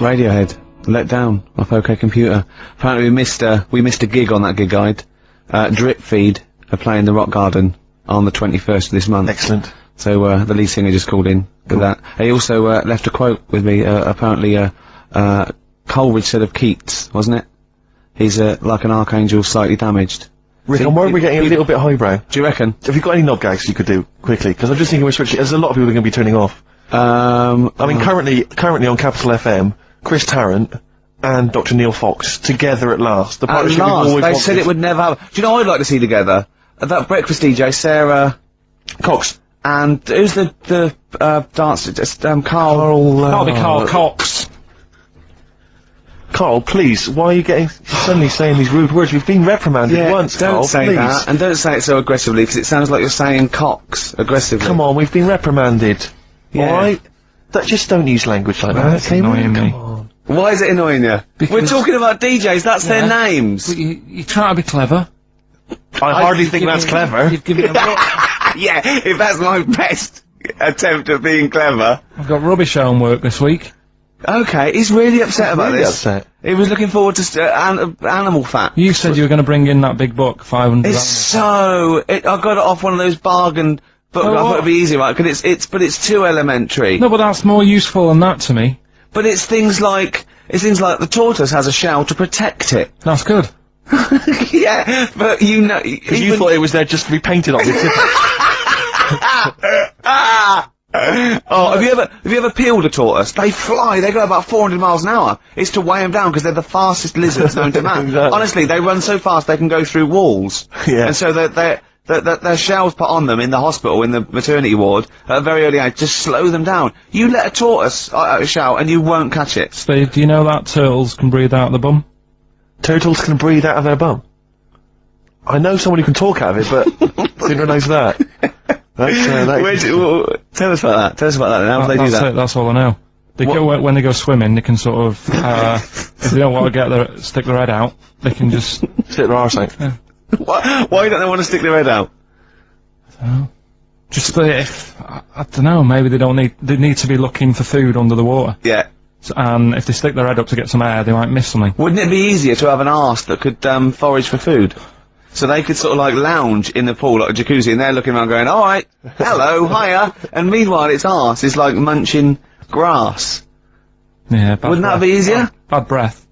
Radiohead, Let Down, off OK Computer. Apparently we missed a gig on that gig guide. Drip Feed are playing the Rock Garden on the 21st of this month. Excellent. So, the lead singer just called in with that. He also, left a quote with me, apparently, Coleridge said of Keats, wasn't it? He's, like an archangel slightly damaged. Rick, I'm worried we're getting a little bit highbrow. Do you reckon? Have you got any knob gags you could do, quickly? Because I'm just thinking we're switching, there's a lot of people that are going to be turning off. I mean, currently on Capital FM, Chris Tarrant and Dr. Neil Fox, together at last. The partnership we've always they wanted. said it would never happen. Do you know what I'd like to see together? That breakfast DJ, Sarah Cox. And who's the dancer? Just, KARL. That'll be KARL Cox. KARL, please, why are you suddenly saying these rude words? We've been reprimanded once, don't KARL, say please. that, and don't say it so aggressively, because it sounds like you're saying Cox aggressively. Come on, we've been reprimanded. Yeah. Alright? Just don't use language like that. That's annoying me. Come on. Why is it annoying you? We're talking about DJs, that's their names. But you try to be clever. I hardly think that's clever. You've given a Yeah, if that's my best attempt at being clever. I've got rubbish homework this week. Okay, he's really upset about Really this. upset. He was looking forward to animal fat. You said you were going to bring in that big book, 500. It's so... I got it off one of those bargain books. I thought it'd be easy, right? Because it's too elementary. No, but that's more useful than that to me. But it's things like the tortoise has a shell to protect it. That's good. Yeah, but you know... Because you thought it was there just to be painted on. Oh, have you ever peeled a tortoise? They fly, they go about 400 miles an hour. It's to weigh them down because they're the fastest lizards known to man. Exactly. Honestly, they run so fast they can go through walls. Yeah. And so their shells put on them in the hospital, in the maternity ward, at a very early age, just slow them down. You let a tortoise out a shell and you won't catch it. Steve, do you know that turtles can breathe out the bum? Turtles can breathe out of their bum. I know someone who can talk out of it, but didn't realise that. Tell us about that. Tell us about that. How do they do that? That's all I know. They go when they go swimming. They can sort of, if they don't want to stick their head out, they can just stick their arse out. Yeah. Why don't they want to stick their head out? Just if I don't know. Maybe they need to be looking for food under the water. Yeah. And if they stick their head up to get some air, they might miss something. Wouldn't it be easier to have an arse that could forage for food? So they could sort of like lounge in the pool like a jacuzzi, and they're looking around going, alright, hello, hiya, and meanwhile its arse is like munching grass. Yeah, Wouldn't that be easier? Bad breath.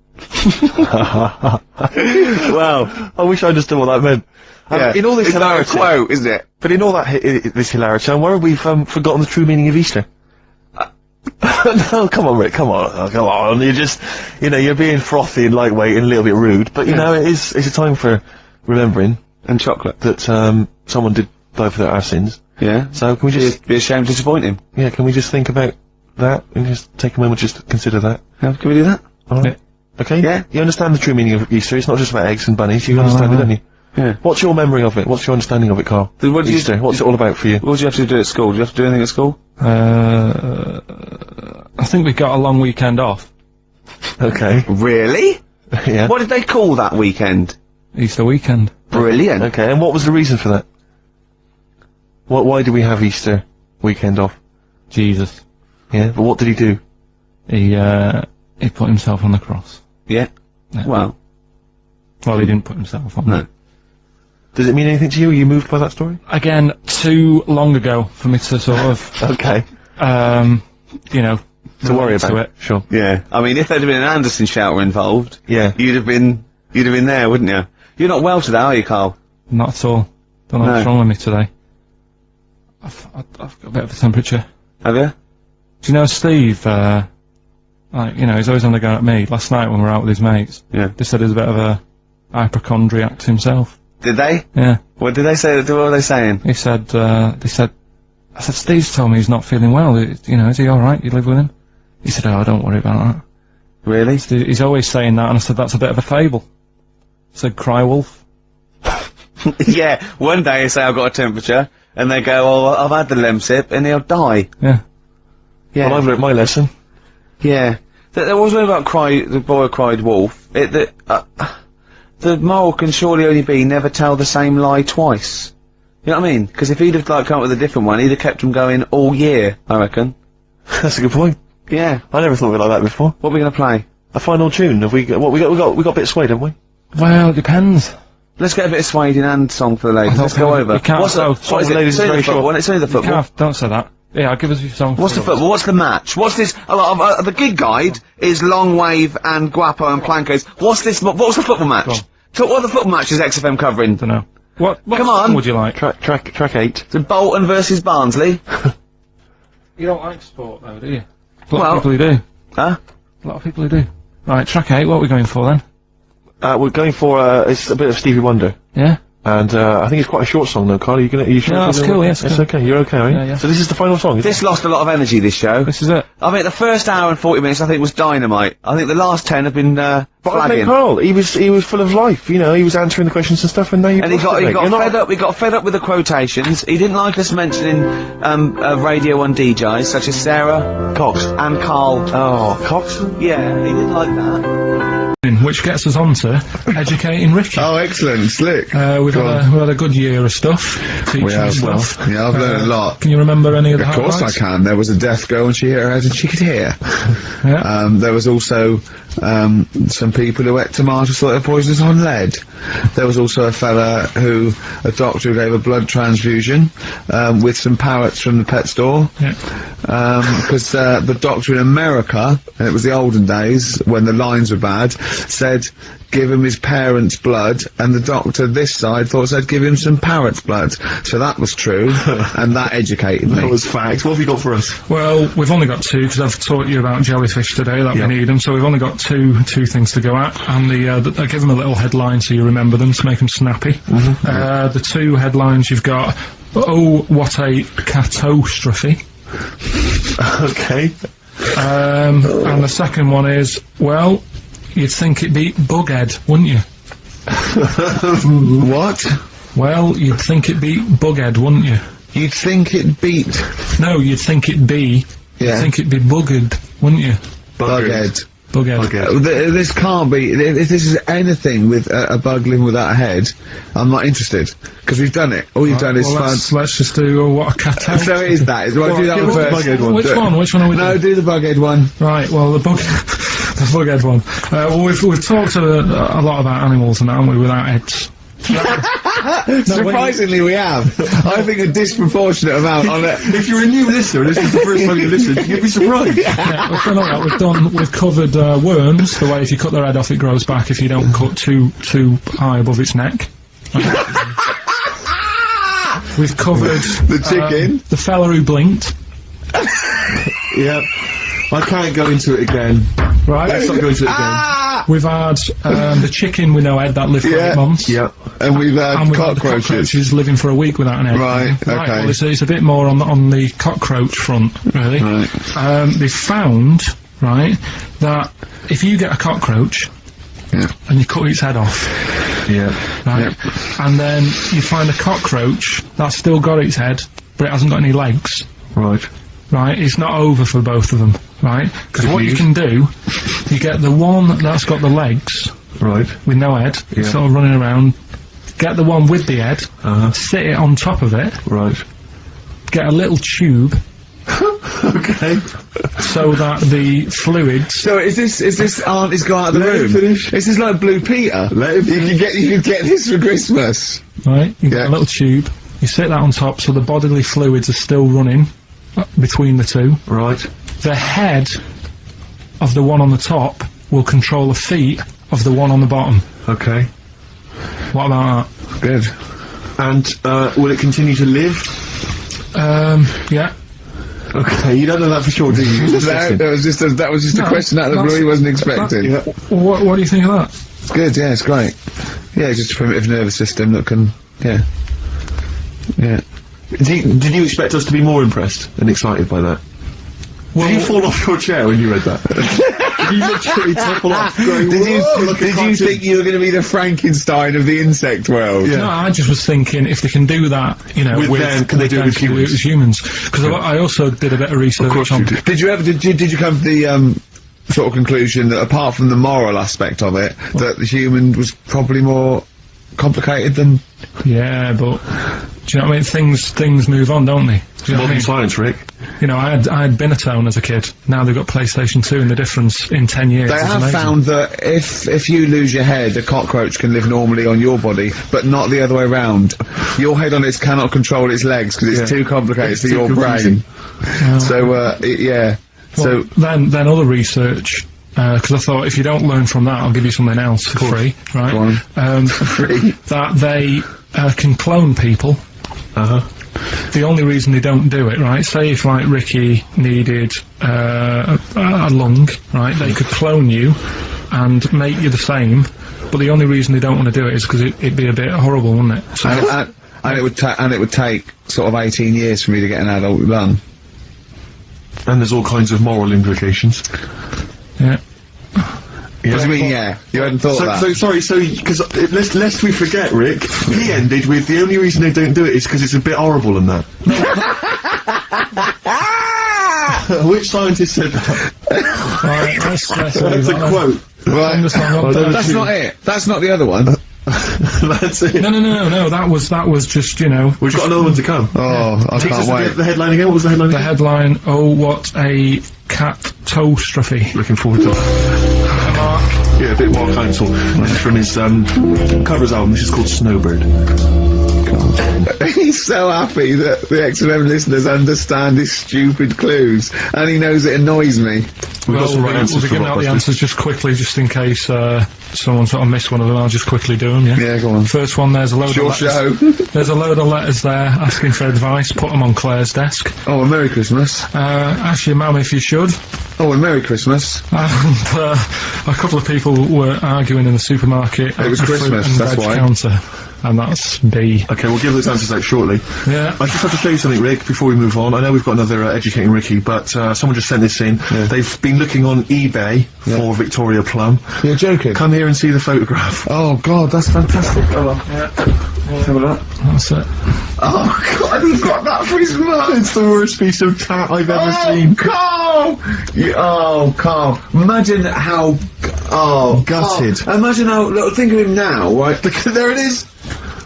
Well, I wish I understood what that meant. Yeah. In all this hilarity, it's like a quote, isn't it? But in all that this hilarity, I'm worried we've forgotten the true meaning of Easter. No, come on, Rick, come on, you're just, you're being frothy and lightweight and a little bit rude, but it's a time for remembering. And chocolate. That, someone did die for our sins. Yeah. So can we just... Be ashamed to disappoint him. Yeah, can we just think about that and just take a moment just to consider that? Yeah, can we do that? Alright. Yeah. Okay? Yeah. You understand the true meaning of Easter, it's not just about eggs and bunnies, you understand it, don't you? Yeah. What's your memory of it? What's your understanding of it, KARL? What do Easter, what's it all about for you? What do you have to do at school? Do you have to do anything at school? I think we got a long weekend off. Okay. Really? Yeah. What did they call that weekend? Easter weekend. Brilliant. Okay, and what was the reason for that? Why do we have Easter weekend off? Jesus. Yeah, but what did he do? He put himself on the cross. Yeah. Yeah. Well, he didn't put himself on. no. Does it mean anything to you? Are you moved by that story? Again, too long ago for me to sort of, Okay. to worry relate about to it. Sure. Yeah. I mean, if there'd been an Anderson shouter involved, Yeah. you'd have been there, wouldn't you? You're not well today, are you, KARL? Not at all. Don't know what's wrong with me today. I've got a bit of a temperature. Have you? Do you know Steve, he's always on the go at me. Last night when we were out with his mates, Yeah. they said he's a bit of a hypochondriac to himself. Did they? Yeah. What did they say? What were they saying? He said, I said, Steve's told me he's not feeling well. Is he alright? You live with him? He said, oh, don't worry about that. Really? He's always saying that, and I said, that's a bit of a fable. I said, cry wolf. Yeah. One day you say I've got a temperature, and they go, oh, I've had the Lemsip, and he'll die. Yeah. Yeah. Well, I've learnt my lesson. Yeah. There was one about the boy who cried wolf. The moral can surely only be never tell the same lie twice. You know what I mean? Because if he'd have come up with a different one, he'd have kept them going all year, I reckon. That's a good point. Yeah. I never thought of it like that before. What are we gonna play? A final tune. Have we got, we got a bit of Suede, haven't we? Well, it depends. Let's get a bit of Suede in and song for the ladies. Let's go over. You can't. What's the, what is it? ladies is very short. It's only the football. Don't say that. Yeah, give us your song. What's the football? What's the match? What's this? The gig guide is Long Wave and Guapo and Plankos. What's this? What's the football match? So what are the football matches XFM covering? Don't know. What Come song on. would you like? Track 8. So Bolton versus Barnsley. You don't like sport, though, do you? A lot Well- of people who do. Huh? A lot of people who do. Right, track 8. What are we going for then? We're going for, it's a bit of Stevie Wonder. Yeah. And, I think it's quite a short song though, Carl. Are you sure? No, that's cool, yes. It's okay, you're okay, are you? Yeah, yeah. So this is the final song, is This lost a lot of energy, this show. This is it. I mean, the first hour and 40 minutes, I think, was dynamite. I think the last 10 have been, But I think flagging. Carl, he was full of life, you know, he was answering the questions and stuff, and now you And he got fed up. We got fed up with the quotations. He didn't like us mentioning Radio 1 DJs such as Sarah Cox. and Carl. Oh, Cox? Yeah, he didn't like that. Which gets us on to educating Richard. Oh, excellent, slick. We've had a good year of stuff. Teaching We have, stuff. yeah, I've learned a lot. Can you remember any of the Of course I highlights? can. There was a deaf girl and she hit her head and she could hear. Yeah. There was also some people who ate tomatoes thought they were poisonous on lead. There was also a doctor who gave a blood transfusion with some parrots from the pet store. Yeah. Because the doctor in America, and it was the olden days when the lines were bad, said give him his parents' blood, and the doctor this side thought said give him some parrot's blood. So that was true, and that educated me. That was fact. What have you got for us? Well, we've only got 2 because I've taught you about jellyfish today that Yeah. we need them. So we've only got two things to go at, and I give them a little headline so you remember them to make them snappy. The 2 headlines you've got. Oh, what a catastrophe! Okay. And the second one is, well, you'd think it'd be Bughead, wouldn't you? What? Well, you'd think it'd be Bughead, wouldn't you? You'd think it beat No, you'd think it'd be. Yeah. You'd think it'd be Buggered, wouldn't you? Bughead. Bughead. This can't be. If this is anything with a bug living without a head, I'm not interested because we've done it. All you've done is Well, let's just do what a catastrophe. So it is that. Well, do that give one us the first. Bughead one. Which one? Which one are we No, doing? do the bughead one. Right, well, the Bughead one. Well, we've talked a lot about animals and that, haven't we, without heads. Surprisingly, we have. I think a disproportionate amount on it. If you're a new listener, this is the first time you listen, you'd be surprised. Yeah, we've done all that. We've covered worms, the way if you cut their head off it grows back if you don't cut too high above its neck. We've covered The chicken. the fella who blinked. Yeah. I can't go into it again. Right. Let's not go into it again. We've had the chicken with no head that lived for Yeah. 8 months. Yeah. And we've had And we've had the cockroaches. cockroaches living for a week without an egg. Right, okay. Well, it's a bit more on the cockroach front, really. Right. They found, right, that if you get a cockroach Yeah. and you cut its head off, Yeah. right, and then you find a cockroach that's still got its head, but it hasn't got any legs, Right. right, it's not over for both of them, right? Because what you can do, you get the one that's got the legs Right. with no head, Yeah. sort of running around, get the one with the head, sit it on top of it, Right. get a little tube Okay. so that the fluids. So is this auntie's gone out of the Let him room? finish. Is this like Blue Peter? Let him You could get this for Christmas. Right, you get Yeah. a little tube, you sit that on top so the bodily fluids are still running between the two. Right. The head of the one on the top will control the feet of the one on the bottom. Okay. What about Good. And, will it continue to live? that? Yeah. Okay, you don't know that for sure, do you? That was just a No, question out of the that's- blue he wasn't expecting. What do you think of that? It's good, yeah, it's great. Yeah, it's just a primitive nervous system that can, yeah. Did you expect us to be more impressed and excited by that? Well, Did you fall off your chair when you read that? Did you literally topple off? Going, Did "Whoa," like a you cartoon? think you were going to be the Frankenstein of the insect world? Yeah. No, I just was thinking if they can do that, you know, With them, can they do it with them, can they humans? humans? Because I also did a bit of research Of course on. you did. Did you come to the sort of conclusion that apart from the moral aspect of it, that the human was probably more complicated than? Yeah, but do you know what I mean? Things move on, don't they? Do you know what I Modern mean? science, Rick. you know, I had Binatone as a kid. Now they've got PlayStation 2, and the difference in 10 years They is have amazing. found that if you lose your head, a cockroach can live normally on your body, but not the other way around. Your head on it cannot control its legs because it's too complicated for your brain. So, yeah. Well, then other research, because I thought if you don't learn from that, I'll give you something else for free, right? Go on. Free. That they can clone people. The only reason they don't do it, right? Say if like Ricky needed a lung, right? They could clone you and make you the same. But the only reason they don't want to do it is because it'd be a bit horrible, wouldn't it? So and it would take sort of 18 years for me to get an adult lung. And there's all kinds of moral implications. yeah. What do you mean, yeah? You hadn't thought of that? So sorry, because lest we forget, Rick, he ended with the only reason they don't do it is because it's a bit horrible and that. Which scientist said that? Right, let's That's leave a that then. quote. Right. That's true. not it. That's not the other one. That's it. No, that was just, you know, We've got another one to come. Oh, I Teach us can't wait. the headline again. What was the headline the again? headline, oh, what a catastrophe. Looking forward to it. Yeah, a bit more counsel. This is from his covers album. This is called Snowbird. He's so happy that the XFM listeners understand his stupid clues, and he knows it annoys me. We've got some right We'll answers be for giving out the Blockbusters. answers just quickly, just in case someone sort of missed one of them. I'll just quickly do them, yeah? Yeah, go on. First one, there's a load Your of letters. show. There's a load of letters there asking for advice. Put them on Claire's desk. Oh, and Merry Christmas. Ask your mum if you should. Oh, and Merry Christmas. And a couple of people were arguing in the supermarket. It was at the fruit Christmas, and that's veg why. counter. And that's B. Okay, we'll give those answers out shortly. Yeah. I just have to show you something, Rick, before we move on. I know we've got another Educating Ricky, but someone just sent this in. Yeah. They've been looking on eBay for Victoria Plum. You're joking? Come here and see the photograph. Oh, God, that's fantastic. Have a look. That's it. Oh, God, he's got that for his mum. It's the worst piece of tat I've ever Oh, seen. Carl! Carl. Imagine how... Oh, Gutted. Carl, imagine how... Look, think of him now, right? There it is.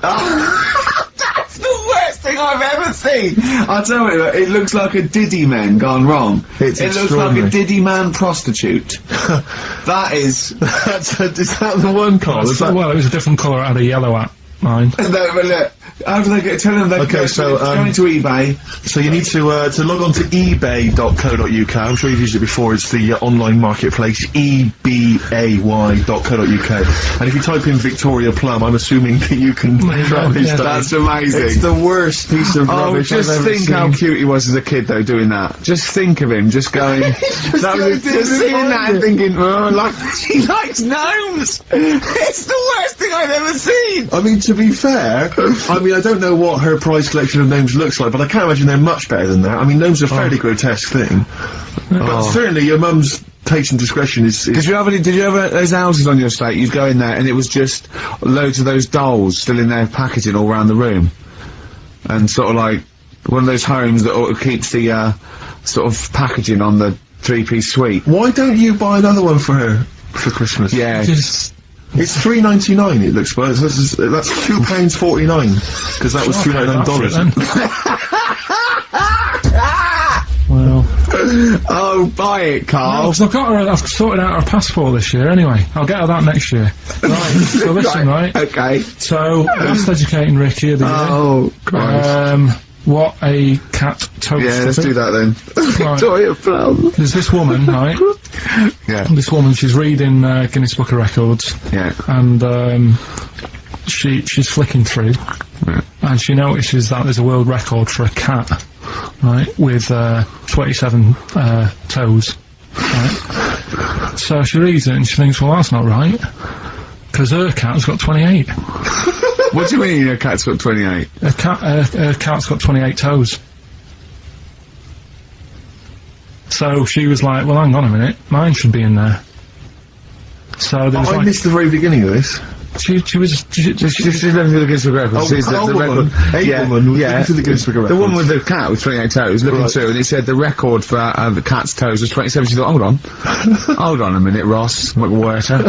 Oh, that's the worst thing I've ever seen. I'll tell you, it looks like a Diddy man gone wrong. It's it looks like extraordinary. a Diddy man prostitute. That is... Is that the one, Carl? Is that... Well, it was a different colour. It had a yellow at mine. No, but look, how do they get... Tell them they Okay, go, so, go into eBay. So you need to log on to ebay.co.uk. I'm sure you've used it before. It's the online marketplace, ebay.co.uk. And if you type in Victoria Plum, I'm assuming that you can track this down. That's amazing. It's the worst piece of Oh, rubbish just I've ever think seen. how cute he was as a kid, though, doing that. Just think of him, just going... just seeing that and thinking, oh, like, he likes gnomes! It's the worst thing I've ever seen! I mean, to be fair, I don't know what her prize collection of gnomes looks like, but I can't imagine they're much better than that. I mean, gnomes are a fairly grotesque thing. But certainly your mum's taste and discretion is... Did you have those houses on your estate? You'd go in there and it was just loads of those dolls still in their packaging all around the room. And sort of like one of those homes that keeps the sort of packaging on the three-piece suite. Why don't you buy another one for her for Christmas? Yeah. It's $3.99. It looks like that's £2.49 because that was $3.99. Well, Oh, buy it, Carl. I've sorted out her passport this year anyway. I'll get her that next year. Right, so listen, right? Okay. So, that's Educating Ricky of the year. Oh, Christ. What a cat toast. Yeah, let's do that then. Right. Victoria Plum. There's this woman, right? Yeah. This woman, she's reading Guinness Book of Records, Yeah. and she's flicking through, Yeah. and she notices that there's a world record for a cat, right, with 27 toes, right? So she reads it and she thinks, well, that's not right, because her cat's got 28. What do you mean your cat's got 28? Her cat's got 28 toes. So she was like, well, hang on a minute, mine should be in there. So there was I like, missed the very beginning of this. she was, She's looking for the Guinness Book of Records. Oh, Sees a woman was looking for the Guinness Book of The one Records. with the cat with 28 toes looking Right. through, and it said the record for the cat's toes was 27. She thought, hold on. Hold on a minute, Ross McWhirter.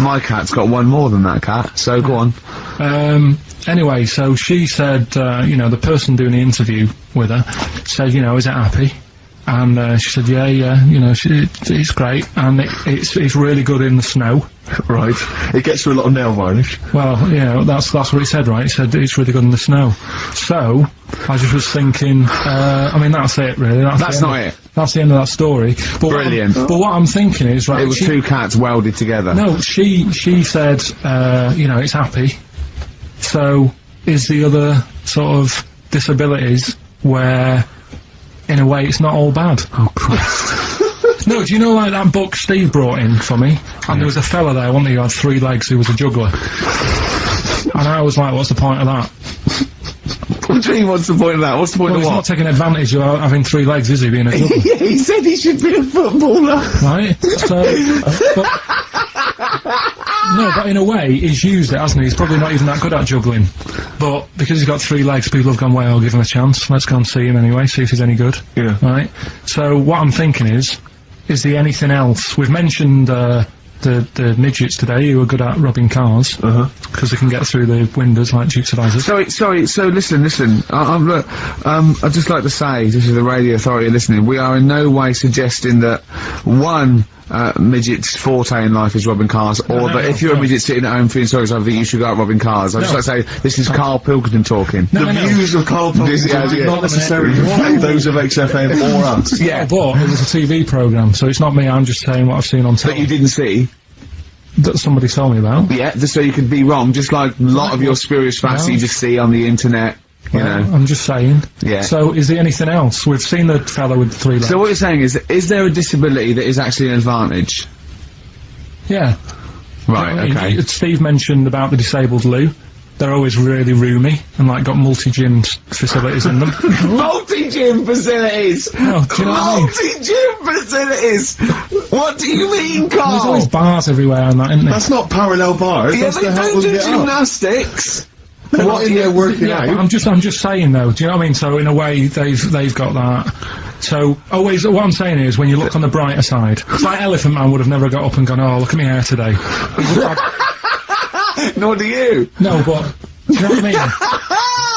My cat's got one more than that cat, so go on. Anyway, so she said, you know, the person doing the interview with her said, you know, is it happy? And she said, yeah, you know, it's great, and it's really good in the snow. Right. It gets through a lot of nail varnish. Well, you know, that's what it said, right? It said it's really good in the snow. So, I just was thinking, I mean, that's it, really. That's not it. That's the end of that story. But Brilliant. But what I'm thinking is, right... It was two cats welded together. No, she said, you know, it's happy. So, is the other sort of disabilities where, in a way, it's not all bad? Oh, Christ. No, do you know, like, that book Steve brought in for me? And there was a fella there, wasn't he, who had 3 legs, who was a juggler. And I was like, what's the point of that? What do you mean, what's the point of that? What's the point Well, of he's what? not taking advantage of having 3 legs, is he, being a juggler? Yeah, he said he should be a footballer. Right? So, no, but in a way, he's used it, hasn't he? He's probably not even that good at juggling. But because he's got 3 legs, people have gone, well, I'll give him a chance. Let's go and see him anyway, see if he's any good. Yeah. Right? So, what I'm thinking is there anything else? We've mentioned, the midgets today who are good at robbing cars. Because they can get through the windows like Dukes of Hazzard. Sorry, so listen, look, I'd just like to say, this is the radio authority listening, we are in no way suggesting that one, midget's forte in life is robbing cars, or that if you're a midget sitting at home feeling sorry, so I think you should go out robbing cars. I'd just like to say, this is Carl Pilkington talking. The views of Carl Pilkington do not necessarily reflect those of XFM or us. Yeah. But it was a TV programme, so it's not me, I'm just saying what I've seen on That telly. you didn't see. That somebody told me about. Yeah, just so you could be wrong, just like a lot of your spurious facts No. you just see on the internet, you know. I'm just saying. Yeah. So, is there anything else? We've seen the fellow with 3 legs. So what you're saying is there a disability that is actually an advantage? Yeah. Right, I mean, okay. Steve mentioned about the disabled loo. They're always really roomy and like got multi-gym facilities in them. Multi-gym facilities! Oh, do you know what I mean? Multi-gym facilities! What do you mean, There's Carl? always bars everywhere and that, isn't there? That's not parallel bars. Yeah, That's they to help don't them do get up. gymnastics! What in there working Yeah, out? but I'm just saying though, do you know what I mean? So in a way, they've got that. So, always, what I'm saying is, when you look on the brighter side, it's like Elephant Man would have never got up and gone, oh, look at my hair today. He would have- Nor do you! no, but, do you know what I mean?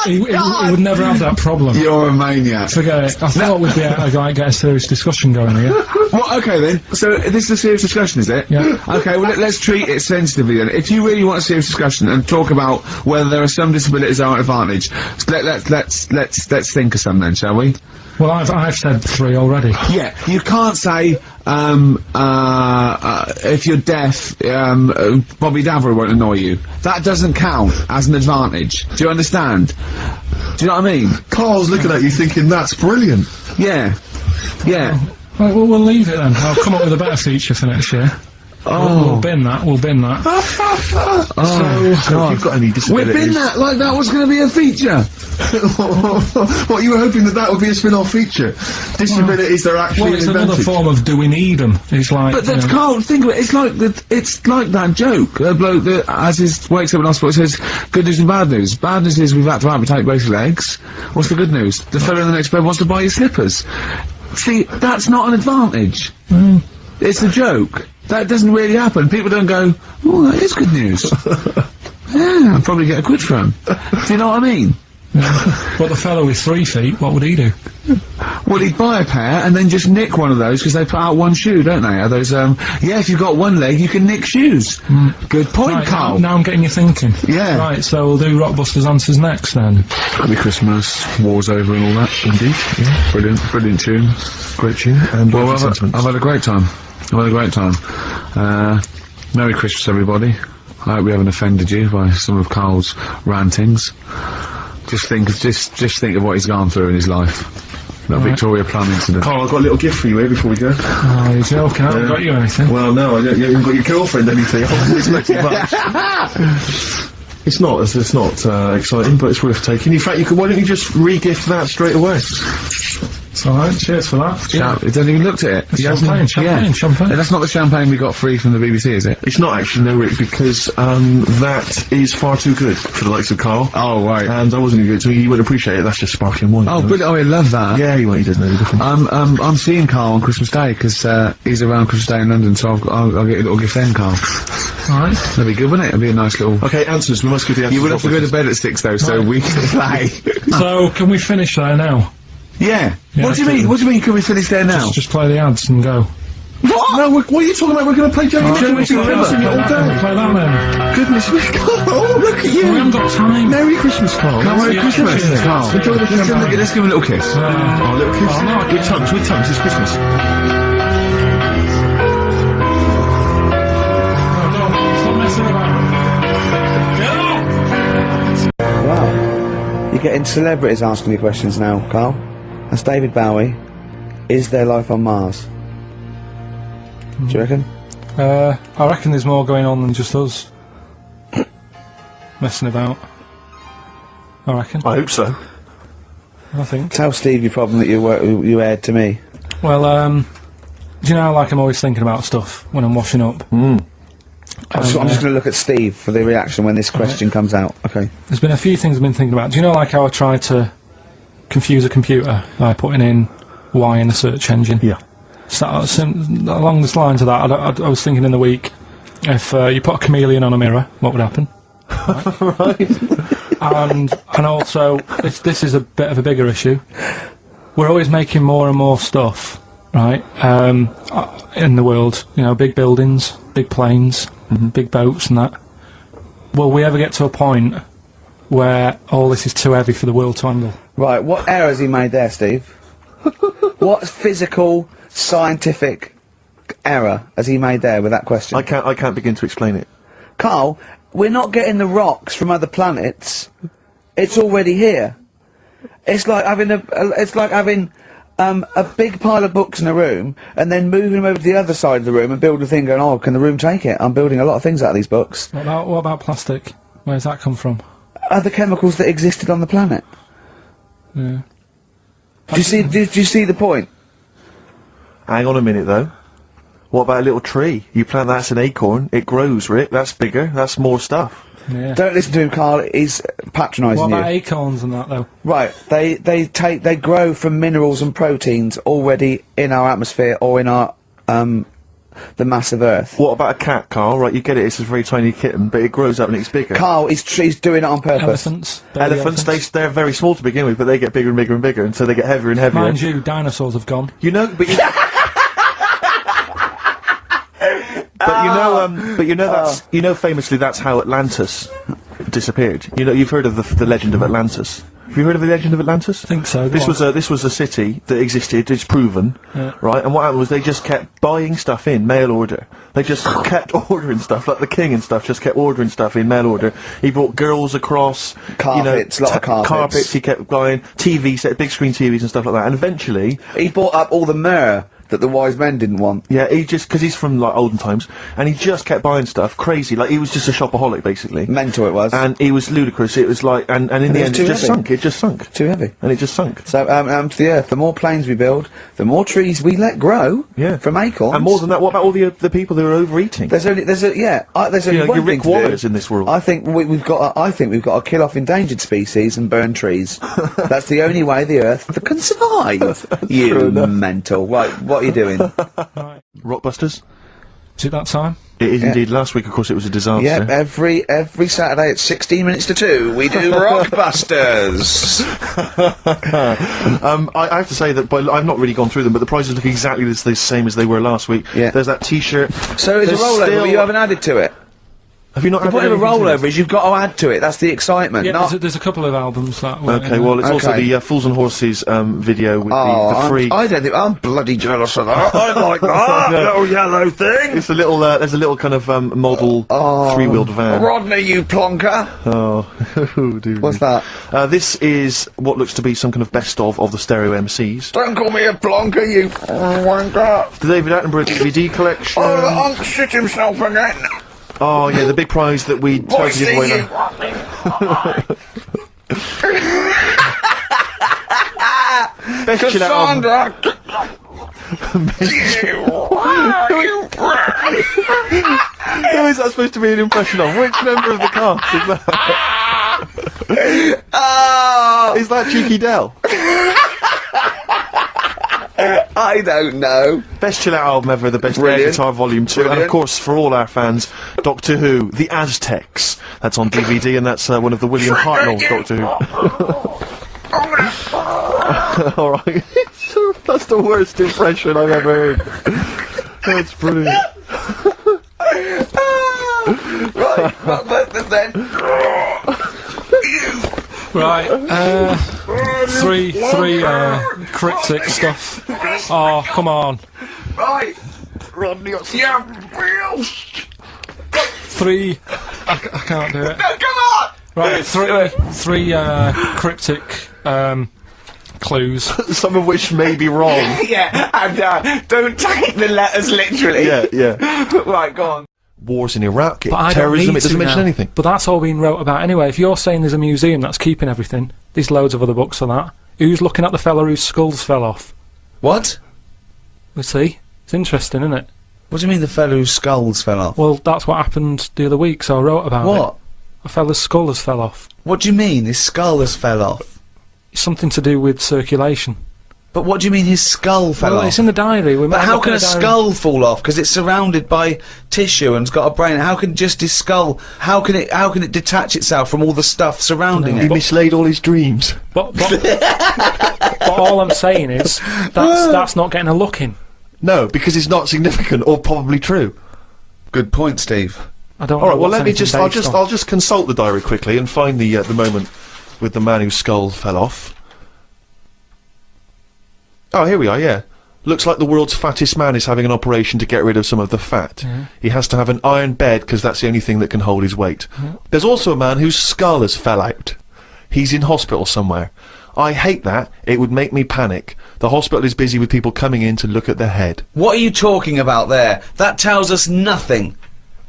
He would never have that problem. You're a maniac. Forget it. I thought we'd be able to like, get a serious discussion going here. Well, okay then. So this is a serious discussion, is it? Yeah. Okay. Well, let's treat it sensitively then. If you really want a serious discussion and talk about whether there are some disabilities that are an advantage, let's think of some then, shall we? Well, I've said 3 already. Yeah. You can't say if you're deaf, Bobby Davro won't annoy you. That doesn't count as an advantage. Do you understand? Do you know what I mean? Carl's looking at you thinking, that's brilliant. Yeah. Yeah. Right, well, we'll leave it then. I'll come up with a better feature for next year. We'll bin that. So, if you've got any We've disabilities... been that like that was going to be a feature. What, you were hoping that would be a spin-off feature? Disabilities that are actually Well, it's an another advantage. form of do we need them? It's like, But that's Carl. Think of it. It's like that joke. A bloke that as his wakes up in hospital says, "Good news and bad news. Bad news is we've had to amputate both legs. What's the good news? The fellow in the next bed wants to buy your slippers." See, that's not an advantage. It's a joke. That doesn't really happen. People don't go, "Oh, that is good news." Yeah, I'll probably get a quid for him. Do you know what I mean? But the fellow with 3 feet, what would he do? Well, he'd buy a pair and then just nick one of those because they put out one shoe, don't they? Are those, yeah, if you've got one leg, you can nick shoes. Good point, Right, Carl. now I'm getting you thinking. Yeah. Right, so we'll do Rockbusters Answers next then. Happy Christmas, war's over and all that. Indeed, yeah. Brilliant tune. Great tune. And Well, wonderful sentiments. I've had a great time. Merry Christmas, everybody. I hope we haven't offended you by some of Carl's rantings. Just think of what he's gone through in his life. That Victoria Plum incident. Carl, I've got a little gift for you here before we go. Oh, you're joking, I haven't got you anything. Well, no, you haven't got your girlfriend anything. I wasn't expecting much. It's not exciting, but it's worth taking. In fact, why don't you just re-gift that straight away? It's alright, cheers for that. He hasn't even looked at it. He hasn't- Champagne. That's not the champagne we got free from the BBC, is it? It's not actually, no, Rick, because that is far too good for the likes of Carl. Oh, right. And I wasn't good, so he wouldn't appreciate it. That's just sparkling wine. Oh, brilliant. Oh, I love that. Yeah, he won't. He doesn't know the difference. I'm seeing Carl on Christmas Day 'cause he's around Christmas Day in London, so I'll get a little gift then, Carl. Alright. That'd be good, wouldn't it? It'd be a nice little. Okay, answers. We must give the answers. You would have to go to bed at 6 though, so we can play. So, can we finish there now? Yeah. Yeah, What do you mean? What do you mean? Can we finish there now? Just play the ads and go. What? No, what are you talking about? We're going to play Jerry Mitchell Play all day. that then. Goodness me, Carl! Oh, look at We you! haven't got time. Merry Christmas, Carl. Merry Christmas, cheers. Carl. Enjoy the Let's give him a little kiss. Oh, little kiss. Oh, no. With tongues, it's Christmas. Stop messing about. Get off! Wow. You're getting celebrities asking you questions now, Carl. That's David Bowie. Is there life on Mars? Do you reckon? I reckon there's more going on than just us messing about. I reckon. I hope so. I think. Tell Steve your problem that you aired to me. Well, do you know how, like, I'm always thinking about stuff when I'm washing up? I'm just going to look at Steve for the reaction when this question comes out. Okay. There's been a few things I've been thinking about. Do you know, like, how I tried to confuse a computer by putting in Y in the search engine? Yeah. So, along the lines of that, I was thinking in the week, if you put a chameleon on a mirror, what would happen? and also, this is a bit of a bigger issue. We're always making more and more stuff, right? In the world, you know, big buildings, big planes, big boats, and that. Will we ever get to a point where all this is too heavy for the world to handle? Right, what error has he made there, Steve? What physical, scientific error has he made there with that question? I can't begin to explain it. Carl, we're not getting the rocks from other planets. It's already here. It's like having a big pile of books in a room and then moving them over to the other side of the room and building a thing going, oh, can the room take it? I'm building a lot of things out of these books. What about plastic? Where's that come from? Other chemicals that existed on the planet. Yeah. Do you see the point? Hang on a minute, though. What about a little tree? You plant that's an acorn, it grows, Rick. That's bigger. That's more stuff. Yeah. Don't listen to him, Carl. He's patronising What you. about acorns and that, though? Right, they grow from minerals and proteins already in our atmosphere or in our the mass of Earth. What about a cat, Carl? Right, you get it. It's a very tiny kitten, but it grows up and it's bigger. Carl, he's doing it on purpose. Elephants. Baby Elephants, they're very small to begin with, but they get bigger and bigger and bigger, and so they get heavier and heavier. Mind you, dinosaurs have gone. You know, but you, but you know that's famously that's how Atlantis disappeared. You know, you've heard of the legend of Atlantis. Have you heard of the legend of Atlantis? I think so. This was a city that existed. It's proven, Yeah. right? And what happened was they just kept buying stuff in mail order. They just kept ordering stuff, like the king and stuff. Just kept ordering stuff in mail order. He brought girls across, Carpets, lot of carpets. Carpets. He kept buying TV set, big screen TVs and stuff like that. And eventually, He bought up all the myrrh that the wise men didn't want. yeah, he just because he's from like olden times, and he just kept buying stuff crazy. Like he was just a shopaholic basically. Mental it was. And he was ludicrous. It was like, and in the it was end, too it just heavy. sunk. It just sunk. Too heavy. And it just sunk. So, to the Earth, the more planes we build, the more trees we let grow. Yeah. From acorns. And more than that, what about all the people who are overeating? There's only one your thing Rick to Wallace do. in this world. I think we've got to kill off endangered species and burn trees. That's the only way the Earth can survive. You mental. Right, what are you doing? Rockbusters? Is it that time? It is Yeah. indeed. Last week, of course, it was a disaster. Yep, every Saturday at 16 minutes to 2, we do Rockbusters. I have to say that I've not really gone through them, but the prizes look exactly the same as they were last week. Yeah. There's that T-shirt. So it's a There's rollover, still- but you haven't added to it. Have you not? The point of a rollover is you've got to add to it. That's the excitement. Yeah, not there's a couple of albums that were. Okay, well, it's also Okay. the Fools and Horses video with the free. I don't think I'm bloody jealous of that. I like that little yellow thing. It's a little. There's a little kind of model three-wheeled van. Rodney, you plonker. Oh, dude. What's that? This is what looks to be some kind of best of the stereo MCs. Don't call me a plonker, you wanker. The David Attenborough DVD collection. Oh, the Unc shit himself again. Oh yeah, the big prize that we tried to give away. you, now. Rodney. Best chill out. Who is that supposed to be an impression of? Which member of the cast is that? Oh, Is that Cheeky Dell? I don't know. Best chill out album ever, the best air Brilliant. guitar volume 2, and Brilliant. of course for all our fans, Doctor Who, The Aztecs. That's on DVD, and that's one of the William Hartnell Doctor Who. Alright. That's the worst impression I've ever heard. That's brilliant. Right, but then. Right, three cryptic stuff. Oh, come on. Right. Rodney, Three. I can't do it. No, come on! Right, three cryptic clues. some of which may be wrong. Yeah, and don't take the letters literally. Yeah. Right, go on. Wars in Iraq, But I don't terrorism, need it doesn't to mention now. anything. But that's all being wrote about anyway. If you're saying there's a museum that's keeping everything, there's loads of other books for that. Who's looking at the fella whose skulls fell off? What? We'll see. It's interesting, isn't it? What do you mean the fellow whose skulls fell off? Well, that's what happened the other week, so I wrote about it. What? A fella's skull has fell off. What do you mean his skull has fell off? It's something to do with circulation. But what do you mean his skull fell Well, off? it's in the diary. We But might how look can in a the diary. skull fall off? Because it's surrounded by tissue and it's got a brain. How can just his skull? How can it detach itself from all the stuff surrounding He it? mislaid all his dreams. But all I'm saying is that's not getting a look in. No, because it's not significant or probably true. Good point, Steve. I don't. All right, know well what's let me anything just based on. I'll just consult the diary quickly and find the moment with the man whose skull fell off. Oh, here we are, yeah. Looks like the world's fattest man is having an operation to get rid of some of the fat. Yeah. He has to have an iron bed because that's the only thing that can hold his weight. Yeah. There's also a man whose skull has fell out. He's in hospital somewhere. I hate that. It would make me panic. The hospital is busy with people coming in to look at their head. What are you talking about there? That tells us nothing.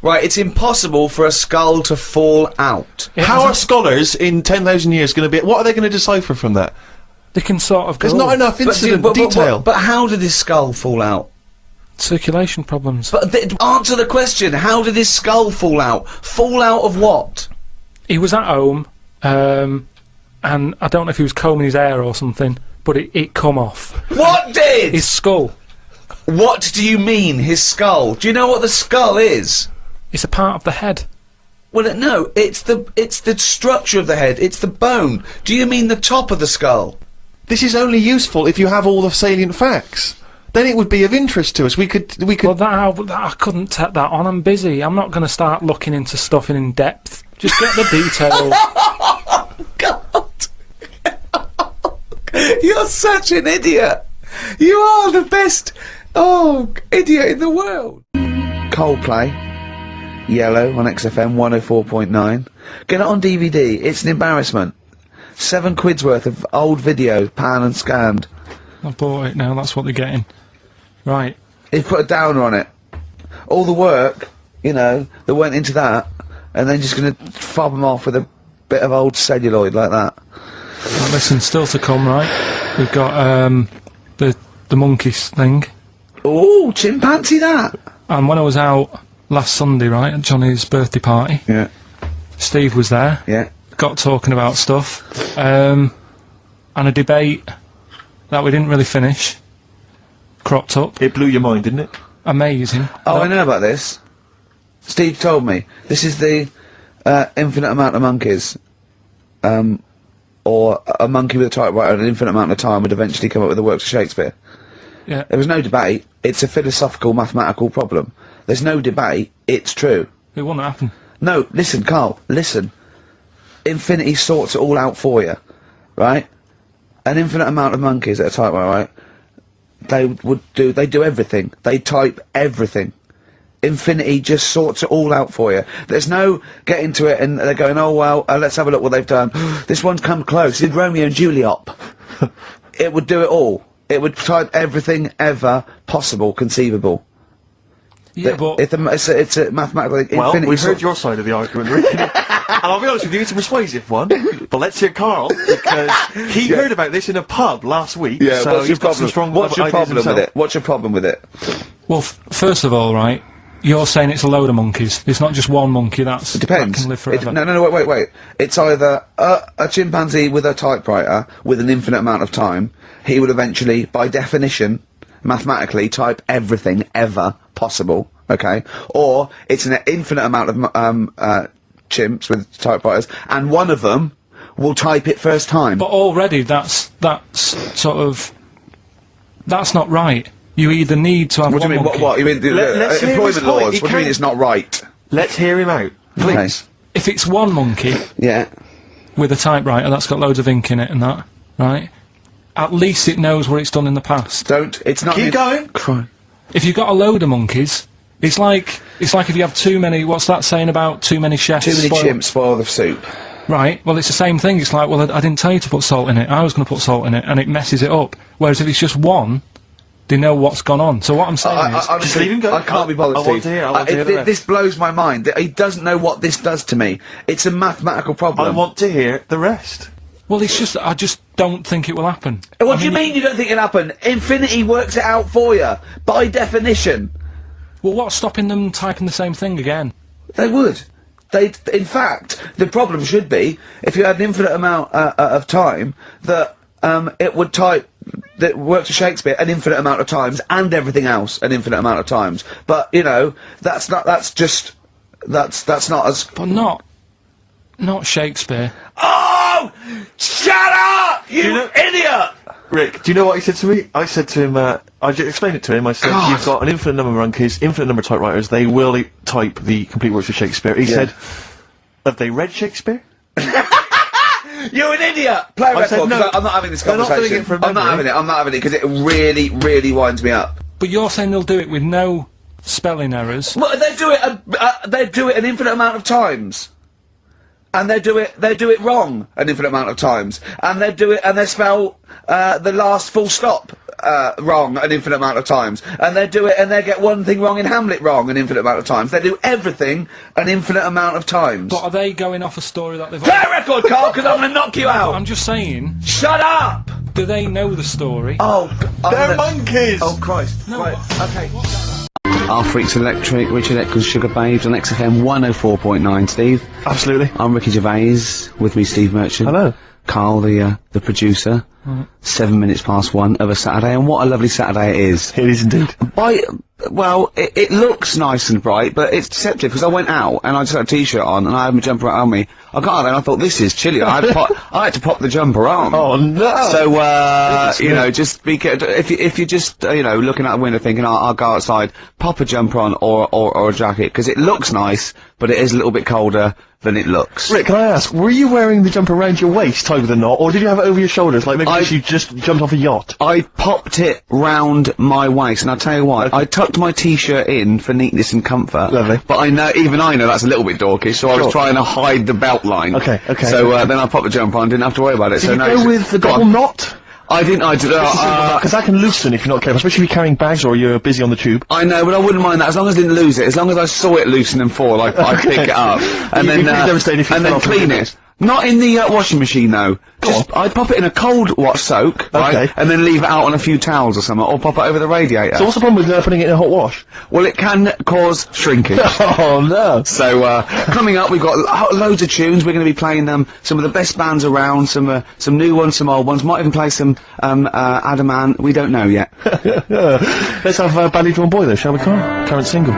Right, it's impossible for a skull to fall out. It How are hasn't- scholars in 10,000 years going to be... What are they going to decipher from that? They can sort of go. There's not enough incident detail. But how did his skull fall out? Circulation problems. But answer the question. How did his skull fall out? Fall out of what? He was at home, and I don't know if he was combing his hair or something, but it come off. What did? His skull. What do you mean, his skull? Do you know what the skull is? It's a part of the head. Well, no, it's the structure of the head. It's the bone. Do you mean the top of the skull? This is only useful if you have all the salient facts. Then it would be of interest to us. We could. Well, I couldn't take that on. I'm busy. I'm not going to start looking into stuff in depth. Just get the details. God. You're such an idiot. You are the best, idiot in the world. Coldplay, Yellow on XFM 104.9. Get it on DVD. It's an embarrassment. £7 worth of old video, pan and scanned. I've bought it now. That's what they're getting. Right. He's put a downer on it. All the work, that went into that, and then just gonna fob them off with a bit of old celluloid like that. Now listen, still to come, right? We've got the monkeys thing. Ooh, chimpanzee that! And when I was out last Sunday, right, at Johnny's birthday party, Yeah. Steve was there. Yeah. Got talking about stuff, and a debate that we didn't really finish cropped up. It blew your mind, didn't it? Amazing. Oh, I know about this. Steve told me. This is the infinite amount of monkeys. Or a monkey with a typewriter and an infinite amount of time would eventually come up with the works of Shakespeare. Yeah. There was no debate. It's a philosophical, mathematical problem. There's no debate. It's true. It wouldn't happen. No, listen, Carl, listen. Infinity sorts it all out for you, right? An infinite amount of monkeys at a typewriter, right? They do everything. They type everything. Infinity just sorts it all out for you. There's no get into it and they're going, oh well, let's have a look what they've done. This one's come close. Did Romeo and Juliet? It would do it all. It would type everything ever possible, conceivable. Yeah, but It's a mathematical thing. Well, Infinity we've heard sort- your side of the argument, really. I'll be honest with you, it's a persuasive one. But let's hear Carl, because he heard about this in a pub last week. Yeah, so what's your he's got some problem? strong What's your ideas problem with himself. it? What's your problem with it? Well, first of all, right, you're saying it's a load of monkeys. It's not just one monkey. That Depends. can live forever. No, wait. It's either a chimpanzee with a typewriter with an infinite amount of time. He would eventually, by definition, mathematically, type everything ever possible. Okay, or it's an infinite amount of chimps with typewriters, and one of them will type it first time. But already, that's not right. You either need to have What do one you mean? monkey. What? You mean let's hear his employment point. laws? He What do you mean can't- it's not right? Let's hear him out, please. Okay. If it's one monkey Yeah. with a typewriter that's got loads of ink in it and that, right? At least it knows what it's done in the past. It's not. Keep going. If you've got a load of monkeys, it's like if you have too many. What's that saying about too many chefs? Too many spoil- chimps spoil the soup. Right. Well, it's the same thing. It's like, well, I didn't tell you to put salt in it. I was going to put salt in it, and it messes it up. Whereas if it's just one, they know what's gone on. So what I'm saying is, honestly, leave him go. I can't be bothered, I want Steve. to hear- I want to hear the rest. This blows my mind. He doesn't know what this does to me. It's a mathematical problem. I want to hear the rest. well, it's just I just don't think it will happen. What I do you mean you don't think it'll happen? Infinity works it out for you, by definition. Well, what's stopping them typing the same thing again? They would. In fact, the problem should be, if you had an infinite amount of time, that it would type, that worked to Shakespeare an infinite amount of times, and everything else an infinite amount of times. But, you know, that's not as... But not Shakespeare. Oh! Shut up, you know- idiot! Rick, do you know what he said to me? I said to him, I explained it to him, I said, God. you've got an infinite number of monkeys, infinite number of typewriters, they will type the complete works of Shakespeare. He said, have they read Shakespeare? You're an idiot! Play a I said record, 'cause no. I'm not having this They're not doing conversation. it from I'm not memory. having it, because it really, really winds me up. But you're saying they'll do it with no spelling errors. Well, they do it an infinite amount of times. And they do it wrong an infinite amount of times. And they spell the last full stop wrong an infinite amount of times. And they get one thing wrong in Hamlet wrong an infinite amount of times. They do everything an infinite amount of times. But are they going off a story that they've... Play a record, Carl, because I'm going to knock you out! I'm just saying, Shut up! do they know the story? Oh, They're monkeys! Oh, Christ. No, Right, what- okay. Our Freaks Electric, Richard Eccles, Sugar Babes on XFM 104.9, Steve. Absolutely. I'm Ricky Gervais, with me Steve Merchant. Hello. Carl, the producer. 7 minutes past 1 of a Saturday, and what a lovely Saturday it is. It is indeed. Well, it looks nice and bright, but it's deceptive, because I went out, and I just had a t-shirt on, and I had my jumper on me. I got out there, and I thought, this is chilly. I had to pop the jumper on. Oh no! So, you know, just be careful. If you're just, you know, looking out the window thinking, I'll go outside, pop a jumper on or a jacket, because it looks nice, but it is a little bit colder than it looks. Rick, can I ask, were you wearing the jumper around your waist tied with a knot, or did you have it over your shoulders, like maybe you just jumped off a yacht? I popped it round my waist, and I'll tell you what, I tucked my t-shirt in for neatness and comfort. Lovely. But even I know that's a little bit dorkish, so I was Sure. trying to hide the belt line. Okay. So, then I popped the jumper on, didn't have to worry about it. Did so you now go it's- with the Go double on. knot? I didn't, Because that can loosen if you're not careful, especially if you're carrying bags or you're busy on the tube. I know, but I wouldn't mind that, as long as I didn't lose it, as long as I saw it loosen and fall, I'd pick it up. And You'd be devastated if you and fell then off clean the it. Not in the washing machine though. I'd pop it in a cold wash soak, right, Okay. and then leave it out on a few towels or something, or pop it over the radiator. So what's the problem with putting it in a hot wash? Well, it can cause shrinkage. Oh no! So, coming up, we've got loads of tunes. We're going to be playing some of the best bands around, some new ones, some old ones. Might even play some Adamant. We don't know yet. Let's have Badly Drawn Boy though, shall we, Carl? Current single.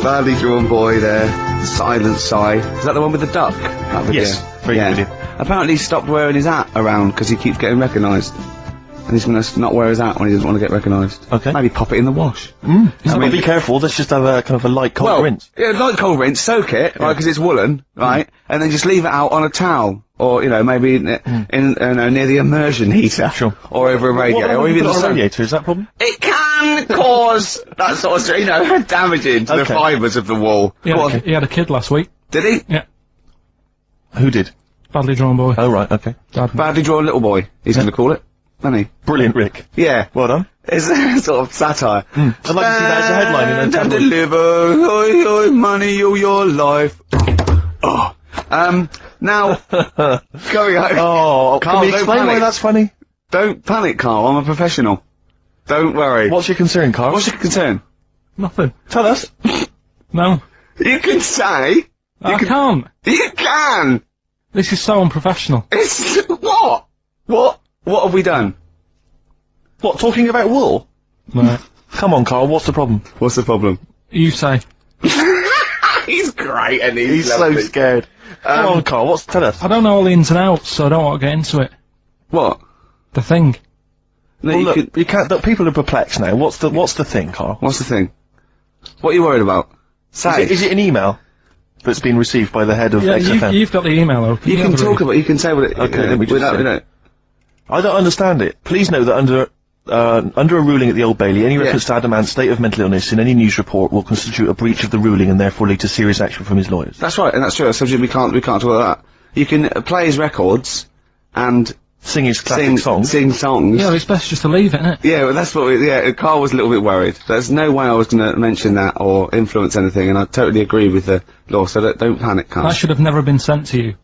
Badly Drawn Boy there. Silent Sigh. Is that the one with the duck? That video? Yes, very good video. Apparently he stopped wearing his hat around because he keeps getting recognised. And he's going to not wear his hat when he doesn't want to get recognised. Okay. Maybe pop it in the wash. Be careful, let's just have a kind of a light cold rinse. Yeah, like cold rinse, soak it, right, because it's woolen, right, and then just leave it out on a towel, or, you know, maybe near the immersion heater. Sure. Or over a radiator, or even put it the on a sun. radiator, is that a problem? It can cause that sort of, you know, damaging to the Okay. fibres of the wall. Go on. He had a kid last week. Did he? Yeah. Who did? Badly drawn boy. Oh right, okay. Badly drawn little boy, he's going to call it, isn't he? Brilliant, Rick. Yeah. Well done. It's a sort of satire. I'd like to see that as a headline in a And tabloid. deliver, oi, oi, money, all your life. Oh, Now, going on. Oh, Carl, can we don't explain why panic. that's funny? Don't panic, Carl. I'm a professional. Don't worry. What's your concern, Carl? What's your concern? Nothing. Tell us. No. You can say. I can't. You can. This is so unprofessional. It's what? What have we done? What, talking about wool? Right. Come on, Carl, what's the problem? What's the problem? You say. He's great, and he's so lovely. scared. Come on, Carl, tell us. I don't know all the ins and outs, so I don't want to get into it. What? The thing. No, Well, you look, could- you can't, look, people are perplexed now. What's the thing, Carl? What's the thing? What are you worried about? Say. Is it an email that's been received by the head of Yeah, XFM? you've got the email open. You can have a talk read. about. You can say what it. Okay, let me just without, say. you know, I don't understand it. Please know that under a ruling at the Old Bailey, any reference to Adamant's state of mental illness in any news report will constitute a breach of the ruling and therefore lead to serious action from his lawyers. That's right, and that's true. That's subject we can't talk about that. You can play his records and Sing his classic songs. sing songs. Yeah, it's best just to leave it, isn't it? Yeah, well, that's what Carl was a little bit worried. There's no way I was going to mention that or influence anything, and I totally agree with the law, so don't panic, Carl. That should have never been sent to you.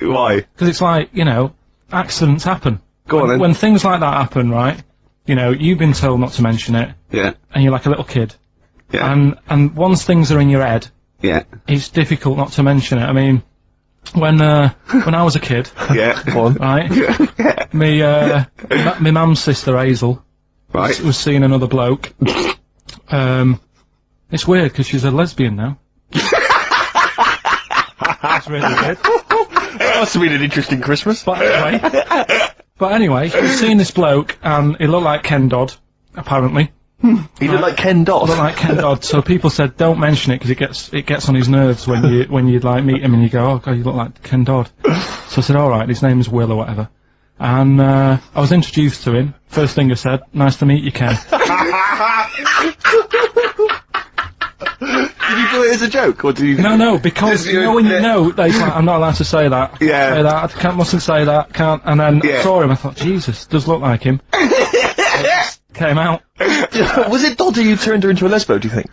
Why? Because it's like, you know, accidents happen. Go on then. When things like that happen, right, you know, you've been told not to mention it, Yeah, and you're like a little kid. yeah, And once things are in your head, yeah, it's difficult not to mention it. I mean, when I was a kid, yeah. Go on. right, Yeah. my mum's sister Hazel Right. was seeing another bloke. It's weird because she's a lesbian now. That's really weird. That must have been an interesting Christmas. But anyway, she was seeing this bloke, and he looked like Ken Dodd, apparently. He looked like Ken Dodd. Looked like Ken Dodd. So people said, don't mention it because it gets on his nerves when you like meet him and you go, oh god, you look like Ken Dodd. So I said, all right, his name is Will or whatever. And I was introduced to him. First thing I said, nice to meet you, Ken. Did you do it as a joke, or did you... No, because you know when you know, that he's like, I'm not allowed to say that. Yeah. Say that. I mustn't say that. Can't. And then Yeah. I saw him. I thought, Jesus, does look like him. Came out. Was it Doddy who turned her into a lesbo, do you think?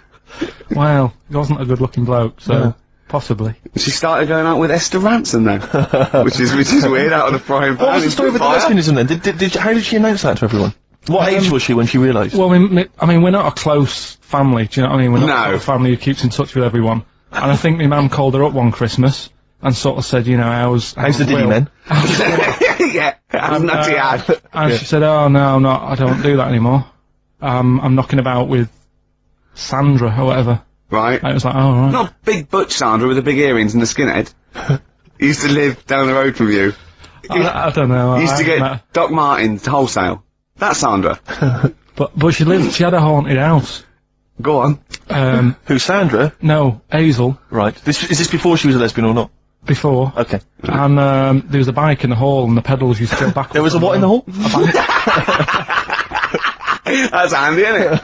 Well, he wasn't a good-looking bloke, so No. possibly. She started going out with Esther Ransom then, which is weird out of the frying pan. What was the story with the lesbianism then? How did she announce that to everyone? What age was she when she realised? Well, I mean, we're not a close family. Do you know what I mean? We're not No. a sort of family who keeps in touch with everyone. And I think my mum called her up one Christmas and sort of said, you know, how's How's the Diddy Will? men? Yeah, how's nutty ad? And she said, oh no, I'm not. I don't do that anymore. I'm knocking about with Sandra or whatever. Right. And it was like, oh right. Not big butch Sandra with the big earrings and the skinhead. He used to live down the road from you. I don't know. He used I to haven't get met Doc Martens wholesale. That's Sandra. her. But she had a haunted house. Go on. Who, Sandra? No, Hazel, Right. Is this before she was a lesbian or not? before. Okay. And there was a bike in the hall and the pedals used to go backwards. There was a what in the hall? That's handy, isn't it?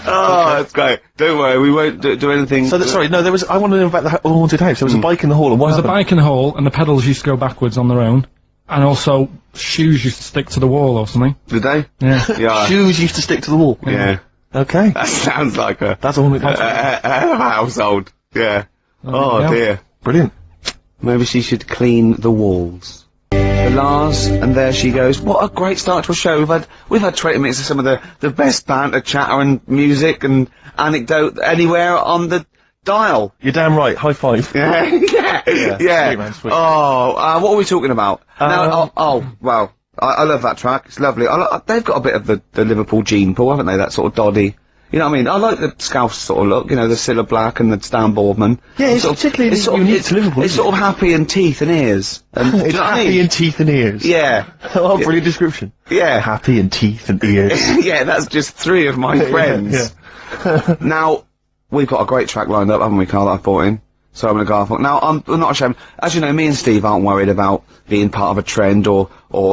Oh, that's great. Don't worry, we won't do anything. So, sorry, no, I want to know about the haunted house. There was a bike in the hall, and what There was a happened? bike in the hall and the pedals used to go backwards on their own. And also, shoes used to stick to the wall or something. Did they? Yeah. Yeah. Shoes used to stick to the wall. Yeah. Okay. That sounds like a That's a haunted house. household. Yeah. Oh yeah. dear. Brilliant. Maybe she should clean the walls. The Lars, and there she goes. What a great start to a show. We've had 20 minutes of some of the best banter, chatter and music and anecdote anywhere on the dial. You're damn right. High five. Yeah, yeah, yeah. Sweet, man, sweet. Oh, what are we talking about? Now, well, I love that track. It's lovely. They've got a bit of the Liverpool gene pool, haven't they? That sort of doddy. You know what I mean? I like the Scouse sort of look, you know, the Cilla Black and the Stan Boardman. Yeah, it's particularly unique to Liverpool, It's isn't sort of happy and teeth and ears. And, do you It's know what I happy mean? in teeth and ears. Yeah. Oh, brilliant description. Yeah. Happy in teeth and ears. Yeah, that's just 3 of my friends. Now, we've got a great track lined up, haven't we, Carl, that I've brought in? So I'm gonna go off. Now, I'm not ashamed. As you know, me and Steve aren't worried about being part of a trend or,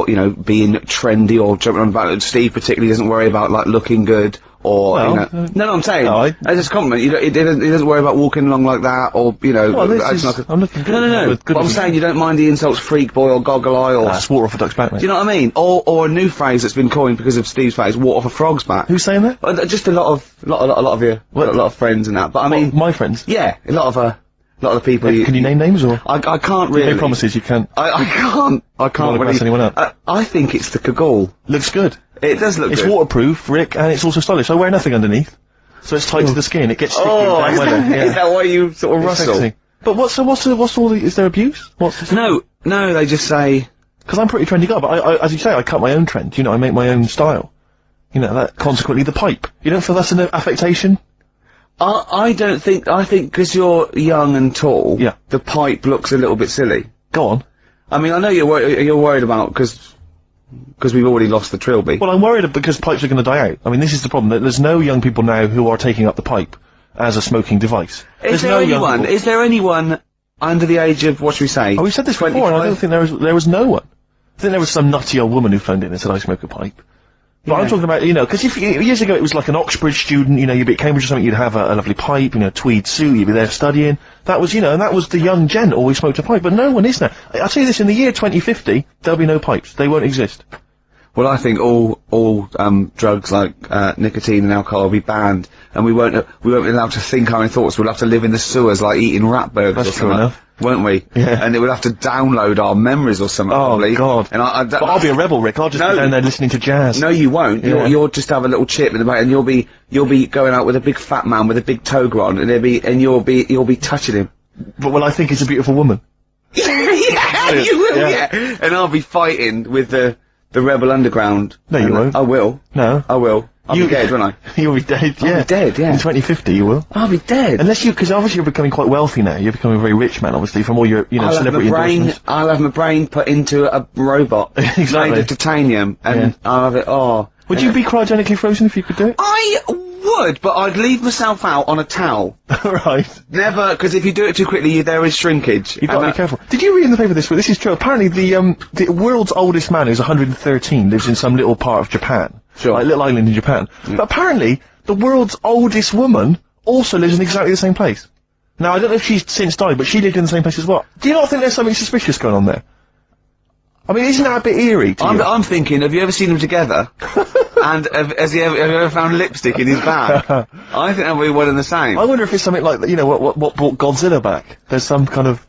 you know, being trendy or jumping on about it. Steve particularly doesn't worry about, like, looking good or, Well, you know. No, I'm saying. no, As a compliment, he doesn't worry about walking along like that or, you know. Well, this acting is- like a- I'm looking good. No. Good But I'm of you. saying you don't mind the insults freak boy or goggle eye or. That's water off a duck's back, mate. Do you know what I mean? Or a new phrase that's been coined because of Steve's face, water off a frog's back. Who's saying that? Just a lot of you, a lot of friends and that. But I mean, My friends. yeah, a lot of A lot of the people. Can you name names or? I can't really. No promises. You can't. I can't. I can't wanna really. mess anyone up. I think it's the Kagul. Looks good. It does look It's good. waterproof, Rick, and it's also stylish. I wear nothing underneath, so it's tight to the skin. It gets sticky in Oh, bad is weather. is that why you sort of It's rustle? sexy. But what's all the, is there abuse? No, they just say. Because I'm pretty trendy guy, but I, as you say, I cut my own trend. You know, I make my own style. You know, that, consequently the pipe. You don't feel that's an affectation? I don't think. I think because you're young and tall. Yeah. The pipe looks a little bit silly. Go on. I mean, I know you're worried about because we've already lost the trilby. Well, I'm worried because pipes are going to die out. I mean, this is the problem. There's no young people now who are taking up the pipe as a smoking device. Is There's no young anyone? people. Is there anyone under the age of what should we say? Oh, we said this before, and I don't think there was no one. I think there was some nutty old woman who phoned in and said, I smoke a pipe. But I'm talking about, you know, because years ago it was like an Oxbridge student, you know, you'd be at Cambridge or something, you'd have a lovely pipe, you know, tweed suit, you'd be there studying. That was, you know, and that was the young gent always smoked a pipe, but no one is now. I'll tell you this, in the year 2050, there'll be no pipes. They won't exist. Well, I think all drugs like nicotine and alcohol will be banned, and we won't be allowed to think our own thoughts. We'll have to live in the sewers like eating rat burgers That's or true something, enough. won't we? Yeah. And it will have to download our memories or something. Oh, probably. God. And But I'll be a rebel, Rick. I'll just No. be down there listening to jazz. No, you won't. Yeah. You'll just have a little chip in the back, and you'll be going out with a big fat man with a big toga on, and you'll be touching him. But will I think he's a beautiful woman? Yeah, you will. Yeah. Yeah. And I'll be fighting with the rebel underground. No, you And won't. I will. No. I will. I'll be dead, won't I? You'll be dead, yeah. I'll be dead, yeah. In 2050, you will. I'll be dead. Unless because obviously you're becoming quite wealthy now. You're becoming a very rich man, obviously, from all your, you know, celebrity endorsements. I'll have my brain put into a robot. Exactly. Made of titanium, and I'll have it, Would you be cryogenically frozen if you could do it? I would, but I'd leave myself out on a towel. Right. Never, because if you do it too quickly, there is shrinkage. You've got to be careful. Did you read in the paper this week? This is true. Apparently the world's oldest man, who's 113, lives in some little part of Japan. Sure. Like a little island in Japan. But apparently, the world's oldest woman also lives in exactly the same place. Now, I don't know if she's since died, but she lived in the same place as well. Do you not think there's something suspicious going on there? I mean, isn't that a bit eerie to you? I'm thinking, have you ever seen them together? And have you ever found lipstick in his bag? I think that'll be one and the same. I wonder if it's something like, you know, what brought Godzilla back? There's some kind of,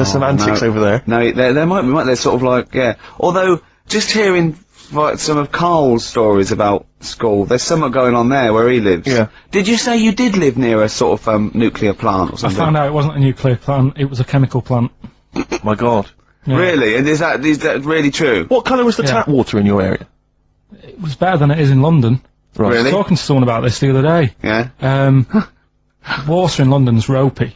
some antics over there. No, there might be, they're sort of like, yeah. Although, just hearing like, some of Karl's stories about school, there's something going on there where he lives. Yeah. Did you say you did live near a sort of, nuclear plant or I something? found out it wasn't a nuclear plant, it was a chemical plant. My God. Yeah. Really? And is that really true? What colour was the tap water in your area? It was better than it is in London. Right. I was Really? talking to someone about this the other day. Yeah. Water in London's ropey.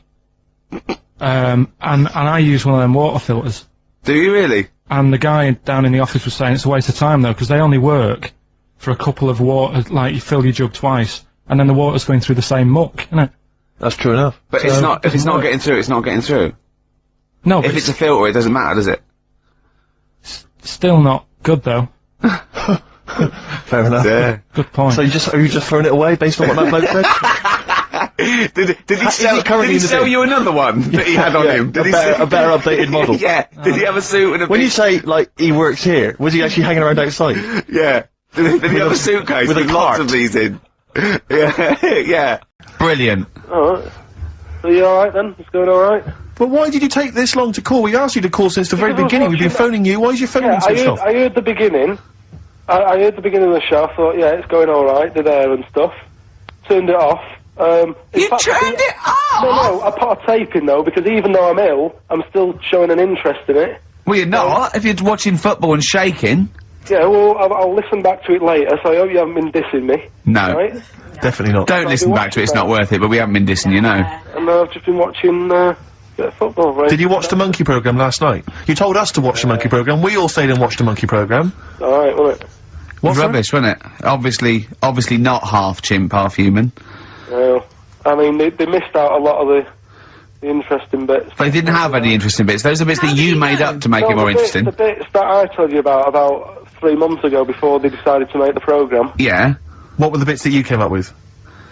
And I use one of them water filters. Do you really? And the guy down in the office was saying it's a waste of time though, because they only work for a couple of water, like you fill your jug twice, and then the water's going through the same muck, isn't it? That's true enough. But So it's not, it if it's doesn't not work. getting through, it's not getting through. No, If but it's a filter, it doesn't matter, does it? still not good though. Fair enough. Yeah. Good point. So are you just throwing it away based on what that bloke said? Did he Is he currently did he in the sell bin? you another one that he had on Yeah, him? Did a he better- sell- a better updated model. Yeah. Did he have a suit and a When big... you say, like, he works here, was he actually hanging around outside? Yeah. Did he have a suitcase with with, a lots cart? of these in? Yeah. Yeah. Brilliant. Alright. So you alright then? It's going alright? But why did you take this long to call? We asked you to call since the very Because I was beginning. We've been watching phoning you. Why is your phone Yeah, switched off? I heard the beginning. I heard the beginning of the show. I thought, yeah, it's going alright, the there and stuff. Turned it off. In You fact, turned it off? No, I put a tape in though, because even though I'm ill, I'm still showing an interest in it. Well, you're not. If you're watching football and shaking. Yeah, well, I'll listen back to it later, so I hope you haven't been dissing me. No. Right? Definitely not. Don't listen back to it, it's not worth it, but we haven't been dissing, you know. And I've just been watching, bit of football, right? Did you watch the Monkey programme last night? You told us to watch the Monkey programme. We all stayed and watched the Monkey programme. Alright, wasn't it? It was rubbish, wasn't it? Obviously not half chimp, half human. Well, I mean, they missed out a lot of the interesting bits. But it didn't have any interesting bits. Those are bits that you made up to make it Well, more the interesting. bits that I told you about 3 months ago before they decided to make the programme. Yeah. What were the bits that you came up with?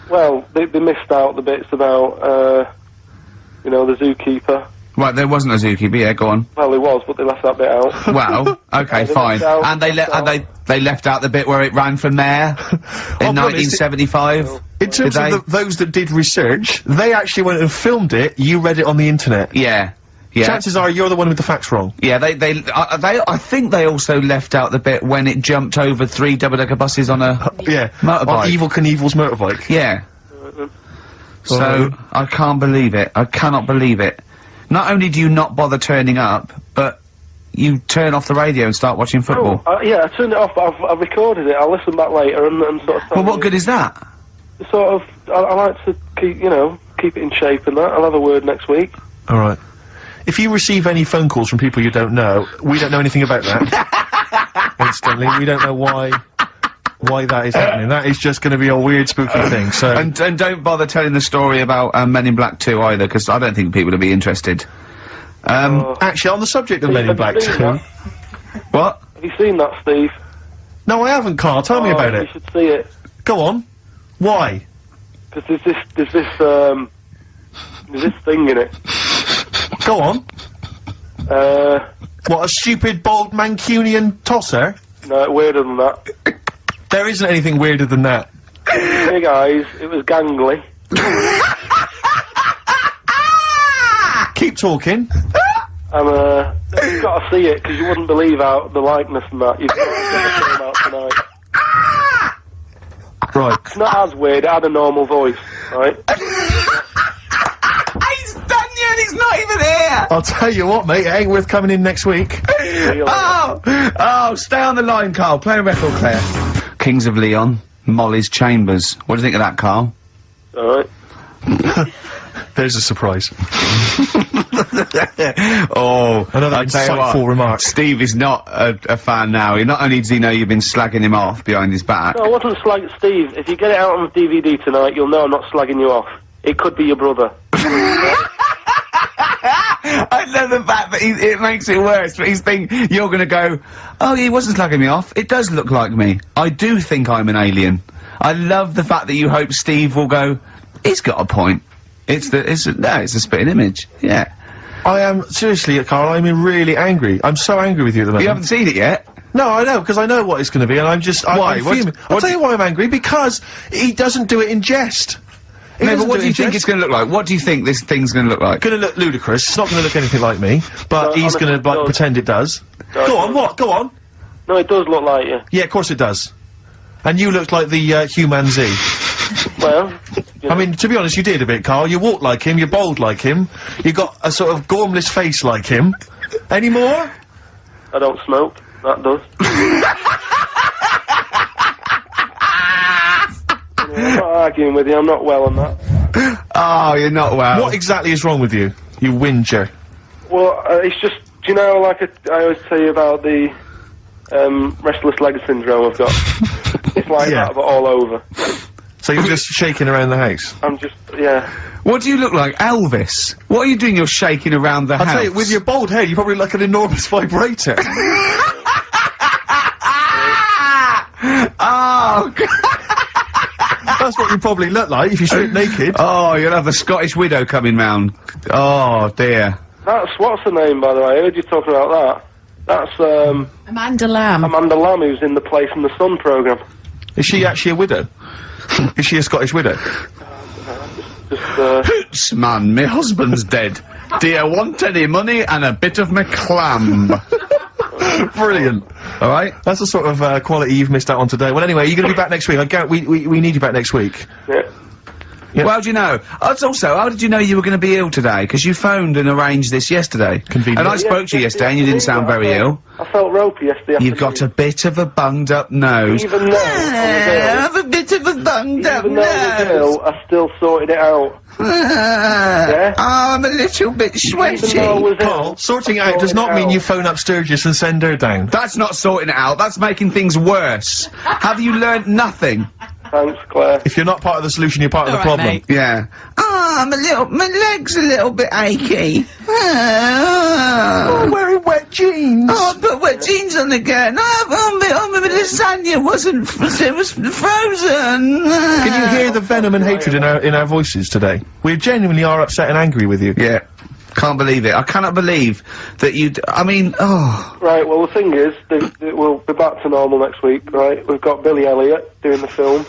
Well, they missed out the bits about, you know, the zookeeper Right, there wasn't a zookeeper, yeah, go on. Well, there was, but they left that bit out. Well, okay, They fine. left out- And they left out the bit where it ran for mayor in be honest, 1975. In terms Did of those that did research, they actually went and filmed it, you read it on the internet. Yeah. Yeah. Chances are you're the one with the facts wrong. Yeah, I think they also left out the bit when it jumped over 3 double-decker buses on a Yeah. motorbike. On Evil Knievel's motorbike. Yeah. So, Alright. I can't believe it. I cannot believe it. Not only do you not bother turning up, but you turn off the radio and start watching football. Yeah, I turned it off, but I've recorded it. I'll listen back later and sort of... Well, what good is that? Sort of, I like to keep, you know, keep it in shape and that. I'll have a word next week. Alright. If you receive any phone calls from people you don't know, we don't know anything about that. Instantly, we don't know why that is happening. That is just gonna be a weird, spooky thing, so... And don't bother telling the story about Men in Black 2 either, because I don't think people will be interested. Actually, on the subject of Men in Black 2... What? Have you seen that, Steve? No, I haven't, Carl. Tell me about You it. should see it. Go on. Why? Because there's this thing in it. Go on. What, a stupid, bald Mancunian tosser? No, weirder than that. There isn't anything weirder than that. Big eyes, it was gangly. Keep talking. And, you've got to see it, because you wouldn't believe how the likeness and that. You've got to get the film out tonight. Right. It's not as weird, it had a normal voice, right? He's done yet, he's not even here! I'll tell you what, mate, it ain't worth coming in next week. Oh, stay on the line, Carl. Play a record, Claire. Kings of Leon, Molly's Chambers. What do you think of that, Carl? Alright. There's a surprise. Oh, Another I'll tell you insightful what, remark. Steve is not a fan now. Not only does he know you've been slagging him off behind his back. No, I wasn't slagging Steve. If you get it out on DVD tonight, you'll know I'm not slagging you off. It could be your brother. I love the fact that it makes it worse, but he's thinking you're gonna go, oh, he wasn't slagging me off. It does look like me. I do think I'm an alien. I love the fact that you hope Steve will go, he's got a point. It's a spitting image. Yeah. I am, seriously, Carl, I'm really angry. I'm so angry with you at the moment. You haven't seen it yet? No, I know, because I know what it's going to be, and I'm just... Why? I'm fuming. I'll tell you why I'm angry, because he doesn't do it in jest. He No, but doesn't what it do you in think jest. it's gonna look like? What do you think this thing's gonna look like? Gonna look ludicrous. It's not gonna look anything like me, but No, he's gonna, honestly, like, it does. pretend it does. Go on, what? Go on. No, it does look like you. Yeah, of course it does. And you look like the, Human Z. Well, I mean, to be honest, you did a bit, Carl. You walk like him, you're bold like him, you got a sort of gormless face like him. Any more? I don't smoke. That does. I'm not arguing with you. I'm not well on that. Oh, you're not well. What exactly is wrong with you? You whinger. Well, it's just, do you know, like I always tell you about the restless leg syndrome I've got. It's like Yeah. that, but all over. So you're just shaking around the house. I'm just, yeah. What do you look like, Elvis? What are you doing? You're shaking around the I'll house. tell you, with your bald head, you probably look like an enormous vibrator. Oh, That's what you probably look like if you strip naked. oh, you'll have a Scottish widow coming round. Oh dear. That's, what's her name, by the way? I heard you talking about that. That's, Amanda Lamb. Amanda Lamb, who's in the Place in the Sun programme. Is she actually a widow? Is she a Scottish widow? Just, Hoots, man, my husband's dead. Do you want any money and a bit of my clam? Brilliant. Alright? That's the sort of quality you've missed out on today. Well, anyway, you're going to be back next week. We need you back next week. yeah. Yep. Well, how do you know? It's also, how did you know you were going to be ill today? Because you phoned and arranged this yesterday. Convenient. And I spoke to you yesterday and you didn't sound very ill. I felt ropey yesterday You've got a bit of a bunged up nose. Even though I Have a bit of a bunged up even though I was nose. ill, I still sorted it out. Yeah? I'm a little bit sweaty. Even though I was Carl, ill, sorting it I out does sorted not mean out. you phone up Sturgis and send her down. That's not sorting it out, that's making things worse. Have you learnt nothing? Thanks, Claire. If you're not part of the solution, you're part of the All right, problem. mate. Yeah. Oh, my leg's a little bit achy. Oh, wearing wet jeans. Oh, I put wet jeans on again. My lasagna wasn't, it was frozen. Can you hear the venom and hatred in our voices today? We genuinely are upset and angry with you. Yeah. Can't believe it. I cannot believe that you. I mean, oh. Right, well, the thing is, we'll be back to normal next week, right? We've got Billy Elliot doing the film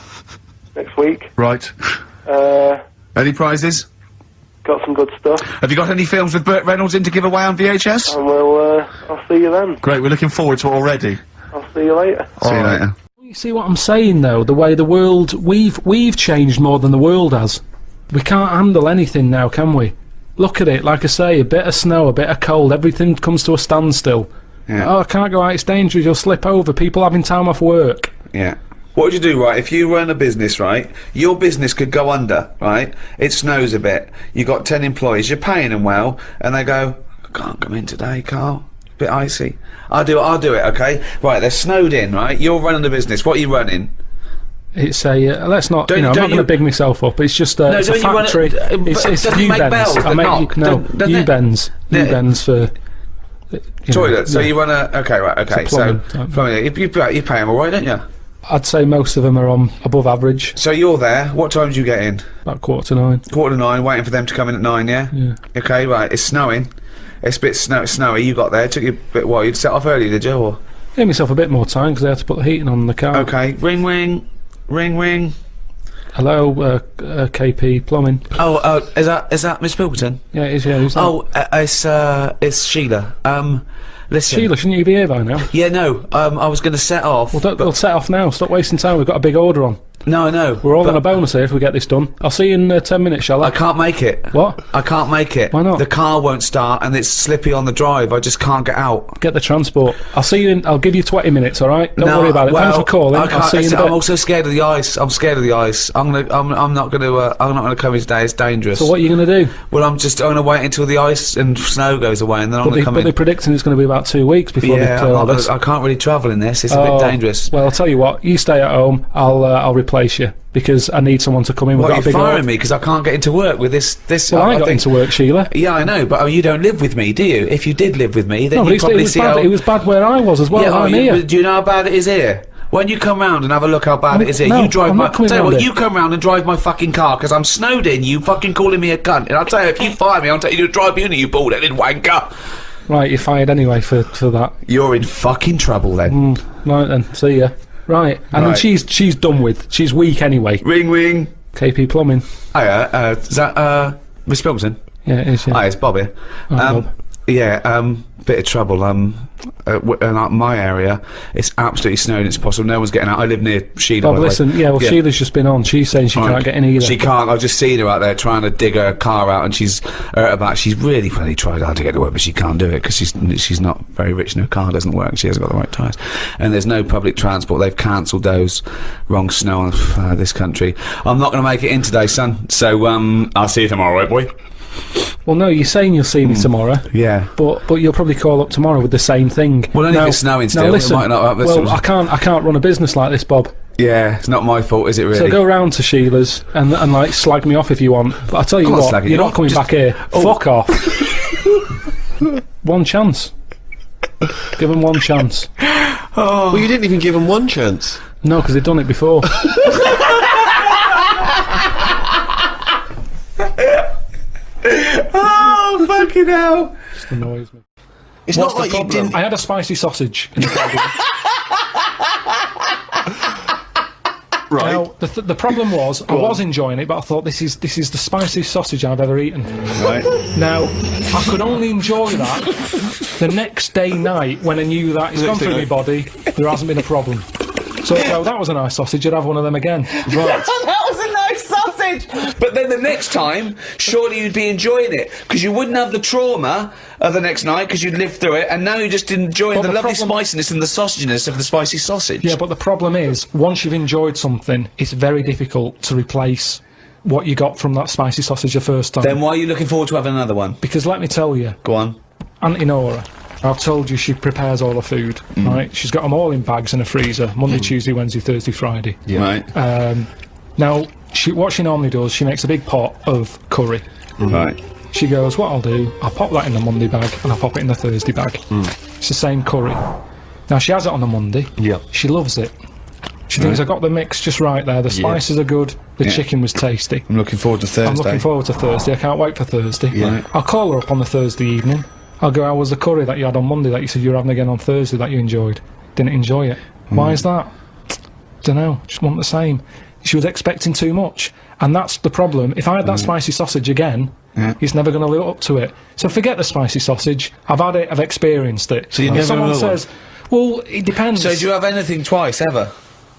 next week. Right. Any prizes? Got some good stuff. Have you got any films with Burt Reynolds in to give away on VHS? And I'll see you then. Great, we're looking forward to it already. I'll see you later. See you later. You see what I'm saying, though? The way the world... We've changed more than the world has. We can't handle anything now, can we? Look at it, like I say, a bit of snow, a bit of cold, everything comes to a standstill. Yeah. Oh, I can't go out, it's dangerous, you'll slip over, people having time off work. Yeah. What would you do, right, if you run a business, right, your business could go under, right, it snows a bit, you got 10 employees, you're paying them well, and they go, I can't come in today, Carl, bit icy. I'll do it, okay? Right, they're snowed in, right, you're running the business, what are you running? It's a, let's not, Don't- I'm not don't going to you- big myself up, it's just it's a don't you run factory, it- it's doesn't it make U-bends, bells that I make knock? no, Doesn't it? U-bends, Yeah. U-bends for... Toilet, so yeah. you run a, okay, right, okay, plumbing so, type. plumbing, you pay them all right, don't you? I'd say most of them are on above average, So you're there, what time do you get in? about 9:15. 9:15, waiting for them to come in at 9, yeah? Yeah. Okay, right, it's snowing, it's a bit snowy, you got there, it took you a bit while, you'd set off early, did you, or? Gave myself a bit more time because I had to put the heating on in the car. Okay, ring, ring, ring, ring. Hello, KP Plumbing. Oh, is that Miss Pilkington? Yeah, it is, yeah, who's that? Oh, it's Sheila. Listen. Sheila, shouldn't you be here by now? Yeah, no, I was gonna set off. Well, we'll set off now. Stop wasting time. We've got a big order on. No, I know. We're all but on a bonus here if we get this done. I'll see you in 10 minutes, shall I? I can't make it. What? I can't make it. Why not? The car won't start and it's slippy on the drive. I just can't get out. Get the transport. I'll see you in... I'll give you 20 minutes, alright? Don't No, worry about it. well, Thanks for calling. I can't, I'll see you in a I'm bit. also scared of the ice. I'm scared of the ice. I'm not gonna come in today. It's dangerous. So what are you going to do? Well, I'm gonna wait until the ice and snow goes away, and then I'm gonna come But in. they're predicting it's going to be about 2 weeks before they Yeah, clear all I'm this. not, I can't really travel in this. It's a bit dangerous. Well, I'll tell you what. You stay at home. I'll replace you because I need someone to come in. We've What, got are a you big firing order. me because I can't get into work with this? Well, I got think- into work, Sheila. Yeah, I know, but you don't live with me, do you? If you did live with me, then No, but you'd it probably was see bad. how... It was bad where I was as well. Yeah, I'm here. do you know how bad it is here? When you come round and have a look how bad it is here, no, you drive I'm my... not coming Tell you round what, here. you come round and drive my fucking car because I'm snowed in, you fucking calling me a cunt. And I'll tell you, if you fire me, I'll tell you to drive you, you bald-headed wanker. Right, you're fired anyway for that. You're in fucking trouble then. Right then, see ya. Right, and then Right. she's done with. She's weak anyway. Ring, ring. KP Plumbing. Hiya, is that, Miss Pilkington? Yeah, it is. Yeah. Hi, it's Bob here. Bob. Yeah, bit of trouble. In my area, it's absolutely snowed. It's possible no one's getting out. I live near Sheila. Bob, by the way. listen. Yeah, well, Sheila's just been on. She's saying she can't get in either. She can't. I've just seen her out there trying to dig her car out, and she's about. She's really tried hard to get to work, but she can't do it because she's not very rich and her car doesn't work. She hasn't got the right tyres, and there's no public transport. They've cancelled those. Wrong snow on this country. I'm not going to make it in today, son. So I'll see you tomorrow, right, boy? Well, no, you're saying you'll see me tomorrow. Yeah. But you'll probably call up tomorrow with the same thing. Well, only if it's snowing still. Now It listen. might not have- Well, I can't run a business like this, Bob. Yeah, it's not my fault, is it really? So go round to Sheila's and like slag me off if you want. But I tell you I'm not what, slagging you're you not off, coming just- back here. Fuck off. One chance. Give them one chance. Well, you didn't even give him one chance. No, because they've done it before. Oh, fucking hell. Just annoys me. It's What's not like the you problem? didn't. I had a spicy sausage in the garden. Right. Now, the problem was, I was enjoying it, but I thought this is the spiciest sausage I've ever eaten. Right. Now, I could only enjoy that the next day night when I knew that it's gone through my body, there hasn't been a problem. So, well, that was a nice sausage, I'd have one of them again. Right. That was a nice sausage! But then the next time, surely you'd be enjoying it, because you wouldn't have the trauma of the next night, because you'd lived through it, and now you're just enjoying But the the lovely problem- spiciness and the sausaginess of the spicy sausage. Yeah, but the problem is, once you've enjoyed something, it's very difficult to replace what you got from that spicy sausage the first time. Then why are you looking forward to having another one? Because let me tell you, Go on. Auntie Nora, I've told you she prepares all the food, right? She's got them all in bags in a freezer, Monday, Tuesday, Wednesday, Thursday, Friday. Right. Now, what she normally does, she makes a big pot of curry. Right. She goes, what I'll do, I'll pop that in the Monday bag and I'll pop it in the Thursday bag. It's the same curry. Now, she has it on the Monday. Yeah. She loves it. She thinks I got the mix just right there. The spices are good. The chicken was tasty. I'm looking forward to Thursday. I'm looking forward to Thursday. I can't wait for Thursday. Yeah. I'll call her up on the Thursday evening. I'll go, how was the curry that you had on Monday that you said you were having again on Thursday that you enjoyed? Didn't enjoy it. Why is that? Dunno. Just want the same. She was expecting too much. And that's the problem. If I had that spicy sausage again, it's never going to live up to it. So forget the spicy sausage. I've had it. I've experienced it. So you if never someone will says, well, it depends. So do you have anything twice ever?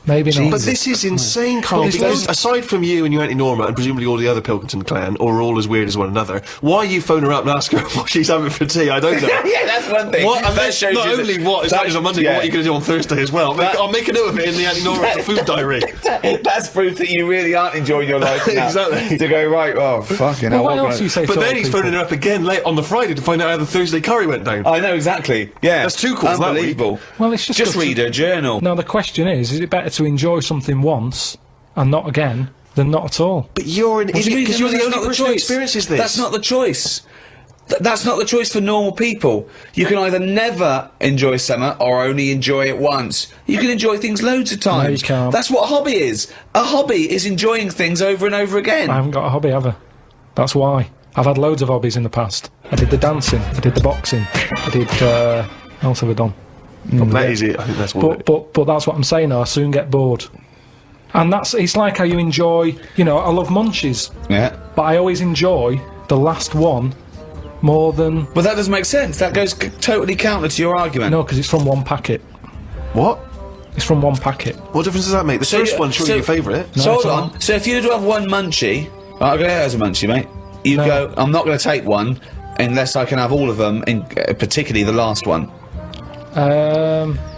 Maybe not. But this is insane, Carl, because aside from you and your Auntie Norma and presumably all the other Pilkington clan, or all as weird as one another, why you phone her up and ask her what she's having for tea, I don't know. Yeah, that's one thing. What, and That then shows not you only that- what is that- happening on Monday, yeah. but what you're going to do on Thursday as well. I'll make a note of it in the Auntie Norma food diary. That's proof that you really aren't enjoying your life now. Exactly. To go, right, oh, fucking Well, hell. what what else do you say But to then old he's people? phoning her up again late on the Friday to find out how the Thursday curry went down. I know, exactly. Yeah. That's two calls that week. Unbelievable. Well, it's just Just good to- read her journal. Now, the question is it better to enjoy something once and not again than not at all? But you're an idiot because you're the That's only not the person who choice. experiences this. That's not the choice. That's not the choice for normal people. You can either never enjoy summer or only enjoy it once. You can enjoy things loads of times. you can't. That's what a hobby is. A hobby is enjoying things over and over again. I haven't got a hobby ever. That's why. I've had loads of hobbies in the past. I did the dancing, I did the boxing, I did, what else have I done? That is it. I think that's what. But that's what I'm saying now, I soon get bored. And it's like how you enjoy, I love munchies, Yeah. but I always enjoy the last one more than, But that doesn't make sense. That goes totally counter to your argument. no, because it's from one packet. What? It's from one packet. What difference does that make? The So first you- one's surely so- your favourite. So hold it's on. So if you were to have one munchie, I'm going to as a munchie, mate. You go, I'm not going to take one unless I can have all of them, particularly the last one.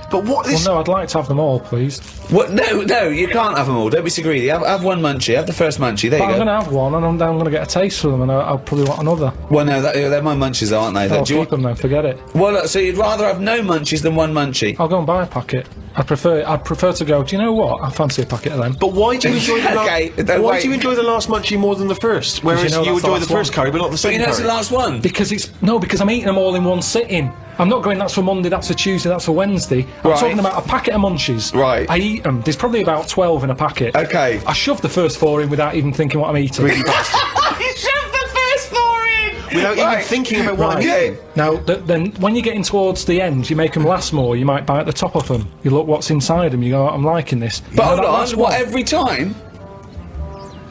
But what Well, is? no, I'd like to have them all, please. What? No, you can't have them all. Don't be so greedy. Have one munchie. Have the first munchie. There But you I'm go. going to have one, and I'm going to get a taste for them, and I'll probably want another. Well, no, they're my munchies, though, aren't they? I'll Do you keep them then, forget it. Well, look, so you'd rather have no munchies than one munchie? I'll go and buy a packet. I'd prefer to go, do you know what? I fancy a packet of them. But why do you enjoy the Okay, why wait. do you enjoy the last munchie more than the first? Whereas you know you that's the enjoy the last first one. curry, but not the But second you know it's curry. the last one. Because because I'm eating them all in one sitting. I'm not going, that's for Monday, that's for Tuesday, that's for Wednesday. I'm Right. talking about a packet of munchies. Right. I eat them. There's probably about 12 in a packet. Okay. I shove the first 4 in without even thinking what I'm eating. You shoved the first 4 in! Without even Right. thinking about what I'm Yeah. eating. Now, then, when you're getting towards the end, you make them last more, you might bite the top of them. You look what's inside them, you go, I'm liking this. But You know hold that on, last what, one? every time?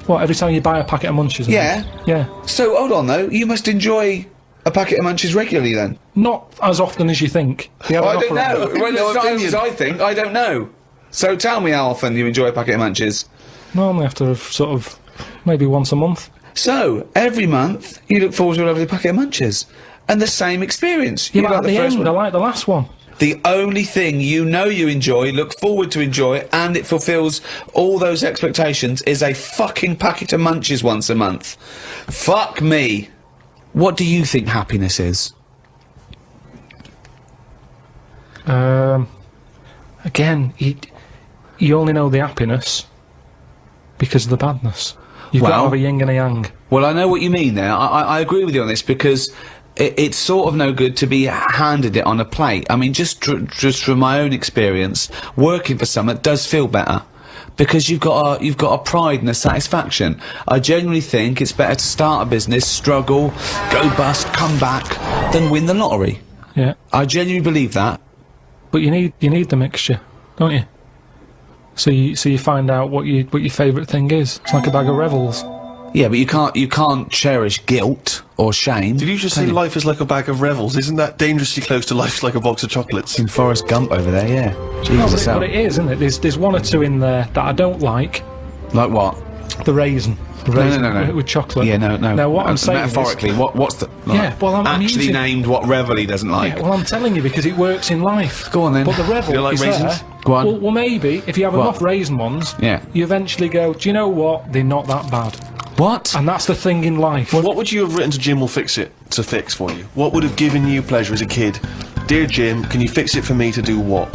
What, every time you buy a packet of munchies? I Yeah. think? Yeah. So, hold on, though. You must enjoy a packet of munchies regularly, then? Not as often as you think. They have Well, an I don't offer know. of- Well, No it's not opinion. as I think. I don't know. So tell me how often you enjoy a packet of munchies. Normally after sort of, maybe once a month. So, every month, you look forward to a lovely packet of munchies. And the same experience. Yeah, You but like at the first end, I one. like the last one. The only thing you know you enjoy, look forward to enjoy, and it fulfills all those expectations is a fucking packet of munchies once a month. Fuck me. What do you think happiness is? Again, you only know the happiness because of the badness. You've got to Well- have a yin and a yang. Well, I know what you mean there. I agree with you on this because it's sort of no good to be handed it on a plate. I mean, just from my own experience, working for someone does feel better because you've got a pride and a satisfaction. I genuinely think it's better to start a business, struggle, go bust, come back, than win the lottery. Yeah, I genuinely believe that. but you need the mixture, don't you? So you find out what your favourite thing is. It's like a bag of Revels. Yeah, but you can't cherish guilt or shame. Did you just say life is like a bag of Revels? Isn't that dangerously close to life's like a box of chocolates? In Forrest Gump over there, yeah. No, Jesus, but it is, isn't it? There's one or two in there that I don't like. like what? The raisin. The raisin no. with chocolate. Yeah, no. Now what I'm saying metaphorically, is, what's the Yeah, well, I'm actually using- named what Revel he doesn't like? yeah, well, I'm telling you because it works in life. Go on then. But the Revel You like is raisins? there. Go on. Well, maybe if you have What? enough raisin ones, Yeah. you eventually go, do you know what? They're not that bad. What? And that's the thing in life. What would you have written to Jim will fix it to fix for you? What would have given you pleasure as a kid? Dear Jim, can you fix it for me to do what?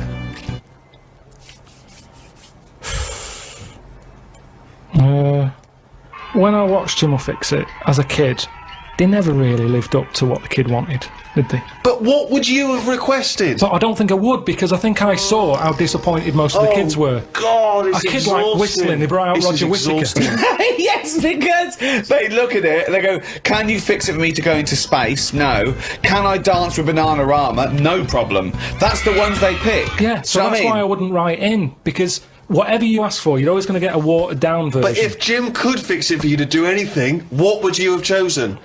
When I watched Jim will Fix It as a kid, they never really lived up to what the kid wanted, did they? But what would you have requested? So I don't think I would, because I think I saw how disappointed most of the kids were. God, it's A kid like whistling, they brought out This is Roger Whittaker. exhausting. Yes, because they look at it and they go, can you fix it for me to go into space? No. Can I dance with Bananarama? No problem. That's the ones they pick. Yeah, so that's why I wouldn't write in, because whatever you ask for, you're always going to get a watered-down version. But if Jim could fix it for you to do anything, what would you have chosen?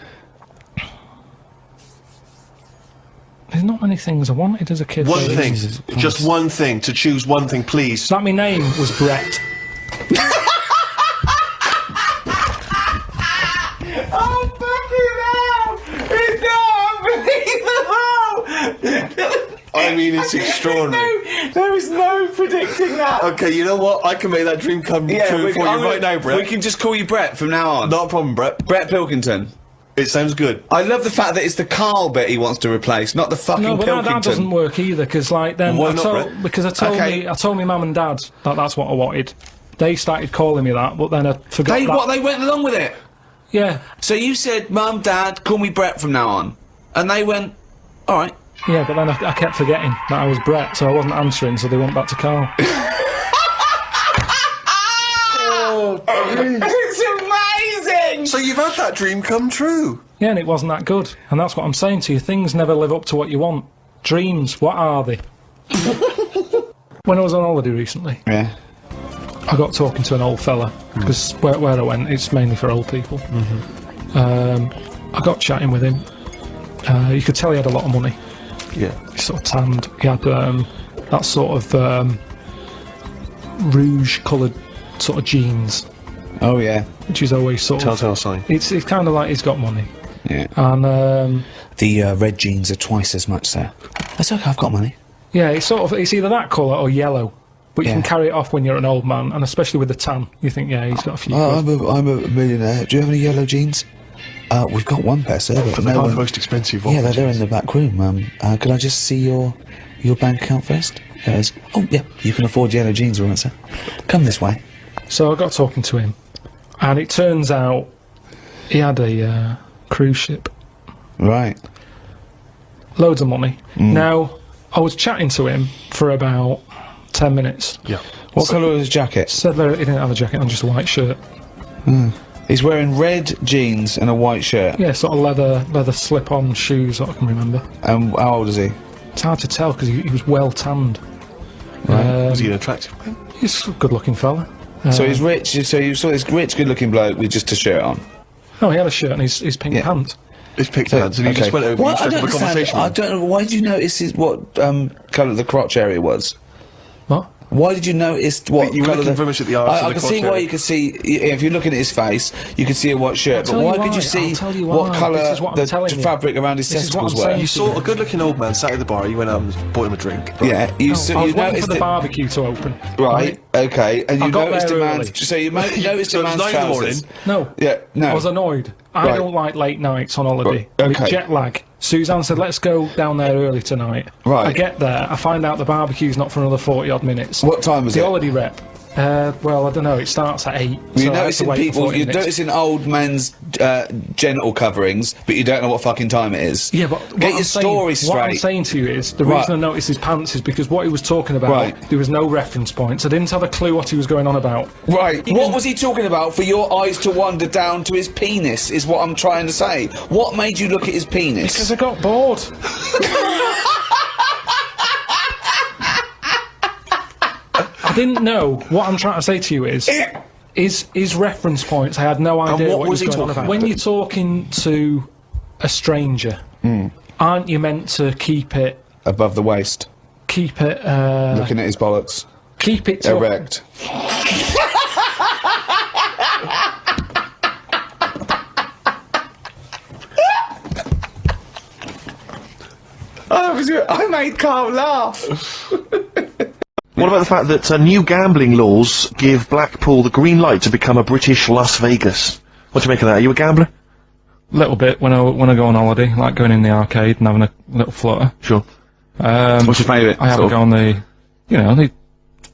There's not many things I wanted as a kid. One though. thing. Just one thing. To choose one thing, please. That my name was Brett. Oh, fucking hell! It's not unbelievable! I mean, it's extraordinary. There is no predicting that. Okay, you know what? I can make that dream come true for you right now, Brett. We can just call you Brett from now on. Not a problem, Brett. Brett Pilkington. It sounds good. I love the fact that it's the KARL bit he wants to replace, not the fucking No, but Pilkington. that doesn't work either, because like then Why I not, told, Brett? because I told Okay. I told my mum and dad that that's what I wanted. They started calling me that, but then I forgot that. They went along with it. Yeah, So you said, Mum, Dad, call me Brett from now on. And they went, alright. yeah, but then I kept forgetting that I was Brett, so I wasn't answering, so they went back to KARL. It's amazing! So you've had that dream come true. Yeah, and it wasn't that good, and that's what I'm saying to you. Things never live up to what you want. Dreams, what are they? When I was on holiday recently, Yeah. I got talking to an old fella, because where I went, it's mainly for old people. I got chatting with him. You could tell he had a lot of money. Yeah. He sort of tanned. He had that sort of rouge-coloured sort of jeans, Oh, yeah. which is always sort of... Telltale sign. It's kind of like he's got money. Yeah. And, The red jeans are twice as much, sir. That's okay, I've got money. yeah, it's sort of... It's either that colour or yellow. But you Yeah. can carry it off when you're an old man, and especially with the tan, you think, yeah, he's got a few quid. I'm a millionaire. Do you have any yellow jeans? We've got one pair, sir, but They're no the one... most expensive. Yeah, of they're in the back room. Could I just see your bank account first? Yes. Oh, yeah, you can afford yellow jeans, all right, sir. Come this way. So I got talking to him, and it turns out he had a cruise ship. Right. Loads of money. Now, I was chatting to him for about 10 minutes. Yeah. What colour was his jacket? Said that he didn't have a jacket on, just a white shirt. He's wearing red jeans and a white shirt. Yeah, sort of leather slip-on shoes, that I can remember. How old is he? It's hard to tell because he was well tanned. Was he an attractive man? He's a good-looking fella. So he's rich. So you saw this rich, good-looking bloke with just a shirt on. No, he had a shirt and his pink Yeah. pants. It's picked hands, and he just went over and struck up a conversation. I don't know. Why did you notice what colour the crotch area was? What? Why did you notice what You were colour looking very much at the arse I of the can see crotch why area. you could see if you're looking at his face, you could see a white shirt. But tell why you could you why, see I'll tell you what why. colour This is what I'm the telling you. fabric around his This is what I'm testicles saying. were? You saw a good-looking old man sat at the bar. You went out and bought him a drink. Yeah, you I saw, was you waiting noticed for the it. barbecue to open. Right. Okay. And you I got noticed a there man's. early. So you noticed So a it was man's 9 in the morning. trousers. No. Yeah. No. I was annoyed. I Right. don't like late nights on holiday. Right, With okay. jet lag. Suzanne said, let's go down there early tonight. Right. I get there, I find out the barbecue's not for another 40-odd minutes. What time was the it? holiday rep. Well, I don't know, it starts at 8. You're so I have to noticing wait for people. 40 You're minutes. noticing old men's genital coverings, but you don't know what fucking time it is. Yeah, but what get I'm your story saying, What I'm straight. saying to you is, the Right. reason I noticed his pants is because what he was talking about, Right. there was no reference points. I didn't have a clue what he was going on about. Right. What was he talking about for your eyes to wander down to his penis, is what I'm trying to say. What made you look at his penis? Because I got bored. I didn't know. What I'm trying to say to you is his reference points. I had no idea what what was he he was going on talking about. When about? you're talking to a stranger, aren't you meant to keep it Above the waist, keep it looking at his bollocks, to erect. I made KARL laugh. What about the fact that new gambling laws give Blackpool the green light to become a British Las Vegas? What do you make of that? Are you a gambler? Little bit when I go on holiday, like going in the arcade and having a little flutter. Sure. What's your favourite? I have a go on the, the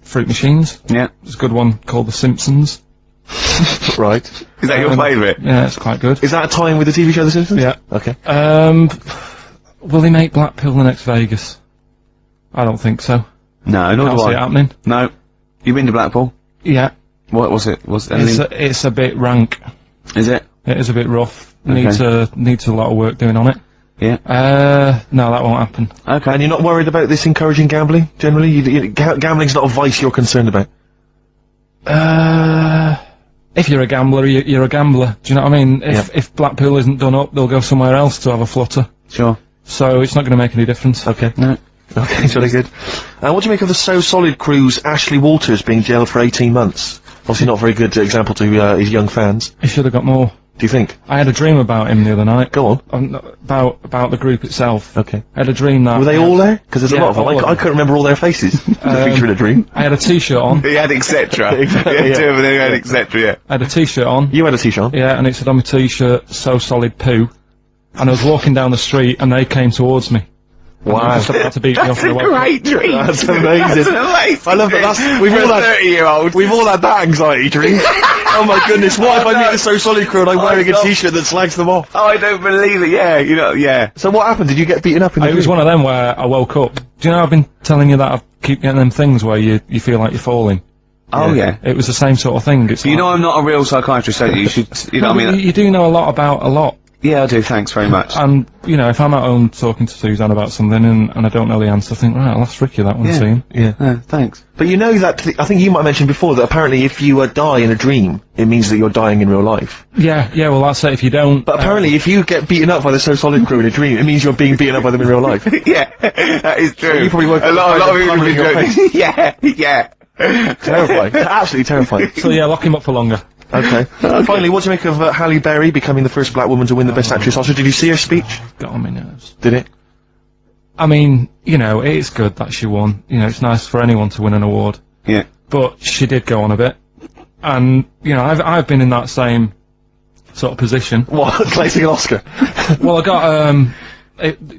fruit machines. Yeah. There's a good one called The Simpsons. Right. Is that your favourite? Yeah, it's quite good. Is that a tie-in with the TV show The Simpsons? Yeah. Okay. Will he make Blackpool the next Vegas? I don't think so. No, nor Can't do see it I. happening. No. You been to Blackpool? Yeah. What was it? Was It's a bit rank. Is it? It is a bit rough. Okay. Needs a lot of work doing on it. Yeah. No, that won't happen. Okay. And you're not worried about this encouraging gambling, generally? Gambling's not a vice you're concerned about? If you're a gambler, you're a gambler. Do you know what I mean? If Blackpool isn't done up, they'll go somewhere else to have a flutter. Sure. So it's not going to make any difference. Okay. No. Okay, it's really good. What do you make of the So Solid crew's Ashley Walters being jailed for 18 months? Obviously not a very good example to his young fans. He should have got more. Do you think? I had a dream about him the other night. Go on. About the group itself. Okay. I had a dream that... Were they all there? Because there's a Yeah, lot of them. all of I them. couldn't remember all their faces. The feature in a dream. I had a t-shirt on. He had etc. Exactly, Yeah, yeah. two of them, he had etc. Yeah. I had a t-shirt on. You had a t-shirt on? Yeah, and it said on my t-shirt, So Solid Poo. And I was walking down the street and they came towards me. And they were just about to beat me off That's a the way. great dream. That's amazing. That's an amazing. I love that. dream. We've For all a had 30-year-old. We've all had that anxiety dream. Oh my goodness, what if I meet the So Solid crew and I'm wearing a God. t-shirt that slags them off? Oh, I don't believe it. Yeah, you know, yeah. So what happened? Did you get beaten up in the It was dream? one of them where I woke up. Do you know I've been telling you that I keep getting them things where you feel like you're falling? Oh yeah. It was the same sort of thing. It's You like- know I'm not a real psychiatrist, don't you? You should, you know, No, I but mean, you do know a lot about a lot. yeah, I do. Thanks very much. And, you know, if I'm at home talking to Suzanne about something and I don't know the answer, I think, right, I'll ask Ricky that one Yeah. soon. Yeah. Thanks. But you know that, I think you might have mentioned before that apparently if you die in a dream, it means that you're dying in real life. Yeah, well, that's it. If you don't... But apparently if you get beaten up by the So Solid crew in a dream, it means you're being beaten up by them in real life. Yeah, that is true. You probably woke a up lot with of a people in your do. Yeah, yeah. Terrifying. Absolutely terrifying. So, yeah, lock him up for longer. Okay. Finally, what do you make of Halle Berry becoming the first black woman to win the Best Actress Oscar? Did you see her speech? Got on my nerves. Did it? I mean, you know, it's good that she won. You know, it's nice for anyone to win an award. Yeah. But she did go on a bit. And, you know, I've been in that same sort of position. What? Collecting an Oscar? Well, I got,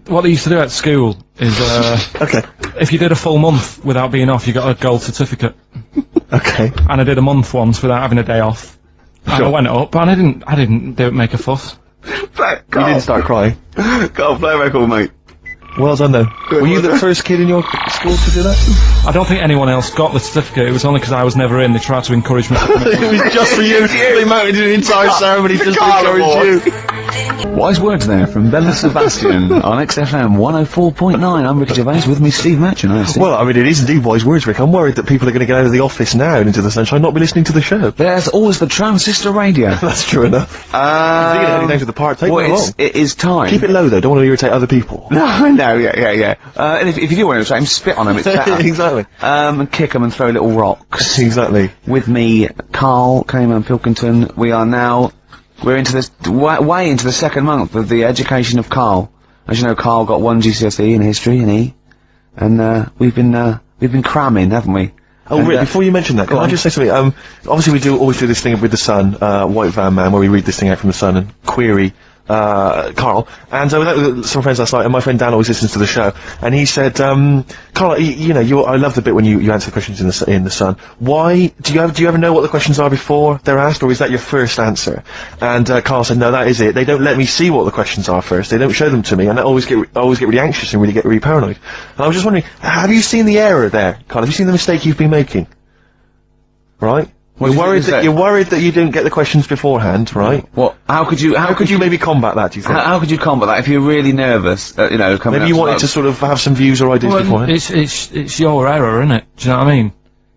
what they used to do at school is, Okay. if you did a full month without being off, you got a gold certificate. Okay. And I did a month once without having a day off. And Sure. I went up, and I didn't make a fuss. You didn't start crying. Go on, play a record, mate. Well done, though. Were you the first kid in your school to do that? I don't think anyone else got the certificate. It was only because I was never in. They tried to encourage me. It was just for you. They mounted an entire ceremony just to KARL encourage you. Wise words there from Bella Sebastian on XFM 104.9. I'm Ricky Gervais, with me Steve Matchin. Well, I mean, it is indeed wise words, Rick. I'm worried that people are going to get out of the office now and into the sunshine, not be listening to the show. There's always the transistor radio. That's true enough. You're heading down to the park. Take well, one along. it is time. Keep it low, though. Don't want to irritate other people. No, yeah. And if you do want to say him, spit on him, it's better. Exactly. And kick 'em and throw little rocks. Exactly. With me, KARL, Cayman Pilkington. We're into this, way into the second month of the education of KARL. As you know, KARL got 1 GCSE in history and E. And, we've been cramming, haven't we? Oh, And, Rick, before you mention that, can I just say something? Obviously we always do this thing with the Sun, White Van Man, where we read this thing out from the Sun and query, KARL, and I was out with some friends last night, and my friend Dan always listens to the show, and he said, KARL, you know, I love the bit when you answer questions in the Sun. Why, do you ever know what the questions are before they're asked, or is that your first answer? And, KARL said, no, that is it. They don't let me see what the questions are first. They don't show them to me, and I always get really anxious and really get really paranoid. And I was just wondering, have you seen the error there, KARL? Have you seen the mistake you've been making? Right? You're worried that you didn't get the questions beforehand, right? What? How could you maybe combat that, do you think? How could you combat that if you're really nervous? You know, coming Maybe up you wanted to sort of have some views or ideas Well, beforehand. it's your error, isn't it? Do you know what I mean?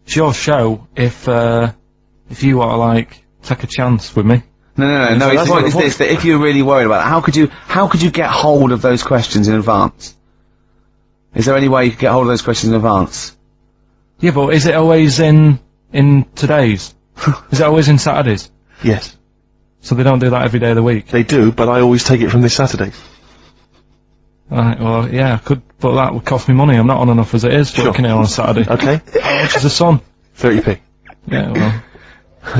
It's your show. If you want to like take a chance with me. No. So His that's point not is the this: that if you're really worried about it, how could you get hold of those questions in advance? Is there any way you could get hold of those questions in advance? Yeah, but is it always in today's? Is it always in Saturdays? Yes, So they don't do that every day of the week. they do, but I always take it from this Saturday. Right. Well, yeah, but that would cost me money. I'm not on enough as it is Sure. working here on a Saturday. Okay? How much is the Sun? 30p. Yeah. Well.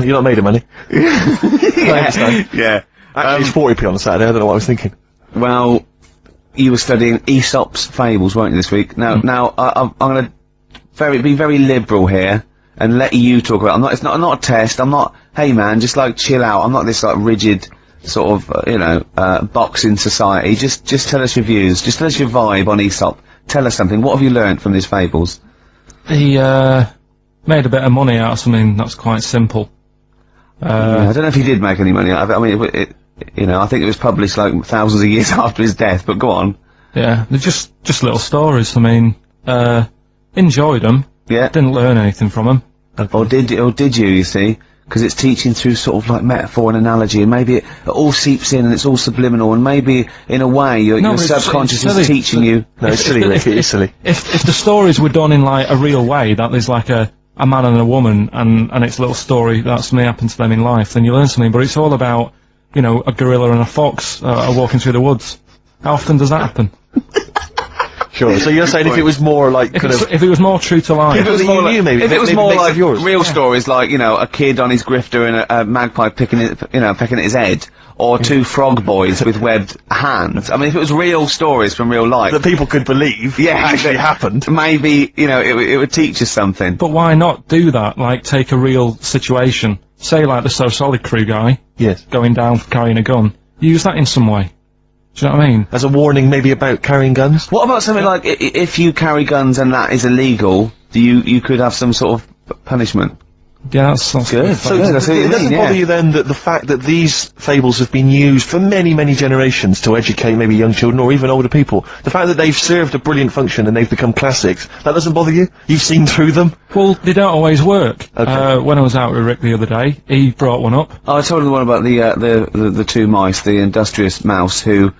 You're not made of money. I understand. Yeah. Actually, it's 40p on a Saturday, I don't know what I was thinking. Well, you were studying Aesop's fables, weren't you, this week? Now, I'm going to be very liberal here and let you talk about it. I'm not a test, I'm not, hey man, just like chill out, I'm not this like rigid sort of, you know, box in society. Just tell us your views, just tell us your vibe on Aesop. Tell us something, what have you learnt from these fables? He, made a bit of money out of something that's quite simple. Yeah, I don't know if he did make any money out of it, I mean, you know, I think it was published like thousands of years after his death, but go on. Yeah, they're just little stories, I mean, enjoyed them. Yeah. Didn't learn anything from them. Or did you, you see? Because it's teaching through sort of like metaphor and analogy, and maybe it all seeps in and it's all subliminal, and maybe in a way your but subconscious it's is teaching you. No, it's silly, Rick, it is silly. If the stories were done in like a real way, that there's like a man and a woman, and it's a little story that something happened to them in life, then you learn something, but it's all about, you know, a gorilla and a fox are walking through the woods. How often does that happen? Sure, so you're saying if it was more like If it was more true to life. If it was more like, maybe, if it was maybe more makes like of yours. real stories, like, you know, a kid on his grifter and a magpie pecking at his head, or two frog boys with webbed hands. I mean, if it was real stories from real life that people could believe actually happened, maybe, you know, it would teach us something. But why not do that? Like, take a real situation. Say, like, the So Solid Crew guy. Yes. Going down for carrying a gun. Use that in some way. Do you know what I mean? as a warning maybe about carrying guns. What about something like, if you carry guns and that is illegal, you could have some sort of punishment? Yeah, that's Good. So that's what you it doesn't mean, bother yeah. you then that the fact that these fables have been used for many, many generations to educate maybe young children or even older people, the fact that they've served a brilliant function and they've become classics, that doesn't bother you? You've seen through them? Well, they don't always work. Okay. When I was out with Rick the other day, he brought one up. Oh, I told him the one about the two mice, the industrious mouse who,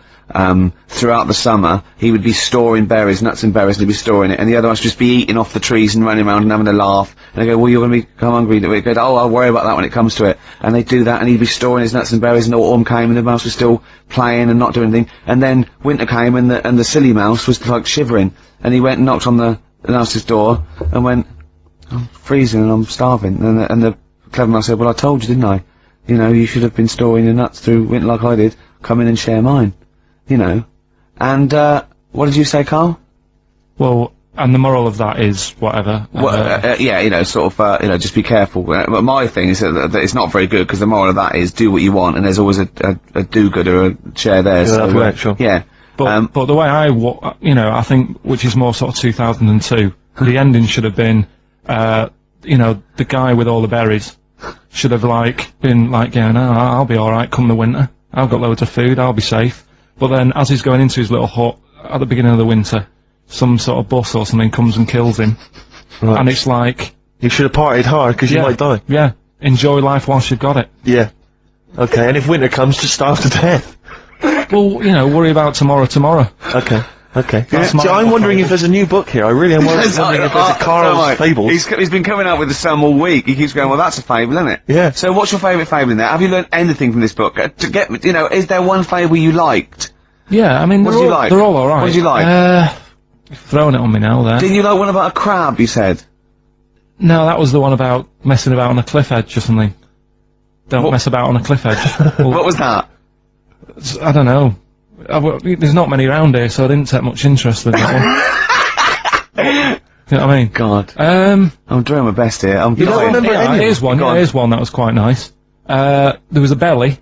throughout the summer, he would be storing berries, nuts and berries, and he'd be storing it, and the other ones just be eating off the trees and running around and having a laugh, and they go, well, you're gonna become hungry, and he goes, oh, I'll worry about that when it comes to it, and they'd do that, and he'd be storing his nuts and berries, and autumn came, and the mouse was still playing and not doing anything, and then winter came, and the silly mouse was, like, shivering, and he went and knocked on the mouse's door, and went, I'm freezing and I'm starving, and the clever mouse said, well, I told you, didn't I? You know, you should have been storing your nuts through winter like I did, come in and share mine. You know, and, what did you say, Carl? Well, and the moral of that is whatever. Well, yeah, you know, sort of, you know, just be careful. But my thing is that it's not very good, because the moral of that is do what you want, and there's always a do-gooder, a share there, so, right, sure. yeah. But the way you know, I think, which is more sort of 2002, the ending should have been, you know, the guy with all the berries should have, like, been, like, yeah, no, I'll be alright come the winter. I've got loads of food, I'll be safe. But then, as he's going into his little hut at the beginning of the winter, some sort of bus or something comes and kills him. Right. And it's like... You should have partied hard, because you might die. Yeah. Enjoy life whilst you've got it. Yeah. Okay, and if winter comes, just starve to death. Well, you know, worry about tomorrow. Okay. Okay. That's So my I'm wondering if there's a new book here. I really am wondering if there's a KARL's Fables. He's been coming out with some all week. He keeps going, well, that's a fable, isn't it? Yeah. So what's your favourite fable in there? Have you learned anything from this book? To get, you know, is there one fable you liked? Yeah, I mean, What did you like? they're all alright. What did you like? You're throwing it on me now, there. Didn't you like one about a crab, you said? No, that was the one about messing about on a cliff edge or something. Don't mess about on a cliff edge. Well, What was that? I don't know. There's not many around here, so I didn't take much interest in that one. You know what I mean? God. Um, I'm doing my best here. I'm You don't dying. remember any? here's one. Go on. Here's one that was quite nice. There was a belly,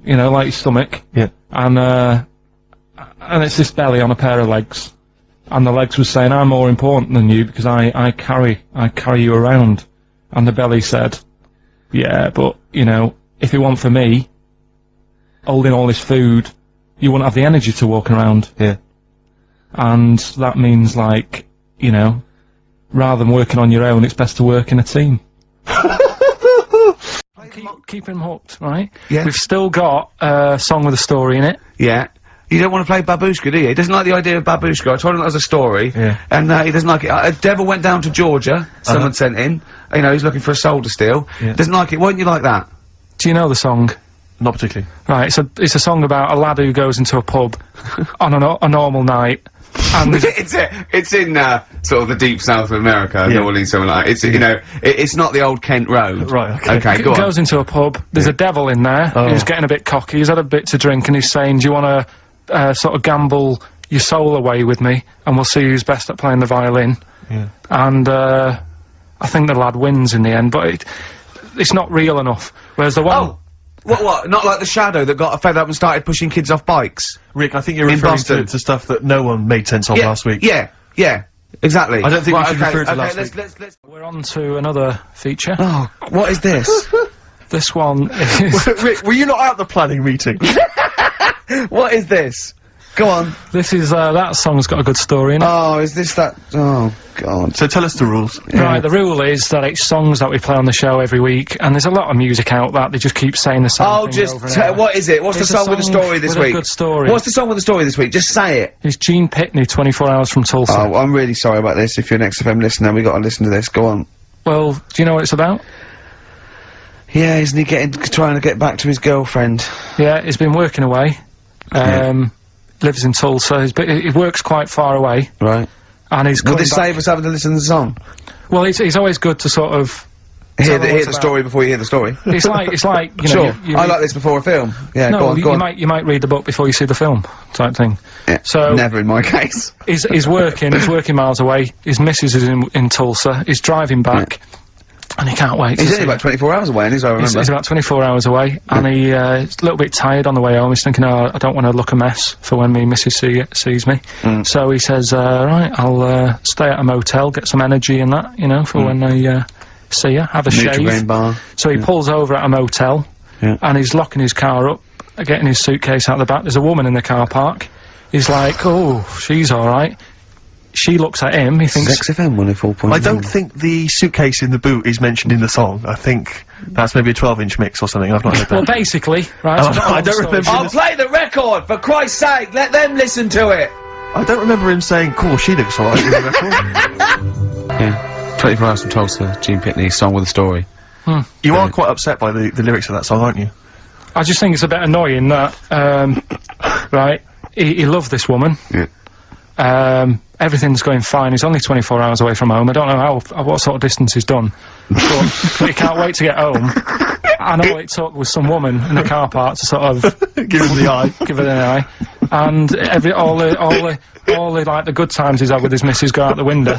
you know, like your stomach. Yeah. And it's this belly on a pair of legs, and the legs was saying, "I'm more important than you because I carry you around." And the belly said, "Yeah, but you know, if it weren't for me holding all this food, you wouldn't have the energy to walk around." Yeah. And that means, like, you know, rather than working on your own, it's best to work in a team. Keep him hooked, right? Yeah. We've still got a song with a story in it. Yeah. You don't want to play Babushka, do you? He doesn't like the idea of Babushka. I told him that was a story. Yeah. And, he doesn't like it. A devil went down to Georgia, someone sent in. You know, he's looking for a soul to steal. Yeah. Doesn't like it. Why don't you like that? Do you know the song? Not particularly. Right, it's a song about a lad who goes into a pub on a normal night, and it's in, sort of the deep south of America, Yeah. New Orleans, something like that. It's, you know, it's not the old Kent Road. Right, okay. Okay, go on. goes into a pub. There's a devil in there who's getting a bit cocky. He's had a bit to drink, and he's saying, "Do you want to sort of gamble your soul away with me, and we'll see who's best at playing the violin?" Yeah. And I think the lad wins in the end, but it's not real enough. Whereas the one... Oh! What? Not like the Shadow that got fed up and started pushing kids off bikes? Rick, I think you're In referring Boston. to stuff that no one made sense of last week. Yeah, exactly. I don't think we should okay, refer to okay, last let's We're on to another feature. Oh, what is this? This one is... Rick, were you not at the planning meeting? What is this? Go on. This is, that song's got a good story in it. Oh, is this that? Oh, God. So tell us the rules. Right, the rule is that it's songs that we play on the show every week, and there's a lot of music out that they just keep saying the same Oh, thing just over and over. what is it? What's It's the song with the story this with week? a good story. What's the song with the story this week? Just say it. It's Gene Pitney, 24 Hours from Tulsa. Oh, I'm really sorry about this. If you're an XFM listener, we got to listen to this. Go on. Well, do you know what it's about? Yeah, isn't he trying to get back to his girlfriend? Yeah, he's been working away. Lives in Tulsa. He works quite far away, Right. and he's Will coming this back. save us having to listen to the song? Well, it's always good to sort of Hear tell them what the it's about. story before you hear the story. It's like you know. Sure. You I read- like this before a film. Yeah, No, go on, you go on. might read the book before you see the film, type thing. Yeah, So never in my case. he's working miles away. His missus is in Tulsa. He's driving back, and he can't wait. He's to only see about 24 hours away, and I remember. He's about 24 hours away, and he's a little bit tired on the way home. He's thinking, oh, I don't want to look a mess for when me missus sees me. So he says, right, I'll stay at a motel, get some energy and that, you know, for when I see her, have a Nutrigrain shave. bar. So he pulls over at a motel, Yeah. and he's locking his car up, getting his suitcase out the back. There's a woman in the car park. He's like, oh, she's alright. She looks at him, he thinks... XFM 104.9. I don't think the suitcase in the boot is mentioned in the song. I think that's maybe a 12-inch mix or something. I've not heard Well, that. basically, right? Oh, so I don't long story remember short- I'll play the record, for Christ's sake! Let them listen to it! I don't remember him saying, cool, she looks alright in the record. Yeah. 24 Hours from Tulsa, Gene Pitney, song with a story. You are quite upset by the lyrics of that song, aren't you? I just think it's a bit annoying that, right, he loved this woman. Yeah. Everything's going fine. He's only 24 hours away from home. I don't know what sort of distance he's done. but he can't wait to get home. And all it took was some woman in the car park to sort of Give him the eye. give it an eye. And all the like the good times he's had with his missus go out the window.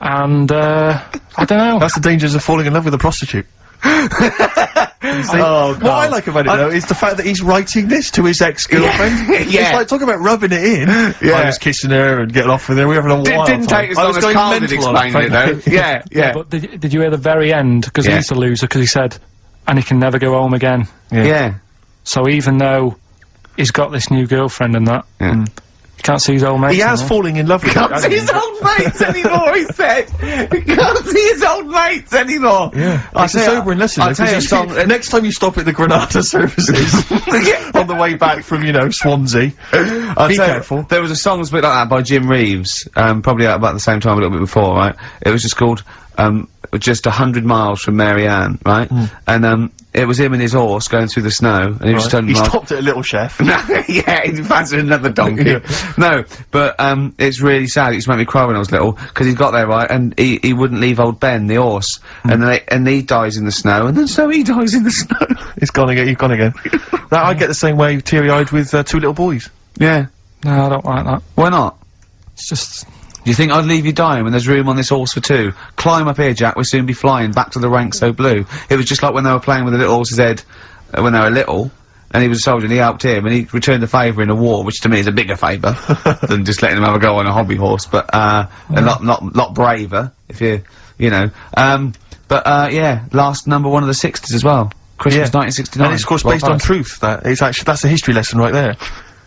And I don't know. That's the dangers of falling in love with a prostitute. What I like about it though is the fact that he's writing this to his ex-girlfriend. Yeah. It's like talking about rubbing it in. Yeah. I was kissing her and getting off with her. We were having a wild Didn't time. take as I long was as going Carl did mental on explaining it, though. Yeah, yeah. But did you hear the very end? Because Yeah. he's the loser. Because he said, and he can never go home again. Yeah. So even though he's got this new girlfriend and that, Yeah. he can't see his old mate. He has fallen in love with her. Can't hasn't see he? his old mates anymore, he said! He can't see his old mates anymore! Yeah. I'll It's a tell you- sobering lesson. I'll though, tell you a 'cause song... next time you stop at the Granada services on the way back from, you know, Swansea, I'll be tell you, careful. there was a song that's a bit like that by Jim Reeves, probably out about the same time, a little bit before, right? It was just called, Just 100 Miles from Mary Ann, right? And, it was him and his horse going through the snow, and he was just telling He him, like, stopped at a little chef. No, yeah, he fancied another donkey. No, but, it's really sad. It used to make me cry when I was little, because he got there, right, and he wouldn't leave old Ben, the horse, and he dies in the snow, and then so he dies in the snow. It's gone again, you've gone again. That, I get the same way teary-eyed with, two little boys. Yeah. No, I don't like that. Why not? It's just... Do you think I'd leave you dying when there's room on this horse for two? Climb up here, Jack, we'll soon be flying back to the ranks so blue. It was just like when they were playing with the little horse's head, when they were little, and he was a soldier, and he helped him, and he returned the favour in a war, which to me is a bigger favour than just letting him have a go on a hobby horse, but, a lot braver, if you know. Yeah, last number one of the 60s as well. Christmas 1969. And it's, of course, Well based on done. truth. That's a history lesson right there.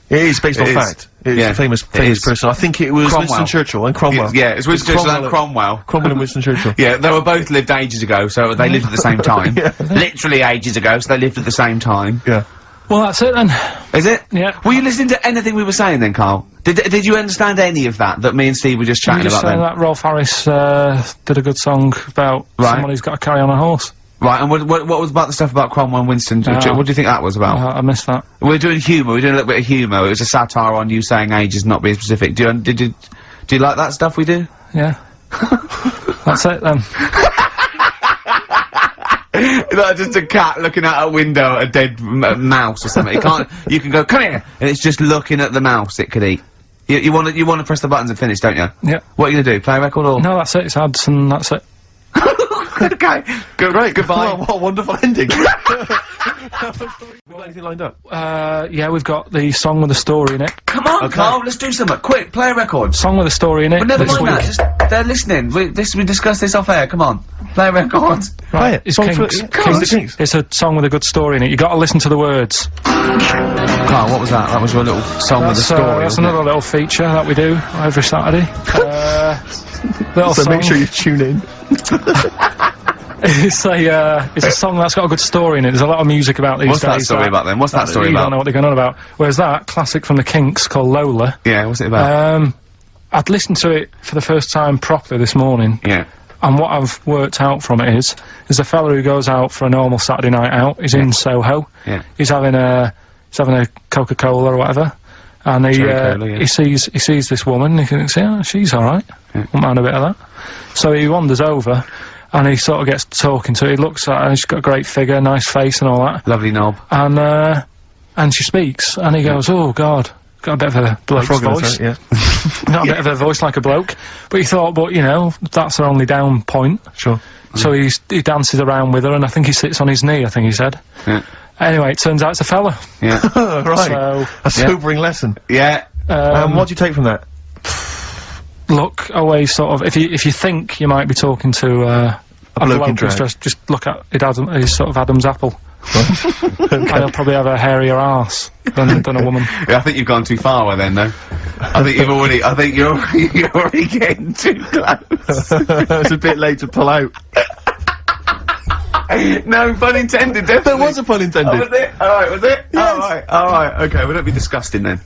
It is based on It is. fact. It's Yeah, a famous it is. person. I think it was Cromwell. Winston Churchill and Cromwell. Yeah, it's Winston Churchill and Cromwell. Cromwell and Winston Churchill. Yeah, they were both lived ages ago, so they lived at the same time. Literally ages ago, so they lived at the same time. Yeah. Well, that's it then. Is it? Yeah. Were you listening to anything we were saying then, Carl? Did you understand any of that me and Steve were just You chatting just about saying then? that Rolf Harris did a good song about Right. someone who's got to carry on a horse. Right, and what was about the stuff about Cromwell and Winston Churchill? What do you think that was about? I missed that. We're doing humour, we're doing a little bit of humour. It was a satire on you saying ages not being specific. Do you like that stuff we do? Yeah. That's it then. Like just a cat looking out a window at a dead mouse or something. You can go, come here! And it's just looking at the mouse it could eat. You wanna press the buttons and finish, don't you? Yeah. What are you gonna do? Play a record or? No, that's it. It's ads and that's it. Okay. Great. Goodbye. What a wonderful ending. Got anything lined up? Yeah, we've got the song with a story in it. Come on, Carl. Let's do something. Quick. Play a record. Song with a story in it. But never this mind week. that. Just, they're listening. We discussed this off air. Come on. Play a record. Play it. It's Song for- Kinks. yeah, Kinks. the Kinks. It's a song with a good story in it. You got to listen to the words. Carl, what was that? That was your little song with a story. That's wasn't it? another little feature that we do every Saturday. Little So song. make sure you tune in. It's a song that's got a good story in it. There's a lot of music about these What's days. that story about then? What's that story you about? don't know what they're going on about. Whereas that classic from the Kinks called Lola. Yeah, what's it about? I'd listened to it for the first time properly this morning. Yeah. And what I've worked out from it is, there's a fella who goes out for a normal Saturday night out. He's in Soho. Yeah. He's having a Coca-Cola or whatever. And Cherry Cola, yeah. he sees this woman. And he thinks, yeah, she's all right. Won't mind a bit of that. So he wanders over, and he sort of gets talking to her. He looks at her. She's got a great figure, nice face, and all that. Lovely knob. And she speaks, and he goes, "Oh God." Got a bit of a bloke's Frog in the voice. throat, Got a bit of a voice like a bloke. But he thought, but you know, that's her only down point. Sure. So he dances around with her, and I think he sits on his knee, I think he said. Yeah. Anyway, it turns out it's a fella. Yeah. Right. So, A sobering lesson. Yeah. What do you take from that? look, always sort of, if you think you might be talking to, a bloke in bloke drag. just look at his sort of Adam's apple. And he'll probably have a hairier arse than a woman. Yeah, I think you've gone too far then, though. I think you're already getting too close. It's a bit late to pull out. No, pun intended, definitely. There was a pun intended. Oh, was it? Alright, was it? Yes. Alright, okay, we don't be disgusting then.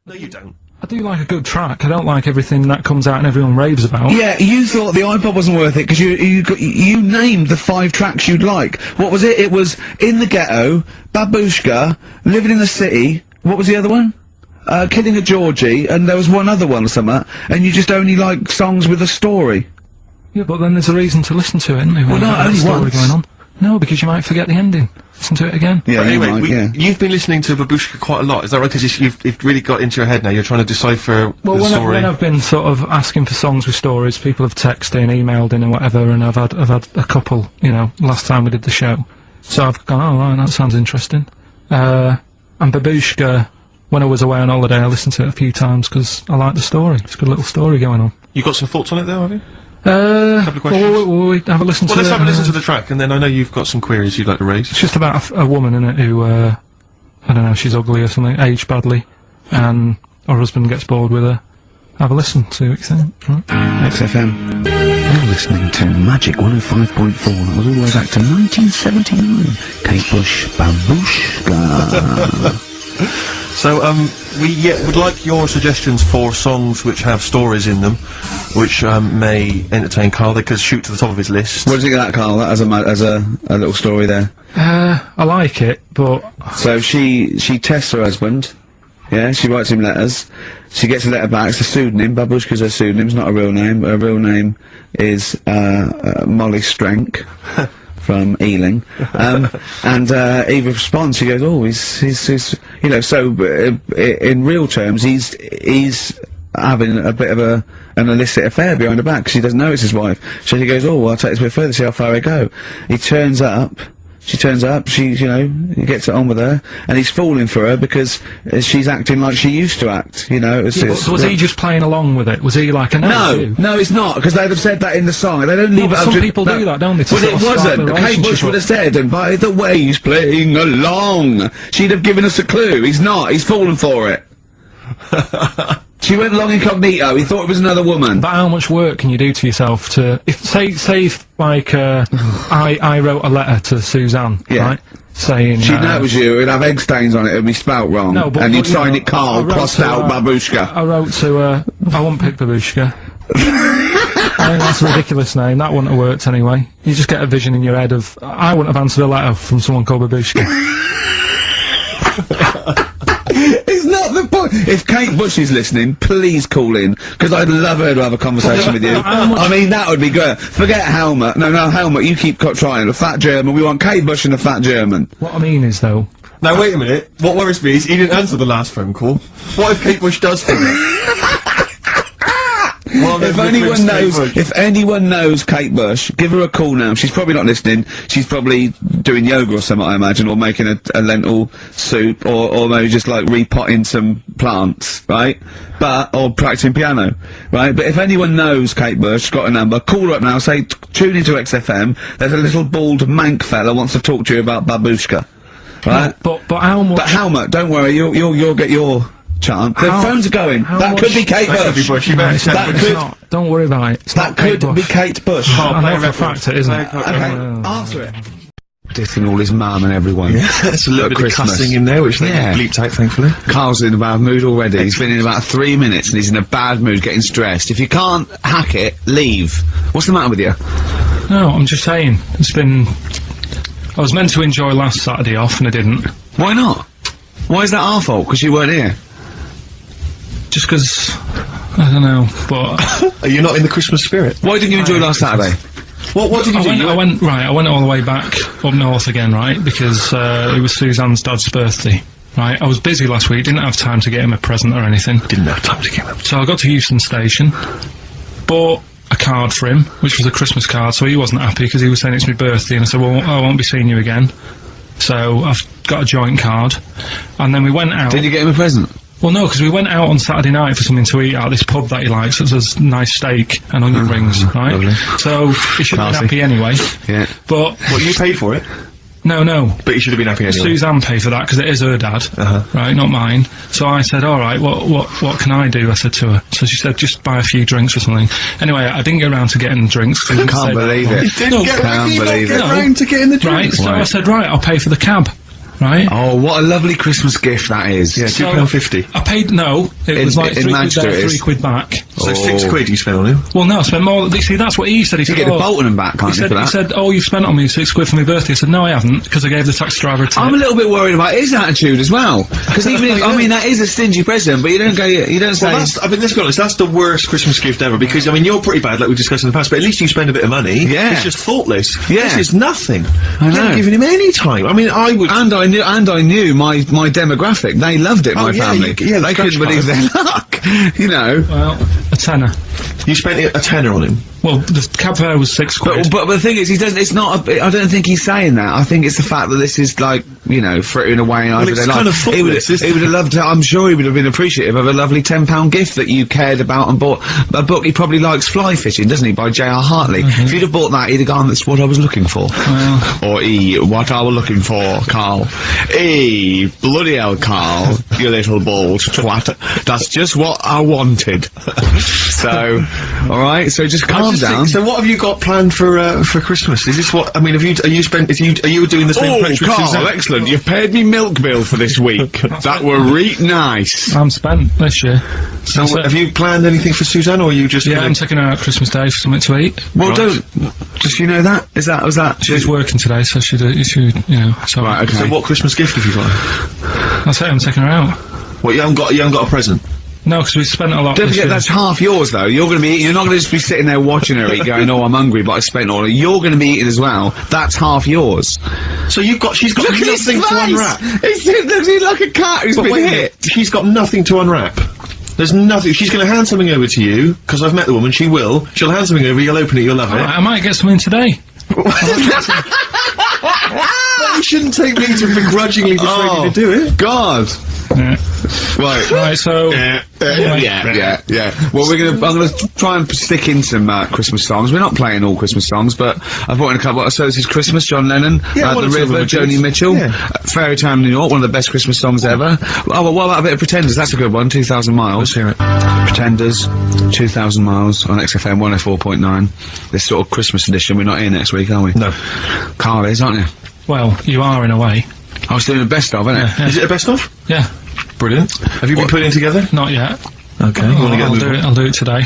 No, you don't. I do like a good track. I don't like everything that comes out and everyone raves about. Yeah, you thought the iPod wasn't worth it because you named the 5 tracks you'd like. What was it? It was In the Ghetto, Babushka, Living in the City. What was the other one? Killing a Georgie, and there was one other one or something. And you just only like songs with a story. Yeah, but then there's a reason to listen to it, isn't there? Well, when no, there's a only story once. going on. No, because you might forget the ending. Listen to it again. Yeah, But you anyway, might, yeah. you've been listening to Babushka quite a lot, is that right? Because you've really got into your head now, you're trying to decipher Well, the story. when I've been sort of asking for songs with stories, people have texted in, emailed in and whatever, and I've had a couple, you know, last time we did the show. So I've gone, oh right, that sounds interesting. And Babushka, when I was away on holiday, I listened to it a few times because I like the story. It's a good little story going on. You got some thoughts on it though, have you? Couple of questions. Will we have a listen Well, to let's it? have a listen to the track, and then I know you've got some queries you'd like to raise. It's just about a woman in it who, I don't know, she's ugly or something, aged badly, and her husband gets bored with her. Have a listen, see what you think. Right. XFM. You're listening to Magic 105.4. That was all the way back to 1979. Kate Bush, Babushka. So, we would like your suggestions for songs which have stories in them, which may entertain Carl. They could shoot to the top of his list. What do you think of that, Carl? That as a little story there. I like it, but So she tests her husband. Yeah, she writes him letters. She gets a letter back. It's a pseudonym. Babushka's her pseudonym. It's not a real name. Her real name is Molly Strank. From Ealing, and Eva responds. She goes, "Oh, he's you know." So in real terms, he's having a bit of an illicit affair behind her back because he doesn't know it's his wife. So she goes, "Oh, well, I'll take this a bit further, see how far I go." He turns up. She turns up. He gets it on with her, and he's falling for her because she's acting like she used to act. You know. yeah, but was he just playing along with it? Was he like, No, it's not, because they'd have said that in the song. They don't leave it up some to... people do that, don't they? to Well, sort it of start wasn't. the Kate Bush relationship would have up. said, and by the way he's playing along, she'd have given us a clue. He's not. He's fallen for it. She went along incognito. He thought it was another woman. But how much work can you do to yourself to, say if like, I wrote a letter to Suzanne, Yeah. right? Saying, She'd know it was you. It'd have egg stains on it. It'd be spelt wrong. No, but- and you'd but, you sign know, it Carl, I wrote crossed to, out Babushka. I wrote to, I won't pick Babushka. I mean, that's a ridiculous name. That wouldn't have worked anyway. You just get a vision in your head of, I wouldn't have answered a letter from someone called Babushka. It's not the point. If Kate Bush is listening, please call in, because I'd love her to have a conversation with you. I mean, that would be good. Forget Helmut. No, Helmut, you keep trying. The fat German. We want Kate Bush and the fat German. What I mean is, though, Now wait a minute. What worries me is he didn't answer the last phone call. What if Kate Bush does for me? Well, If anyone knows Kate Bush, give her a call now. She's probably not listening. She's probably doing yoga or something, I imagine, or making a lentil soup, or maybe just like repotting some plants, right? Or practicing piano, right? But if anyone knows Kate Bush, got a number, call her up now, say, tune into XFM, there's a little bald mank fella wants to talk to you about babushka. Right? But how much? But how much? Don't worry, you'll get your chance. The phones are going. That could be Kate Bush. That could. Don't worry about it. That could be Kate Bush. I know for a fact it isn't. Okay, answer it. Dissing all his mum and everyone. Yeah, there's a little bit of cussing in there, which they bleeped out, thankfully. Carl's in a bad mood already. He's been in about 3 minutes and he's in a bad mood, getting stressed. If you can't hack it, leave. What's the matter with you? No, I'm just saying. I was meant to enjoy last Saturday off and I didn't. Why not? Why is that our fault? Because you weren't here? Just because, I don't know, but... Are you not in the Christmas spirit? Why didn't you enjoy last Saturday? What did you do? I went all the way back up north again, right, because it was Suzanne's dad's birthday, right? I was busy last week, didn't have time to get him a present or anything. Didn't have time to get him. So I got to Euston Station, bought a card for him, which was a Christmas card, so he wasn't happy because he was saying it's my birthday, and I said, well, I won't be seeing you again. So I've got a joint card, and then we went out. Did you get him a present? Well, no, because we went out on Saturday night for something to eat at this pub that he likes. It was nice steak and onion rings, right? Lovely. So he should have been happy anyway. Yeah. But Well, you paid for it, no. but you should have been happy anyway. Suzanne paid for that because it is her dad, right, not mine. So I said, all right, what can I do? I said to her. So she said, just buy a few drinks or something. Anyway, I didn't get around to getting drinks. I can't believe it. Can't believe it. Round to getting the drinks. Right, so I said, right, I'll pay for the cab. Right? Oh, what a lovely Christmas gift that is. Yeah, £2.50. I paid, no, it was like 3 quid there, 3 quid back. So £6 you spent on him? Well, no, I spent more. See, that's what he said. He You said, get the Bolton and back, can't you, for that? He said, oh, you've spent on me 6 quid for my birthday. I said, no, I haven't, because I gave the taxi driver a tip. I'm a little bit worried about his attitude as well. Because even if, I mean, that is a stingy present, but you don't say... Well, I mean, let's be honest, that's the worst Christmas gift ever, because, I mean, you're pretty bad, like we discussed in the past, but at least you spend a bit of money. Yeah. It's just thoughtless. Yeah. This is nothing. I You know. haven't given him any time. I mean, I would... And I knew my demographic. They loved it, my yeah, family. the They couldn't scratch believe their luck. You know. Well, a tenner. You spent a tenner on him. Well, the cab fare was 6 quid. But the thing is, he doesn't. It's not. I don't think he's saying that. I think it's the fact that this is like, you know, frittering away in everyday it's life. kind of thoughtless, he would have loved to. I'm sure he would have been appreciative of a lovely £10 gift that you cared about and bought. A book he probably likes, Fly Fishing, doesn't he, by J.R. Hartley. If you'd have bought that, he'd have gone, that's what I was looking for. Or what I was looking for, Carl. Bloody hell, Carl, you little bald twat. That's just what I wanted. So, alright, so just calm down. So what have you got planned for Christmas? Is this what, I mean, are you doing the same approach with Carl, Suzanne? excellent. You've paid me milk bill for this week. That were reet nice. I'm spent this year. So have you planned anything for Suzanne, or are you just... Yeah, I'm taking her out Christmas Day for something to eat. Well, does she know that? Was that? She's working today, so she, you know, so... Right, okay. So what Christmas gift have you got? That's it, I'm taking her out. Well, you haven't got a present? No, because we spent a lot Don't this forget, year. that's half yours, though. You're gonna be eating, you're not gonna just be sitting there watching her eat, going, oh, I'm hungry, but I spent all of it. You're gonna be eating as well. That's half yours. So she's got nothing to unwrap. He's like a cat who's But been wait a hit. minute, she's got nothing to unwrap. There's nothing. She's going to hand something over to you, because I've met the woman, she will. She'll hand something over, you'll open it, you'll love it. I might get something today. But you shouldn't take me to begrudgingly persuade you to do it. God. Yeah. Right. So... Yeah. Well, I'm gonna try and stick in some Christmas songs. We're not playing all Christmas songs, but I brought in a couple. So this is Christmas, John Lennon, Yeah, The one or two of them River, are good. Joni Mitchell, Yeah. Fairy Tale New York, one of the best Christmas songs ever. Oh, well, what about a bit of Pretenders? That's a good one. 2,000 Miles. Let's hear it. Pretenders, 2,000 Miles on XFM 104.9. This sort of Christmas edition. We're not here next week, are we? No. KARL is, aren't you? Well, you are in a way. I was doing the best of, innit? Yeah. Is it a best of? Yeah. Brilliant. Have you been putting it together? Not yet. Okay. You want to get I'll a do move it. I'll do it today.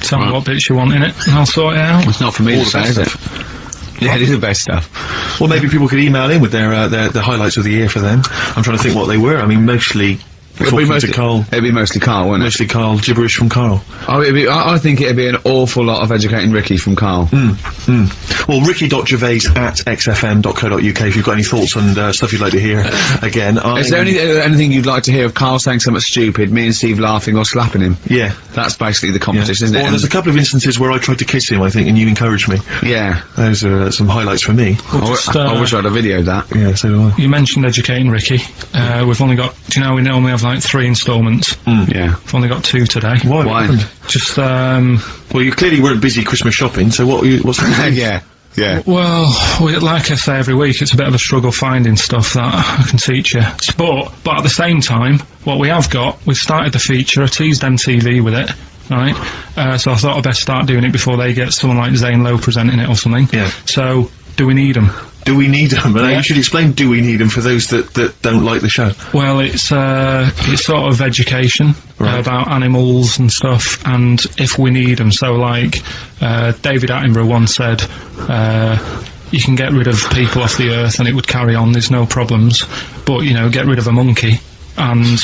Tell me what bits you want in it, and I'll sort it out. It's not for me All to the say, best is it? stuff. Yeah, it is the best stuff. Well, maybe people could email in with their highlights of the year for them. I'm trying to think what they were. I mean, mostly Talking to Carl. It'd be mostly Carl, wouldn't it? Mostly Carl, gibberish from Carl. Oh, I think it'd be an awful lot of educating Ricky from Carl. Well, ricky.gervais@xfm.co.uk if you've got any thoughts and stuff you'd like to hear. Again, Is there anything you'd like to hear of Carl saying something stupid, me and Steve laughing or slapping him? Yeah. That's basically the competition, isn't it? Well, there's a couple of instances where I tried to kiss him, I think, and you encouraged me. Yeah. Those are some highlights for me. I wish I'd have videoed that. Yeah, so do I. You mentioned educating Ricky. We've only got, do you know, we normally have like 3 instalments. Yeah. We've only got 2 today. Why? Why? What happened? Just, Well, you clearly weren't busy Christmas shopping, so what's the Yeah. Yeah. well, like I say every week, it's a bit of a struggle finding stuff that I can teach you. But at the same time, what we have got, we've started the feature, I teased MTV with it, right? So I thought I'd best start doing it before they get someone like Zane Lowe presenting it or something. Yeah. So, do we need them? Do we need them? Yeah. You should explain do we need them for those that don't like the show. Well, it's sort of education about animals and stuff, and if we need them. So, like, David Attenborough once said, you can get rid of people off the earth and it would carry on, there's no problems, but, you know, get rid of a monkey and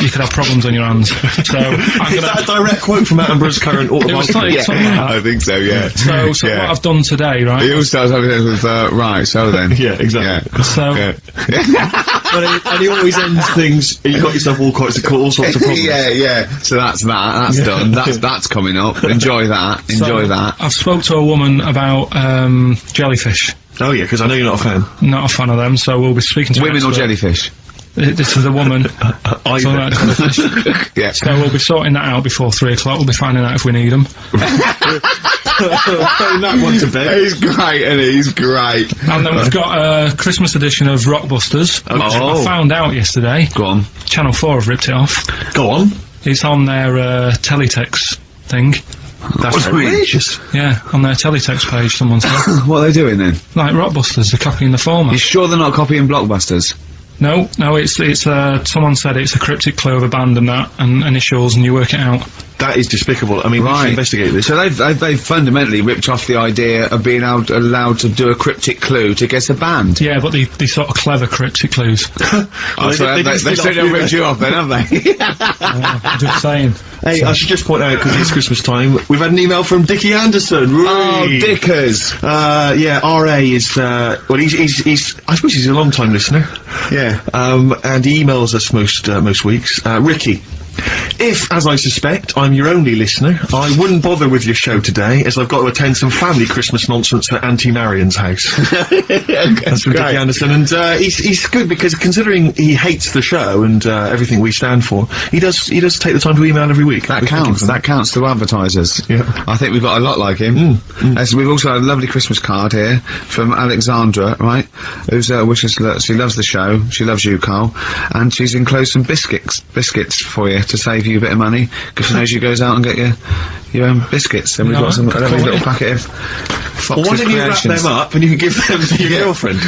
you could have problems on your hands. So, Is that a direct quote from Attenborough's current autobiography? something like that. I think so, yeah. So what I've done today, right? He always starts having it with, right, so then. Yeah, exactly. Yeah. So, Yeah. And he always ends things, you got yourself all sorts of problems. yeah. So that's done. That's coming up. Enjoy that. Enjoy that. I've spoke to a woman about jellyfish. Oh yeah, because I know you're not a fan. Not a fan of them, so we'll be speaking to an Women or expert. jellyfish? This is a woman. Either. So that's jellyfish. Yeah. So we'll be sorting that out before 3 o'clock. We'll be finding out if we need them. That one to bed. He's great, and he's great. And then we've got a Christmas edition of Rockbusters, which I found out yesterday. Go on. Channel 4 have ripped it off. Go on. It's on their teletext thing. That's outrageous. Yeah, on their teletext page, someone said. What are they doing then? Like Rockbusters, they're copying the format. You sure they're not copying Blockbusters? No, it's someone said it's a cryptic clue of a band and that, and initials, and you work it out. That is despicable. I mean, we should investigate this. So they've fundamentally ripped off the idea of being allowed to do a cryptic clue to guess a band. Yeah, but they sort of clever cryptic clues. Oh, so they certainly ripped you off then, have they? I'm just saying. Hey, I should just point out, because it's Christmas time, we've had an email from Dickie Anderson. Oh, Dickers! Yeah, RA is, well, he's, I suppose he's a long-time listener. Yeah. And he emails us most weeks. Ricky, if, as I suspect, I'm your only listener, I wouldn't bother with your show today, as I've got to attend some family Christmas nonsense at Auntie Marion's house. That's from Dickie Anderson, and he's good because considering he hates the show and everything we stand for, he does take the time to email every week. That counts. That counts to advertisers. Yeah. I think we've got a lot like him. As we've also had a lovely Christmas card here from Alexandra, right? Who's wishes she loves the show. She loves you, Carl, and she's enclosed some biscuits for you to save you a bit of money because she knows you goes out and get your own biscuits. And we've got a little packet of Fox's Well, why don't you wrap Creations. them up and you can give them to your girlfriend?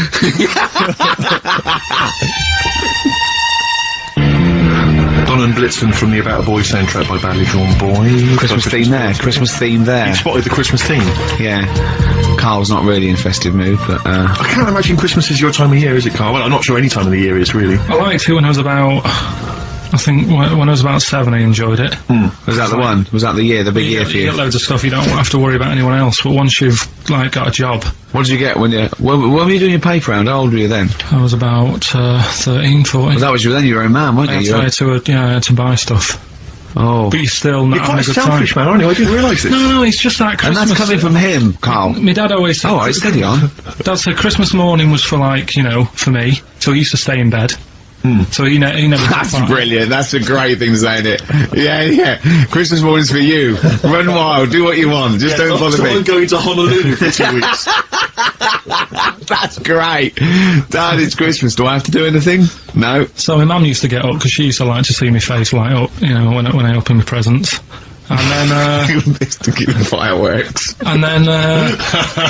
Don and Blitzen from the About a Boy soundtrack by Badly Drawn Boy. Christmas theme there. Christmas theme there. You spotted the Christmas theme. Yeah. Carl's not really in festive mood, but I can't imagine Christmas is your time of year, is it, Carl? Well, I'm not sure any time of the year is, really. I liked it when I was about, I think when I was about 7 I enjoyed it. was that the one? Was that the year, the big year for You you? get loads of stuff, you don't have to worry about anyone else, but once you've, like, got a job. What did you get when were you doing your paper round? How old were you then? I was about 13, 14. Well, that was then you were a man, weren't I you? had to buy stuff. Oh. But you're still not You're having quite a a good time. selfish man, aren't you? I didn't realise this. No, it's just that And Christmas. that's coming from him, Carl. My dad always said. Oh, right, steady on. Dad said Christmas morning was for, like, you know, for me. So he used to stay in bed. So he never. That's brilliant. That's a great thing to say, isn't it? Yeah. Christmas morning's for you. Run wild. Do what you want. Just don't bother me. I'm going to Honolulu for 2 weeks. That's great. Dad, it's Christmas. Do I have to do anything? No. So my mum used to get up because she used to like to see my face light up, you know, when I open my presents. And then, Investigating fireworks. and then, then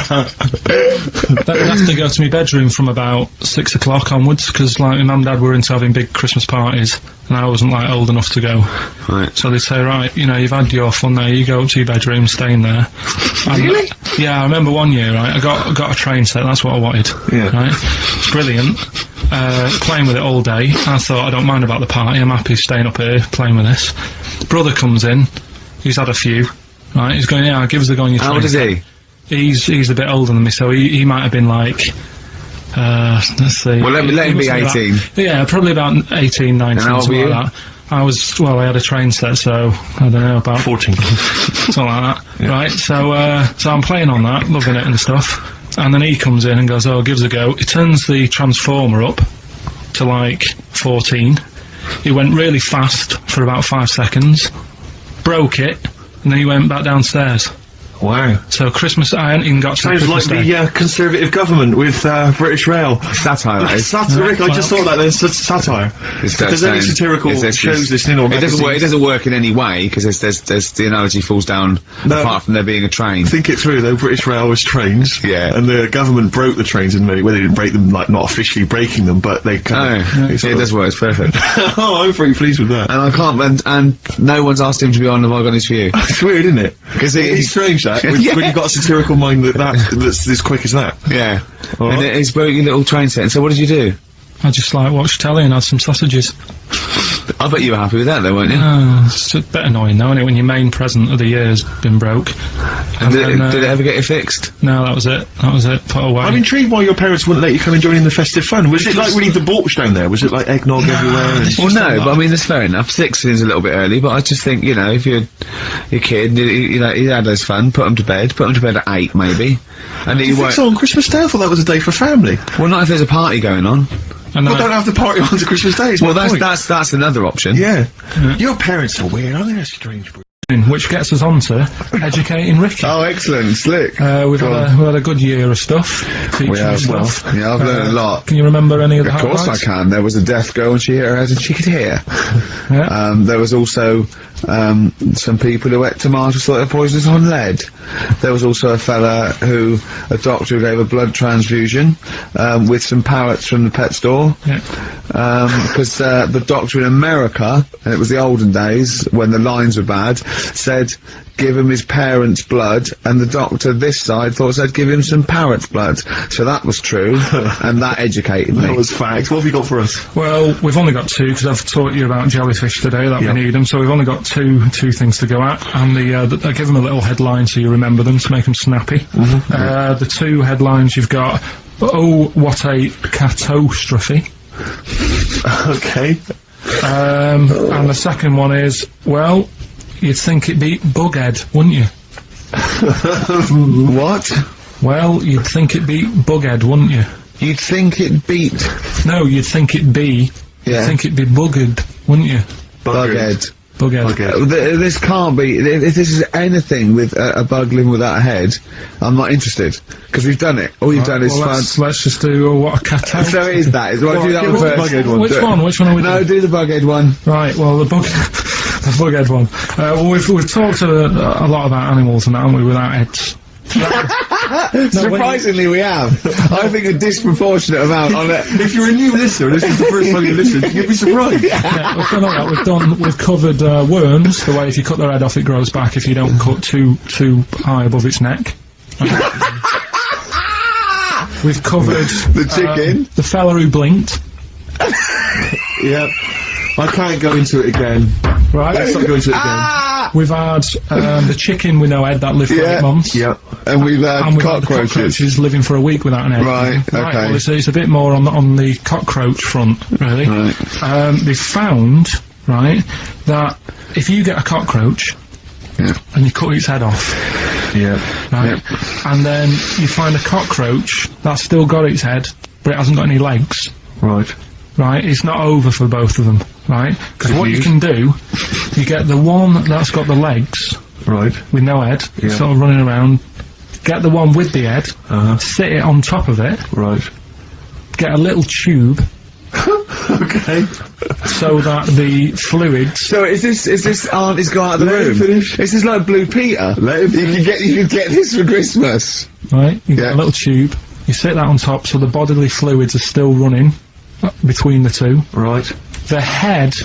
I'd have to go to my bedroom from about 6 o'clock onwards, because, like, my mum and dad were into having big Christmas parties, and I wasn't, like, old enough to go. Right. So they'd say, right, you know, you've had your fun there, you go up to your bedroom, stay in there. And, Really? yeah, I remember one year, right, I got a train set, that's what I wanted. Yeah. Right? It's brilliant. Playing with it all day. I thought, I don't mind about the party, I'm happy staying up here, playing with this. Brother comes in, he's had a few, right, he's going, yeah, give us a go on your train. How old is he? He's a bit older than me, so he might have been like, let's see. Well, let him be must 18. Yeah, probably about 18, 19, And how old something were you? like that. I had a train set, so, I don't know, about 14. something like that, right? So I'm playing on that, loving it and stuff, and then he comes in and goes, oh, give us a go. He turns the transformer up to, like, 14. He went really fast for about 5 seconds, broke it, and then he went back downstairs. Wow. So Christmas, I hadn't even got to Sounds like Christmas Day. the Conservative government with British Rail. Satire, that is. Satire, Rick, I just thought that there's satire. It's If there's any saying- satirical it's- shows listening or It doesn't work. It magazines, doesn't work in any way because there's the analogy falls down No. apart from there being a train. think it through though. British Rail was trains, Yeah. and the government broke the trains in many. Well, they didn't break them, like not officially breaking them, but they Oh, kind of. yeah, it does work. It's perfect. Oh, I'm pretty pleased with that. And I can't. And no one's asked him to be on the Have I Got News For You. It's weird, isn't it? Because It's strange that when, Yeah. when you've got a satirical mind that's as quick as that. Yeah. All And right. he's broke your little train set. And so what did you do? I just like watched telly and had some sausages. I bet you were happy with that, though, weren't you? Oh, it's a bit annoying though, isn't it, when your main present of the year's been broke. And And then, did it ever get it fixed? No, that was it. Put away. I'm intrigued why your parents wouldn't let you come and join in the festive fun. Was it like really debauched down there? Was it like eggnog everywhere? And Well, no, but I mean, that's fair enough. 6 is a little bit early, but I just think, you know, if you're your kid, you know, he had his fun, put him to bed at 8, maybe. And you you think won't. so on Christmas Day? I thought that was a day for family. Well, not if there's a party going on. And Well, don't have the party on to Christmas Day. is my Well, point. that's another option. Yeah. Your parents are weird, aren't they? They're strange. which gets us on to educating Ricky. Oh, excellent, slick. We've had a good year of stuff. We Teaching have, stuff. yeah, I've learned a lot. Can you remember any of the Of course I highlights? can. There was a deaf girl and she hit her head and she could hear. Yeah. There was also some people who ate tomatoes thought they were poisonous on lead. There was also a doctor who gave a blood transfusion with some parrots from the pet store. Yeah. Because the doctor in America, and it was the olden days when the lines were bad, said give him his parents' blood, and the doctor this side thought said give him some parrot's blood. So that was true, and that educated me. That was fact. What have you got for us? Well, we've only got two because I've taught you about jellyfish today that Yeah. we need them. So we've only got two things to go at, and I give them a little headline so you remember them to make them snappy. The two headlines you've got: oh, what a catastrophe. Okay. And the second one is, well, you'd think it'd be Bughead, wouldn't you? What? Well, you'd think it'd be Bughead, wouldn't you? You'd think it beat No, you'd think it'd be. Yeah. You'd think it'd be Buggered, wouldn't you? Bughead. Bughead. Okay. This can't be. If this is anything with a bug living without a head, I'm not interested because we've done it. All you've done is Well, let's just do what a catastrophe. So it is that. Well, do that give one us the first. Bughead one. Which one? Which one are we No, doing? do the bughead one. Right, well, the Bughead one. Well, we've talked a lot about animals and that, haven't we, without heads. Surprisingly, we have. I think a disproportionate amount on it. If you're a new listener, this is the first time you listen, you'd be surprised. Yeah, we've done all that. We've covered worms, the way if you cut their head off it grows back if you don't cut too high above its neck. We've covered The chicken. the fella who blinked. Yeah. I can't go into it again. Right. Let's not go into it again. We've had the chicken with no head that lived for Yeah. 8 months. Yeah. And we've had And we've had the cockroaches. cockroaches living for a week without an head. Right, okay. Well, it's a bit more on the cockroach front, really. Right. They found, right, that if you get a cockroach Yeah. and you cut its head off, Yeah. right, and then you find a cockroach that's still got its head, but it hasn't got any legs, Right. right, it's not over for both of them, right? Because what you can do, you get the one that's got the legs Right. with no head, Yeah. sort of running around, get the one with the head, Uh-huh. sit it on top of it, Right. get a little tube, Okay. so that the fluids. So is this auntie's go out of the Let him room? finish. This is like Blue Peter. Let him You could get this for Christmas. Right, you Yeah. get a little tube, you sit that on top so the bodily fluids are still running between the two. Right. The head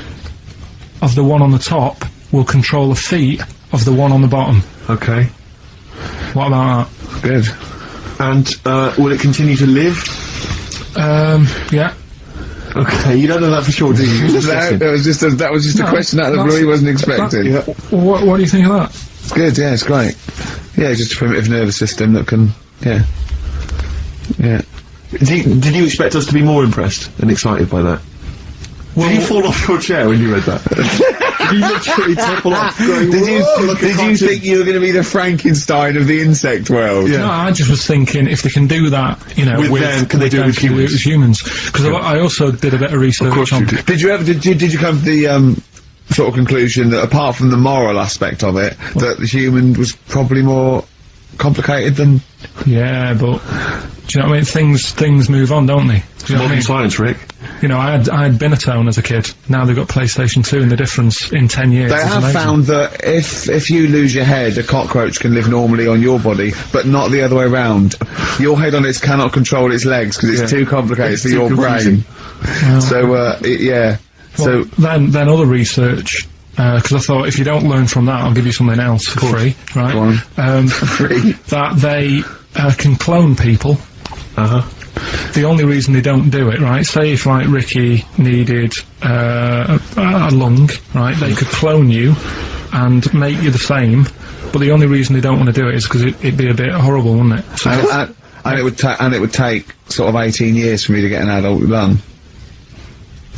of the one on the top will control the feet of the one on the bottom. Okay. What about Good. And, will it continue to live? that? Yeah. Okay, you don't know that for sure, do you? You're just guessing. That was just a No, question out of the that's- blue he wasn't expecting. What do you think of that? It's good, yeah, it's great. Yeah, just a primitive nervous system that can, yeah. Yeah. Did you expect us to be more impressed and excited by that? Did you fall off your chair when you read that? Did you literally topple off? Going, Did you "Whoa," like a cartoon? think you were going to be the Frankenstein of the insect world? Yeah. No, I just was thinking if they can do that, you know, With them, can they do it with them, humans? humans? Because I also did a bit of research course on. you did. Did you come to the sort of conclusion that apart from the moral aspect of it, that the human was probably more complicated than? Yeah, but do you know what I mean? Things move on, don't they? Do you know what I Modern mean? science, Rick. You know, I had Binatone as a kid. Now they've got PlayStation 2, and the difference in 10 years. They is have amazing. found that if you lose your head, a cockroach can live normally on your body, but not the other way round. Your head on it cannot control its legs because it's Yeah. too complicated It's for too your confusing. brain. So, yeah. Well, then other research. Because I thought if you don't learn from that, I'll give you something else for free, right? Go on. Free. That they can clone people. Uh-huh. The only reason they don't do it, right? Say if like Ricky needed a lung, right? They could clone you and make you the same. But the only reason they don't want to do it is because it'd be a bit horrible, wouldn't it? So And it would take sort of 18 years for me to get an adult lung.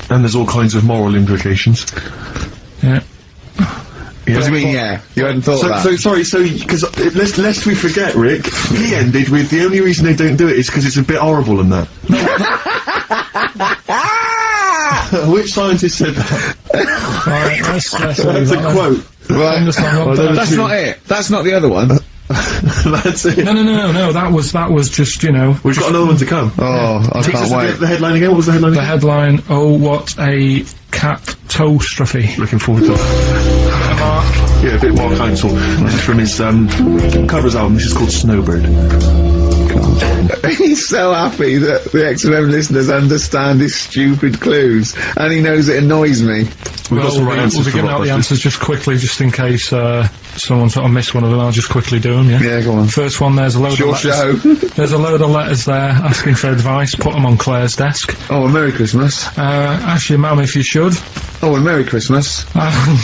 And there's all kinds of moral implications. yeah. What do you mean, yeah? You hadn't thought of that? Because lest we forget, Rick, he ended with the only reason they don't do it is because it's a bit horrible and that. Which scientist said that? Right, let's leave That's that a then. quote. Right. Understand what that- That's not it. That's not the other one. That's it. No, that was just, you know, We've got another one to come. Oh, I Take us can't to wait. the headline again. What was the headline the again? headline, oh, what a catastrophe. Looking forward to it. Yeah, a bit more counsel. This is from his covers album. This is called Snowbird. He's so happy that the XFM listeners understand his stupid clues, and he knows it annoys me. We've got some right we'll answers be for giving out the Blockbusters. answers just quickly, just in case someone sort of missed one of them. I'll just quickly do them, yeah? Yeah, go on. First one, there's a load Your of letters. show. There's a load of letters there asking for advice. Put them on Claire's desk. Oh, and Merry Christmas. Ask your mum if you should. Oh, and Merry Christmas. And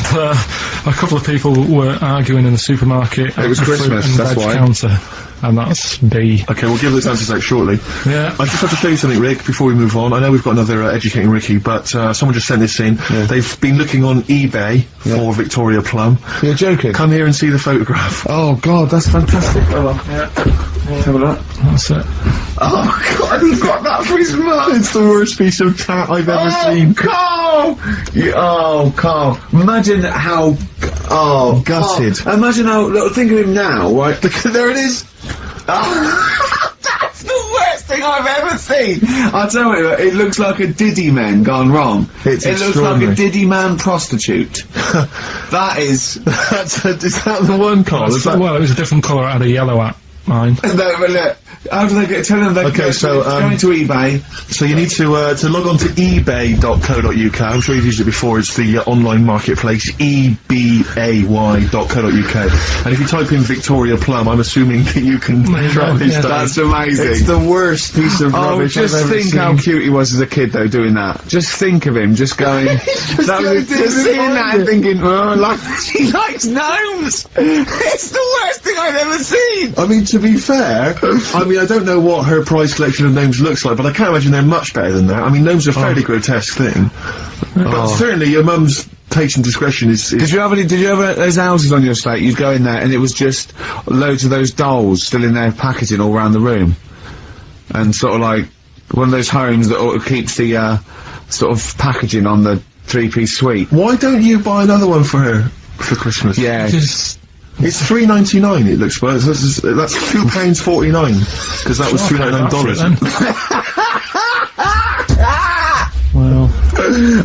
a couple of people were arguing in the supermarket. It was at the fruit Christmas, and that's veg why. counter. And that's B. Okay, we'll give those answers out shortly. Yeah. I just have to tell you something, Rick, before we move on. I know we've got another Educating Ricky, but someone just sent this in. Yeah. They've been looking on eBay for Victoria Plum. You're joking? Come here and see the photograph. Oh, God, that's fantastic. Let's have a look. That's it. Oh, God, he got that for his mum. It's the worst piece of tat I've ever seen. Carl! Carl. Imagine how... Oh, Gutted. Carl. Imagine how... Look, think of him now, right? There it is. Oh, that's the worst thing I've ever seen. I tell you, it looks like a Diddy man gone wrong. It's it looks like extraordinary. a Diddy man prostitute. That is... Is that the one, Carl? Is that... Well, it was a different colour. I had a yellow at mine. No, but look, how do they get... Tell them they Okay, go so, going to eBay. So you need to log on to ebay.co.uk. I'm sure you've used it before. It's the online marketplace, ebay.co.uk. And if you type in Victoria Plum, I'm assuming that you can track this yeah, down. That's amazing. It's the worst piece of Oh, rubbish just I've ever think seen. how cute he was as a kid, though, doing that. Just think of him, just going... just seeing that and thinking, oh, like, he likes gnomes! It's the worst thing I've ever seen! I mean, to be fair, I mean, I don't know what her prize collection of gnomes looks like, but I can't imagine they're much better than that. I mean, gnomes are a fairly grotesque thing. But certainly your mum's taste and discretion is... Did you ever, there's houses on your estate, you'd go in there and it was just loads of those dolls still in their packaging all around the room. And sort of like, one of those homes that keeps the, sort of packaging on the three-piece suite. Why don't you buy another one for her for Christmas? Yeah. Just It's $3.99. It looks well. That's £2.49 because that was $2.99. Well,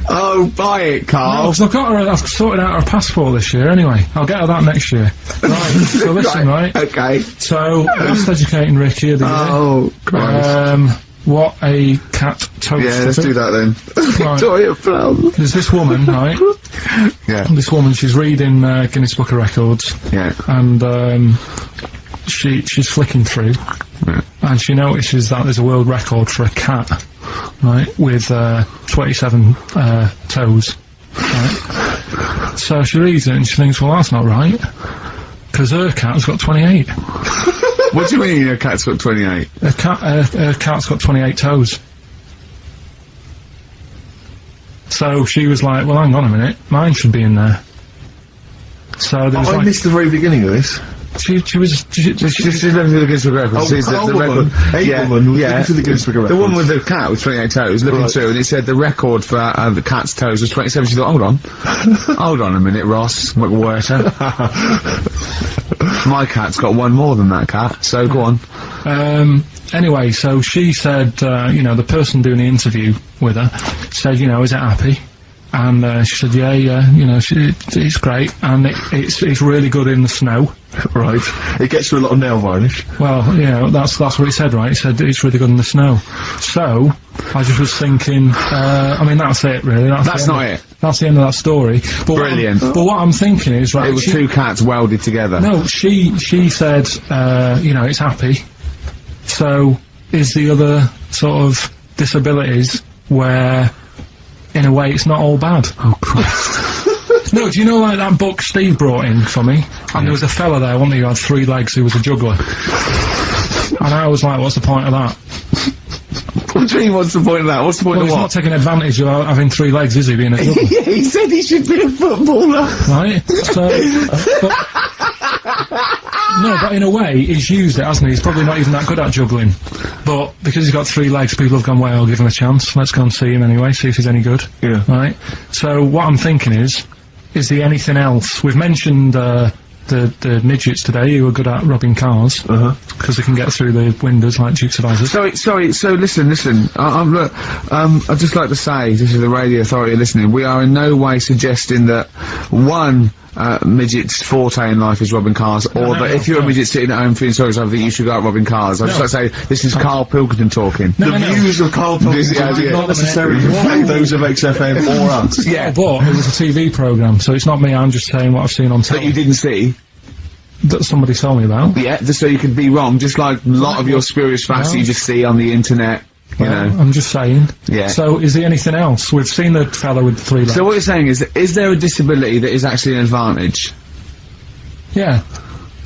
Oh, buy it, Carl. No, 'cause I've sorted out her passport this year anyway. I'll get her that next year. Right, so listen, right? Okay. So, last educating Ricky of the year. Oh, Christ. What a cat toast. Yeah, let's do that then. Right. Victoria Plum. There's this woman, right? Yeah. This woman, she's reading Guinness Book of Records. Yeah. And, she's flicking through. Yeah. And she notices that there's a world record for a cat, right, with 27 toes, right? So she reads it and she thinks, well, that's not right, because her cat's got 28. What do you mean a cat's got 28? Her cat's got 28 toes. So she was like, well, hang on a minute, mine should be in there. So there was I like... missed the very beginning of this. She's looking through the Guinness Book of Records. Sees Carl the woman. record. A woman was looking through the Guinness Book of The one Records. with the cat with 28 toes, looking through, and it said the record for the cat's toes was 27. She thought, hold on. Hold on a minute, Ross McWhirter. My cat's got one more than that cat, so go on. Anyway, so she said, you know, the person doing the interview with her said, you know, is it happy? And she said, yeah, you know, it's great, and it's really good in the snow. Right. It gets through a lot of nail varnish. Well, you know, that's what it said, right? It said it's really good in the snow. So, I just was thinking, I mean, that's it, really. That's not it. That's the end of that story. But Brilliant. But what I'm thinking is, right... It was two cats welded together. No, she said, you know, it's happy. So, is the other sort of disabilities where, in a way, it's not all bad? Oh, Christ. No, do you know, like, that book Steve brought in for me? And there was a fella there, wasn't there, who had 3 legs, who was a juggler. And I was like, what's the point of that? What do you mean, what's the point of that? What's the point Well, of he's what? not taking advantage of having 3 legs, is he, being a juggler? Yeah, he said he should be a footballer. Right? So, no, but in a way, he's used it, hasn't he? He's probably not even that good at juggling. But because he's got 3 legs, people have gone, well, I'll give him a chance. Let's go and see him anyway, see if he's any good. Yeah. Right? So, what I'm thinking is there anything else? We've mentioned, the midgets today who are good at robbing cars. Because they can get through the windows like Dukes of Hazzard. Sorry, so listen, look, I'd just like to say, this is the Radio Authority listening, we are in no way suggesting that one, midget's forte in life is robbing cars, or that if you're a midget sitting at home feeling sorry, I think you should go out robbing cars. I'd just like to say, this is Carl Pilkington talking. The views of Carl Pilkington do not necessarily reflect those of XFM or us. Yeah, but it was a TV programme, so it's not me, I'm just saying what I've seen on That telly. you didn't see. That somebody told me about. Yeah, just so you could be wrong, just like a lot of your spurious facts that you just see on the internet, you know. I'm just saying. Yeah. So, is there anything else? We've seen the fella with 3 legs. So what you're saying is there a disability that is actually an advantage? Yeah.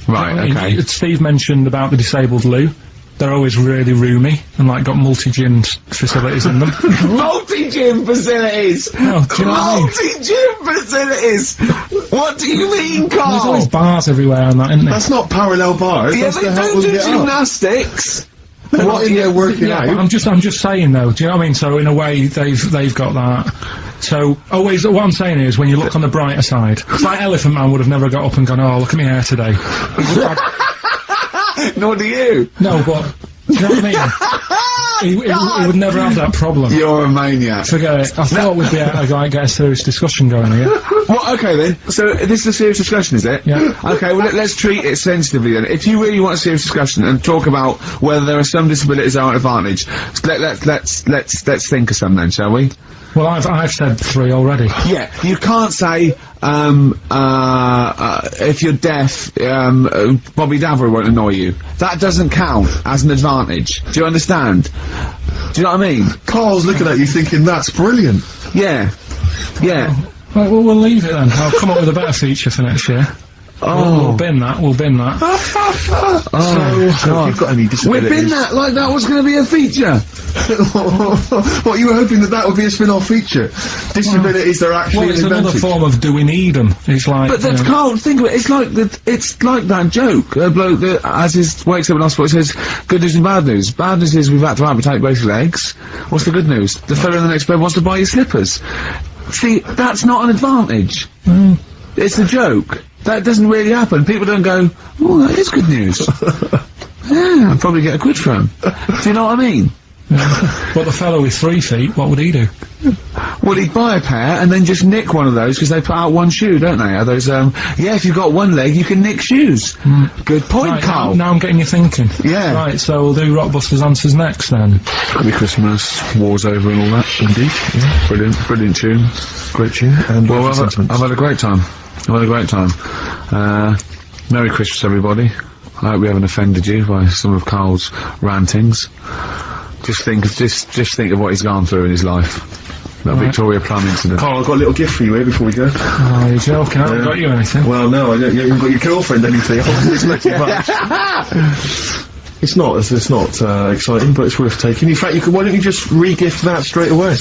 Right, okay. Steve mentioned about the disabled loo. They're always really roomy and like got multi-gym facilities in them. Multi-gym facilities! Oh, do you know what I mean? Multi-gym facilities! What do you mean, Carl? There's always bars everywhere and that, isn't there? That's not parallel bars. Yeah, That's they to help don't them do get up. gymnastics! What in there working Yeah, but out? I'm just saying though, do you know what I mean? So in a way, they've got that. So always, what I'm saying is, when you look on the brighter side, it's like Elephant Man would have never got up and gone, oh, look at my hair today. He would have- Nor do you! no, but, do you know what I mean? He would never have that problem. You're a maniac. Forget it. I thought we'd be able to like, get a serious discussion going here. Well, okay then. So this is a serious discussion, is it? Yeah. Okay. Well, let's treat it sensitively then. If you really want a serious discussion and talk about whether there are some disabilities that are an advantage, let's think of some then, shall we? Well, I've said 3 already. Yeah. You can't say if you're deaf, Bobby Davery won't annoy you. That doesn't count as an advantage. Do you understand? Do you know what I mean? Carl's looking at you thinking, that's brilliant. Yeah. Yeah. Well, we'll leave it then. I'll come up with a better feature for next year. We'll bin that. So, if you've got any We've disabilities... been that like that was going to be a feature. What, you were hoping that would be a spin-off feature? Disabilities are actually Well, it's an another advantage. form of do we need them? It's like, But that's Carl, think of it, it's like that joke, a bloke that wakes up in hospital says, good news and bad news. Bad news is we've had to amputate both your legs. What's the good news? The fella in the next bed wants to buy your slippers. See, that's not an advantage. It's a joke. That doesn't really happen. People don't go, oh, that is good news. Yeah, I'll probably get a quid from. Do you know what I mean? But the fellow with 3 feet, what would he do? Well, he'd buy a pair and then just nick one of those because they put out one shoe, don't they? Are those, yeah, if you've got one leg, you can nick shoes. Good point, Right, Carl. now I'm getting you thinking. Yeah. Right, so we'll do Rockbusters Answers next then. Happy Christmas, war's over and all that. Indeed. Yeah. Brilliant tune. Great tune. And Well, what's the sentiments? I've had a great time. Merry Christmas, everybody. I hope we haven't offended you by some of Carl's rantings. Just think of what he's gone through in his life. That Victoria Plum incident. Carl, I've got a little gift for you here before we go. Oh, you're joking, I haven't got you anything. Well, no, I don't, you haven't got your girlfriend anything. It's not too much. It's not exciting, but it's worth taking. In fact, why don't you just re-gift that straight away?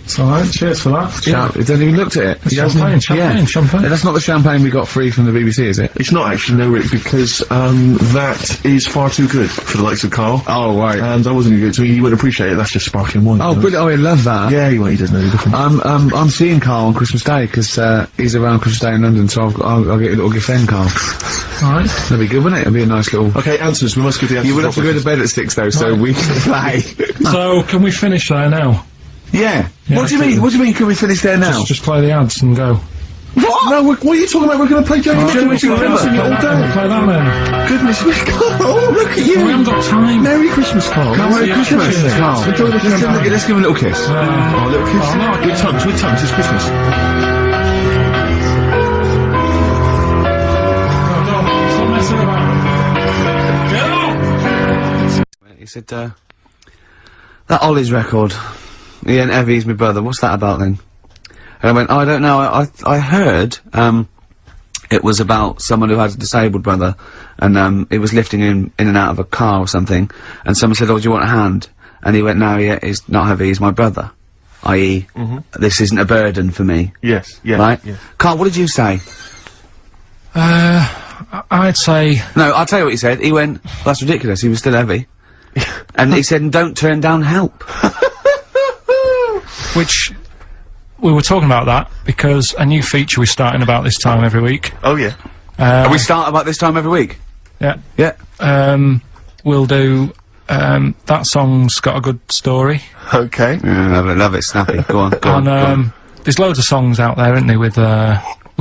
It's alright, cheers for that. He hasn't even looked at it. It's champagne. That's not the champagne we got free from the BBC, is it? It's not actually, no, Rick, because that is far too good for the likes of Carl. Oh, right. And I wasn't good, so he wouldn't appreciate it. That's just sparkling wine. Oh, you know? brilliant. Oh, I love that. Yeah, he doesn't know the difference. I'm seeing Carl on Christmas Day, because, he's around Christmas Day in London, so I'll get a little gift then, Carl. Alright. That'd be good, wouldn't it? It'd be a nice little... Okay, answers. We must give the answers. You would have to go to bed at 6, though, so we can play. So, can we finish there now? Yeah. Yeah, What do you mean? What do you mean, can we finish there now? Just play the ads and go. What? No, what are you talking about? We're going to play Johnny Nicholas Play all day. that then. Goodness me, Carl, look at you. We haven't got time. Merry Christmas, Carl. Merry Yeah, Christmas, yeah. Carl. Enjoy the champagne. Let's give him a little kiss. Oh, little kiss. Oh, no, With tongues, it's Christmas. Stop messing about. Get up! He said, that Ollie's record, Ian Evie's my brother, what's that about then? And I went, oh, I don't know, I heard, it was about someone who had a disabled brother, and, it was lifting him in and out of a car or something, and someone said, oh, do you want a hand? And he went, no, he's not heavy, he's my brother. I.e., this isn't a burden for me. Yes, yeah. Right? Yes. Carl, what did you say? I'd say... No, I'll tell you what he said. He went, well, that's ridiculous, he was still heavy. And he said, don't turn down help. Which... We were talking about that, because a new feature we're starting about this time every week. Oh, yeah. We start about this time every week? Yeah. Yeah. We'll do... that song's got a good story. Okay. Yeah, love it, snappy. Go on, go on. And, there's loads of songs out there, isn't there, with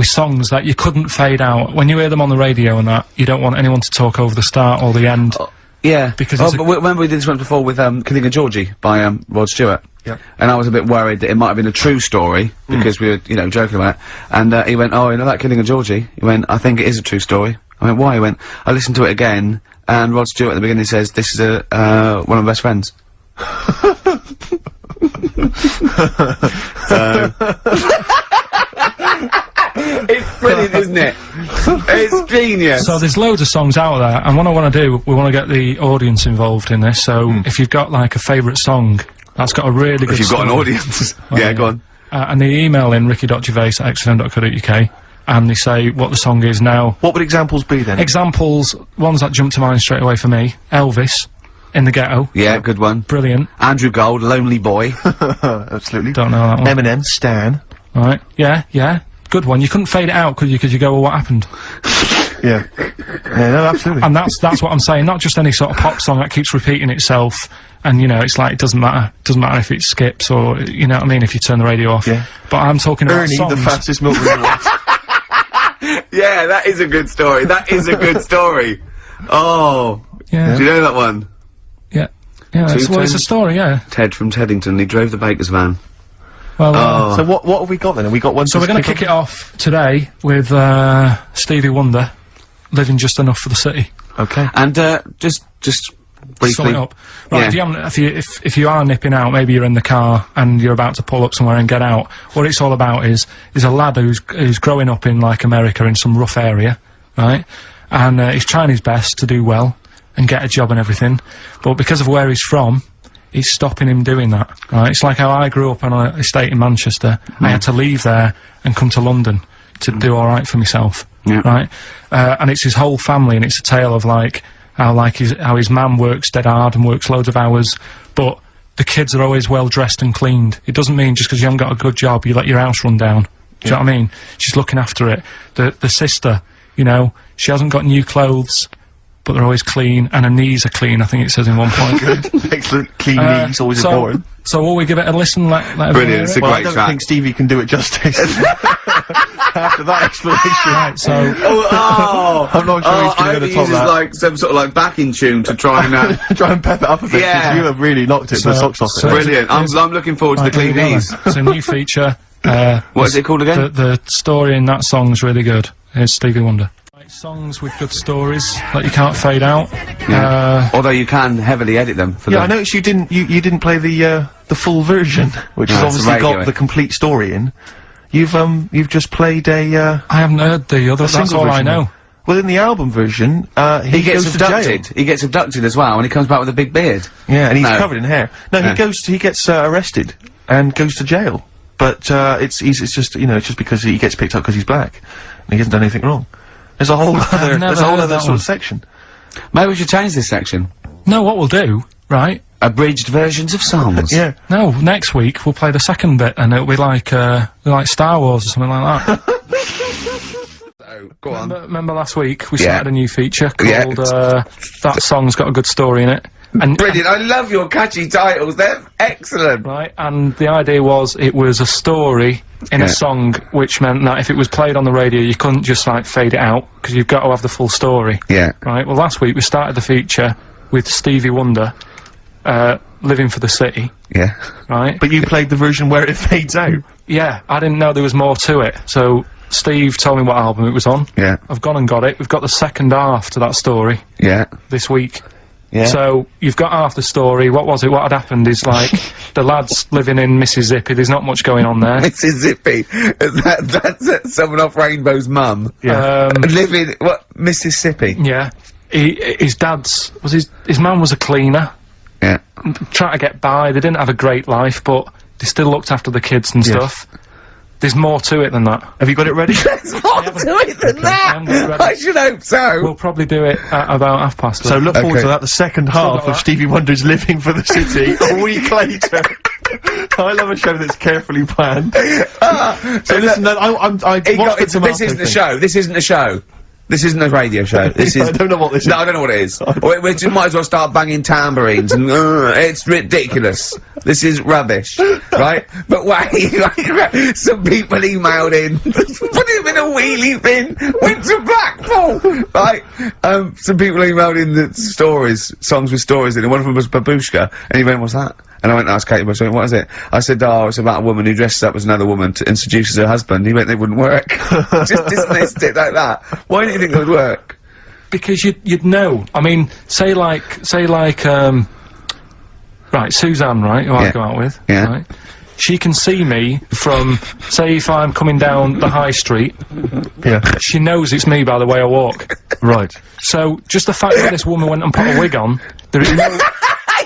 songs that you couldn't fade out. When you hear them on the radio and that, you don't want anyone to talk over the start or the end. Yeah, because oh, it's a- but remember we did this one before with Killing a Georgie by Rod Stewart. Yep. And I was a bit worried that it might have been a true story because we were, you know, joking about it. And he went, "Oh, you know that Killing a Georgie?" He went, "I think it is a true story." I went, "Why?" He went, "I listened to it again, and Rod Stewart at the beginning says this is one of my best friends." It's brilliant, isn't it? It's genius. So there's loads of songs out there, and what I want to do, we want to get the audience involved in this, so if you've got, like, a favourite song that's got a really good if you've got an story, audience. Yeah, go on. and they email in ricky.gervais@xfm.co.uk, and they say what the song is now. What would examples be then? Examples, ones that jump to mind straight away for me, Elvis, In the Ghetto. Yeah, good one. Brilliant. Andrew Gold, Lonely Boy. Absolutely. Don't know that one. Eminem, Stan. Right. Yeah. Good one. You couldn't fade it out, could you? Because you go, well, what happened? Yeah. Yeah, no, absolutely. And that's what I'm saying. Not just any sort of pop song that keeps repeating itself, and you know, it's like it doesn't matter. It doesn't matter if it skips or you know what I mean. If you turn the radio off. Yeah. But I'm talking about Ernie, songs. the fastest milk in the world. Yeah, that is a good story. That is a good story. Oh. Yeah. Do you know that one? Yeah. It's, well, it's a story. Yeah. Ted from Teddington, he drove the baker's van. Well. Oh. So what have we got then? Have we got one? So we're going to kick it off today with Stevie Wonder, "Living Just Enough for the City." Okay. And, just briefly. Sum it up. Right, Yeah. if you are nipping out, maybe you're in the car and you're about to pull up somewhere and get out, what it's all about is a lad who's growing up in, like, America in some rough area, right? And, he's trying his best to do well and get a job and everything, but because of where he's from, it's stopping him doing that, right? It's like how I grew up on an estate in Manchester. I had to leave there and come to London to do alright for myself, right? And it's his whole family, and it's a tale of, like, how his mum works dead hard and works loads of hours, but the kids are always well dressed and cleaned. It doesn't mean just because you haven't got a good job, you let your house run down. Do you know what I mean? She's looking after it. The sister, you know, she hasn't got new clothes, but they're always clean, and her knees are clean, I think it says in one point. Excellent. Clean knees, always important. So will we give it a listen? Let everyone Brilliant, hear it's it? a Well, I great don't track. think Stevie can do it justice. After that explanation. Right, so I'm not sure he's I going hope to he top uses that. like some sort of like backing tune to try and. Try and pep it up a bit, 'cause Yeah. you have really knocked it the socks off it. Brilliant. I'm looking forward to the Right, clean here we go knees. then. It's a new feature. What is it called again? The story in that song's really good. Here's Stevie Wonder. Right, songs with good stories that you can't fade out. Although you can heavily edit them for Yeah, the. I noticed you didn't play the full version, which No, has it's obviously radio. got the complete story in. You've just played a I haven't heard the other. That's single all I version know. then. Well, in the album version, He gets goes to jail. abducted. He gets abducted as well, and he comes back with a big beard. Yeah, and he's No. covered in hair. No, Yeah. he gets arrested and goes to jail. But it's just it's just because he gets picked up because he's black and he hasn't done anything wrong. There's a whole other never there's a whole heard other that sort one. of section. Maybe we should change this section. No, what we'll do, right? Abridged versions of songs. Yeah. No, next week we'll play the second bit, and it'll be like Star Wars or something like that. So, go on. Remember last week we Yeah. started a new feature Yeah. called That Song's Got a Good Story in It. And Brilliant. I love your catchy titles. They're excellent. right, and the idea was it was a story in Yeah. a song, which meant that if it was played on the radio, you couldn't just like fade it out because you've got to have the full story. Yeah. Right. Well, last week we started the feature with Stevie Wonder, "Living for the City." Yeah. Right. But you played the version where it fades out. Yeah, I didn't know there was more to it, so Steve told me what album it was on. Yeah. I've gone and got it. We've got the second half to that story Yeah. this week. Yeah. So you've got half the story. What was it? What had happened is like the lads living in Mississippi. There's not much going on there. Mississippi. That's someone off Rainbow's mum. Living what? Mississippi. Yeah. His dad's his man was a cleaner. Yeah. Trying to get by. They didn't have a great life, but they still looked after the kids and stuff. There's more to it than that. Have you got it ready? There's more to it than I haven't got it that. ready. I should hope so. We'll probably do it at about 11:30. So look forward Okay. to that, the second half got of that. Stevie Wonder's Living for the City a week later. I love a show that's carefully planned. So listen, I watched the This isn't a show. This isn't a show. This isn't a radio show. This is. I don't know what this is. No, I don't know what it is. We just might as well start banging tambourines and it's ridiculous. This is rubbish, right? But wait, like, some people emailed in, put him in a wheelie bin, went to Blackpool, right? Some people emailed in the stories, songs with stories in it. One of them was Babushka, and he went, "What's that?" And I went to ask Katie Bush, "What is it?" I said, "Oh, it's about a woman who dresses up as another woman and seduces her husband." He went, "They wouldn't work." Just dismissed it like that. Why didn't you think it would work? Because you'd know. I mean, say like, right, Suzanne, right, who I Yeah. go out with, Yeah. right? She can see me from, say if I'm coming down the high street, Yeah. she knows it's me by the way I walk. Right. So, just the fact that this woman went and put a wig on, there is no...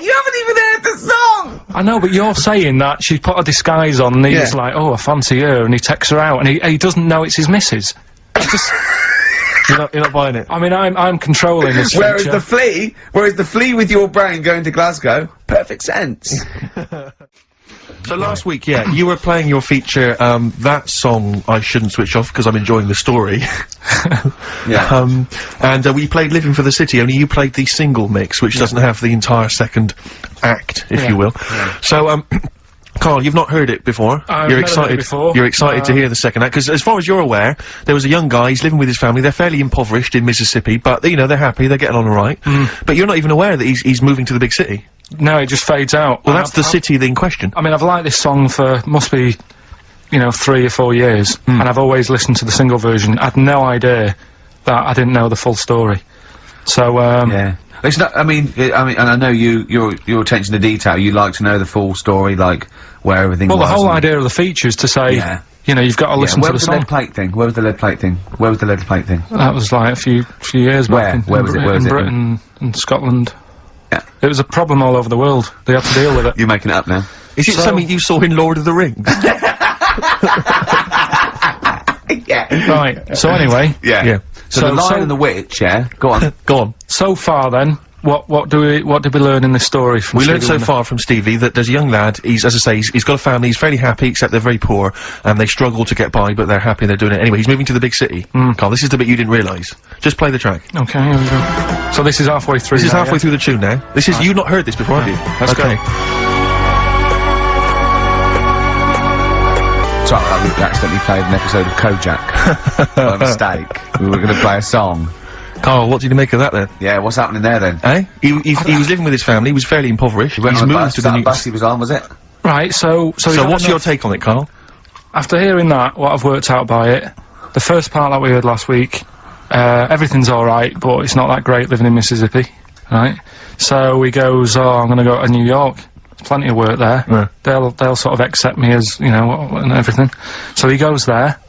You haven't even heard the song! I know, but you're saying that she put a disguise on and he's Yeah. like, oh, I fancy her, and he takes her out, and he doesn't know it's his missus. I just... You're not buying it. I mean, I'm controlling this Whereas feature. the flea with your brain going to Glasgow, perfect sense. So last week, yeah, you were playing your feature, that song I shouldn't switch off because I'm enjoying the story. Yeah. And we played Living for the City, only you played the single mix, which doesn't have the entire second act, if you will. So, Carl, you've not heard it before. I've You're never heard it excited. before. You're excited to hear the second act because, as far as you're aware, there was a young guy. He's living with his family. They're fairly impoverished in Mississippi, but you know they're happy. They're getting on all right. But you're not even aware that he's moving to the big city. No, it just fades out. Well, And that's the city in question. I mean, I've liked this song for, must be, 3 or 4 years, and I've always listened to the single version. I had no idea that I didn't know the full story. So, Yeah. It's not. I mean, and I know your attention to detail. You like to know the full story, like where everything well, was. the whole and- idea of the feature is to say, Yeah. you've got to listen Where to the was the song. lead plate thing? Where was the lead plate thing? Where was the lead plate thing? That was like a few years Where? back in, Where was it? Where was in it? Britain and Scotland. Yeah. It was a problem all over the world. They had to deal with it. You're making it up now. Is it So- something you saw in Lord of the Rings? Yeah. Right. So anyway, Yeah. Yeah. So the Lion and the Witch. Yeah. Go on. Go on. so far then, What did we learn in this story from We learned Stevie so Wonder? far from Stevie that there's a young lad, as I say, he's got a family, he's fairly happy, except they're very poor, and they struggle to get by, but they're happy, they're doing it anyway. He's moving to the big city. Carl, this is the bit you didn't realise. Just play the track. Okay, here we go. So this is halfway through. This is now, halfway yeah? through the tune now. This is, you've not heard this before, have you? Let's go. Sorry, we accidentally played an episode of Kojak. By mistake. We were going to play a song. Carl, what did you make of that then? Yeah, what's happening there then? Eh? He was living with his family, he was fairly impoverished. Went He's on a moved bus, to that the new... bus he was on, was it? Right, so So what's your take on it, Carl? After hearing that, what I've worked out by it, the first part that we heard last week, everything's alright, but it's not that great living in Mississippi, right? So he goes, oh, I'm gonna go to New York. There's plenty of work there. Yeah. They'll sort of accept me as, you know, and everything. So he goes there,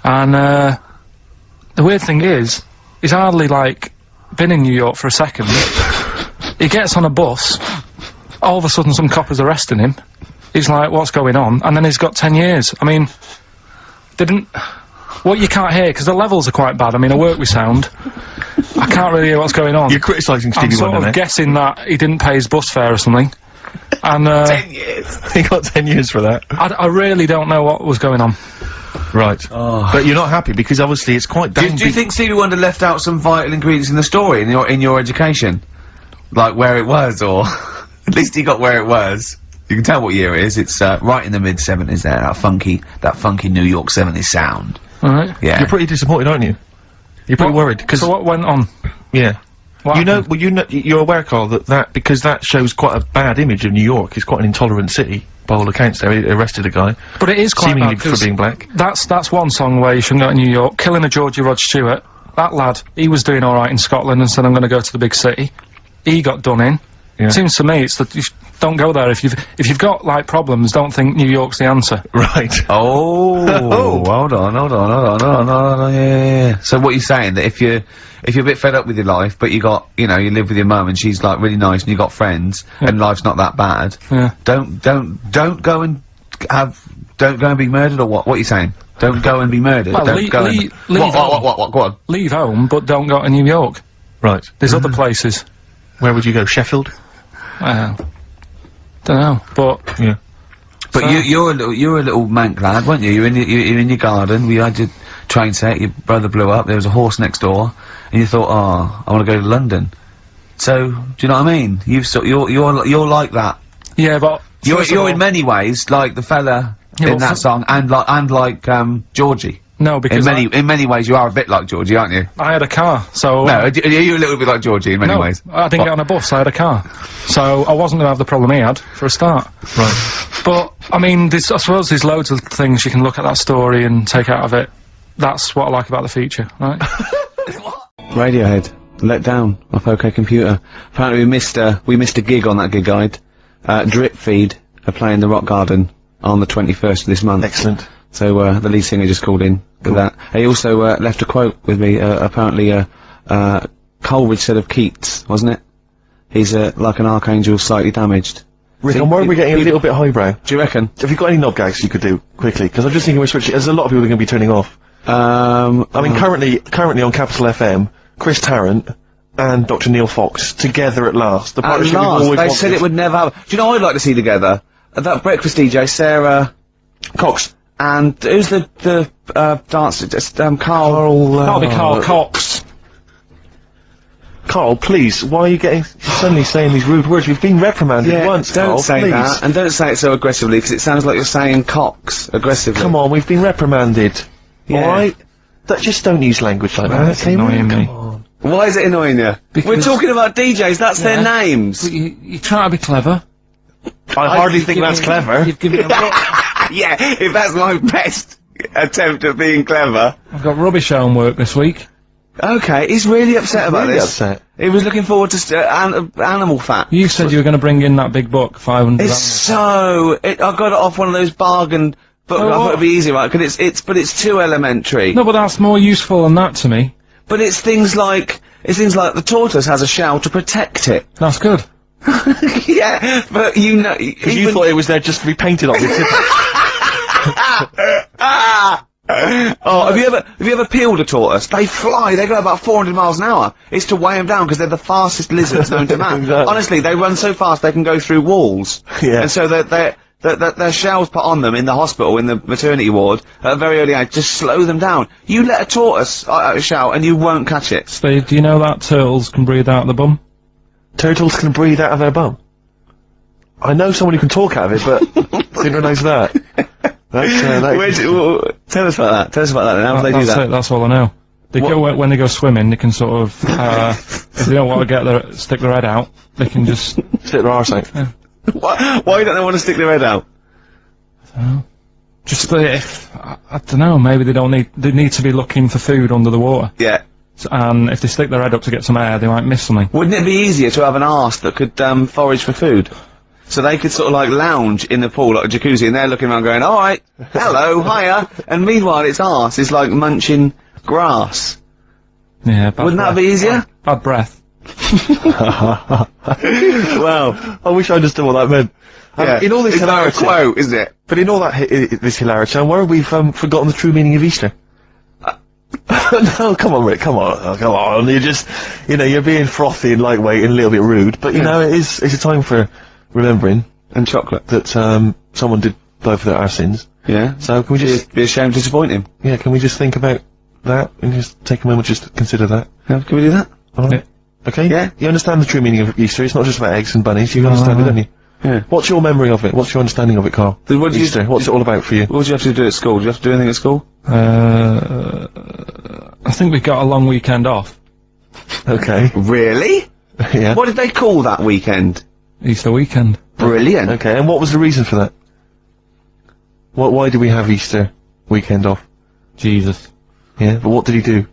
and, the weird thing is, he's hardly, like, been in New York for a second. He gets on a bus, all of a sudden some cop is arresting him. He's like, what's going on? And then he's got 10 years. I mean, what you can't hear, because the levels are quite bad. I mean, I work with sound. I can't really hear what's going on. You're criticising I'm Stevie sort Wonder of there. guessing that he didn't pay his bus fare or something. And, 10 years! He got 10 years for that. I really don't know what was going on. Right. But you're not happy, because obviously it's quite Do you think Stevie Wonder left out some vital ingredients in the story, in your education? Like where it was, or... at least he got where it was. You can tell what year it is. It's, right in the mid-70s there, that funky New York 70s sound. Alright. Yeah. You're pretty disappointed, aren't you? You're pretty worried, because... So what went on? Yeah. What You know, happened? well, you're aware, Carl, because that shows quite a bad image of New York. It's quite an intolerant city, by all accounts. They arrested a guy, But it is quite seemingly bad, for 'cause being black. That's one song where you shouldn't go to New York. Killing a Georgie Rod Stewart. That lad, he was doing alright in Scotland and said, I'm gonna go to the big city. He got done in. Yeah. Seems to me it's that you don't go there if you've got, like, problems, don't think New York's the answer. Right. Oh, hold on, yeah. So what you're saying, that if you're a bit fed up with your life, but you live with your mum and she's, like, really nice and you got friends, and life's not that bad, Yeah. don't go and be murdered, or what? What are you saying? Don't go and be murdered. Well, don't leave what? Go on. Leave home, but don't go to New York. Right. There's other places. Where would you go? Sheffield? Don't know, but... Yeah. But you're a little mank lad, weren't you? You're in your garden. We had your train set. Your brother blew up. There was a horse next door, and you thought, oh, I want to go to London. So, do you know what I mean? You're like that. Yeah, but... You're in many ways like the fella Yeah, in well, that song, and like Georgie. No, because In many ways, you are a bit like Georgie, aren't you? I had a car, so... No, are you a little bit like Georgie in many no, ways? I didn't get on a bus, I had a car. So, I wasn't gonna have the problem he had, for a start. Right. But, I mean, I suppose there's loads of things you can look at that story and take out of it. That's what I like about the feature, right? Radiohead, Let Down, off OK Computer. Apparently we missed a gig on that gig guide. Drip Feed are playing the Rock Garden on the 21st of this month. Excellent. So, the lead singer just called in with that. He also, left a quote with me, apparently, Coleridge said of Keats, wasn't it? He's, like an archangel slightly damaged. Rick, and why are we getting a little bit highbrow? Do you reckon? Have you got any knob gags you could do quickly? Because I'm just thinking we're switching. There's a lot of people that are going to be turning off. I mean, currently on Capital FM, Chris Tarrant and Dr. Neil Fox together at last. The At partnership we've last, always they wanted. said it would never happen. Do you know what I'd like to see together? That breakfast DJ, Sarah Cox. and who's the dancer? Just Carl. That'll be Carl Cox. Carl, please, why are you suddenly saying these rude words? We've been reprimanded once, don't Carl, say please. that, and don't say it so aggressively, because it sounds like you're saying cocks aggressively. Come on, we've been reprimanded. Yeah. Alright? Just don't use language like that, That's okay? annoying Come me. on. Why is it annoying you? Because- We're talking about DJs, that's their Yeah. names. You try to be clever. I hardly think that's clever. You've given me Yeah, if that's my best attempt at being clever. I've got rubbish homework this week. Okay, he's really upset about Really this. upset. He was looking forward to animal fat. You said you were going to bring in that big book, 500. It's so... I got it off one of those bargain books. Oh, I thought what? it'd be easy, right? Because but it's too elementary. No, but that's more useful than that to me. But it's things like the tortoise has a shell to protect it. That's good. Yeah, but you know... Because you thought it was there just to be painted on the tip. Oh, have you ever peeled a tortoise? They fly, they go about 400 miles an hour. It's to weigh them down because they're the fastest lizards known to man. Exactly. Honestly, they run so fast they can go through walls. Yeah. And so their shells put on them in the hospital, in the maternity ward, at a very early age, just slow them down. You let a tortoise shout and you won't catch it. Steve, do you know that turtles can breathe out the bum? Turtles can breathe out of their bum. I know someone who can talk out of it, but didn't realise that. Tell us about that. Tell us about that. How do they do That's that? it, that's all I know. They go when they go swimming. They can sort of, if they don't want to stick their head out, they can just Stick their arse out. Why don't they want to stick their head out? just if I don't know. Maybe they need to be looking for food under the water. Yeah. And if they stick their head up to get some air, they might miss something. Wouldn't it be easier to have an arse that could forage for food? So they could sort of like lounge in the pool like a jacuzzi and they're looking around going, alright, hello, hiya, and meanwhile its arse is like munching grass. Yeah, bad Wouldn't that breath. be easier? Bad breath. Well, I wish I understood what that meant. yeah. In all this It's like a hilarity, quote, isn't it? but in all that this hilarity, I'm worried we've forgotten the true meaning of Easter. No, come on, Rick, come on. You're just, you're being frothy and lightweight and a little bit rude, but it's a time for remembering And chocolate. that someone did die for our sins. Yeah. So can we just Be ashamed to disappoint him. can we just think about that and just take a moment just to consider that? Yeah, can we do that? All right. Okay. Yeah. You understand the true meaning of Easter? It's not just about eggs and bunnies. You understand it, don't you? Yeah. What's your memory of it? What's your understanding of it, Carl? Then what do you- Easter. What's it all about for you? What did you have to do at school? Did you have to do anything at school? I think we got a long weekend off. Okay. Really? Yeah. What did they call that weekend? Easter weekend. Brilliant. Okay. And what was the reason for that? Why did we have Easter weekend off? Jesus. Yeah. But what did he do?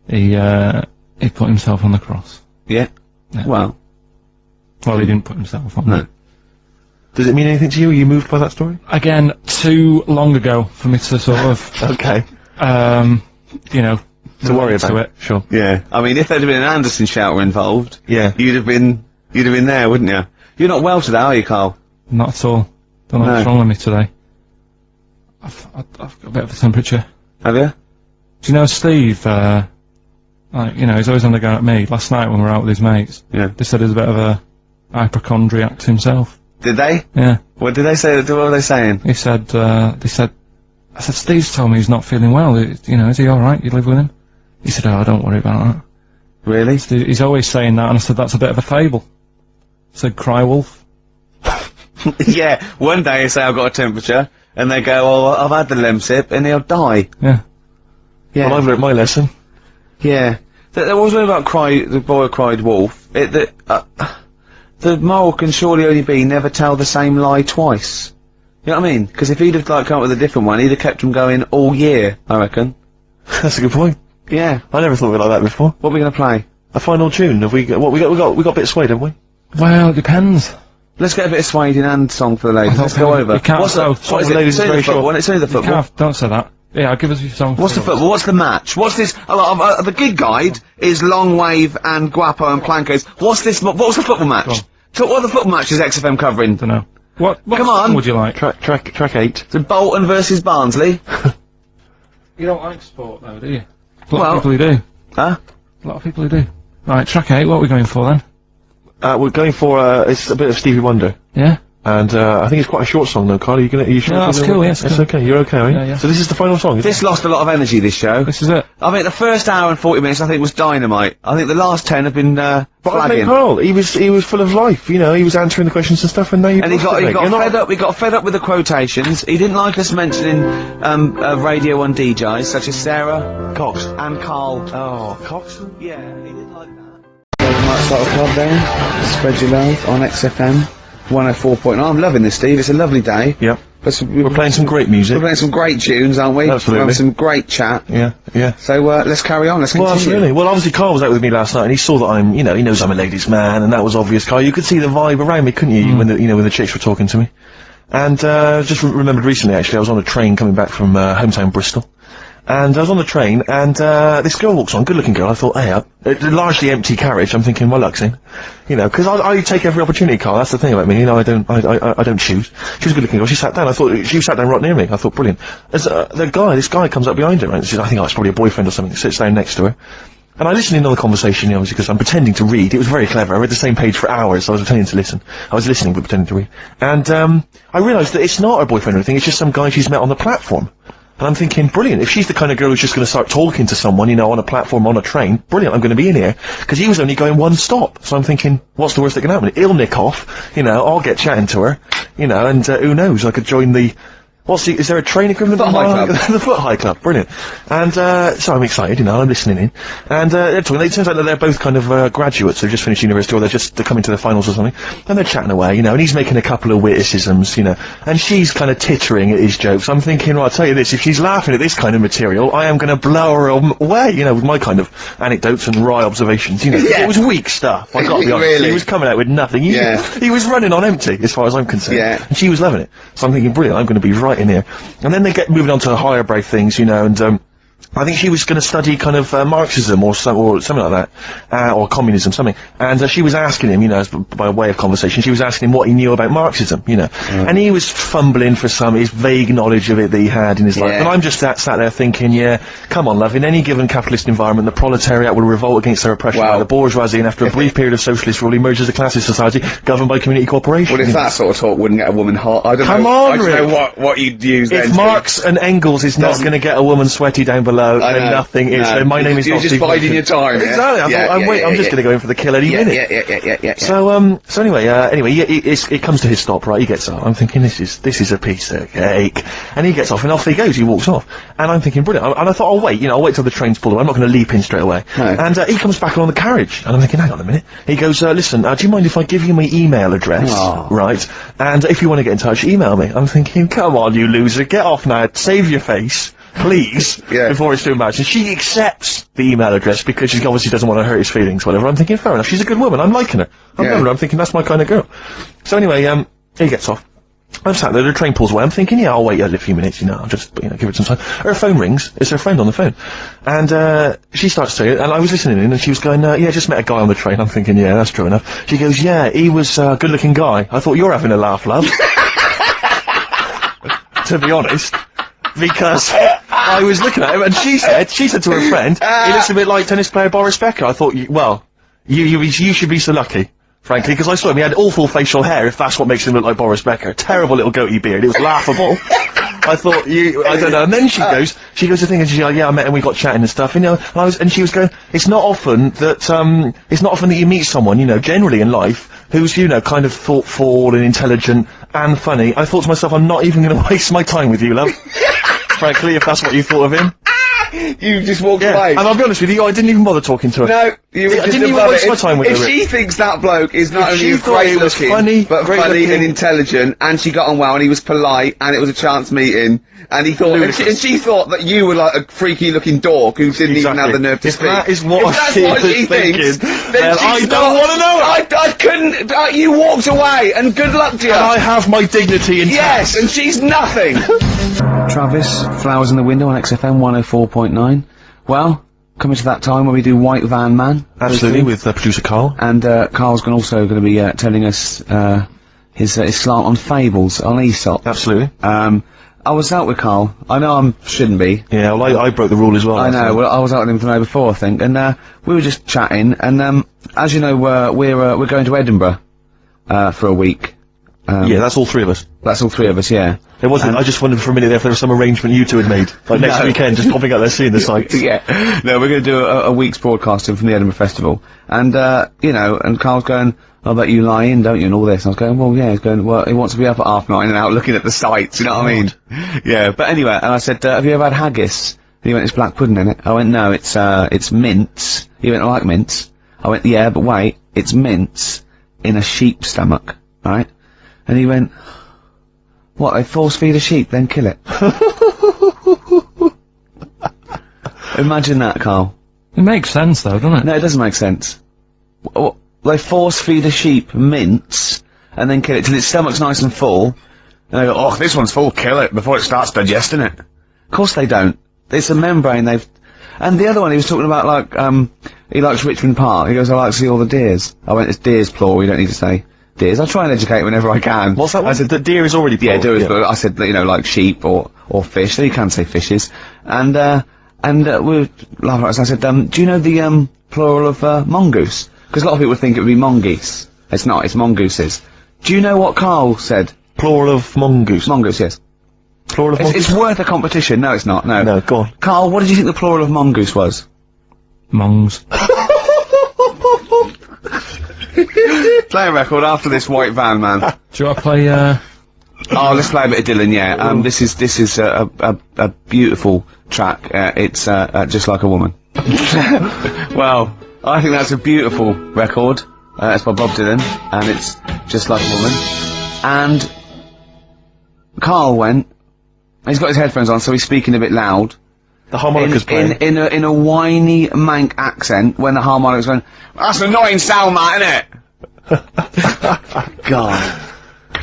He put himself on the cross. Yeah. Yeah. Well, Well, he didn't put himself on. no. Does it mean anything to you? Are you moved by that story? Again, too long ago for me to sort of, Okay. to worry relate to about it. Sure. Yeah. I mean, if there'd been an Anderson shouter involved, Yeah. you'd have been there, wouldn't you? You're not well today, are you, Carl? Not at all. Don't know No. what's wrong with me today. I've got a bit of a temperature. Have you? Do you know Steve, he's always on the go at me. Last night when we were out with his mates, Yeah. they said he's a bit of a hypochondriac himself. Did they? Yeah. What did they say? What were they saying? He said, I said, Steve's told me he's not feeling well. Is he alright? You live with him? He said, oh, don't worry about that. Really? He's always saying that, and I said, that's a bit of a fable. I said, cry wolf. Yeah. One day they say I've got a temperature, and they go, oh, I've had the Lemsip, and he'll die. Yeah. Yeah. Well, I've learnt my lesson. Yeah. There was one about the boy who cried wolf. The moral can surely only be never tell the same lie twice. You know what I mean? Because if he'd have come up with a different one, he'd have kept them going all year, I reckon. That's a good point. Yeah. I never thought of it like that before. What are we gonna play? A final tune. Have we got, we got a bit of Suede, haven't we? Well, it depends. Let's get a bit of Suede in hand song for the ladies. I Let's don't go think over. we can't What's go. what Song is for it? the ladies It's is only very the football short. one. It's only the football. Don't say that. Yeah, give us your song. What's the football? What's the match? What's this? The gig guide is Long Wave and Guapo and Plancos. What's this? What's the football match? Go on. So what are the football matches XFM covering? Don't know. What Come song on. would you like? Track 8. So Bolton versus Barnsley. You don't like sport, though, do you? A lot Well- of people who do. Huh? A lot of people who do. Right, track 8, what are we going for then? We're going for, it's a bit of Stevie Wonder. Yeah? And, I think it's quite a short song though, Carl. Are you sure? Yeah, that's cool, yes, It's cool. okay, you're okay, are you? Yeah, yeah. So this is the final song, is This lost a lot of energy, this show. This is it. I mean, the first hour and 40 minutes, I think, was dynamite. I think the last 10 have been, But I flagging. think Carl, he was full of life, he was answering the questions and stuff, and now you've And he lost it, mate. got You're not- fed up. He got fed up with the quotations. He didn't like us mentioning Radio 1 DJs such as Sarah Cox. and Carl. Oh, Cox? Yeah, he didn't like that. Night Cycle Club there. Spread your love on XFM 104.9. I'm loving this, Steve. It's a lovely day. Yep. But We're playing some great we're music. playing some great tunes, aren't we? Absolutely. We're having some great chat. Yeah, yeah. So let's carry on. Let's Well, continue. absolutely. Well, obviously, Carl was out with me last night, and he saw that I'm, he knows I'm a ladies' man, and that was obvious, Carl. You could see the vibe around me, couldn't you, when the chicks were talking to me. And, just remembered recently, actually, I was on a train coming back from, hometown Bristol. and I was on the train, and this girl walks on, good-looking girl. I thought, hey, largely empty carriage. I'm thinking, well, luck's in, you know, because I take every opportunity, Carl. That's the thing about me, you know. I don't choose. She was a good-looking girl. She sat down. I thought she sat down right near me. I thought, brilliant. As this guy comes up behind her, and I think it's probably a boyfriend or something. Sits down next to her. And I listened in on the conversation, you know, because I'm pretending to read. It was very clever. I read the same page for hours, so I was pretending to listen. I was listening but pretending to read. And, I realised that it's not her boyfriend or anything, it's just some guy she's met on the platform. And I'm thinking, brilliant, if she's the kind of girl who's just gonna start talking to someone, you know, on a platform, on a train, brilliant, I'm gonna be in here. Because he was only going one stop. So I'm thinking, what's the worst that can happen? He'll nick off, you know, I'll get chatting to her, you know, and, who knows, I could join the... is there a train equivalent? Foot High Club. The Foot High Club, brilliant. And, so I'm excited, you know, I'm listening in. And, they're talking, it turns out that they're both kind of, graduates, they've just finished university, or they're coming to the finals or something. And they're chatting away, you know, and he's making a couple of witticisms, you know, and she's kind of tittering at his jokes. I'm thinking, well, I'll tell you this, if she's laughing at this kind of material, I am gonna blow her away, you know, with my kind of anecdotes and wry observations, you know. Yeah. It was weak stuff, I gotta be honest. Really? He was coming out with nothing. He was running on empty, as far as I'm concerned. Yeah. And she was loving it. So I'm thinking, brilliant, I'm gonna be right in here. And then they get moving on to higher brow things, you know, and I think she was going to study kind of Marxism or something like that, or communism, something. And she was asking him, you know, by way of conversation, she was asking him what he knew about Marxism, you know. And he was fumbling for his vague knowledge of it that he had in his life. And I'm just sat there thinking, yeah, come on, love, in any given capitalist environment, the proletariat will revolt against their oppression by the bourgeoisie, and after a brief period of socialist rule, emerges a classist society governed by community cooperation. Well, if that sort of talk wouldn't get a woman hot, I don't Come know. on, I don't Rick. know what you'd use then. If Marx and Engels is not going to get a woman sweaty down below, then nothing is. No. So my name is You're not just Steve biding your time. Exactly. I'm just going to go in for the kill any minute. Yeah. So anyway, it comes to his stop, right? He gets up. I'm thinking this is a piece of cake, and he gets off, and off he goes. He walks off, and I'm thinking brilliant. And I thought, I'll wait. You know, I'll wait till the train's pulled away. I'm not going to leap in straight away. No. And he comes back along the carriage, and I'm thinking, hang on a minute. He goes, listen, do you mind if I give you my email address, right? And if you want to get in touch, email me. I'm thinking, come on, you loser, get off now. Save your face. Please, before it's too much. And she accepts the email address because she obviously doesn't want to hurt his feelings, whatever. I'm thinking, fair enough, she's a good woman, I'm liking her. I'm thinking, that's my kind of girl. So anyway, he gets off. I'm sat there, the train pulls away, I'm thinking, yeah, I'll wait a few minutes, you know, I'll just, you know, give it some time. Her phone rings, it's her friend on the phone. And, she starts to, and I was listening in, and she was going, yeah, just met a guy on the train. I'm thinking, yeah, that's true enough. She goes, yeah, he was a good-looking guy. I thought, you're having a laugh, love. To be honest. Because I was looking at him, and she said to her friend, he looks a bit like tennis player Boris Becker. I thought, you should be so lucky, frankly, because I saw him, he had awful facial hair, if that's what makes him look like Boris Becker. Terrible little goatee beard, it was laughable. I thought, I don't know, and then she goes to thing, and she's like, yeah, I met him, we got chatting and stuff, you know, and she was going, it's not often that you meet someone, you know, generally in life, who's, you know, kind of thoughtful and intelligent and funny. I thought to myself, I'm not even gonna waste my time with you, love. Frankly, if that's what you thought of him. You just walked away. And I'll be honest with you, I didn't even bother talking to her. No, you were I just didn't even above waste it. my time with her. If she thinks that bloke is not If only she thought he great was looking, funny, but great funny looking. and intelligent, and she got on well, and he was polite, and it was a chance meeting, and he thought, and she thought that you were like a freaky looking dork who didn't even have the nerve to If speak. that is what she was thinking, then then I she's don't not- want to know it. I couldn't, you walked away, and good luck to you. And I have my dignity intact. Yes, and she's nothing. Travis, Flowers in the Window on XFM 104.9. Well, coming to that time when we do White Van Man. Absolutely, with producer Carl. And Carl's also going to be telling us his slant on fables, on Aesop. Absolutely. I was out with Carl. I know I shouldn't be. Yeah, well, I broke the rule as well. I know. Well, I was out with him the night before, I think, and we were just chatting. And as you know, we're going to Edinburgh for a week. Yeah, that's all three of us. That's all three of us. Yeah. It wasn't. I just wondered for a minute if there was some arrangement you two had made, like next weekend, just popping out there seeing the sights. Yeah. No, we're going to do a week's broadcasting from the Edinburgh Festival, and you know, and Carl's going, I bet you lie in, don't you, and all this. And I was going, well, yeah. He's going, well, he wants to be up at 9:30 and out looking at the sights. You know what I mean? Yeah. But anyway, and I said, have you ever had haggis? And he went, it's black pudding in it. I went, no, it's mince. He went, I like mince. I went, yeah, but wait, it's mince in a sheep's stomach, right? And he went, what, they force feed a sheep, then kill it? Imagine that, Carl. It makes sense, though, doesn't it? No, it doesn't make sense. They force feed a sheep mince, and then kill it till its stomach's nice and full, and they go, oh, this one's full, kill it, before it starts digesting it. Of course they don't. it's a membrane they've. And the other one, he was talking about like he likes Richmond Park. He goes, I like to see all the deers. I went, it's deers plural. You don't need to say deers. I try and educate whenever I can. What's that one? I said The deer is already yeah, plural. deer is plural. I said you know like sheep or fish. So you can say fishes. And we were laughing at us. I said, do you know the plural of mongoose? Because a lot of people think it would be mongoose. It's not. It's mongooses. Do you know what Carl said? Plural of mongoose. Mongoose, yes. Plural of mongoose. It's worth a competition. No, it's not. No. No, go on. Carl, what did you think the plural of mongoose was? Mongs. Play a record after this white van, man. Do you want to play, Oh, let's play a bit of Dylan, yeah. This is a beautiful track. It's Just Like a Woman. Well, I think that's a beautiful record. It's by Bob Dylan, and it's Just Like a Woman. And Carl went. He's got his headphones on, so he's speaking a bit loud. The harmonica's playing. In a whiny Manc accent when the harmonica's going. That's an annoying sound, that, innit? God.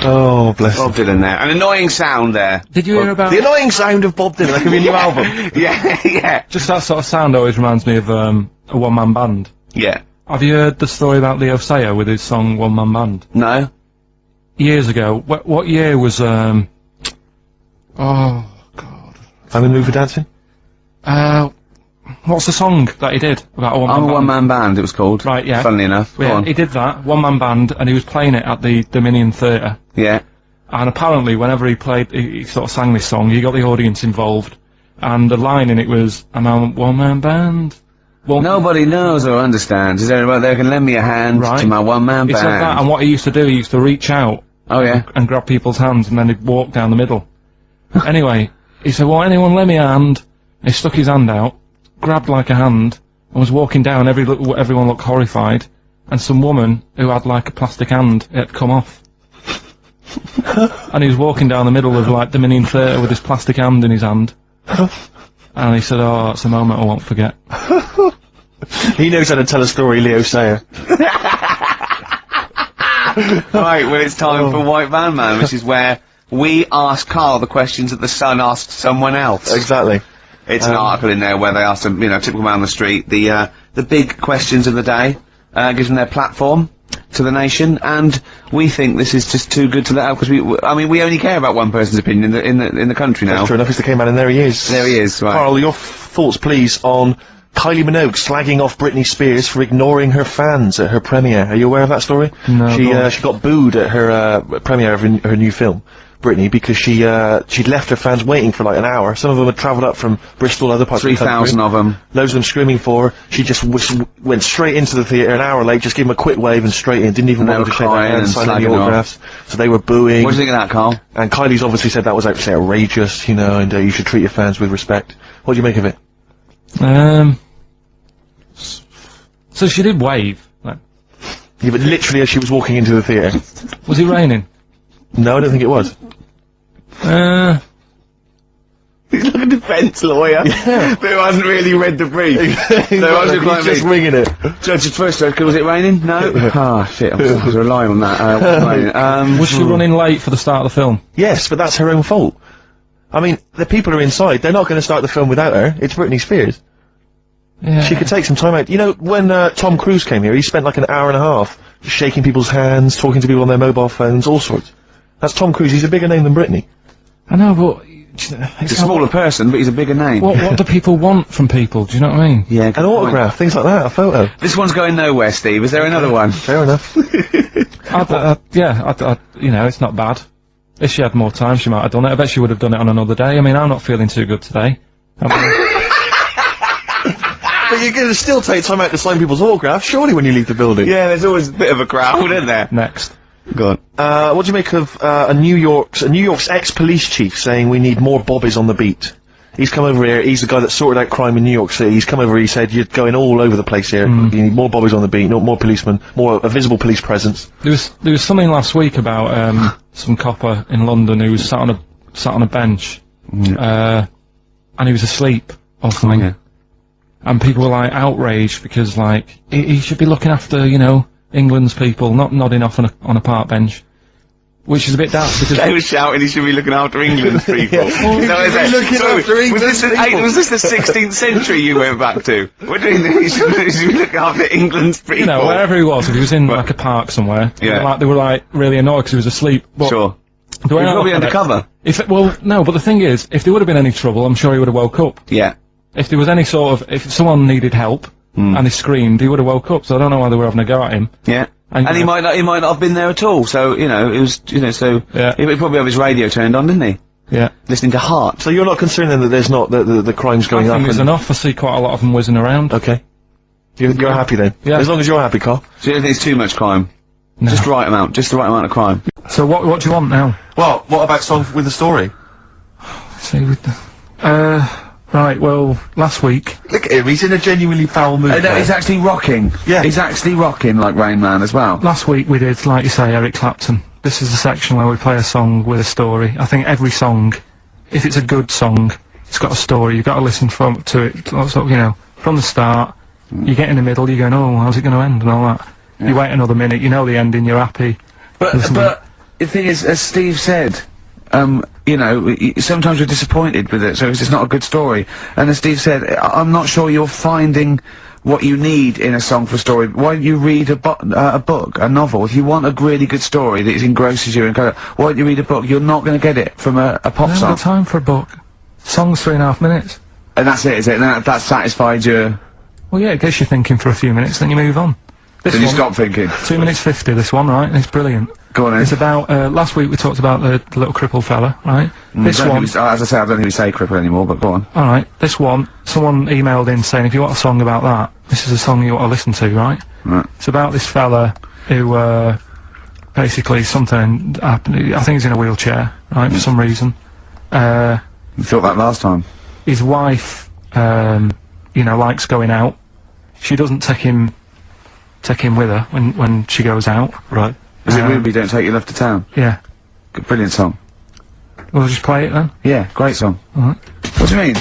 Oh, bless Bob him. Dylan there. An annoying sound there. did you hear about... The annoying sound of Bob Dylan, that could be a new album. Yeah. Just that sort of sound always reminds me of, a one-man band. Yeah. Have you heard the story about Leo Sayer with his song One Man Band? No? Years ago. What year was, oh, God. I'm in the mood for dancing. What's the song that he did about a one-man I'm band? a one-man band, it was called. Right, yeah. Funnily enough. Go Yeah, on. he did that, one-man band, and he was playing it at the Dominion Theatre. Yeah. And apparently, whenever he sort of sang this song, he got the audience involved. And the line in it was, I'm a one-man band. Nobody knows or understands. Is there anybody there who can lend me a hand Right. to my one-man He band? said that, and what he used to do, he used to reach out Oh, yeah. and grab people's hands, and then he'd walk down the middle. Anyway, he said, well, anyone lend me a hand? He stuck his hand out, grabbed like a hand, and was walking down. Everyone looked horrified, and some woman who had like a plastic hand, it had come off. And he was walking down the middle of like Dominion Theatre with his plastic hand in his hand. And he said, oh, it's a moment I won't forget. He knows how to tell a story, Leo Sayer. Right, well, it's time for White Van Man, which is where we ask Carl the questions that the Sun asked someone else. Exactly. It's an article in there where they ask them, you know, typical man on the street, the big questions of the day, gives them their platform to the nation, and we think this is just too good to let out, because we only care about one person's opinion in the country now. That's true enough, Mr. K-Man, and there he is. There he is, right. Carl, your thoughts, please, on Kylie Minogue slagging off Britney Spears for ignoring her fans at her premiere. Are you aware of that story? No, go on. She got booed at her premiere of her new film, Britney, because she'd left her fans waiting for like an hour. Some of them had travelled up from Bristol, other parts of the country. 3,000 of them. Loads of them screaming for her. She just went straight into the theatre an hour late, just gave them a quick wave and straight in. Didn't even And they bother to were shake their crying hands, and sign any slagging her off. autographs. So they were booing. What do you think of that, Carl? And Kylie's obviously said that was outrageous, you know, and you should treat your fans with respect. What do you make of it? So she did wave. Like, Yeah, but literally as she was walking into the theatre. was it raining? No, I don't think it was. He's like a defence lawyer. Yeah. But who hasn't really read the brief. So I was He's just winging it. Judge's first joke, was it raining? No? Ah, shit, I was relying on that. It was raining. Was she running late for the start of the film? Yes, but that's her own fault. I mean, the people are inside. They're not going to start the film without her. It's Britney Spears. Yeah. She could take some time out. You know, when Tom Cruise came here, he spent like an hour and a half just shaking people's hands, talking to people on their mobile phones, all sorts. That's Tom Cruise. He's a bigger name than Britney. I know, but... He's a smaller person, but he's a bigger name. What do people want from people? Do you know what I mean? Yeah, An autograph, things like that, a photo. This one's going nowhere, Steve. Is there another one? Fair enough. You know, it's not bad. If she had more time, she might have done it. I bet she would have done it on another day. I mean, I'm not feeling too good today. But you're going to still take time out to sign people's autographs, surely, when you leave the building. Yeah, there's always a bit of a crowd, isn't there? Next. Go on. What do you make of New York's ex-police chief saying we need more bobbies on the beat? He's come over here, he's the guy that sorted out crime in New York City. He's come over, he said, you're going all over the place here. You need more bobbies on the beat, more policemen, a visible police presence. There was something last week about some copper in London who was sat on a bench, and he was asleep or something. Okay. And people were like outraged because like he should be looking after, you know, England's people, not nodding off on a park bench. which is a bit daft because They were shouting he should be looking after England's people. Was this the 16th century you went back to? What do you think he should be looking after England's people? you know, wherever he was, if he was in like a park somewhere, Yeah. they were like really annoyed because he was asleep. But Sure. the way He's I probably look at it, undercover. well, no, but the thing is, if there would have been any trouble, I'm sure he would have woke up. Yeah. If there was any sort of, if someone needed help and he screamed, he would have woke up. So I don't know why they were having a go at him. Yeah. And, And he might not have been there at all, so, you know, it was, you know, so... Yeah. He would probably have his radio turned on, didn't he? Yeah. Listening to Heart. So you're not concerned then that there's not the crimes I going up? think there's and- enough. I see quite a lot of them whizzing around. Okay. You're happy then? Yeah. As long as you're happy, Carl. So you don't think it's too much crime? No. Just the right amount, just the right amount of crime. So what do you want now? Well, what about Song with a Story? See, right, well, last week, Look at him, he's in a genuinely foul mood. No, he's actually rocking. Yeah. He's actually rocking like Rain Man as well. last week we did, like you say, Eric Clapton. This is the section where we play a song with a story. I think every song, if it's a good song, it's got a story. You've got to listen to it, sort of, you know, from the start. You get in the middle, you're going, oh, how's it going to end, and all that. You wait another minute, you know the ending, you're happy. But the thing is, as Steve said, you know, sometimes we're disappointed with it, so it's not a good story. And as Steve said, I'm not sure you're finding what you need in a song for a story. Why don't you read a book, a novel? If you want a really good story that engrosses you, and why don't you read a book? You're not going to get it from a pop I haven't song. got time for a book. Song's 3.5 minutes. And that's it, is it? And that satisfied you. Well, yeah, it gets you thinking for a few minutes, then you move on. This Then you one, stop thinking. 2 minutes 50, this one, right? And it's brilliant. Go on then. It's about, last week we talked about the little crippled fella, right? This Don't one, think as I say, I don't think we say cripple anymore, but go on. alright, this one, someone emailed in saying if you want a song about that, this is a song you want to listen to, right? Right. It's about this fella who, basically something happened, I think he's in a wheelchair, right, for some reason. You thought that last time. His wife, you know, likes going out. She doesn't take him with her when she goes out. Right. Is it Ruby Don't Take Your Love to Town? Yeah. Good, brilliant song. We'll just play it then. Yeah, great song. Alright. What do you mean?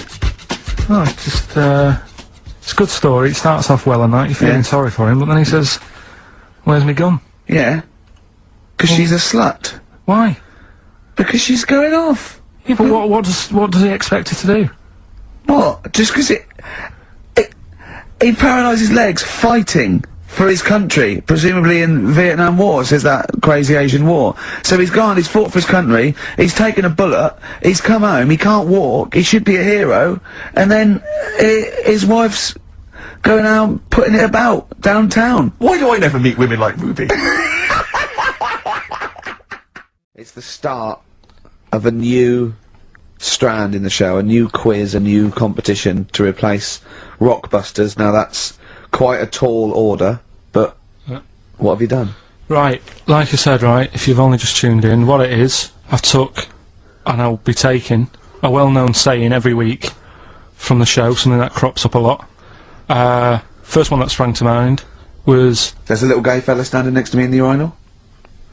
Oh, it's just, it's a good story. It starts off well and that, you're feeling Yeah. sorry for him, but then he says, where's my gun? Yeah. Because she's a slut. Why? Because she's going off. Yeah, but what does he expect her to do? What? Just because he paralysed his legs fighting for his country, presumably in Vietnam War, says that crazy Asian war. So he's gone, he's fought for his country, he's taken a bullet, he's come home, he can't walk, he should be a hero, and then his wife's going out putting it about downtown. Why do I never meet women like Ruby? It's the start of a new strand in the show, a new quiz, a new competition to replace Rockbusters. Now that's quite a tall order, but what have you done? Right, like I said, right, if you've only just tuned in, what it is, I've took, and I'll be taking, a well-known saying every week from the show, something that crops up a lot. First one that sprang to mind was, There's a little gay fella standing next to me in the urinal.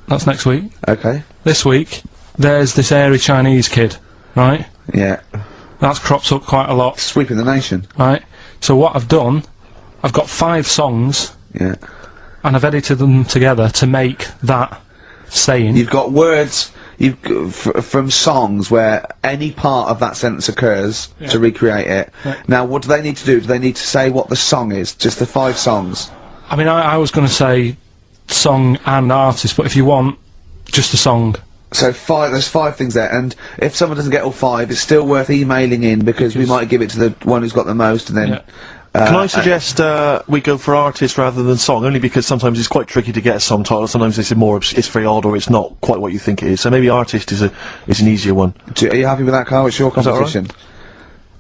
that's next week. Okay. This week, there's this airy Chinese kid, right? Yeah. That's cropped up quite a lot, Sweeping the nation. right? So what I've done, I've got 5 songs, Yeah. and I've edited them together to make that saying. You've got words from songs where any part of that sentence occurs to recreate it. Yeah. Now, what do they need to do? Do they need to say what the song is? Just the 5 songs? I mean, I was going to say song and artist, but if you want, just a song. So there's 5 things there, and if someone doesn't get all 5, it's still worth emailing in, because we might give it to the one who's got the most, and then... Yeah. Can I suggest we go for artist rather than song? Only because sometimes it's quite tricky to get a song title. Sometimes it's very odd, or it's not quite what you think it is. So maybe artist is an easier one. Are you happy with that, Carl? It's your that all right? competition.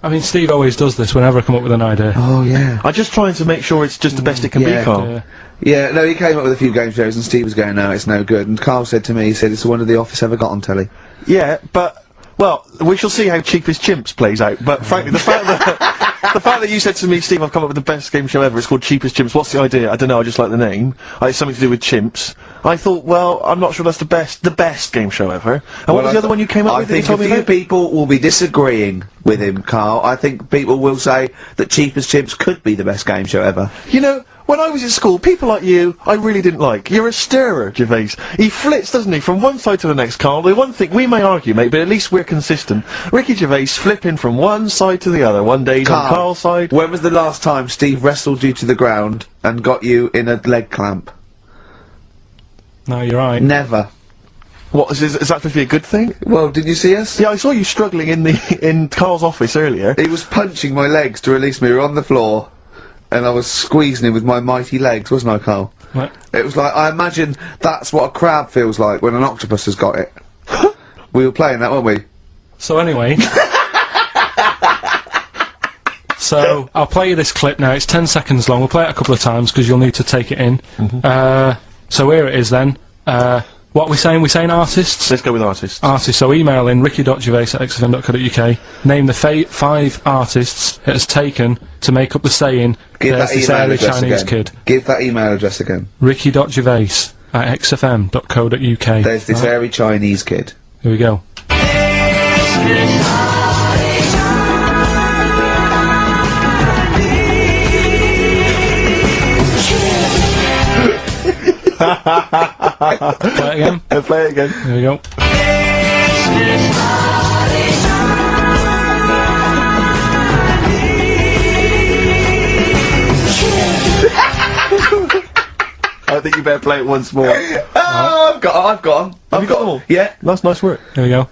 I mean, Steve always does this whenever I come up with an idea. Oh, yeah. I'm just trying to make sure it's just the best it can Yeah. be, Carl. Yeah, no, he came up with a few game shows, and Steve was going, no, it's no good. And Carl said to me, he said, it's the one of The Office ever got on telly. Yeah, but well, we shall see how Cheapest Chimps plays out. But frankly, the fact that you said to me, Steve, I've come up with the best game show ever. It's called Cheapest Chimps. What's the idea? I don't know. I just like the name. It's something to do with chimps. I thought, well, I'm not sure that's the best game show ever. And what was the other one you came up with that you I told think me a few about? people will be disagreeing with him, Carl. I think people will say that Cheapest Chips could be the best game show ever. You know, when I was at school, people like you, I really didn't like. You're a stirrer, Gervais. He flits, doesn't he, from one side to the next, Carl. The one thing, we may argue, mate, but at least we're consistent. Ricky Gervais flipping from one side to the other. One day he's on Carl's side. When was the last time Steve wrestled you to the ground and got you in a leg clamp? No, you're right. Never. What, is that supposed to be a good thing? Well, did you see us? Yeah, I saw you struggling in Carl's office earlier. He was punching my legs to release me. We were on the floor, and I was squeezing him with my mighty legs, wasn't I, Carl? What? It was like, I imagine that's what a crab feels like when an octopus has got it. We were playing that, weren't we? So anyway. So, I'll play you this clip now. It's 10 seconds long. We'll play it a couple of times, because you'll need to take it in. So here it is then. What are we saying? We're saying artists? Let's go with artists. Artists. So email in ricky.gervais@xfm.co.uk. Name the 5 artists it has taken to make up the saying, Give there's that this email airy address Chinese again. kid. Give that email address again. ricky.gervais@xfm.co.uk. There's this airy Chinese kid. Here we go. Play it again. Play it again. Here we go. I think you better play it once more. Oh, I've got them. Have you got them all? Yeah. That's nice work. Here we go.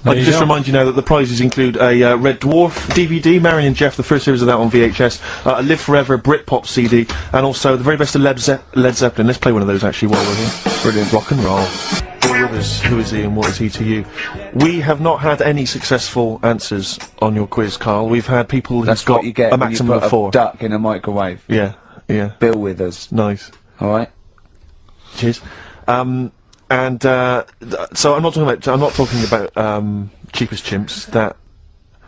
I can just remind you now that the prizes include a Red Dwarf DVD, Marion and Jeff, the first series of that on VHS, a Live Forever Britpop CD, and also the very best of Led Zeppelin. Let's play one of those actually while we're here. Brilliant. Rock and roll. Who is he and what is he to you? We have not had any successful answers on your quiz, Carl. We've had people That's who've got what you get a when you maximum put of 4. a duck in a microwave. Yeah, yeah. Bill Withers. Nice. Alright? Cheers. So I'm not talking about Cheapest Chimps.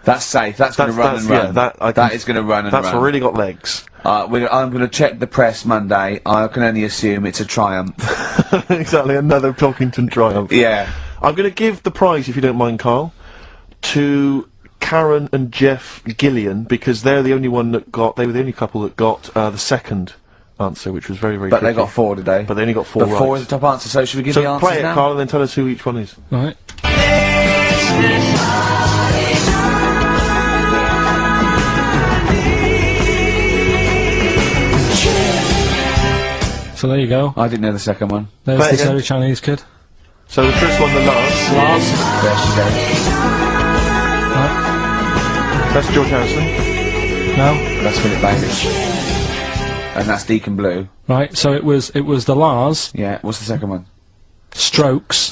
That's safe. That's gonna run and run. Yeah, that is gonna run and run. That's really got legs. I'm gonna check the press Monday. I can only assume it's a triumph. Exactly, another Pilkington triumph. Yeah. I'm gonna give the prize, if you don't mind, Carl, to Karen and Jeff Gillian, because they're the only one that got. They were the only couple that got the second answer, which was very, very. But tricky. they got 4 today. But they only got 4 But right. 4 is the top answer. So should we give the So answers play it, now? Carl, and then tell us who each one is. Right. So there you go. I didn't know the second one. There's Play it this again. airy Chinese kid. So the first one, the Lars. There she goes. That's George Harrison. No. That's Philip Bailey. And that's Deacon Blue. Right. So it was the Lars, Yeah. What's the second one? Strokes,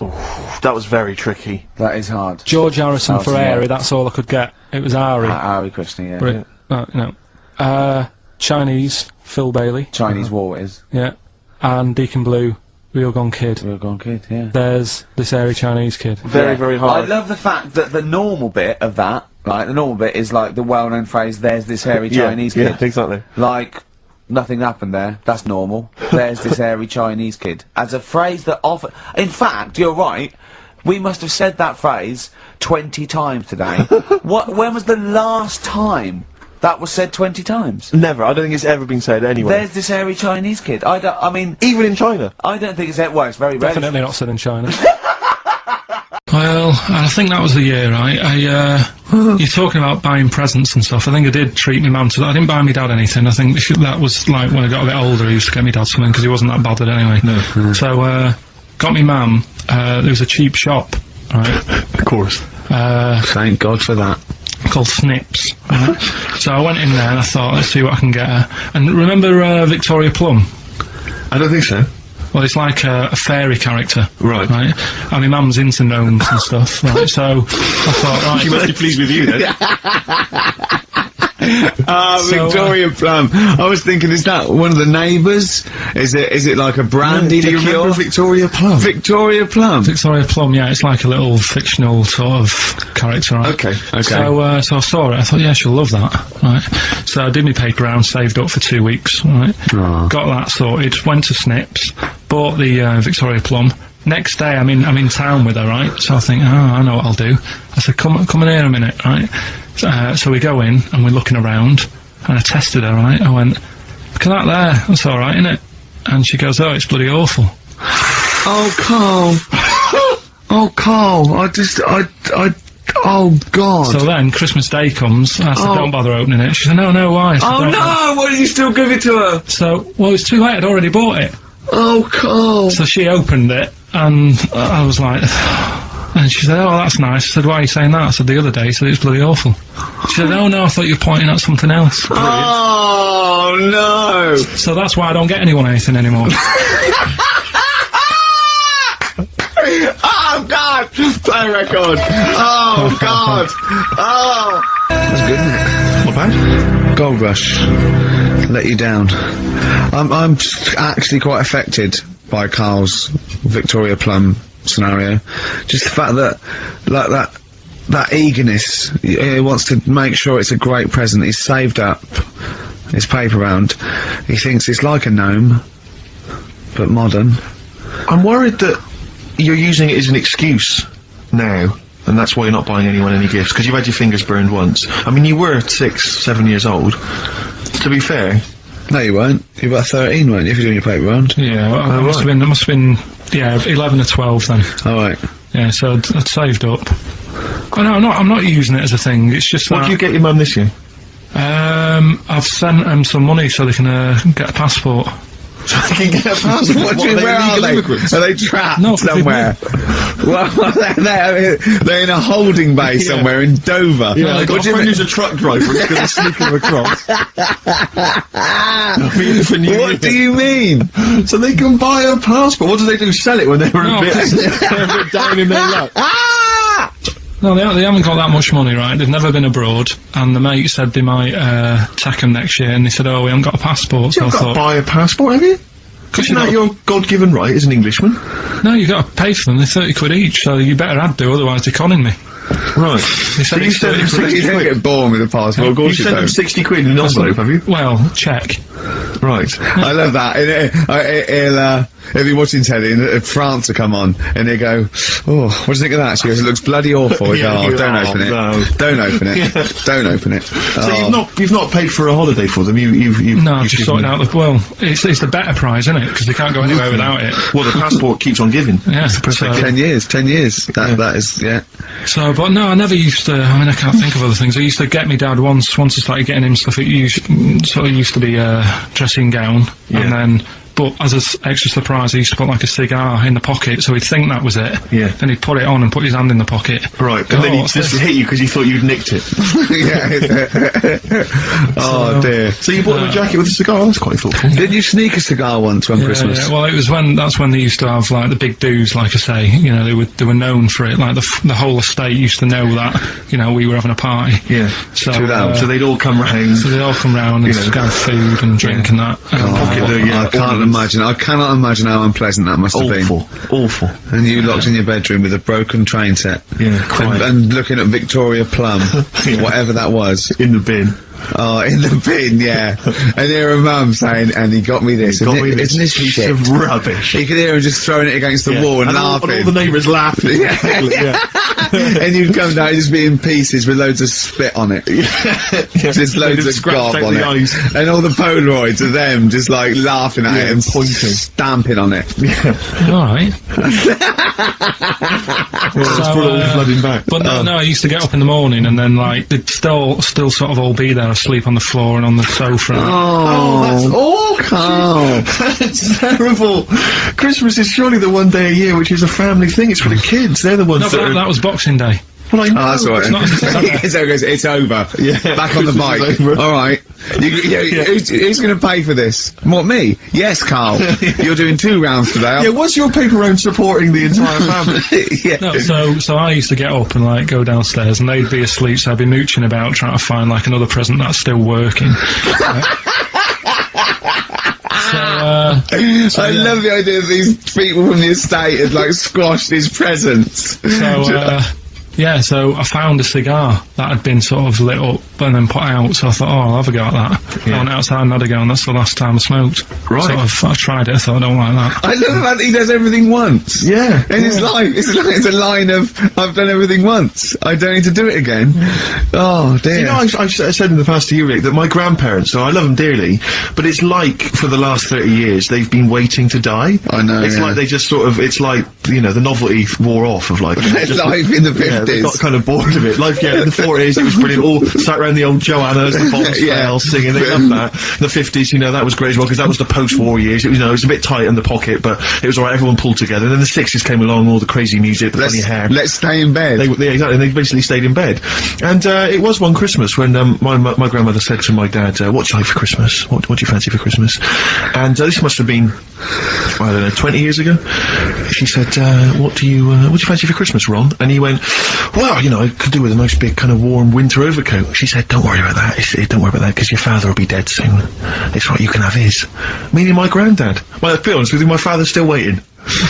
That was very tricky. That is hard. George Harrison for yeah. airy. That's all I could get. It was Ari. Ari Christie, yeah. Brit- no. Chinese, Phil Bailey. Chinese War is. Yeah. And Deacon Blue, Real Gone Kid. Real Gone Kid, yeah. There's this airy Chinese kid. Very, very hard. I love the fact that the normal bit of that, right, the normal bit is like the well-known phrase, there's this hairy Chinese kid. Yeah, exactly. Like, nothing happened there. That's normal. There's this hairy Chinese kid. As a phrase that often... In fact, you're right. We must have said that phrase 20 times today. When was the last time that was said 20 times? Never. I don't think it's ever been said anyway. There's this hairy Chinese kid. I mean... Even in China. I don't think it's... Well, it's very rare. Definitely not said in China. Well, I think that was the year, right? You're talking about buying presents and stuff. I think I did treat my mum to that. I didn't buy my dad anything. I think that was like when I got a bit older, I used to get my dad something because he wasn't that bothered anyway. No. So, got me mum, there was a cheap shop, right? Of course. Thank God for that. Called Snips. Right? So I went in there and I thought, let's see what I can get her. And remember Victoria Plum? I don't think so. Well, it's like a fairy character. Right. Right? And my mum's into gnomes and stuff, right? So I thought, right. She must be pleased with you then. Victoria Plum. I was thinking, is that one of the neighbours? Is it like a brandy Do you liqueur? remember Victoria Plum? Victoria Plum. Victoria Plum, yeah, it's like a little fictional sort of character, right? Okay. So I saw it, I thought, yeah, she'll love that, right? So I did my paper round, saved up for 2 weeks, right? Aw. Got that sorted, went to Snips, bought the Victoria Plum. Next day, I'm in town with her, right? So I think, I know what I'll do. I said, come in here a minute, right? So we go in, and we're looking around, and I tested her, right? I went, look at that there, that's alright, isn't it? And she goes, oh, it's bloody awful. Oh, Carl. Oh, Carl. Oh, God. So then, Christmas Day comes, and I said, don't bother opening it. She said, no, why? I said, Oh, "Don't." no! Why did you still give it to her? So, well, it's too late, I'd already bought it. Oh, Carl. So she opened it, and I was like, and she said, oh, that's nice. I said, why are you saying that? I said, the other day, you said it's bloody awful. She said, oh, no, I thought you were pointing at something else. Oh, no. So that's why I don't get anyone anything anymore. Oh, God. Play record. Oh, God. Oh. That's good, isn't it? Not bad. Gold Rush. Let you down. I'm actually quite affected by Carl's Victoria Plum scenario. Just the fact that, like, that eagerness, he wants to make sure it's a great present. He's saved up his paper round. He thinks it's like a gnome, but modern. I'm worried that you're using it as an excuse now, and that's why you're not buying anyone any gifts, because you've had your fingers burned once. I mean, you were 6, 7 years old. To be fair. No, you weren't. You were about 13, weren't you, if you're doing your paper round? Yeah, well, it must have been, yeah, 11 or 12 then. Alright. Yeah, so I'd saved up. Oh, no, I'm not using it as a thing, it's just What that... do you get your mum this year? I've sent them some money so they can get a passport. So they can get a passport? What do you mean, where are they? Are they trapped No, somewhere? Well, they're in a holding bay somewhere in Dover. Yeah, I've got What do a you friend mean? who's a truck driver who's going to sneak them across. What do you mean? So they can buy a passport. What do they do? Sell it when they're No, a bit down in their luck? No, they haven't got that much money, right? They've never been abroad, and the mate said they might take them next year, and they said, oh, we haven't got a passport, so I You've got to thought... buy a passport, have you? Isn't that your God-given right as an Englishman? No, you've got to pay for them, they're 30 quid each, so you better had to, otherwise they're conning me. Right. They said you it's sent them 30 quid. You 60 don't quid. get born with a passport, of You course you sent them don't. 60 quid in an envelope, have you? Well, check. Right. I love that. He'll be watching telly and France will come on and he'll go, oh, what do you think of that? She goes, it looks bloody awful. We go, oh, don't open it. no. Don't open it. Don't open it. So you've not paid for a holiday for them. You've No, I've just sorted out the... Well, it's the better prize, isn't it? Because they can't go anywhere without it. Well, the passport keeps on giving. Yeah, It's the perfect so- 10 years. That is, yeah. So, but no, I never used to, I mean, I can't think of other things. I used to get me dad once I started getting him stuff, it sort of used to be a dressing gown, and then, but as an extra surprise, I used to put like a cigar in the pocket, so he'd think that was it. Yeah. Then he'd put it on and put his hand in the pocket. Right, Go, and then he what's just this? hit you because he thought you'd nicked it. Oh dear. So you bought him a jacket with a cigar? That's quite thoughtful. Did you sneak a cigar once on Christmas? Yeah, well, it was that's when they used to have like the big do's, like I say. You know, they were known for it. Like the whole estate used to know that. You know, we were having a party. Yeah. So, So they'd all come round. so they'd all come round and have food and drink and that. Pocket the, I can't ornaments. imagine. I cannot imagine how unpleasant that must have been. Awful. And you locked in your bedroom with a broken train set. Yeah, quite. And looking at Victoria Plum, whatever that was. In the bin. Oh, in the bin, yeah. And hear a mum saying, and he got me this. Got me this Isn't this piece shit? of rubbish. You could hear him just throwing it against the wall and all laughing. the neighbours laughing. And you'd come down, it'd just be in pieces with loads of spit on it. Just loads of gob on it. Eyes. And all the Polaroids of them just like laughing at it and pointing. stamping on it. Alright. It's brought all flooding back. But no, I used to get up in the morning and then like they'd still sort of all be there asleep on the floor and on the sofa. Oh, that's awful. Oh. That's terrible. Christmas is surely the one day a year which is a family thing. It's for the kids. They're the ones No, but that was Boxing Day. Well, I know. Oh, that's all right. It's over. Yeah. Back on the Christmas bike. is over. All right. Who's going to pay for this? What, me? Yes, Carl. You're doing 2 rounds today. Yeah, what's your paper round supporting the entire family? Yeah. No, so I used to get up and like go downstairs, and they'd be asleep, so I'd be mooching about trying to find like another present that's still working. I love the idea that these people from the estate had like squashed his presents. So I found a cigar that had been sort of lit up and then put out, so I thought, oh, I'll have a go at that. I went outside and had a go, and that's the last time I smoked. Right. So I tried it, I thought, I don't like that. I love that he does everything once. Yeah. In his life, it's a line of, I've done everything once, I don't need to do it again. Oh, dear. You know, I've said in the past to you, Rick, that my grandparents, so I love them dearly, but it's like, for the last 30 years, they've been waiting to die. I know, It's yeah. like they just sort of, it's like, you know, the novelty wore off of like... Life in the 50s. Yeah, they got kind of bored of it. Life, in the 40s, it was brilliant. All sat around the old Joannas, the Bob's Yeah. singing, they loved that. The 50s, you know, that was great as well, because that was the post-war years. It was, you know, it was a bit tight in the pocket, but it was alright, everyone pulled together. And then the 60s came along, all the crazy music, the funny hair. Let's stay in bed. Yeah, exactly, and they basically stayed in bed. And it was one Christmas when my grandmother said to my dad, what do you like for Christmas? What do you fancy for Christmas? And this must have been, I don't know, 20 years ago. She said, what do you fancy for Christmas, Ron? And he went, well, you know, I could do with a nice big kind of warm winter overcoat. She said, don't worry about that. Don't worry about that, because your father will be dead soon. It's right, you can have his. Meaning my granddad. Well, to be honest with you, my father's still waiting.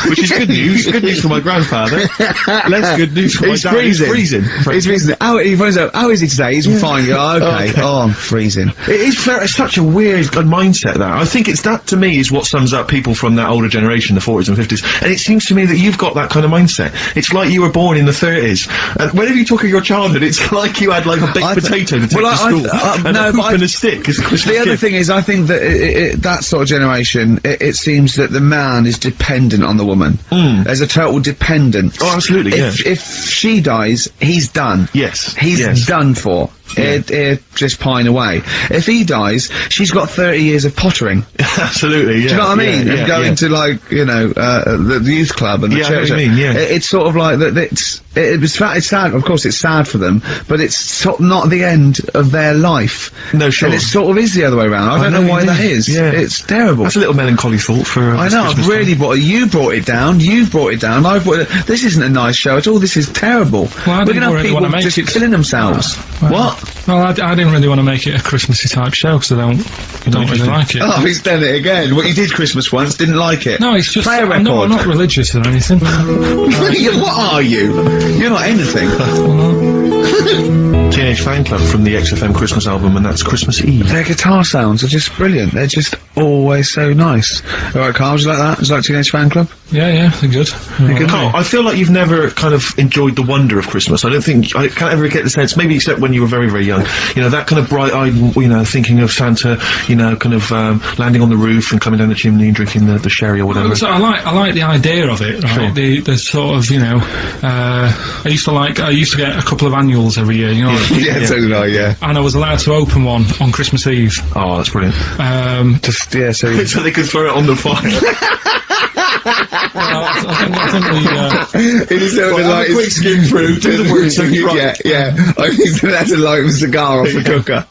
Which is good news. Good news for my grandfather. Less good news for my dad. Freezing. He's freezing. He's freezing. He finds out, how is he today? He's fine. Oh, okay. Oh, I'm freezing. It's such a weird mindset, that. I think it's that, to me, is what sums up people from that older generation, the 40s and 50s. And it seems to me that you've got that kind of mindset. It's like you were born in the 30s. And whenever you talk of your childhood, it's like you had like a baked potato to take to school. And a hoop and a stick as a Christmas The other gift. thing is, I think that that sort of generation, it seems that the man is dependent on the woman. There's a total dependence. Oh, absolutely, If she dies, he's done. Yes. He's done for. Just pine away. If he dies, she's got 30 years of pottering. Absolutely, yeah. Do you know what I mean? Yeah, And going to, like, you know, the youth club and the Yeah, I know church. what you mean, yeah. It's sort of like that. It's sad. Of course, it's sad for them, but it's sort of not the end of their life. No, sure. And it sort of is the other way around. I don't know why that is. Yeah. It's terrible. That's a little melancholy thought for I this know, I've Christmas really time. you brought it down, you've brought it down, I've brought it. This isn't a nice show at all, this is terrible. I We're didn't gonna have really people wanna make just it- killing themselves. What? Well, I didn't really want to make it a Christmassy type show, because I don't really like it. Oh, he's done it again. What, you did Christmas once, didn't like it? No, it's just, Play a I'm record. not religious or anything. What are you? You're not anything. Teenage Fan Club from the XFM Christmas album, and that's Christmas Eve. Their guitar sounds are just brilliant. They're just always so nice. Alright, Carl, would you like that? Would you like Teenage Fan Club? Yeah, they're good. Carl, I feel like you've never kind of enjoyed the wonder of Christmas. I don't think, I can't ever get the sense, maybe except when you were very, very young, you know, that kind of bright-eyed, you know, thinking of Santa, you know, kind of, landing on the roof and coming down the chimney and drinking the sherry or whatever. So I like the idea of it, right? Sure. The sort of, you know, I used to get a couple of annuals every year, you know. Yeah, so did I, yeah. And I was allowed to open one on Christmas Eve. Oh, that's brilliant. Just, yeah, so... So they could throw it on the fire. I think we, It is sort of Well, have a quick skim through, do the work, so you're right. Yeah. I think that's a light of a cigar off the cooker.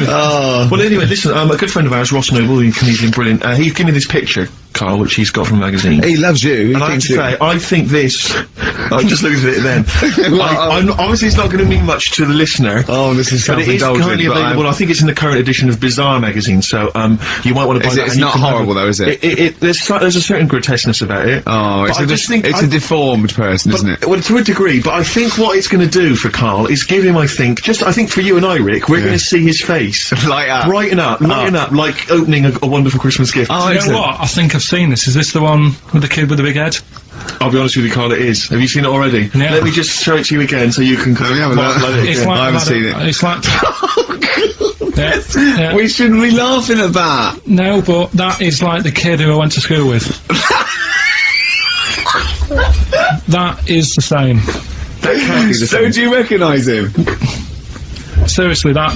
Oh. Well, anyway, listen, a good friend of ours, Ross Noble, the comedian, brilliant, he gave me this picture, Carl, which he's got from a magazine. He loves you. And I have to say, I think this, I'm just looking at it then, I'm obviously it's not going to mean much to the listener, Oh, this is but it is self-indulgent. currently but available, I think it's in the current edition of Bizarre magazine, so, you might want to buy Is that. it- it's and you not can have horrible though, is it? There's a certain grotesqueness about it. Oh, But I just think it's a deformed person, isn't it? Well, to a degree, but I think what it's going to do for Carl is give him, I think for you and I, Rick, we're going to see his face. Light up. Lighten up, like opening a wonderful Christmas gift. Oh, you know excellent. what? I think I've seen this. Is this the one with the kid with the big head? I'll be honest with you, Carl, it is. Have you seen it already? Yeah. Let me just show it to you again so you can kind of me have a mark look. like it It's again. like I haven't seen it. It's like. Yeah. We shouldn't be laughing at that. No, but that is like the kid who I went to school with. That is the same. That can't be the So same. do you recognise him? Seriously, that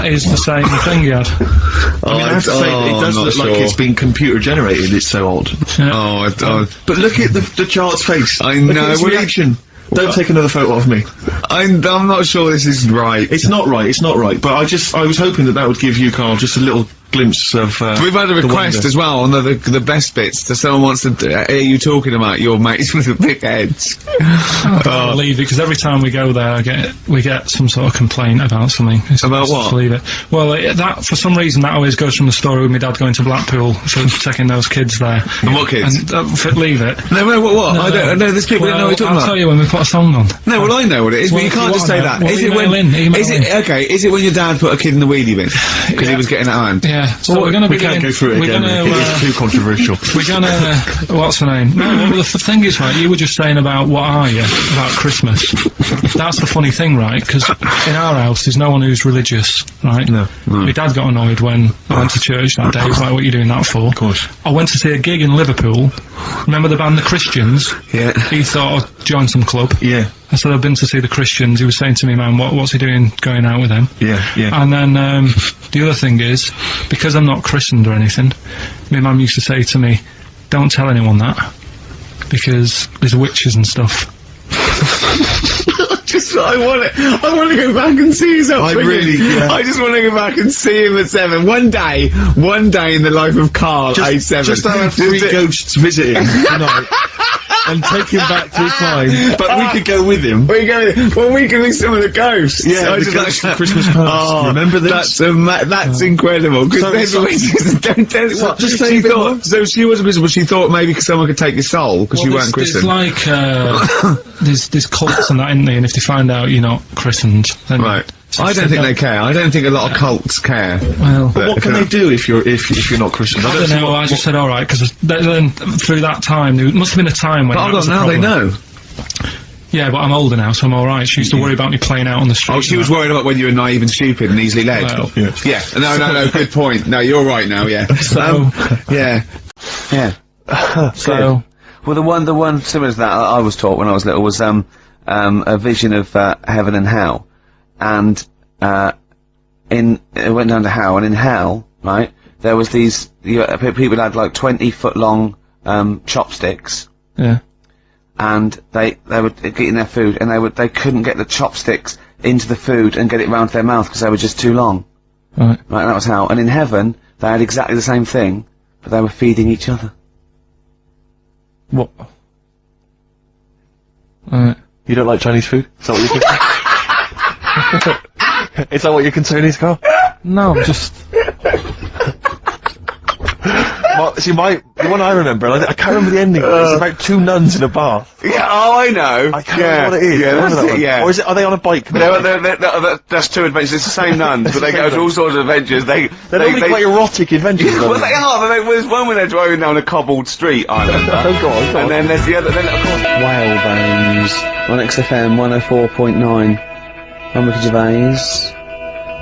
is the same thing he had. I mean, I have to say, it does look like it's been computer generated, it's so odd. Yeah. Oh, But look at the child's face. I Look know, at his well, reaction. Don't take another photo of me. I'm not sure this is right. It's not right, but I was hoping that would give you, Carl, just a little glimpse of, We've had a the request wonder. as well on the best bits. So someone wants to hear you talking about your mates with the big heads. I can't believe it, because every time we go there, we get some sort of complaint about something. About what? Just leave it. Well, that for some reason that always goes from the story with my dad going to Blackpool, so taking those kids there. And what kids? And leave it. No, what? I don't know. There's people that know what you're talking I'll about. tell you when we put a song on. No, well, I know what it is, but Well, you can't if you just say wanna that. know, Is well, it when? email Is in. it okay? Is it when your dad put a kid in the wheelie bin because he was getting out of hand? Yeah. So we're gonna We be can't doing- go through it we're again, gonna, Rick, it's too controversial. We're gonna, what's her name? No, well, the thing is, right, you were just saying about what are you, about Christmas. That's the funny thing, right, because in our house there's no one who's religious, right? No. My dad got annoyed when I went to church that day. He was like, what are you doing that for? Of course. I went to see a gig in Liverpool. Remember the band The Christians? Yeah. He thought I'd join some club. Yeah, I said I've been to see The Christians. He was saying to me, man, what's he doing going out with them? yeah. And then the other thing is, because I'm not christened or anything, my mum used to say to me, don't tell anyone that, because there's witches and stuff. I want to go back and see his upbringing. I just want to go back and see him at 7. One day in the life of Carl, age 7. Just have 3 ghosts visiting tonight and take him back to his time. But we could go with him. We can be some of the ghosts. Yeah, I the just ghosts like- of Christmas past. Remember this? That's incredible. Because So- what? just say She a bit thought, more. so she wasn't visible. She thought maybe someone could take your soul because you weren't There's christened. like, there's cults and that, isn't there? And if they find out you're not christened, then... Right. I don't think they care. I don't think a lot of cults care. Well, But What can they do if you're not Christian? I don't know, I just said alright, because then through that time, there must have been a time when But that hold was on, a now they problem. know. Yeah, but I'm older now, so I'm alright. She used to worry about me playing out on the street. Oh, she and was that. worried about when you were naive and stupid and easily led. Well, Yeah. No, good point. No, you're right now, yeah. So- Yeah. So, Well, the one similar to that I was taught when I was little was a vision of heaven and hell, and it went down to hell, and in hell, right, there was these people had like 20-foot long chopsticks, yeah. and they were getting their food, and they couldn't get the chopsticks into the food and get it round to their mouth because they were just too long. Right. Right, that was hell. And in heaven, they had exactly the same thing, but they were feeding each other. What? Right. You don't like Chinese food? Is that what you're concerned? Is that what your concern is, Carl? No, just... Well, see, the one I remember, I can't remember the ending, but it's about 2 nuns in a bath. Yeah, oh, I know. I can't remember what it is. Yeah, Remember that's that it, one? yeah. Or are they on a bike? That's 2 adventures. It's the same nuns, but they go to all sorts of adventures. They're normally quite erotic adventures. well, aren't they are. But there's one where they're driving down a cobbled street. I remember. Oh, go on, go on. And then there's the other. Then of course, Whalebones on XFM 104.9. I'm Ricky Gervais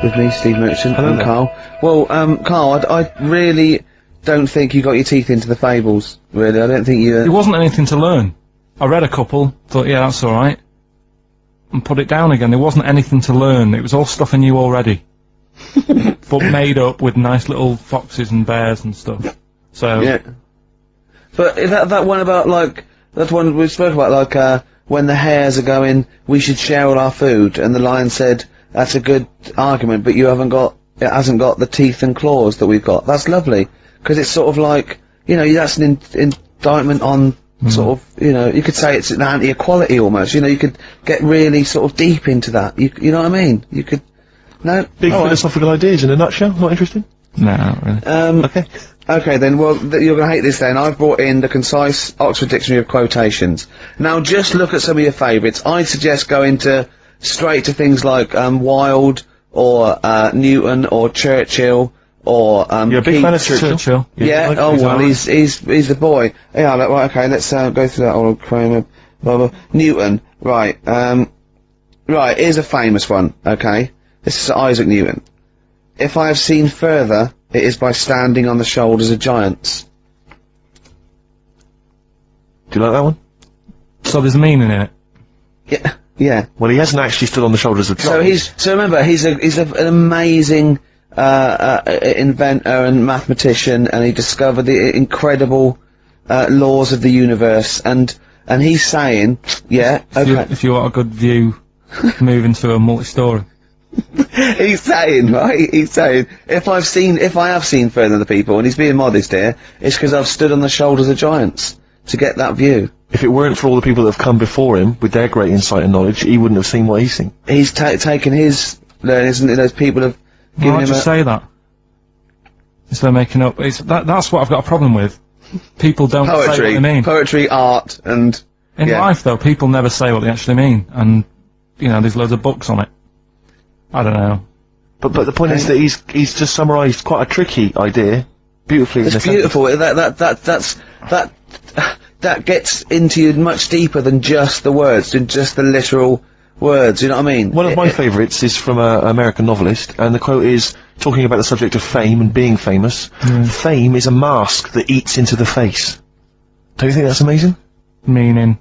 with me, Steve Merchant, Hello and there. Carl. Well, Carl, I really don't think you got your teeth into the fables. Really, I don't think you. There wasn't anything to learn. I read a couple, thought, yeah, that's alright. And put it down again. There wasn't anything to learn. It was all stuff I knew already. But made up with nice little foxes and bears and stuff. So, Yeah. But is that one about, like, that one we spoke about, like, when the hares are going, we should share all our food, and the lion said, that's a good argument, but it hasn't got the teeth and claws that we've got. That's lovely. Because it's sort of like, you know, that's an indictment on sort of, you know, you could say it's an anti-equality almost, you know, you could get really sort of deep into that. You know what I mean? You could, no? Big All right. philosophical ideas in a nutshell. Not interesting? no, not really. Okay. Okay then, well, you're gonna hate this then. I've brought in the concise Oxford Dictionary of Quotations. Now, just look at some of your favourites. I'd suggest going straight to things like, Wilde, or, Newton, or Churchill, or, You're a big fan of Keats. Churchill? Yeah, like- oh he's well, alright. he's the boy. Yeah, right, okay, let's, go through that all, Kramer, blah, blah. Newton, right, right, here's a famous one, okay? This is Isaac Newton. If I have seen further, it is by standing on the shoulders of giants. Do you like that one? So there's a meaning in it. Yeah, yeah. Well, he hasn't actually stood on the shoulders of giants. So remember, he's an amazing, inventor and mathematician, and he discovered the incredible, laws of the universe, and and he's saying, yeah, okay. If you want a good view, move into a multi-story. He's saying, right? He's saying, if I have seen further than the people, and he's being modest here, it's because I've stood on the shoulders of giants to get that view. If it weren't for all the people that have come before him with their great insight and knowledge, he wouldn't have seen what he's seen. He's taken his learnings, and those people have given Why him just say that? Instead of making up, that's what I've got a problem with. People don't say what they mean. Poetry, art, and... In life, though, people never say what they actually mean, and, you know, there's loads of books on it. I don't know. But the point is that he's just summarised quite a tricky idea beautifully. It's beautiful. That gets into you much deeper than just the words, than just the literal words. You know what I mean? One of my favourites is from an American novelist, and the quote is talking about the subject of fame and being famous. Fame is a mask that eats into the face. Don't you think that's amazing? Meaning?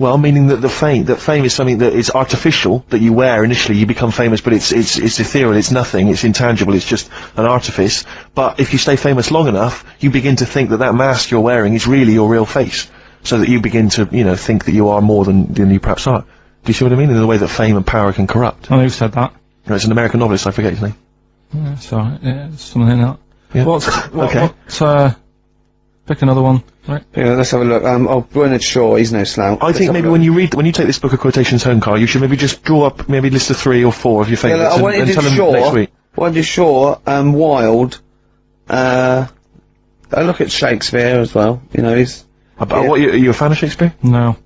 Well, meaning that fame is something that is artificial, that you wear initially, you become famous, but it's ethereal, it's nothing, it's intangible, it's just an artifice. But if you stay famous long enough, you begin to think that mask you're wearing is really your real face. So that you begin to, you know, think that you are more than you perhaps are. Do you see what I mean? In the way that fame and power can corrupt. Oh, who said that? No, it's an American novelist, I forget his name. Yeah, sorry, yeah, something like that. Yeah. Okay. Pick another one, right? Yeah, let's have a look. Bernard Shaw, he's no slouch. I think maybe when you take this book of quotations home, Carl, you should maybe just draw up maybe a list of 3 or 4 of your favourites and tell them next week. I want to do Shaw, Wilde, I look at Shakespeare as well, you know, he's... What, are you a fan of Shakespeare? No.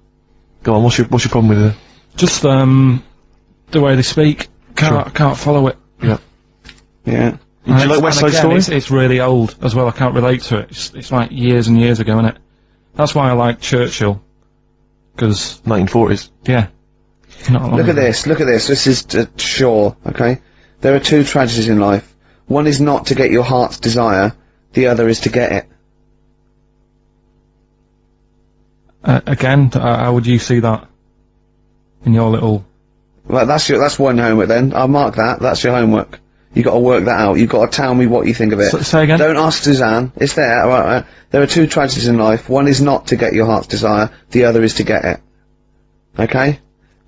Go on, what's your problem with it? Just, the way they speak. Can't follow it. Yeah. Yeah. Do you like West Side Story? It's really old as well. I can't relate to it. It's like years and years ago, isn't it? That's why I like Churchill. Because 1940s. Yeah. Look at this. This is Shaw. Okay. There are 2 tragedies in life. One is not to get your heart's desire. The other is to get it. Again, how would you see that in your little? Well, that's one homework then. I'll mark that. That's your homework. You got to work that out. You got to tell me what you think of it. Say again? Don't ask Suzanne. It's there. Right. There are 2 tragedies in life. One is not to get your heart's desire. The other is to get it. Okay?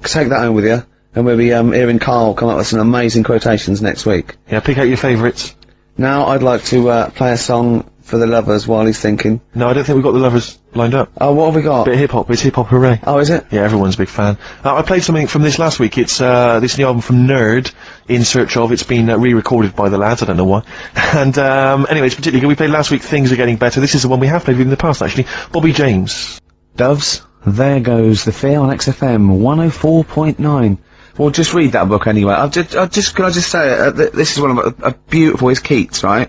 Take that home with you. And we'll be hearing Karl come up with some amazing quotations next week. Yeah, pick out your favourites. Now I'd like to play a song for the lovers while he's thinking. No, I don't think we've got the lovers lined up. Oh, what have we got? Bit of hip-hop. It's hip-hop hooray. Oh, is it? Yeah, everyone's a big fan. I played something from this last week. It's this new album from Nerd, In Search Of. It's been re-recorded by the lads, I don't know why. And anyway, it's particularly good. We played last week Things Are Getting Better. This is the one we have played in the past, actually. Bobby James. Doves, there goes the fear on XFM 104.9. Well, just read that book anyway. Could I just say, this is one of a beautiful, is Keats, right?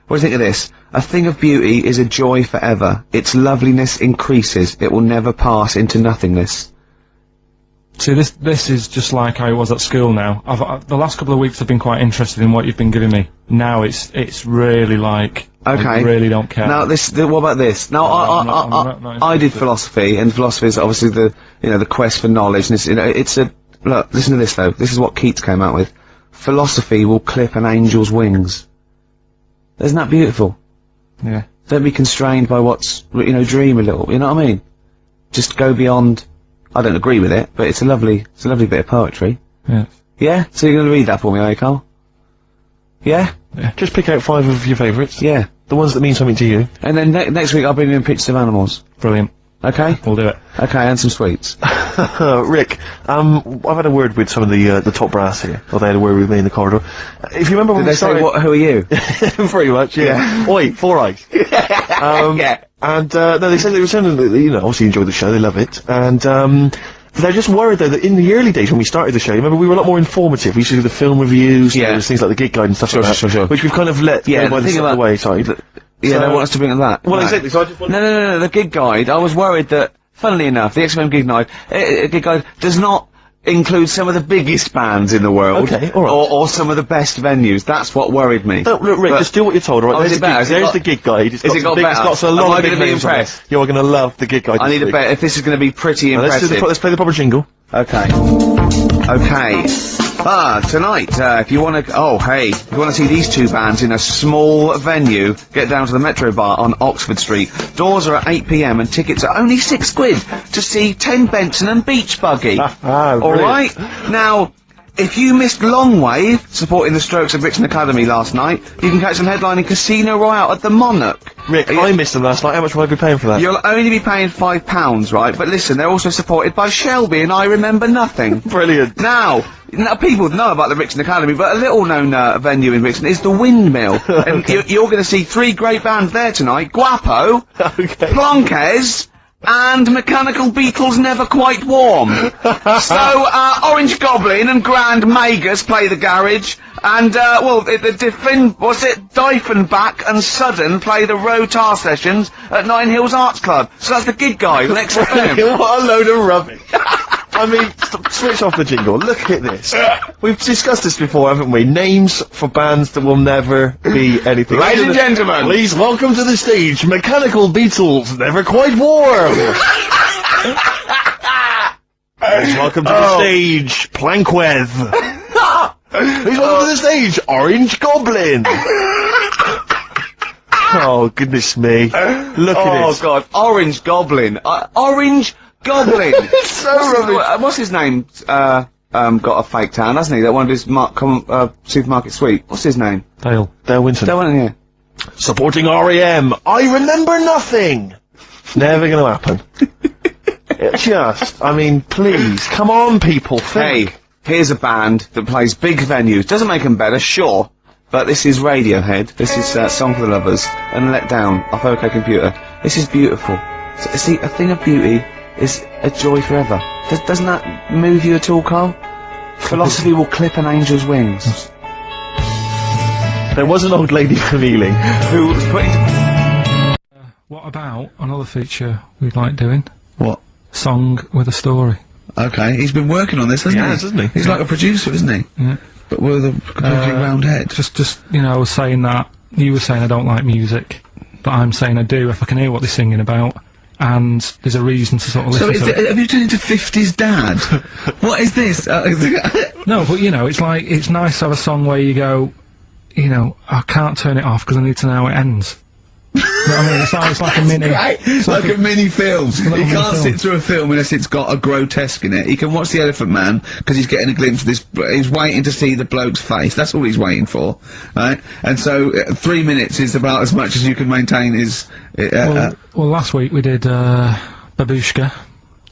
What do you think of this? A thing of beauty is a joy forever. Its loveliness increases. It will never pass into nothingness. See, this is just like how it was at school now. The last couple of weeks I've been quite interested in what you've been giving me. Now it's really like, okay. I really don't care. Now what about this? Now I did philosophy, and philosophy is obviously the quest for knowledge, and look, listen to this though. This is what Keats came out with. Philosophy will clip an angel's wings. Isn't that beautiful? Yeah. Don't be constrained by what's, dream a little, you know what I mean? Just go beyond. I don't agree with it, but it's a lovely bit of poetry. Yeah. Yeah? So you're gonna read that for me, are you, Karl? Yeah? Yeah. Just pick out 5 of your favourites. Yeah. The ones that mean something to you. And then next week I'll bring you in pictures of animals. Brilliant. Okay? We'll do it. Okay, and some sweets. Rick, I've had a word with some of the top brass here. Or they had a word with me in the corridor. If you remember when we started... who are you? Pretty much, yeah. Oi, 4 eyes. Yeah. And, no, they said they were saying that, obviously enjoyed the show, they love it. And, they're just worried though that in the early days when we started the show, remember we were a lot more informative. We used to do the film reviews, there was things like the gig guide and stuff like that. Sure. Which we've kind of let go by the step of the wayside. Yeah, they want us to bring that. Well, no. exactly, so I just wanted... No, the gig guide, I was worried that, funnily enough, the XFM gig guide does not include some of the biggest bands in the world. Okay, alright. Or some of the best venues. That's what worried me. No, look, Rick, just do what you're told, alright? Oh, is it better? There's the gig guide. It's got a lot of big names on it. You're gonna love the gig guide. I need a bet if this is gonna be pretty impressive. Let's play the proper jingle. Okay. Okay. Tonight, if you want to, if you want to see these two bands in a small venue, get down to the Metro Bar on Oxford Street. Doors are at 8 p.m. and tickets are only £6 to see 10 Benson and Beach Buggy. Alright? Now, if you missed Longwave, supporting the Strokes of Richmond Academy last night, you can catch them headlining Casino Royale at the Monarch. Rick, I missed them last night. How much will I be paying for that? You'll only be paying £5, right? But listen, they're also supported by Shelby and I Remember Nothing. Brilliant. Now, people know about the Richmond Academy, but a little-known venue in Richmond is the Windmill. And you're going to see 3 great bands there tonight. Guapo, Plonquez, and Mechanical Beetles Never Quite Warm. So, Orange Goblin and Grand Magus play the garage, and, Diefenbach and Sudden play the Rotar sessions at Nine Hills Arts Club. So that's the gig guide, next FM. What a load of rubbish. I mean, switch off the jingle. Look at this. We've discussed this before, haven't we? Names for bands that will never be anything. Ladies and gentlemen, please welcome to the stage, Mechanical Beetles Never Quite Warm. Please welcome to the stage, Planquez. Please welcome to the stage, Orange Goblin. Oh, goodness me. Look at this. Oh, God. Orange Goblin. Orange Goblin. It's so rubbish. What's his name? Got a fake tan, hasn't he? That one of his supermarket sweep. What's his name? Dale Winton. That one, yeah. Supporting REM. I Remember Nothing. Never gonna happen. I mean, please, come on, people. Think. Hey, here's a band that plays big venues. Doesn't make them better, sure. But this is Radiohead. This is Song for the Lovers and Let Down off OK Computer. This is beautiful. So, see, a thing of beauty is a joy forever. Doesn't that move you at all, Carl? Philosophy will clip an angel's wings. There was an old lady from Ealing who was putting... What about another feature we'd like doing? What? Song with a story. Okay, he's been working on this, hasn't he? He's like a producer, isn't he? Yeah. But with a completely round head. Just, you know, I was saying that, you were saying I don't like music, but I'm saying I do if I can hear what they're singing about. And there's a reason to sort of listen to it. Have you turned into 50s dad? What is this? No, but you know, it's like, it's nice to have a song where you go, you know, I can't turn it off because I need to know how it ends. You know what I mean? It's like a mini... It's like a mini film. He can't sit through a film unless it's got a grotesque in it. He can watch The Elephant Man, because he's getting a glimpse of this... He's waiting to see the bloke's face. That's all he's waiting for, right? And so, 3 minutes is about as much as you can maintain his... well, last week we did, Babushka.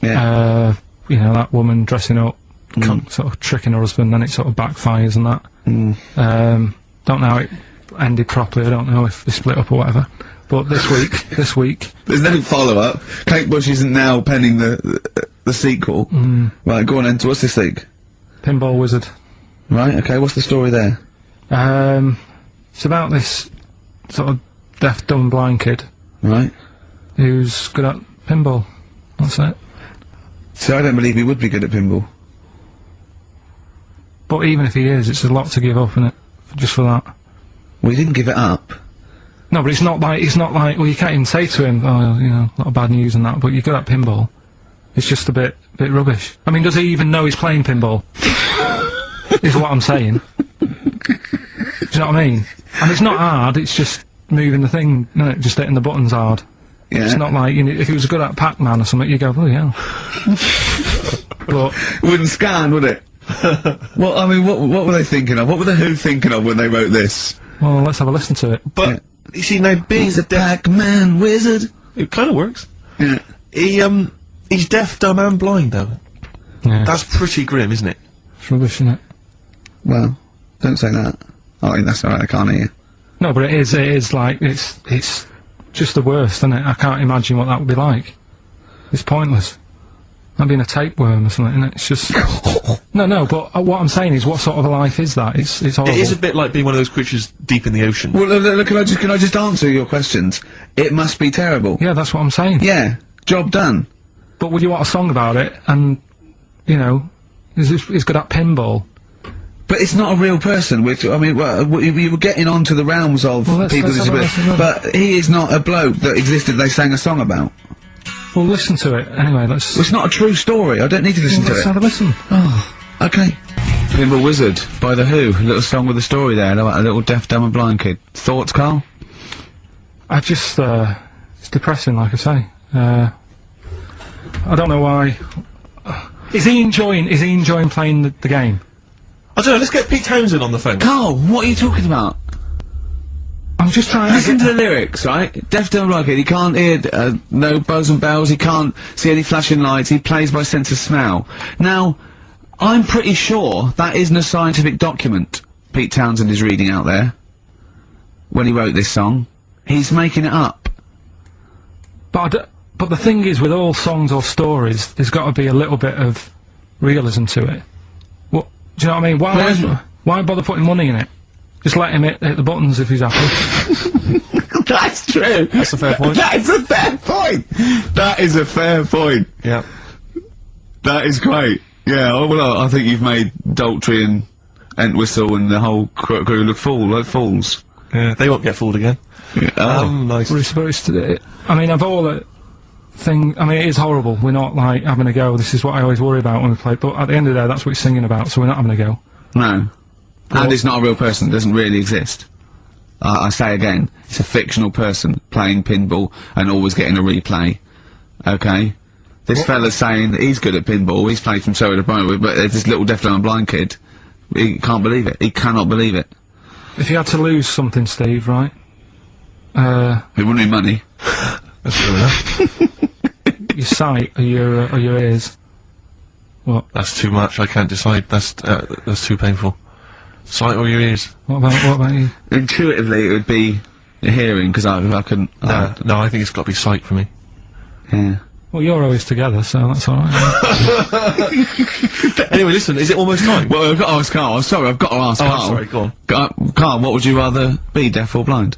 Yeah. You know, that woman dressing up, sort of tricking her husband, then it sort of backfires and that. Don't know how it ended properly, I don't know if they split up or whatever. But this week... There's no follow-up. Kate Bush isn't now penning the sequel. Right, go on then, what's this week? Pinball Wizard. Right, okay, what's the story there? It's about this sort of deaf, dumb, blind kid. Right. Who's good at pinball. That's it. See, I don't believe he would be good at pinball. But even if he is, it's a lot to give up, isn't it? Just for that. Well, he didn't give it up. No, but it's not like, well, you can't even say to him, oh, you know, a lot of bad news and that, but you're good at pinball. It's just a bit rubbish. I mean, does he even know he's playing pinball? Is what I'm saying. Do you know what I mean? And it's not hard, it's just moving the thing, isn't it? Just hitting the buttons hard. Yeah. It's not like, you know, if he was good at Pac-Man or something, you go, oh, yeah. But... It wouldn't scan, would it? Well, I mean, what were they thinking of? What were the Who thinking of when they wrote this? Well, let's have a listen to it. But, you see, now, being He's a Pac-Man wizard. It kind of works. Yeah. He's deaf, dumb, and blind, though. Yeah. That's pretty grim, isn't it? It's rubbish, isn't it? Well, don't say that. Oh, that's alright, I can't hear you. No, but it is like, it's just the worst, isn't it? I can't imagine what that would be like. It's pointless. Not being a tapeworm or something, isn't it? It's just... No, but what I'm saying is, what sort of a life is that? It's horrible. It is a bit like being one of those creatures deep in the ocean. Well, look, can I just answer your questions? It must be terrible. Yeah, that's what I'm saying. Yeah, job done. But would you want a song about it, and, you know, he's good at pinball? But it's not a real person, which, I mean, we were getting onto the realms of people with disabilities, but he is not a bloke that existed they sang a song about. Well, listen to it, anyway, let's... Well, it's not a true story, I don't need to listen to it. Let's have a listen. Oh. Okay. Pinball Wizard by The Who. A little song with a story there about a little deaf, dumb and blind kid. Thoughts, Carl? I just, it's depressing, like I say. I don't know why. Is he enjoying playing the game? I don't know, let's get Pete Townsend on the phone. Carl, what are you talking about? I'm just trying Listen to the lyrics, right? Deaf, dumb, blind kid. He can't hear, no bells and bells. He can't see any flashing lights. He plays by sense of smell. Now, I'm pretty sure that isn't a scientific document Pete Townsend is reading out there when he wrote this song. He's making it up. But the thing is, with all songs or stories, there's got to be a little bit of realism to it. What do you know what I mean? Why bother putting money in it? Just let him hit the buttons if he's happy. That's true. That's a fair point. That is a fair point. That is a fair point. Yeah. That is great. Yeah. Well, I think you've made Daltrey and Entwistle and the whole crew look like fools. Yeah, they won't get fooled again. Yeah. Nice. We're supposed to. I mean, of all the thing, I mean, it is horrible. We're not like having a go. This is what I always worry about when we play. But at the end of the day, that's what he's singing about. So we're not having a go. No. And it's not a real person. It doesn't really exist. I say again, it's a fictional person playing pinball and always getting a replay. Okay? This fella's saying that he's good at pinball, he's played from so to Brian, but there's this little deaf and blind kid. He can't believe it. He cannot believe it. If you had to lose something, Steve, right? It wouldn't be money. That's fair enough. Your sight or your ears. What? That's too much, I can't decide. That's too painful. Sight or your ears? What about you? Intuitively, it would be hearing, because I couldn't... No, I think it's got to be sight for me. Yeah. Well, you're always together, so that's alright. Anyway, listen, is it almost time? Well, I've got to ask Carl. Sorry, I've got to ask Oh, Carl. I'm sorry, go on. Carl, what would you rather be, deaf or blind?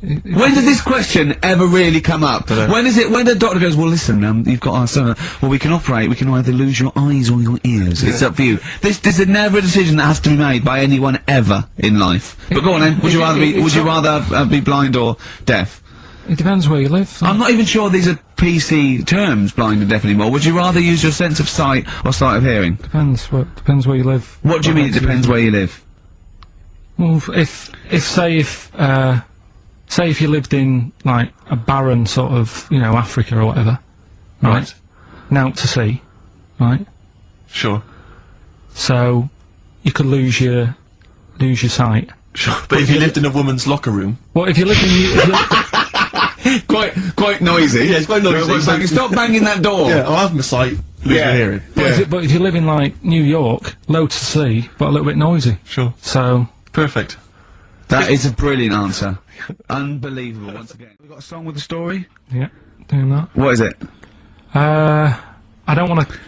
When does this question ever really come up? When the doctor goes, well listen, you've got our well we can either lose your eyes or your ears. It's up for you. This is never a decision that has to be made by anyone ever in life. But go on then, would you rather be blind or deaf? It depends where you live. I'm not even sure these are PC terms, blind and deaf anymore. Would you rather use your sense of sight or sight of hearing? Depends where you live. What do you mean it depends where you live? Well, say if you lived in, like, a barren sort of, you know, Africa or whatever, right? Now to sea, right? Sure. So, you could lose your sight. Sure. But if you lived in a woman's locker room... Well, if you lived in... quite noisy. Yeah, it's quite noisy. Stop banging that door. Yeah, I'll have my sight, lose my hearing. But if you live in, like, New York, low to sea, but a little bit noisy. Sure. So... Perfect. That is a brilliant answer. Unbelievable, once again. We've got a song with a story? Yeah, doing that. What is it? I don't want to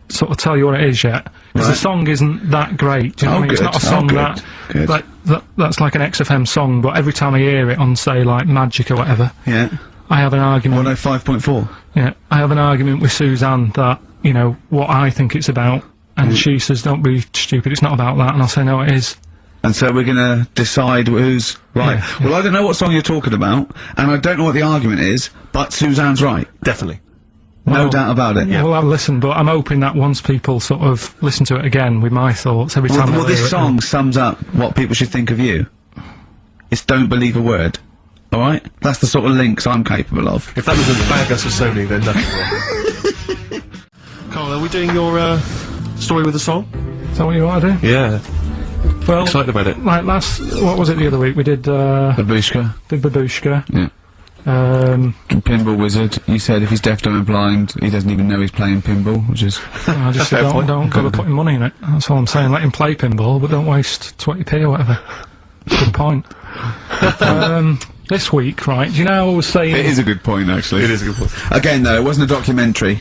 sort of tell you what it is yet, because the song isn't that great. Do you know what I mean? It's not a song that's like an XFM song, but every time I hear it on, say, like, Magic or whatever, Yeah. I have an argument. 105.4. Yeah, I have an argument with Suzanne that, you know, what I think it's about, and she says, don't be stupid, it's not about that, and I'll say, no, it is. And so we're gonna decide who's right. Yeah, Well, I don't know what song you're talking about, and I don't know what the argument is, but Suzanne's right. Definitely. No doubt about it. Yeah. Well, I'll listen, but I'm hoping that once people sort of listen to it again with my thoughts every time Well, I hear this it, song sums up what people should think of you. It's don't believe a word. Alright? That's the sort of links I'm capable of. If that doesn't bag us as Sony, then nothing will. Carl, are we doing your, story with a song? Is that what you want to do? Yeah. Well, Excited about it. like what was it the other week? We did Babushka. Babushka. Yeah. Pinball Wizard. You said if he's deaf, dumb and blind, he doesn't even know he's playing pinball, which is... I just said don't bother putting money in it. That's all I'm saying. Let him play pinball, but don't waste 20p or whatever. Good point. This week, right, do you know I was saying... It is a good point, actually. It is a good point. Again, though, it wasn't a documentary.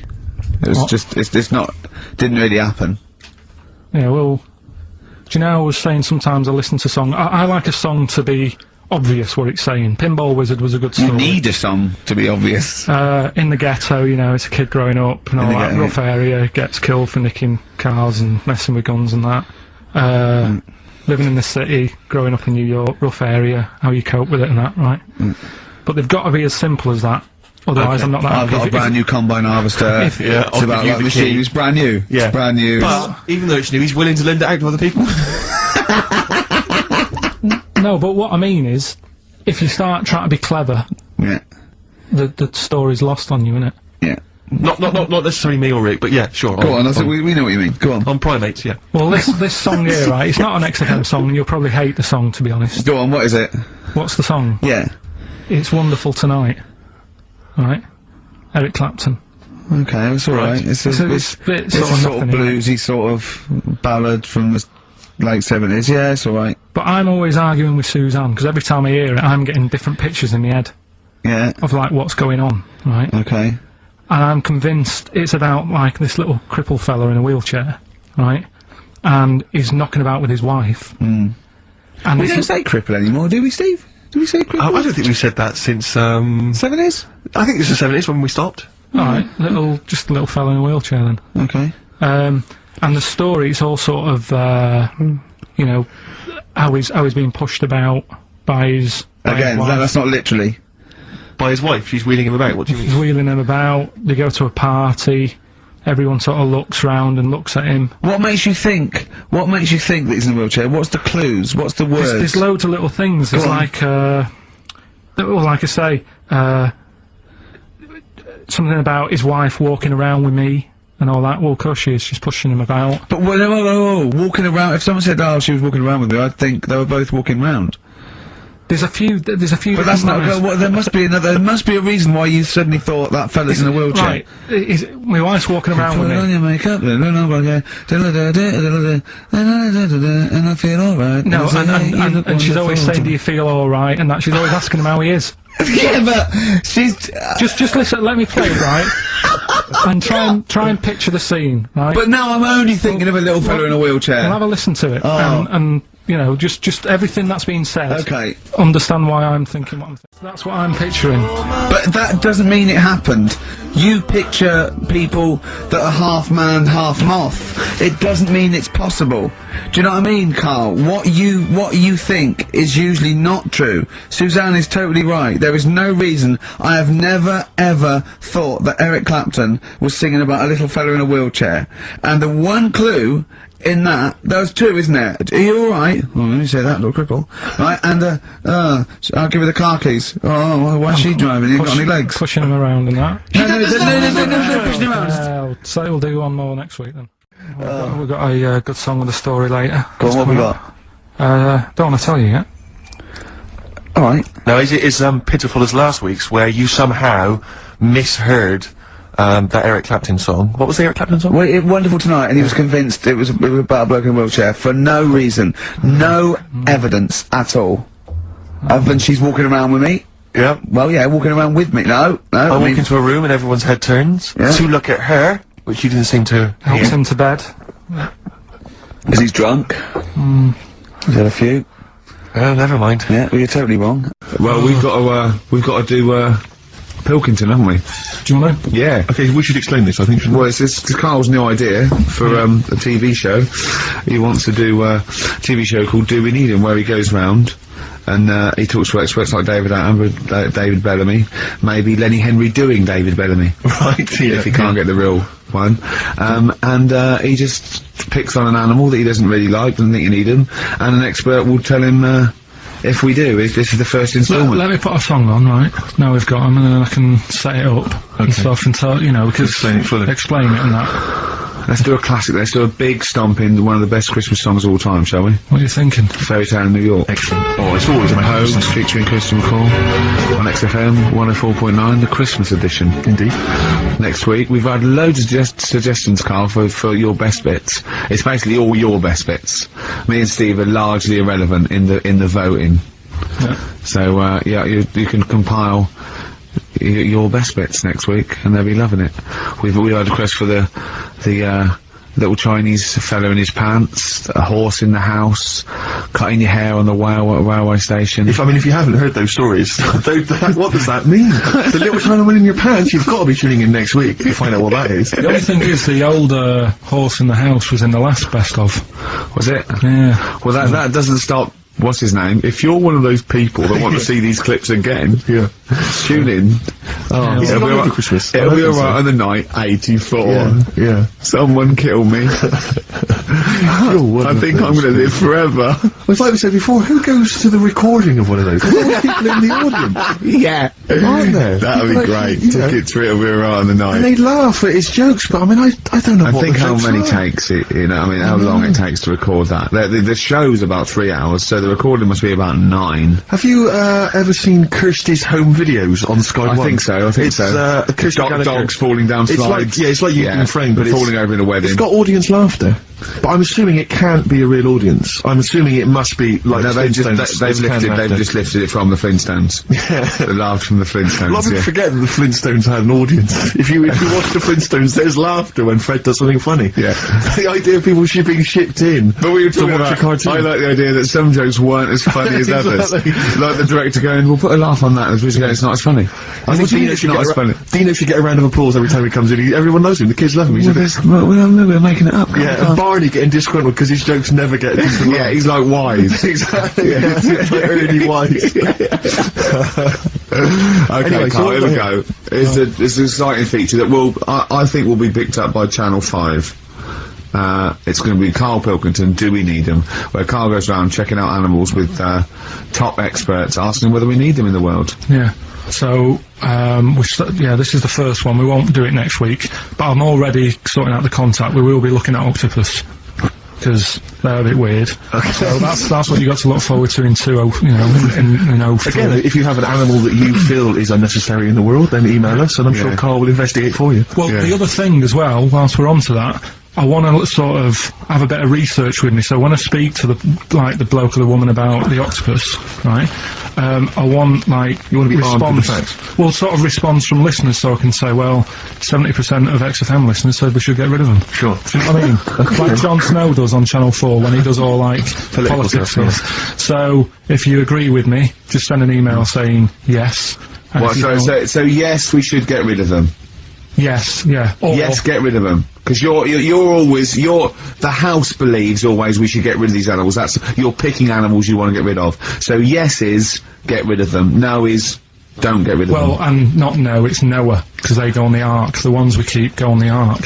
It was What? just, it's not, didn't really happen. Yeah, well, do you know I was saying sometimes I listen to song... I like a song to be obvious what it's saying. Pinball Wizard was a good story. You need a song to be obvious. In the ghetto, you know, it's a kid growing up and all that ghetto, rough area, gets killed for nicking cars and messing with guns and that. Living in the city, growing up in New York, rough area, how you cope with it and that, right? But they've got to be as simple as that. Otherwise, I'm not that I've happy. got a brand new combine harvester. Yeah, It's I'll about give you like the machine. key. It's brand new. Yeah. It's brand new. But even though it's new, he's willing to lend it out to other people. No, but what I mean is, if you start trying to be clever, Yeah. the story's lost on you, innit? Yeah. not necessarily me or Rick, but yeah, sure. Go on. We know what you mean. Go on. On primates, yeah. Well, this song here, right? It's not an XFM song, and you'll probably hate the song, to be honest. Go on. What is it? What's the song? Yeah. It's Wonderful Tonight. Right? Eric Clapton. Okay, it's all right. It's a It's a bit sort of nothing, bluesy sort of ballad from the late 70s. Yeah, it's all right. But I'm always arguing with Suzanne, because every time I hear it, I'm getting different pictures in my head Yeah. of, like, what's going on, right? Okay. And I'm convinced it's about, like, this little crippled fella in a wheelchair, right? And he's knocking about with his wife. And We this don't is- say cripple anymore, do we, Steve? Do we say cripple? I don't think we've said that since, 70s? I think it's the 70s when we stopped. Alright, just a little fella in a wheelchair then. Okay. And the story is all sort of, you know, how he's being pushed about by his Again, wife. that's not literally. By his wife, she's wheeling him about, what do you mean? He's wheeling him about, they go to a party, everyone sort of looks round and looks at him. What makes you think that he's in a wheelchair? What's the clues? What's the words? There's loads of little things. There's Go on. like, well, like I say, something about his wife walking around with me and all that. Well, of course she is. She's pushing him about. But whoa, walking around. If someone said, "Oh, she was walking around with me," I'd think they were both walking round. There's a few. But that's not. Well, there must be another. There must be a reason why you suddenly thought that fella's in a wheelchair. Right. My wife's walking around with Put on me. your makeup, and I feel alright. No, and she's always saying, "Do you feel all right?" And that she's always asking him how he is. Yeah, but she's. Just listen. Let me play, right? And try and picture the scene, right? But now I'm only thinking of a little fella in a wheelchair. Well, have a listen to it, Oh. and you know, just everything that's been said. Okay. Understand why I'm thinking what I'm thinking. That's what I'm picturing. But that doesn't mean it happened. You picture people that are half man, half moth. It doesn't mean it's possible. Do you know what I mean, Carl? What you think is usually not true. Suzanne is totally right. There is no reason. I have never ever thought that Eric Clapton was singing about a little fella in a wheelchair. And the one clue in that, there's two, isn't there? Are you alright? Oh, let me say that, little cripple. Right, and, so I'll give her the car keys. Oh, why's she driving? He ain't got any legs. Pushing him around and that. No, pushing him around. So we'll do one more next week then. We've got a good song with a story later. Go on, what we got? Don't want to tell you yet. Alright. Now, is it as pitiful as last week's, where you somehow misheard that Eric Clapton song? What was the Eric Clapton song? Well, Wonderful Tonight, and he was convinced it was about a bloke in a wheelchair for no reason. No evidence at all. Other than she's walking around with me. Yeah. Well, yeah, walking around with me. No. I I walk mean, into a room and everyone's head turns Yeah. to look at her, which you didn't seem to Helps hear. him to bed. because he's drunk. He's had a few. Oh, never mind. Yeah, well, you're totally wrong. Well, we've got to do Pilkington, haven't we? Do you want to? Yeah. Okay, we should explain this, I think. Well, it's Carl's new idea for a TV show. He wants to do a TV show called Do We Need Him, where he goes round and he talks to experts like David Attenborough, David Bellamy, maybe Lenny Henry doing David Bellamy, Right, yeah. if he can't get the real one. And he just picks on an animal that he doesn't really like, doesn't think you need him, and an expert will tell him if we do. If this is the first instalment. Let me put a song on, right? Now we've got him, and then I can set it up and stuff, and tell, you know, we can Explain it fully. explain it and that. Let's do a classic. Let's do a big stomp in one of the best Christmas songs of all time, shall we? What are you thinking? Fairy Tale in New York. Excellent. Oh, it's always Homes amazing. featuring Christian McCall on XFM 104.9, the Christmas edition. Indeed. Next week, we've had loads of suggestions, Carl, for your best bits. It's basically all your best bits. Me and Steve are largely irrelevant in the voting. Yeah. So yeah, you can compile your best bits next week, and they'll be loving it. We had a request for the little Chinese fella in his pants, a horse in the house, cutting your hair on the railway station. If you haven't heard those stories, what does that mean? The little Chinaman in your pants, you've got to be tuning in next week to find out what that is. The only thing is, the old horse in the house was in the last best of. Was it? Yeah. Well, that doesn't stop what's his name? If you're one of those people that want to see these clips again, tune in. Oh, It'll be alright. Christmas. It'll be alright on the night 84. Yeah. Someone kill me. I think I'm gonna live forever. It's like we said before, who goes to the recording of one of those? There's always people in the audience, Yeah. aren't there? That'll be People great. you know, Tickets for it'll be alright on the night. and they laugh at his jokes, but I mean, I don't know I what think the how jokes many are. takes it, you know, I mean, how long it takes to record that. The show's about 3 hours, so the recording must be about 9. Have you ever seen Kirsty's home videos on Sky I One? think so, It's, Kirsty Gallagher. dogs falling down It's slides. like, it's like you in frame, but falling over in a wedding. it's got audience laughter. But I'm assuming it can't be a real audience. I'm assuming it must be like No, the they've Flintstones. just lifted it from the Flintstones. Yeah. They laughed from the A lot of Flintstones, people yeah. forget that the Flintstones had an audience. If you watch the Flintstones, there's laughter when Fred does something funny. Yeah. The idea of people being shipped in But we were to talking watch a about, cartoon. I like the idea that some jokes weren't as funny as others. Exactly. Like the director going, we'll put a laugh on that, and the producer going, it's not as funny. I think Dino it's should not get as funny. Dino should get a round of applause every time he comes in. Everyone knows him. The kids love him. He's a bit. We're making it up. Yeah, and Barney getting disgruntled because his jokes never get a decent Yeah, laugh. he's like wise. Exactly. Yeah. He's like really wise. Okay, Anyway, so Carl, what here we we go. It's an exciting feature that will, I think, will be picked up by Channel 5. It's going to be Carl Pilkington, Do We Need Them? Where Carl goes around checking out animals with top experts, asking whether we need them in the world. Yeah. So, this is the first one. We won't do it next week, but I'm already sorting out the contact. We will be looking at octopus, because they're a bit weird. So that's what you got to look forward to in 20, in 03. Again, if you have an animal that you feel is unnecessary in the world, then email us, and I'm sure Carl will investigate for you. Well, the other thing as well, whilst we're on to that, I want to sort of have a bit of research with me, so when I speak to the bloke or the woman about the octopus, right, I want, You want to be armed with the response, facts. well, sort of response from listeners, so I can say, well, 70% of XFM listeners said we should get rid of them. Sure. Do you know what I mean? Like Jon Snow does on Channel 4 when he does all, politics stuff. So, if you agree with me, just send an email saying yes. And Well, if you don't- so yes, we should get rid of them. yes, yeah. Or, Yes, get rid of them. Because the house believes always we should get rid of these animals. You're picking animals you want to get rid of. So yes is, get rid of them. No is, don't get rid of them. well, and not no, it's Noah, because they go on the ark. The ones we keep go on the ark.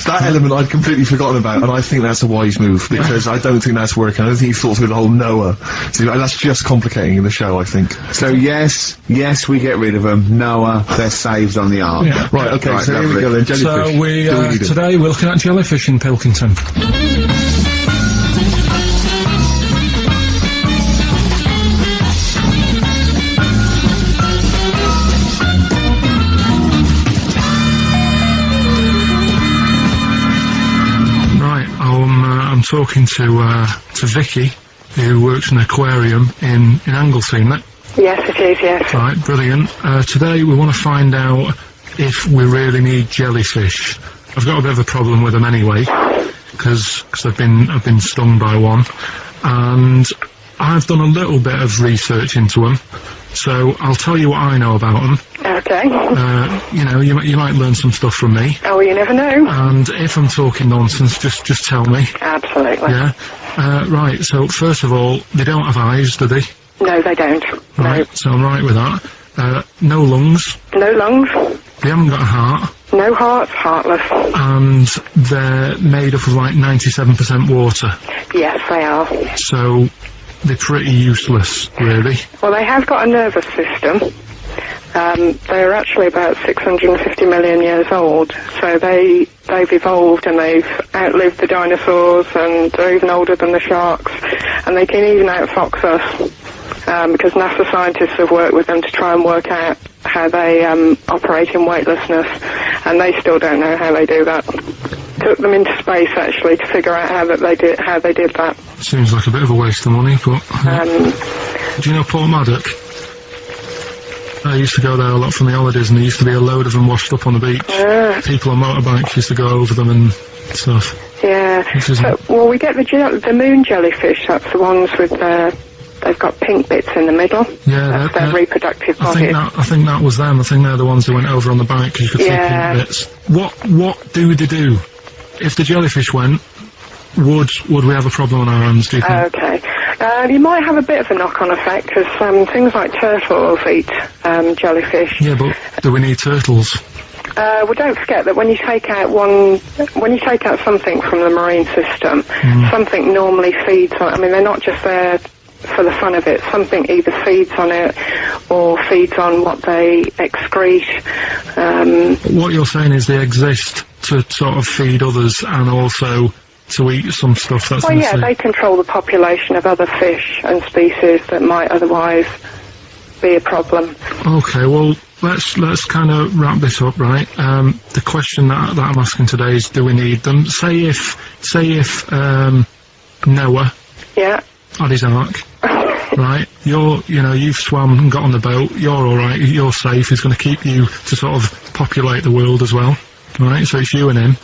That element I'd completely forgotten about, and I think that's a wise move, because I don't think that's working. I don't think he thought through the whole Noah. So that's just complicating the show, I think. So yes, we get rid of them. Noah, they're saved on the ark. Yeah. Right, okay, Right, so here we lovely. go then, jellyfish. So Do we need 'em? today we're looking at jellyfish in Pilkington. Right, I'm talking to Vicky, who works in an aquarium in Anglesey, isn't it? Yes, it is, yes. Right, brilliant. Today we want to find out if we really need jellyfish. I've got a bit of a problem with them anyway, because I've been stung by one, and I've done a little bit of research into them. So I'll tell you what I know about them. Okay. You might learn some stuff from me. Oh, well, you never know. And if I'm talking nonsense, just tell me. Absolutely. Yeah. Right. So first of all, they don't have eyes, do they? No, they don't. Right. So I'm right with that. No lungs. No. No lungs. They haven't got a heart. No hearts, heartless. And they're made up of like 97% water. Yes, they are. So they're pretty useless, really. Well, they have got a nervous system. They're actually about 650 million years old, so they've evolved and they've outlived the dinosaurs, and they're even older than the sharks, and they can even outfox us, because NASA scientists have worked with them to try and work out how they operate in weightlessness, and they still don't know how they do that. Took them into space actually to figure out how they did that. Seems like a bit of a waste of money, but... Do you know Port Maddock? I used to go there a lot from the holidays, and there used to be a load of them washed up on the beach. People on motorbikes used to go over them and stuff. Yeah. Well, we get the moon jellyfish. That's the ones with they've got pink bits in the middle. Yeah, that's their reproductive bodies. I think that was them. I think they're the ones who went over on the bike because you could see pink bits. What do they do? If the jellyfish went, would we have a problem on our hands, do you think? Okay. You might have a bit of a knock-on effect, because things like turtles eat jellyfish. Yeah, but do we need turtles? Well, don't forget that when you take out something from the marine system, something normally feeds on. I mean, they're not just there for the fun of it. Something either feeds on it or feeds on what they excrete. What you're saying is they exist to sort of feed others and also to eat some stuff that's Well, in the yeah, sea. they control the population of other fish and species that might otherwise be a problem. Okay, well, let's kind of wrap this up, right? The question that I'm asking today is, do we need them? Say if Noah Yeah. had his ark, right? You've swum and got on the boat. You're all right. You're safe. He's going to keep you to sort of populate the world as well, right? So it's you and him.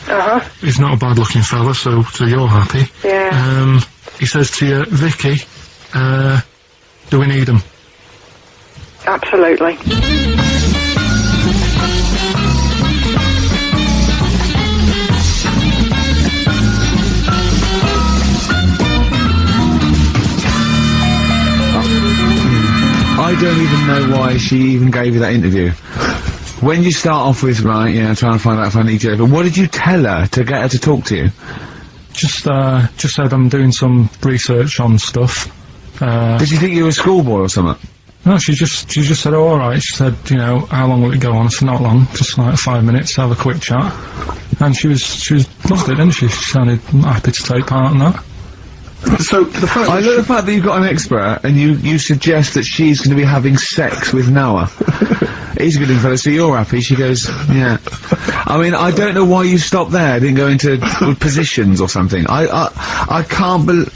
He's not a bad-looking fella, so you're happy. Yeah. He says to you, Vicky, do we need him? Absolutely. I don't even know why she even gave you that interview. When you start off with, right, trying to find out if I need you, but what did you tell her to get her to talk to you? Just said I'm doing some research on stuff. Did she think you were a schoolboy or something? No, she just said, oh, all right. She said, how long will it go on? I said, not long, just like 5 minutes, have a quick chat. And she was loved it, didn't she? She sounded happy to take part in that. So, the fact I love the fact that you've got an expert and you suggest that she's going to be having sex with Noah. He's a good fella, so you're happy. She goes, yeah. I mean, I don't know why you stopped there, didn't go into positions or something. I can't believe...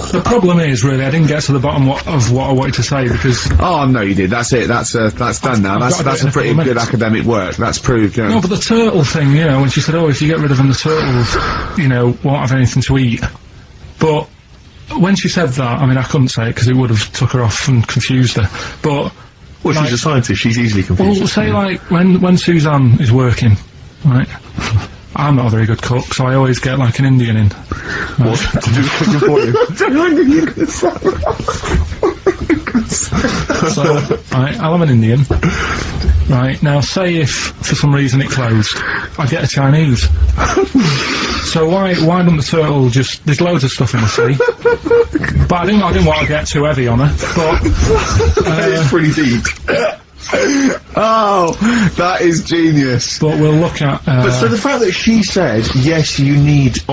The problem is, really, I didn't get to the bottom of what I wanted to say, because... Oh, no, you did. That's it. That's done now. That's a pretty good academic work. That's proved, No, but the turtle thing, when she said, oh, if you get rid of them, the turtles, won't have anything to eat. But when she said that, I mean, I couldn't say it because it would have took her off and confused her. But... Well, she's a scientist. She's easily confused. Well, say, like, when Suzanne is working, right... I'm not a very good cook, so I always get, like, an Indian in. What? To do the cooking for you? So, right, I'll have an Indian. Right, now, say if, for some reason, it closed, I get a Chinese. So why don't the turtle just... There's loads of stuff in the sea. But I didn't want to get too heavy on her, but... It's pretty deep. Oh, that is genius. But we'll look at... But so the fact that she said, yes, you need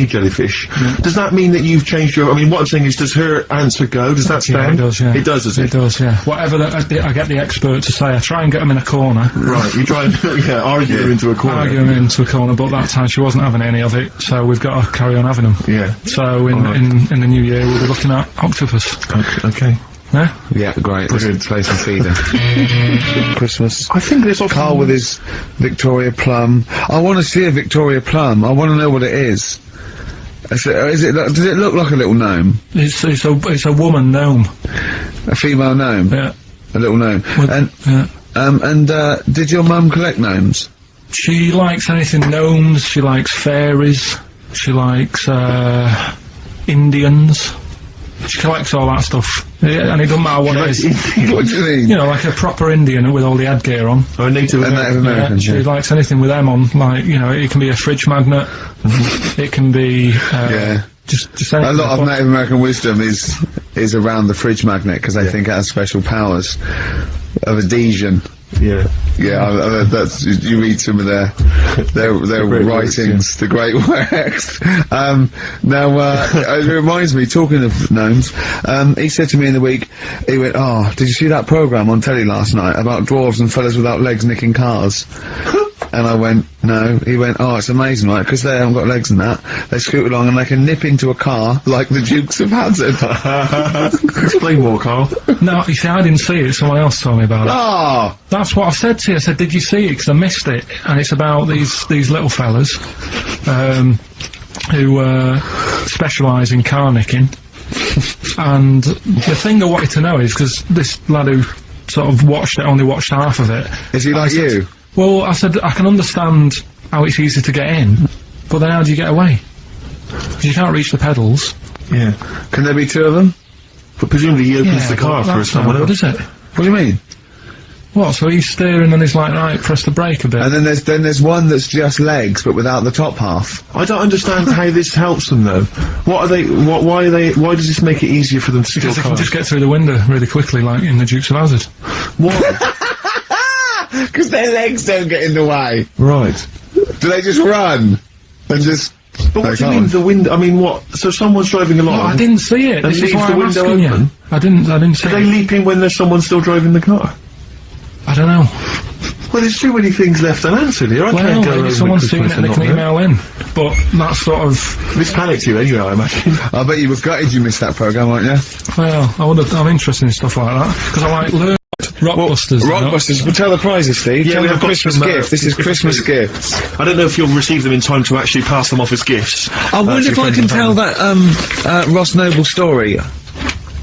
jellyfish, does that mean that you've changed your... I mean, what I'm saying is, does her answer go? Does that stand? Yeah, it does, yeah. It does, does it? It does, yeah. Whatever I get the expert to say, I try and get them in a corner. Right, you try and, argue them into a corner. Argue them into a corner, but that time she wasn't having any of it, so we've got to carry on having them. Yeah. So in the new year, we'll be looking at octopus. Okay. Yeah? Yeah, great. Brilliant. Place and feeder. Christmas. I think this often... Carl with his Victoria Plum. I want to see a Victoria Plum. I want to know what it is. Does it look like a little gnome? It's a woman gnome. A female gnome? Yeah. A little gnome. Did your mum collect gnomes? She likes anything gnomes, she likes fairies, she likes, Indians. She collects all that stuff. Yeah, and it doesn't matter what it is. What do you mean? Like a proper Indian with all the headgear on. Or a Native American. Yeah, she likes anything with them on, like, it can be a fridge magnet, it can be, just anything. A lot of Native American wisdom is around the fridge magnet, because they think it has special powers of adhesion. Yeah. Yeah, that's, you read some of their writings, the great works. It reminds me, talking of gnomes, he said to me in the week, he went, oh, did you see that programme on telly last night about dwarves and fellas without legs nicking cars? And I went, no. He went, oh, it's amazing, right, because they haven't got legs and that. They scoot along and they can nip into a car like the Dukes of Hazzard. Explain more, Carl. No, you see, I didn't see it, someone else told me about it. Oh! That's what I've said to you. I said, did you see it? Because I missed it. And it's about these little fellas, who, specialise in car nicking. And the thing I wanted to know is, because this lad who sort of only watched half of it. Is he like you? Well, I said, I can understand how it's easy to get in, but then how do you get away? Because you can't reach the pedals. Yeah. Can there be two of them? But presumably he opens Yeah, the car but for that's someone not else. good, is it? What do you mean? What, so he's steering and he's like, right, press the brake a bit. And then there's one that's just legs, but without the top half. I don't understand how this helps them though. What are they? Why does this make it easier for them to steal Because they can cars? just get through the window really quickly, like in the Dukes of Hazzard. What? Because their legs don't get in the way. Right. Do they just run? And just... But what They do you mean can't. the window? I mean, what? So someone's driving along. No, I didn't see it. And This is leaves why the I'm window asking open? you. I didn't see Do they it. leap in when there's someone still driving the car? I don't know. Well, there's too many things left unanswered here. I Well, can't go maybe over someone's seen Christmas it and they and can not know. email in. But that's sort of... This panicked you anyway, I imagine. I bet you were gutted you missed that programme, weren't you? Well, I'm interested in stuff like that. Because I like learn Rockbusters. you know? Rockbusters, we'll tell the prizes, Steve. Yeah, tell we them have got Christmas some, gift. This is Christmas gifts. I don't know if you'll receive them in time to actually pass them off as gifts. I wonder to if I friends can and tell family. that, Ross Noble story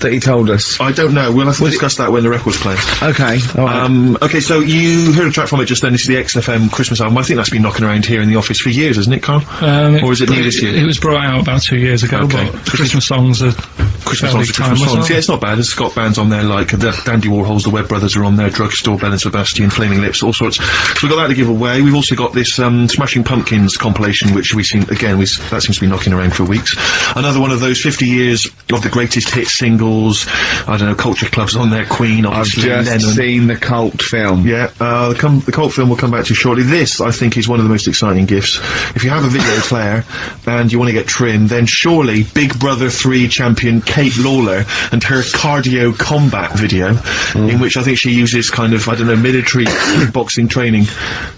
that he told us. I don't know. We'll have to discuss that when the record's playing. Okay, alright. Okay, so you heard a track from it just then. This is the XFM Christmas album. I think that's been knocking around here in the office for years, hasn't it, Carl? Or is it new this year? It was brought out about 2 years ago, Okay. but Christmas songs are Christmas fairly songs, Christmas timeless, songs. aren't Yeah, they? it's not bad. There's Scott bands on there like the Dandy Warhols, the Webb Brothers are on there, Drugstore, Bell and Sebastian, Flaming Lips, all sorts. So we've got that to give away. We've also got this Smashing Pumpkins compilation, which we've seen again. That seems to be knocking around for weeks. Another one of those 50 years of the greatest hit singles. I don't know, Culture Club's on there, Queen, I've obviously, just Lennon. seen the cult film. Yeah, the cult film will come back to you shortly. This, I think, is one of the most exciting gifts. If you have a video player and you want to get trimmed, then surely Big Brother 3 champion Kate Lawler and her cardio combat video, in which I think she uses kind of, I don't know, military boxing training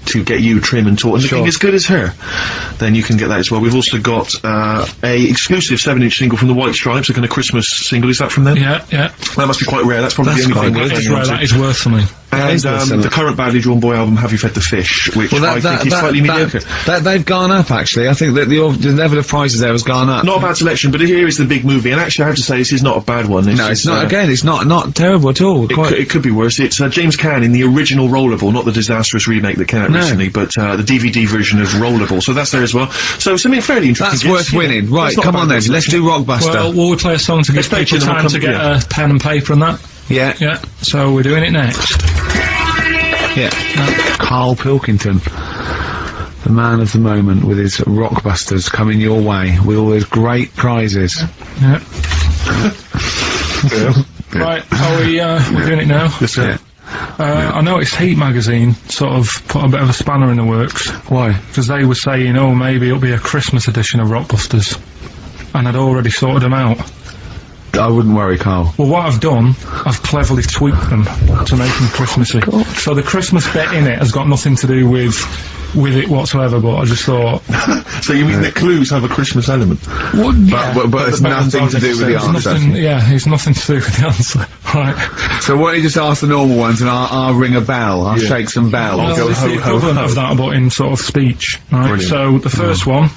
to get you trim and taut and looking as good as her, then you can get that as well. We've also got a exclusive 7-inch single from the White Stripes, a kind of Christmas single. Is that from them? Yeah. That must be quite rare. That's probably the only thing That worth is hanging rare, on to. that is worth something. And the current Badly Drawn Boy album, Have You Fed the Fish, which I think is slightly mediocre. They've gone up, actually. I think that the level of prices there has gone up. Not a bad selection, but here is the big movie, and actually I have to say this is not a bad one. No, it's not, again, it's not terrible at all. It could be worse. It's James Caan in the original Rollerball, not the disastrous remake that came out recently, but the DVD version of Rollerball. So that's there as well. So something fairly interesting. That's worth winning. Right, It's not come a on bad then, let's do Rockbuster. Well, will we play a song to give play people it and time we'll to come- get a pen and paper and that? Yeah. Yeah, so we're doing it next. Yeah. Carl Pilkington, the man of the moment with his Rockbusters coming your way with all those great prizes. Yeah. Right, we're doing it now. Yes, sir. I noticed Heat magazine sort of put a bit of a spanner in the works. Why? Because they were saying, oh, maybe it'll be a Christmas edition of Rockbusters. And I'd already sorted them out. I wouldn't worry, Carl. Well, what I've done, I've cleverly tweaked them to make them Christmassy. So the Christmas bit in it has got nothing to do with it whatsoever, but I just thought... So you mean the clues have a Christmas element? Well, yeah, But it's nothing to do with the answer. It's nothing to do with the answer. Right. So why don't you just ask the normal ones and I'll ring a bell, I'll shake some bells. Well, go it's ho, the ho, equivalent ho. of that, but in sort of speech, right? Brilliant. So the first one,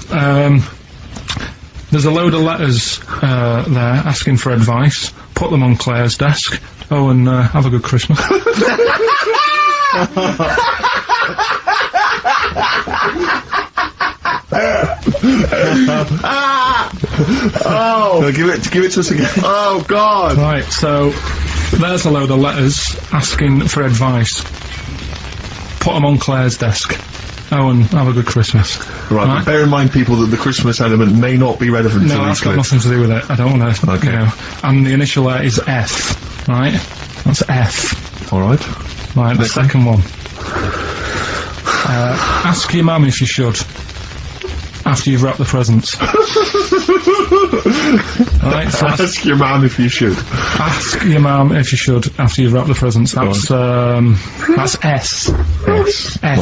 there's a load of letters there asking for advice. Put them on Claire's desk. Oh, and have a good Christmas. No, give it to us again. Oh, God! Right, so there's a load of letters asking for advice. Put them on Claire's desk. Oh, and have a good Christmas. Right, but bear in mind, people, that the Christmas element may not be relevant to No, these that's got clues. nothing to do with it. I don't want to, Okay. you know. And the initial letter is F, right? That's F. Alright. Right, the second one. Ask your mum if you should. After you've wrapped the presents. Right, so Ask your man if you should. ask your mum if you should after you've wrapped the presents. That's S. Yes. S.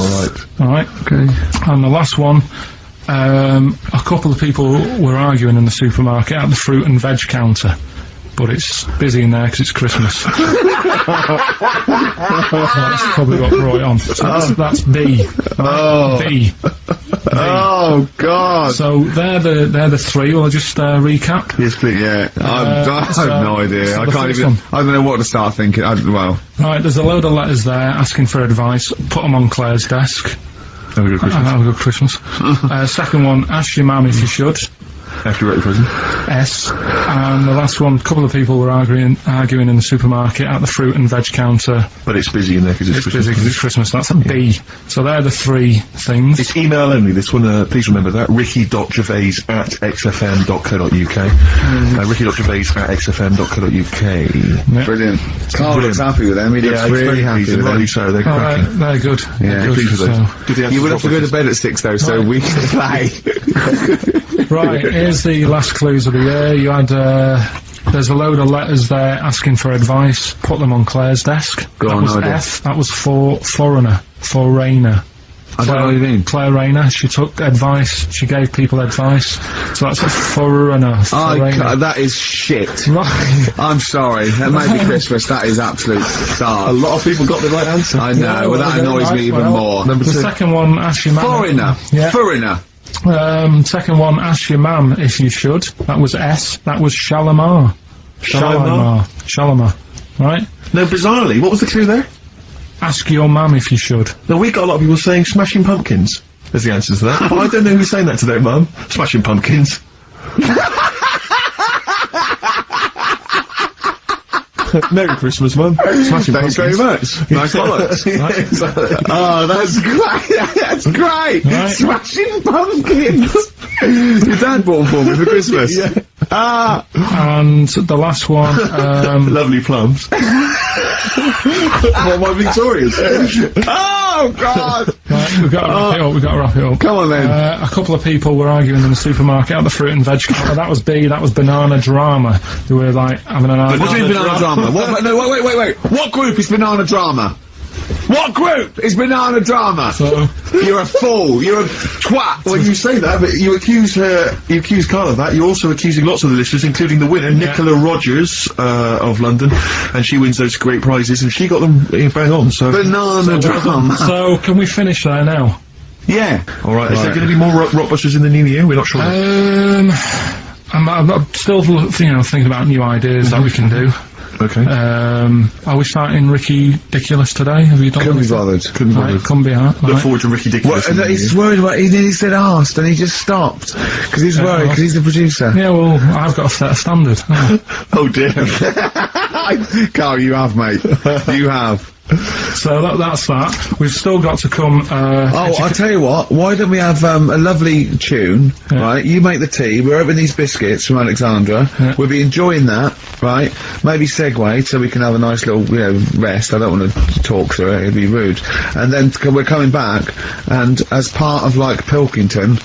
Alright. Alright. Okay. And the last one, a couple of people were arguing in the supermarket at the fruit and veg counter. But it's busy in there because it's Christmas. That's probably what brought it on. So that's B. Oh. B. Oh, God! So they're the three. We'll just recap. Yes, please, yeah. I have so no idea. so I the can't first even... one. I don't know what to start thinking. Well... Right, there's a load of letters there asking for advice. Put them on Claire's desk. Have a good Christmas. And have a good Christmas. Second one, ask your mum if you should. After you wrote the present. S. And the last one, a couple of people were arguing in the supermarket at the fruit and veg counter. But it's busy in there because it's Christmas. Busy because it's Christmas. That's a B. So they're the 3 things. It's email only, this one, please remember that, ricky.gervais@xfm.co.uk. ricky.gervais@xfm.co.uk. Yeah. Brilliant. Carl looks happy with them. He looks he's really very happy pleased, with and them. rightly so, they're Oh, cracking. they're good. Yeah, They're good, pleased with those. so- Did the You will have to go to bed at 6 though, so we can play. Right, here's the last clues of the year. You had, there's a load of letters there asking for advice. Put them on Claire's desk. Go that on, was no idea. F. That was for foreigner. Foreigner. I don't know what you mean. Claire Rayner. She took advice. She gave people advice. So that's a foreigner. Foreigner. That is shit. Right. I'm sorry. That may be Christmas. That is absolute A start. lot of people got the right answer. I know. Well, that annoys me even more. Number The 2. second one, ask your mum. Foreigner. Yeah. Foreigner. Second one, ask your mum if you should. That was S. That was Shalimar. Shalimar. Right? No, bizarrely, what was the clue there? Ask your mum if you should. No, we got a lot of people saying Smashing Pumpkins as the answer to that. But I don't know who's saying that today, Mum. Smashing Pumpkins. Merry Christmas, Mum. Smashing Thanks very Pumpkins. much. Nice bollocks. Oh, that's great. That's great. Right. Smashing Pumpkins. Your dad bought them for me for Christmas. Yeah. Ah. And the last one, Lovely plums. What, my Victorias? Oh, God. right, we've got to wrap it up. We've got to wrap it up. Come on then. A couple of people were arguing in the supermarket at the fruit and veg counter. That was B. That was Banana Drama. They were like having an argument. What do you mean banana drama? What, no, wait. What group is banana drama? What group is banana drama? So, You're a fool. You're a twat. Well, you say that, but you accuse Carl of that. You're also accusing lots of the listeners, including the winner, Nicola Rogers, of London, and she wins those great prizes, and she got them bang on, so... Banana drama. so can we finish there now? Yeah. Alright, is there going to be more Rockbusters in the new year? We're not sure. I'm still, thinking about new ideas that we can do. Okay. Are we starting Ricky Ridiculous today? Have you done Couldn't be anything? bothered. Couldn't Right, bother. couldn't be hard. Look Right. forward to Ricky Dickinson. What, he's worried about, he said asked and he just stopped. Because he's worried, because he's the producer. Yeah, well, I've got to set a standard. Oh dear. Carl, you have, mate. You have. So that's that. We've still got to come. Oh, I'll tell you what, why don't we have a lovely tune, right? You make the tea, we're opening these biscuits from Alexandra, we'll be enjoying that, right? Maybe segue so we can have a nice little, rest. I don't want to talk through it, it'd be rude. And then we're coming back, and as part of, like, Parkinson,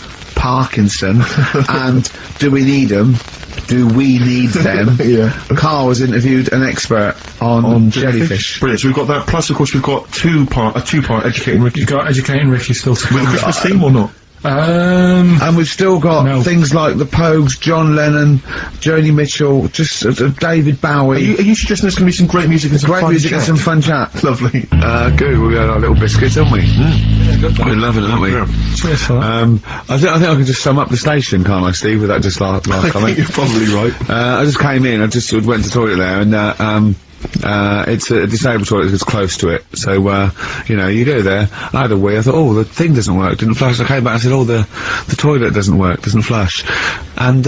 and Do We Need 'Em? Do we need them? Yeah. Carl has interviewed an expert on jellyfish. Brilliant. So we've got that, plus of course we've got a two-part Educating Ricky. You've got Educating Ricky still to With come. a Christmas theme or not? And we've still got No. things like the Pogues, John Lennon, Joni Mitchell, just David Bowie. Are you suggesting there's going to be some great music and some Great fun music and chat? some fun chat. Lovely. Good. We got our little biscuits, haven't we? We're loving it, aren't we? Yeah. Cheers for that. I think I can just sum up the station, can't I, Steve? With that just last I think comment. you're probably right. I just came in. I just went to the toilet there, and it's a disabled toilet that's close to it. So you go there. I had a wee. I thought, oh, the thing doesn't work. Didn't flush. I came back. I said, oh, the toilet doesn't work. Doesn't flush. And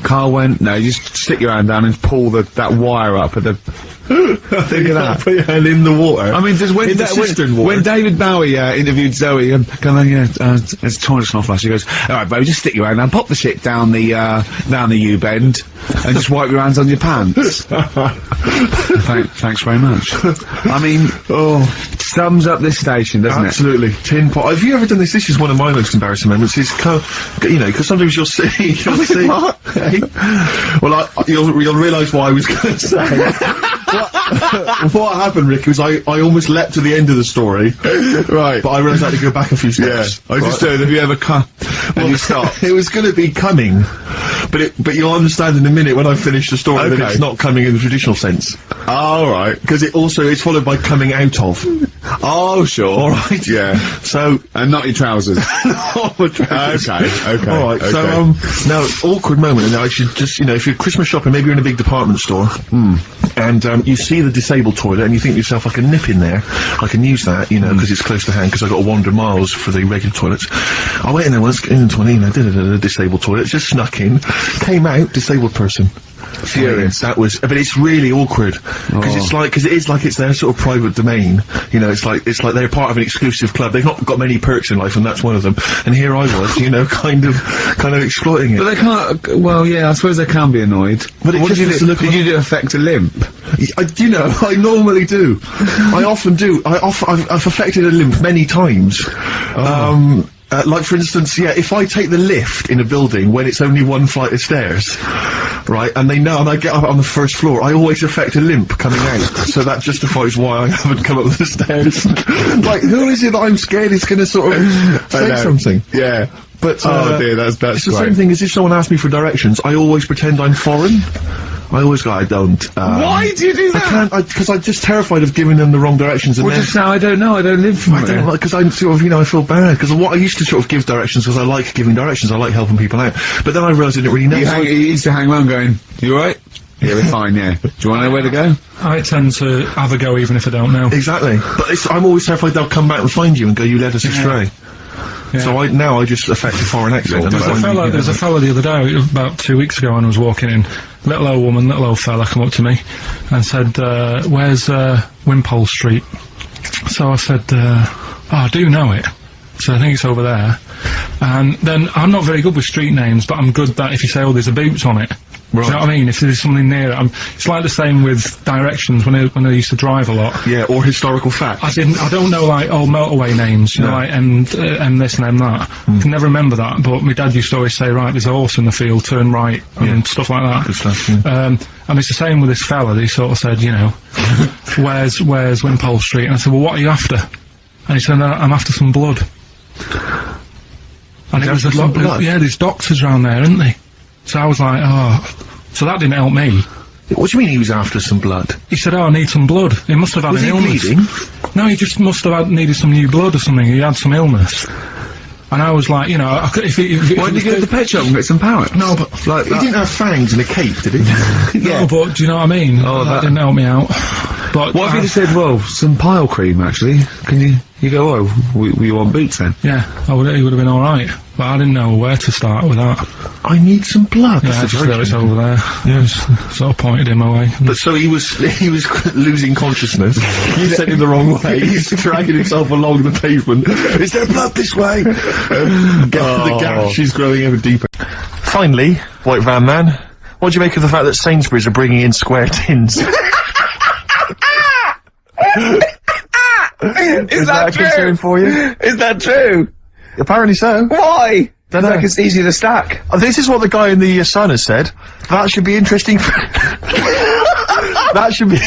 Carl went, no, you just stick your hand down and pull that wire up at the. Think of that. Put your hand in the water. I mean, just when In the cistern water. when David Bowie interviewed Zoe, come on, it's toilet's not flush. He goes, all right, Bowie, just stick your hand down, pop the shit down the U-bend, and just wipe your hands on your pants. Thanks very much. I mean, sums up this station, doesn't Absolutely. Tin pot. Have you ever done this? This is one of my most embarrassing moments. Is because sometimes you'll see. What? Hey? Well, you'll realise what I was going to say. What happened, Rick, was I almost leapt to the end of the story. it? Right. But I realised I had to go back a few steps. I just said, have you ever come and you stopped? It was going to be coming, but you'll understand in a minute when I finish the story that Okay. it's not coming in the traditional sense. All right. Because it's followed by coming out of. Oh, sure. Alright? Yeah. So, And not your trousers. oh, my trousers. Okay. Alright, okay. so, now, awkward moment, and now I should just, you know, if you're Christmas shopping, maybe you're in a big department store, and, you see the disabled toilet, and you think to yourself, I can nip in there, I can use that, you know, because it's close to hand, because I've got to wander miles for the regular toilets. I went in there once, in the toilet, you know, disabled toilet, just snuck in, came out, disabled person. Furious. That was, but it's really awkward because it's like, because it is like it's their sort of private domain. You know, it's like they're part of an exclusive club. They've not got many perks in life, and that's one of them. And here I was, you know, kind of exploiting it. But they can't. Well, yeah, I suppose they can be annoyed. But it what just did was you the do? look of Did you affect a limp? You know, I normally do. I often do. I've affected a limp many times. Like, for instance, yeah, if I take the lift in a building when it's only one flight of stairs, right, and they know, and I get up on the first floor, I always affect a limp coming out, so that justifies why I haven't come up the stairs. Like, who is it that I'm scared is gonna sort of say something? Yeah. But, Oh dear, that's it's the great. same thing as if someone asks me for directions, I always pretend I'm foreign. I always go, I don't. Why do you do I that? can't, because I'm just terrified of giving them the wrong directions, and Well, then... just now, I don't know. I don't live from I don't like, because I'm sort of, you know, I feel bad, because what I used to sort of give directions, because I like giving directions, I like helping people out, but then I realised I didn't really know. You, so you used to hang around going, you alright? Yeah, we're fine, yeah. Do you want to know where to go? I tend to have a go even if I don't know. Exactly. But I'm always terrified they'll come back and find you and go, you led us astray. Yeah. So I just affect a foreign accent. and There's I a find, fella the other day, about 2 weeks ago, when I was walking in. Little old woman, little old fella come up to me and said, where's Wimpole Street? So I said, oh, I do know it. So I think it's over there. And then I'm not very good with street names, but I'm good that if you say, oh, there's a Boots on it. Do you know what I mean? If there's something near it, it's like the same with directions when I used to drive a lot. Yeah, or historical facts. I don't know, like, old motorway names, you know, like, and this and that. I can never remember that, but my dad used to always say, right, there's a horse in the field, turn right, and stuff like that. Good stuff, yeah. And it's the same with this fella, he sort of said, you know, where's Wimpole Street? And I said, well, what are you after? And he said, I'm after some blood. And it was a lot, blood? yeah, there's doctors around there, isn't they? So I was like, oh, so that didn't help me. What do you mean he was after some blood? He said, oh, I need some blood. He must have had Was an he illness. bleeding? No, he just must have needed some new blood or something. He had some illness. And I was like, you know, Why didn't you go to the pet shop and get some parrots? No, but Like He that. didn't have fangs and a cape, did he? no, but do you know what I mean? Oh, that that- didn't help me out. But What if you just said, well, some pile cream, actually? Can you go, oh, we want Boots then? yeah, he would have been all right. But I didn't know where to start with that. I need some blood. Yeah, That's just a that it's very over there. Yeah, just sort of pointed him away. But so he was losing consciousness. You sent him the wrong way. He's dragging himself along the pavement. Is there blood this way? The gash is growing ever deeper. Finally, White Van Man, what do you make of the fact that Sainsbury's are bringing in square tins? Is that a concern for you? Is that true? Apparently so. Why? Dunno. Like it's easy to stack. This is what the guy in the Sun has said. That should be interesting. That should be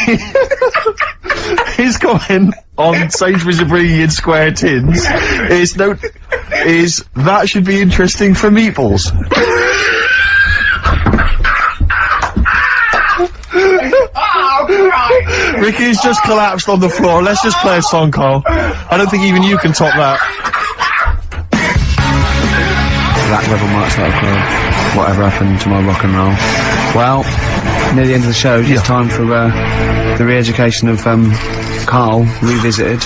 his comment on Sainsbury's are bringing in square tins. Is that should be interesting for meatballs. Ricky's just collapsed on the floor. Let's just play a song, Carl. I don't think even you can top that. Black Rebel March Metal Club. Whatever happened to my rock and roll? Well, near the end of the show, it's time for the re-education of KARL Revisited.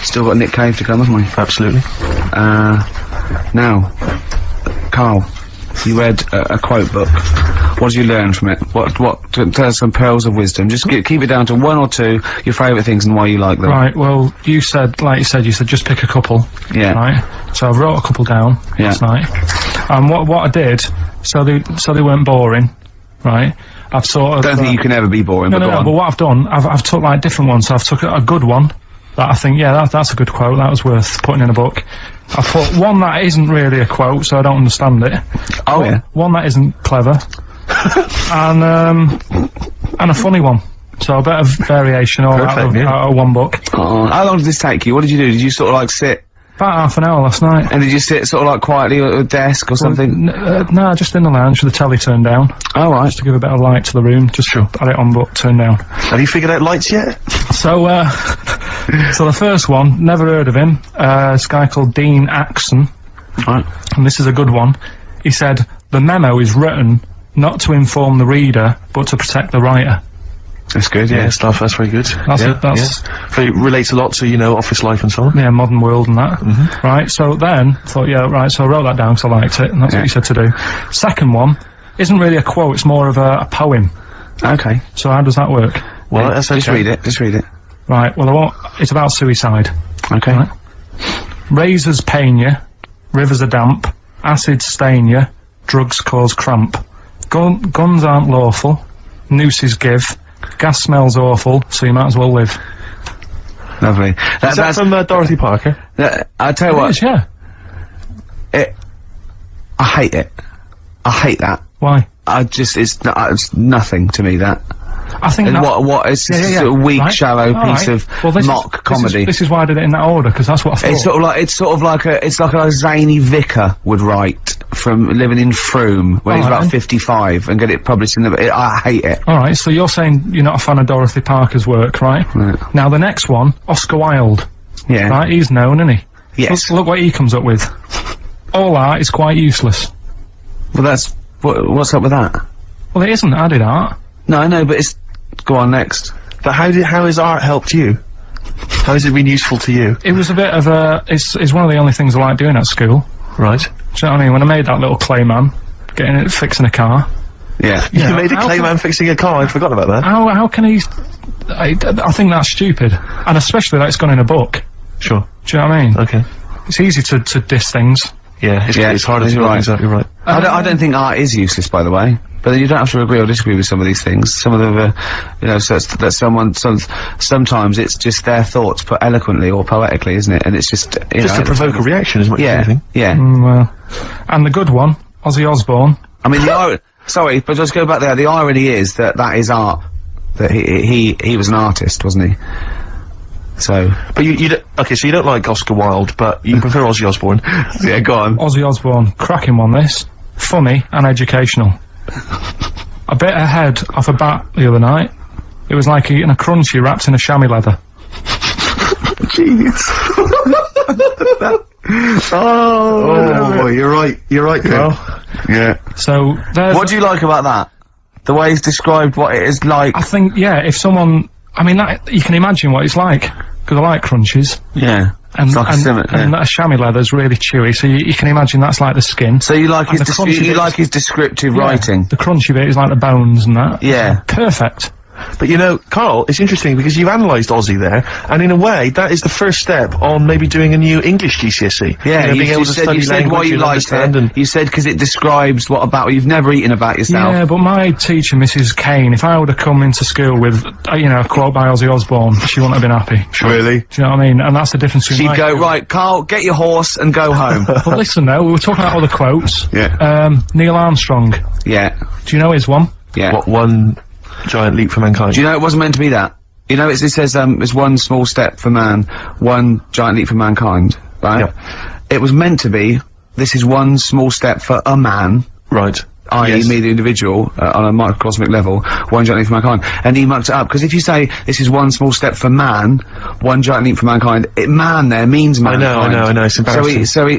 Still got Nick Cave to come, haven't we? Absolutely. Now, KARL, you read a quote book. What did you learn from it? Tell us some pearls of wisdom. Just keep it down to one or two, your favourite things and why you like them. Right, well, you said just pick a couple. Yeah. Right? So I wrote a couple down last night. And what I did, so they weren't boring, right? I've sort of... Don't think you can ever be boring, No, but no, go no, on. but what I've done, I've took like different ones. So I've took a good one that I think, yeah, that's a good quote, that was worth putting in a book. I put one that isn't really a quote, so I don't understand it. Oh, yeah. One that isn't clever. and a funny one. So a bit of variation all out of one book. How long did this take you? What did you do? Did you sort of like sit About half an hour last night. And did you sit sort of like quietly at a desk or something? No, just in the lounge with the telly turned down. Oh, right. Just to give a bit of light to the room. Just had it on but turned down. Have you figured out lights yet? So, so the first one, never heard of him. This guy called Dean Axon. Right. And this is a good one. He said, the memo is written not to inform the reader, but to protect the writer. That's good, yeah. Stuff, that's very good. That's it, that's... So it relates a lot to, you know, office life and so on. Yeah, modern world and that. Right, so then, I thought, yeah, right, so I wrote that down because I liked it, and that's what he said to do. Second one, isn't really a quote, it's more of a poem. Okay. So how does that work? Well, that's Just read it, just read it. Right, well, I won't, it's about suicide. Okay. Right. Razors pain you, rivers are damp, acids stain you, drugs cause cramp. Guns aren't lawful, nooses give, gas smells awful, so you might as well live. Lovely. Is that from Dorothy Parker? I'll tell you It what, is, yeah. I hate it. I hate that. Why? It's nothing to me, that. I think And that... what is this sort of weak, right. shallow All piece right. of Well, this mock comedy? This is why I did it in that order, because that's what I thought. It's sort of like a zany vicar would write from living in Frome when he's Alright, about then. 55 and get it published in the. I hate it. Alright, so you're saying you're not a fan of Dorothy Parker's work, right? No. Now the next one, Oscar Wilde. Yeah. Right, he's known, isn't he? Yes. Look what he comes up with. All art is quite useless. Well, that's what's up with that? Well, it isn't added art. No, I know, but it's. Go on next. But how has art helped you? How has it been useful to you? It was a bit of a... It's one of the only things I like doing at school. Right. Do you know what I mean? When I made that little clay man, fixing a car. Yeah. You Yeah, made a how clay can- man fixing a car, I'd forgotten about that. How can he... I think that's stupid. And especially that it's gone in a book. Sure. Do you know what I mean? Okay. It's easy to diss things. Yeah, it's harder to you're do right. exactly right. I don't think art is useless, by the way. But then you don't have to agree or disagree with some of these things. Some of them are, you know, so sometimes it's just their thoughts put eloquently or poetically, isn't it? And it's just, you Just know, to provoke a reaction as much as yeah, anything. yeah. Well, and the good one, Ozzy Osbourne. I mean, sorry, but just go back there. The irony is that is art. That he was an artist, wasn't he? So, But you don't, okay, so you don't like Oscar Wilde, but you prefer Ozzy Osbourne. yeah, go on. Ozzy Osbourne, cracking one this. Funny and educational. I bit a head off a bat the other night. It was like eating a crunchy wrapped in a chamois leather. Genius. Oh, boy, you're right, Carl. Yeah. So, there's... What do you like about that? The way he's described what it is like. I think, yeah, if someone... I mean, that, you can imagine what it's like. Because I like crunchies. Yeah. And, It's like a and that chamois leather's really chewy, so you can imagine that's like the skin. So you like And his the crunchy you bits- like his descriptive Yeah, writing. The crunchy bit is like the bones and that. Yeah. Perfect. But you know, Carl, it's interesting because you've analysed Ozzy there, and in a way, that is the first step on maybe doing a new English GCSE. Yeah, you know, being able to study you said why language you and liked understand it. and... You said because it describes what about you've never eaten about yourself. Yeah, but my teacher, Mrs. Kane, if I would have come into school with, you know, a quote by Ozzy Osbourne, she wouldn't have been happy. Really? Do you know what I mean? And that's the difference between She'd go, right, Carl, get your horse and go home. But listen though, we were talking about other quotes. Yeah. Neil Armstrong. Yeah. Do you know his one? Yeah. What, one giant leap for mankind? Do you know it wasn't meant to be that? You know, it says, it's one small step for man, one giant leap for mankind, right? Yep. It was meant to be, this is one small step for a man, Right. i.e. Yes. me, the individual, on a microcosmic level, one giant leap for mankind. And he mucked it up, because if you say, this is one small step for man, one giant leap for mankind, man there means I mankind. know, it's embarrassing. So he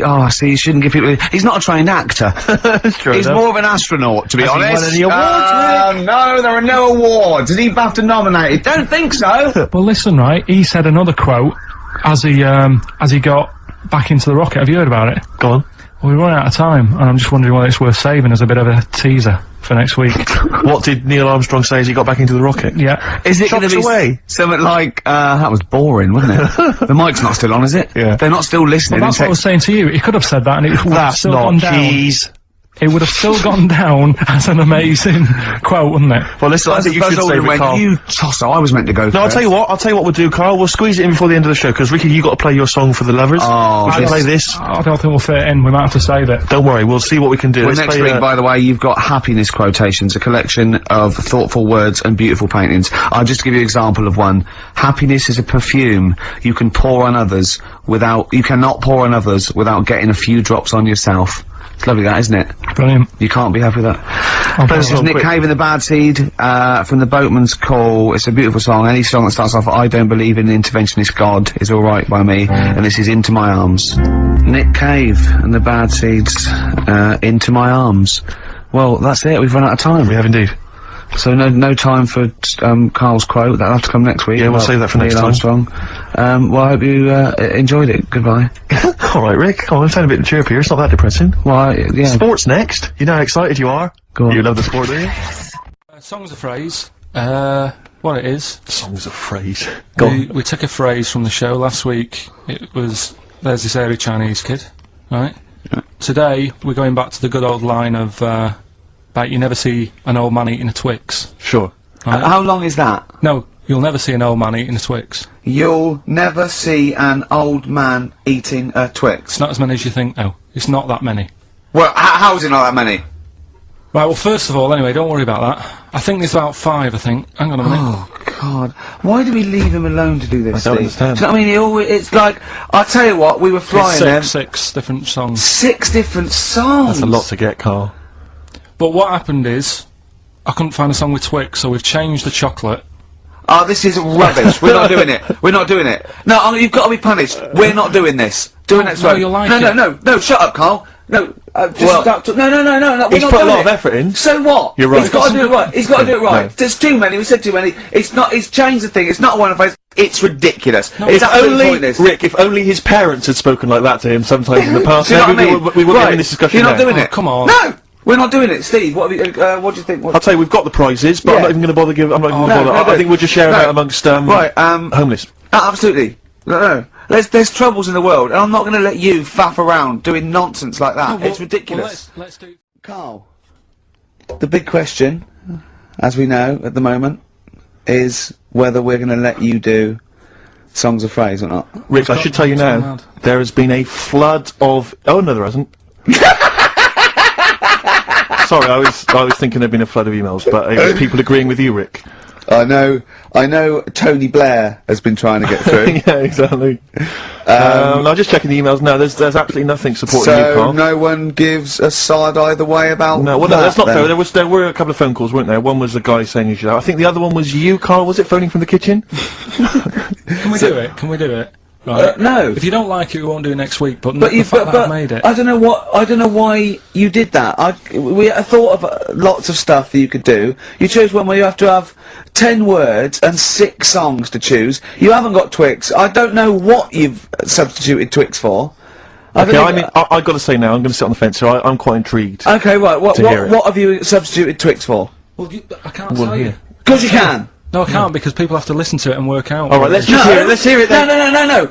you shouldn't give people, he's not a trained actor. That's true. He's enough. more of an astronaut, to be Has he honest. won any awards, No, there are no awards. Is he BAFTA nominated? Don't think so. Well, listen, right, he said another quote as he got back into the rocket. Have you heard about it? Go on. Well, we're running out of time, and I'm just wondering whether it's worth saving as a bit of a teaser for next week. What did Neil Armstrong say as he got back into the rocket? Yeah. Is it going to Shots be away. something like, that was boring, wasn't it? The mic's not still on, is it? Yeah. They're not still listening. Well, that's what I was saying to you. He could have said that, and it would have That's still not gone down. cheese. it would have still gone down as an amazing quote, wouldn't it? Well, listen, I think you should save it, Carl. You tosser, I was meant to go No, I'll tell you what we'll do, Carl. We'll squeeze it in before the end of the show, because Ricky, you got to play your song for the lovers. Oh, we can play this. I don't think we'll fit it in. We might have to save it. Don't worry, we'll see what we can do. Well, Let's next play, week, by the way, you've got happiness quotations, a collection of thoughtful words and beautiful paintings. I'll just give you an example of one. Happiness is a perfume you can pour on others you cannot pour on others without getting a few drops on yourself. It's lovely that, isn't it? Brilliant. You can't be happy with that. This is on Nick quick. Cave and the Bad Seed, from the Boatman's Call. It's a beautiful song. Any song that starts off, I don't believe in the interventionist God, is alright by me. And this is Into My Arms. Nick Cave and the Bad Seeds, Into My Arms. Well, that's it. We've run out of time. We have indeed. So no time for Carl's quote. That'll have to come next week. Yeah, we'll save that for next Neil time. Armstrong. Well, I hope you enjoyed it. Goodbye. Alright, Rick, come on, I'm sounding a bit chirpier. It's not that depressing. Well, yeah. Sports next. You know how excited you are? Go on. You love the sport, do you? Song's a phrase. What it is. Song's a phrase. Go on. We took a phrase from the show last week. It was, there's this airy Chinese kid, right? Yeah. Today, we're going back to the good old line of, about you never see an old man eating a Twix. Sure. Right? How long is that? No, you'll never see an old man eating a Twix. You'll never see an old man eating a Twix. It's not as many as you think, though. It's not that many. Well, how is it not that many? Right, well, first of all, anyway, don't worry about that. I think there's about 5, I think. Hang on a minute. Oh, God. Why do we leave him alone to do this, I don't Steve? understand. Do you know what I mean? He always, it's like, I'll tell you what, we were flying there. Six different songs. 6 different songs! That's a lot to get, Carl. But what happened is, I couldn't find a song with Twix, so we've changed the chocolate. Oh, this is rubbish. We're not doing it. We're not doing it. No, you've got to be punished. We're not doing this. Do it next no, week. you'll like No, shut up, Carl. No, just Well, stop to- No, we're He's not put a doing lot of it. effort in. So what? You're right. He's got to do it right. He's got to do it right. No. There's too many. We said too many. It's not. He's changed the thing. It's not one of those. It's ridiculous. It's If absolutely only, pointless. Rick, if only his parents had spoken like that to him sometimes in the past, Do you know maybe what I mean? we wouldn't Right. have in this discussion You're not now. doing it. Come on. No, we're not doing it. Steve, what do you think? I'll tell you, we've got the prizes, but I'm Yeah. not even going to bother giving. I'm not even going to no, bother. no, I think we'll just share them no. out amongst Right. homeless. Absolutely. No. There's troubles in the world, and I'm not going to let you faff around doing nonsense like that. It's ridiculous. Well, let's do... Carl, the big question, as we know at the moment, is whether we're going to let you do songs of phrase or not. Rick, I should tell you now, mad. there has been a flood of. Oh no, there hasn't. Sorry, I was thinking there'd been a flood of emails, but it was people agreeing with you, Rick. I know Tony Blair has been trying to get through. Yeah, exactly. I'm just checking the emails now. There's absolutely nothing supporting you, So Carl. no one gives a side either way about No, well, that, no, that's not then? fair. There were a couple of phone calls, weren't there? One was the guy saying you should have. I think the other one was you, Carl. Was it phoning from the kitchen? Can we do it? Can we do it? Right. No. If you don't like it, we won't do it next week, but But the you, fact but, that I've made it. I don't know why you did that. I thought of lots of stuff that you could do. You chose one where you have to have 10 words and 6 songs to choose. You haven't got Twix. I don't know what you've substituted Twix for. Okay, I mean, I've got to say now, I'm going to sit on the fence, so I'm quite intrigued. Okay, right. What to hear it. have you substituted Twix for? Well, I can't tell you. Because you can. No, I can't, because people have to listen to it and work out. All right, let's just hear it. Let's hear it then. No.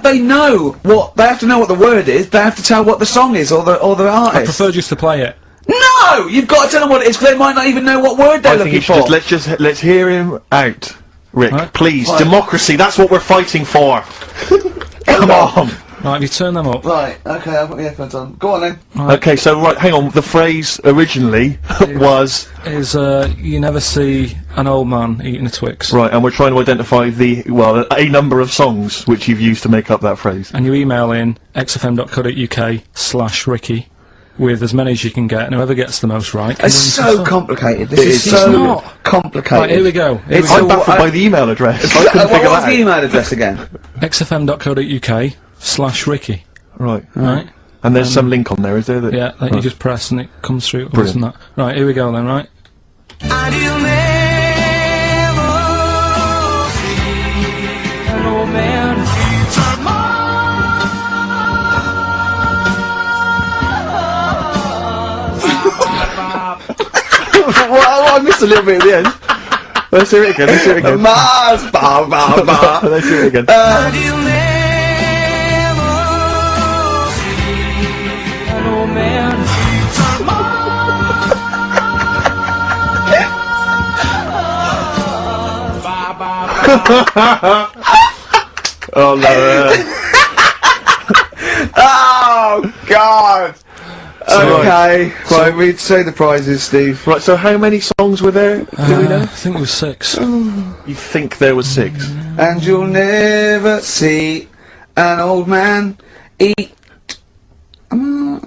They know what they have to know what the word is. They have to tell what the song is or the I artist. prefer just to play it. No, you've got to tell them what it is because they might not even know what word they're I think looking you should for. let's hear him out, Rick. Right. Please, Right. democracy. That's what we're fighting for. Come on. Right, have you turned them up? Right, okay, I've got the headphones on. Go on then. Okay, so right, hang on. The phrase originally was Is, you never see an old man eating a Twix. right, and we're trying to identify a number of songs which you've used to make up that phrase. And you email in xfm.co.uk/Ricky with as many as you can get, and whoever gets the most right can It's win some so stuff. complicated. This It is is so not. complicated. Right, here we go. Here It's we so go. I'm baffled by the email address. I couldn't What figure was that the out. email address again? xfm.co.uk/Ricky. Right. Right? And there's some link on there, is there? That Yeah, that you just press and it comes through. Brilliant. And that. Right, here we go then, right? Well, I missed a little bit at the end. Let's hear it again. Let's hear it again. Mars, ba ba ba. Let's hear it again. Oh no. Oh God. Okay, right, we'd say the prizes, Steve. Right, so how many songs were there? Do we know? I think it was 6. You think there was 6? And you'll never see an old man eat. Oh,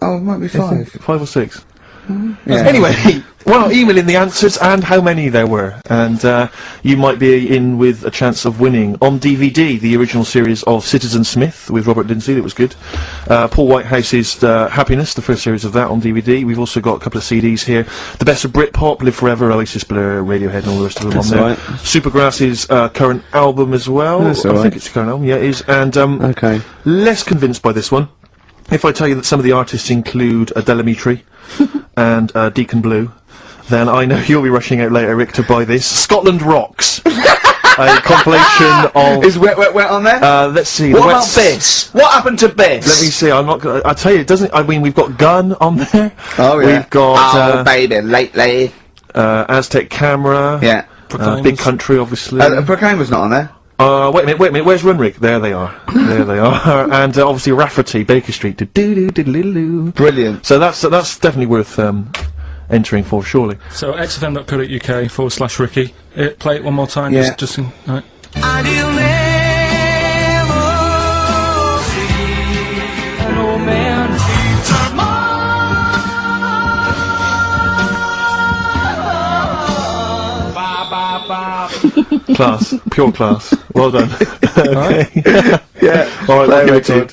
it might be 5. 5 or 6. Yeah. Anyway, well, email in the answers and how many there were, and you might be in with a chance of winning on DVD the original series of Citizen Smith with Robert Lindsay. That was good. Paul Whitehouse's Happiness, the first series of that on DVD. We've also got a couple of CDs here. The Best of Britpop, Live Forever, Oasis, Blur, Radiohead, and all the rest of them on there. right. Supergrass's current album as well. That's I all right. think it's the current album. Yeah, it is. And Okay. less convinced by this one. If I tell you that some of the artists include Adela Mitri and Deacon Blue, then I know you'll be rushing out later, Rick, to buy this. Scotland Rocks. A compilation of... Is Wet Wet Wet on there? let's see. What the about Wets- Biss? What happened to Biss? Let me see, I'm not gonna... I tell you, it doesn't... I mean, we've got Gun on there. Oh, yeah. We've got, baby, lately. Aztec Camera. Yeah. Big Country, obviously. Proclaimer's not on there. Wait a minute, where's Runrig? There they are. There they are. And obviously Rafferty, Baker Street. Do-do-do-do-do-do. Brilliant. So that's definitely worth entering for, surely. So xfm.co.uk/Ricky. Play it one more time. Yeah. Just in, right. Class. Pure class. Well done. Okay. Yeah. Alright, we'll give it to you.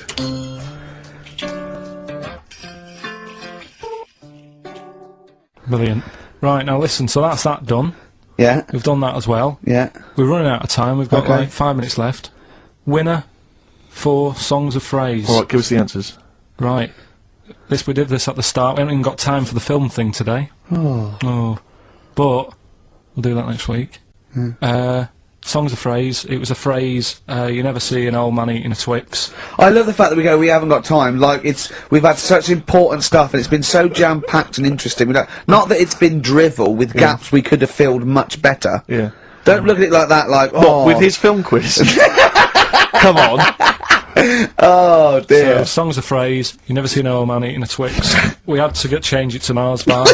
Brilliant. Right, now listen, so that's that done. Yeah. We've done that as well. Yeah. We're running out of time. We've got Okay. like 5 minutes left. Winner for Songs of Phrase. Alright, give us the answers. Right. We did this at the start. We haven't even got time for the film thing today. Oh. But we'll do that next week. Songs of Phrase. It was a phrase you never see an old man eating a Twix. I love the fact that we haven't got time. Like, we've had such important stuff, and it's been so jam-packed and interesting. Not that it's been drivel with gaps we could have filled much better. Yeah. Don't look at it like that, like, oh. What, with his film quiz? Come on. Oh, So, dear. Songs of Phrase. You never see an old man eating a Twix. We had to change it to Mars Bar.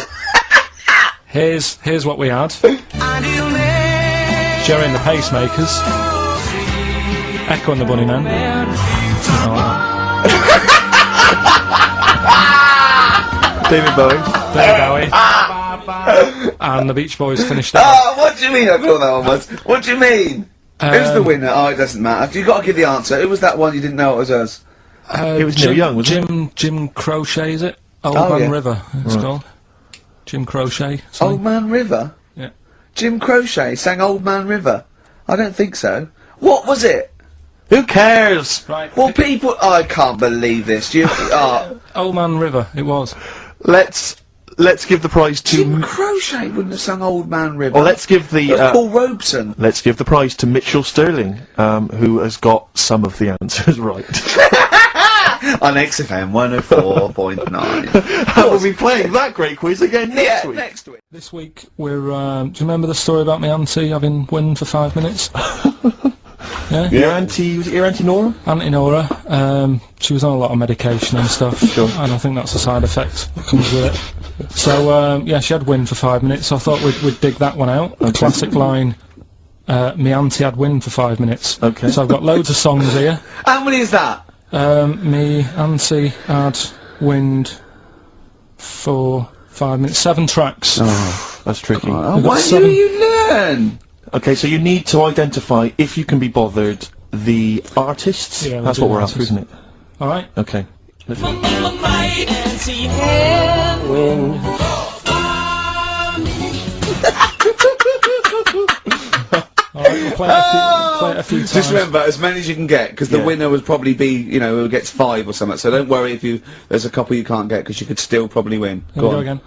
Here's what we had. Jerry and the Pacemakers. Echo and the Bunnymen. David Bowie. And the Beach Boys finished it. Oh, what do you mean I thought that one was? What do you mean? Who's the winner? Oh, it doesn't matter. You've got to give the answer. Who was that one you didn't know it was us? It was Neil Young, wasn't it? Jim Crochet, is it? Old Oh, Man yeah. River, it's called. Jim Crochet. Old Man River? Yeah. Jim Crochet sang Old Man River? I don't think so. What was it? Who cares? Right. Well, people... I can't believe this. Old Man River, it was. Let's give the prize to... Jim Crochet wouldn't have sung Old Man River. Well, let's give the... That's Paul Robeson. Let's give the prize to Mitchell Sterling, who has got some of the answers right. On XFM 104.9. We'll be playing that great quiz again next week. next week. This week we're, do you remember the story about my auntie having wind for 5 minutes? Yeah? Your auntie, was it your auntie Nora? Auntie Nora, she was on a lot of medication and stuff, and I think that's a side effect that comes with it. So, yeah, she had wind for 5 minutes, so I thought we'd dig that one out. A classic line, me auntie had wind for 5 minutes. Okay. So I've got loads of songs here. How many is that? Me auntie had wind for 5 minutes. 7 tracks. That's tricky. Oh, We've got why do 7. you learn? Okay, so you need to identify, if you can be bothered, the artists. Yeah, we'll That's do what we're artists. after, isn't it? Alright. Okay. Let's Alright, we'll play it a few times. Just remember, as many as you can get, because the winner would probably be, you know, who gets 5 or something. So don't worry if there's a couple you can't get, because you could still probably win. Here we Go go on. again.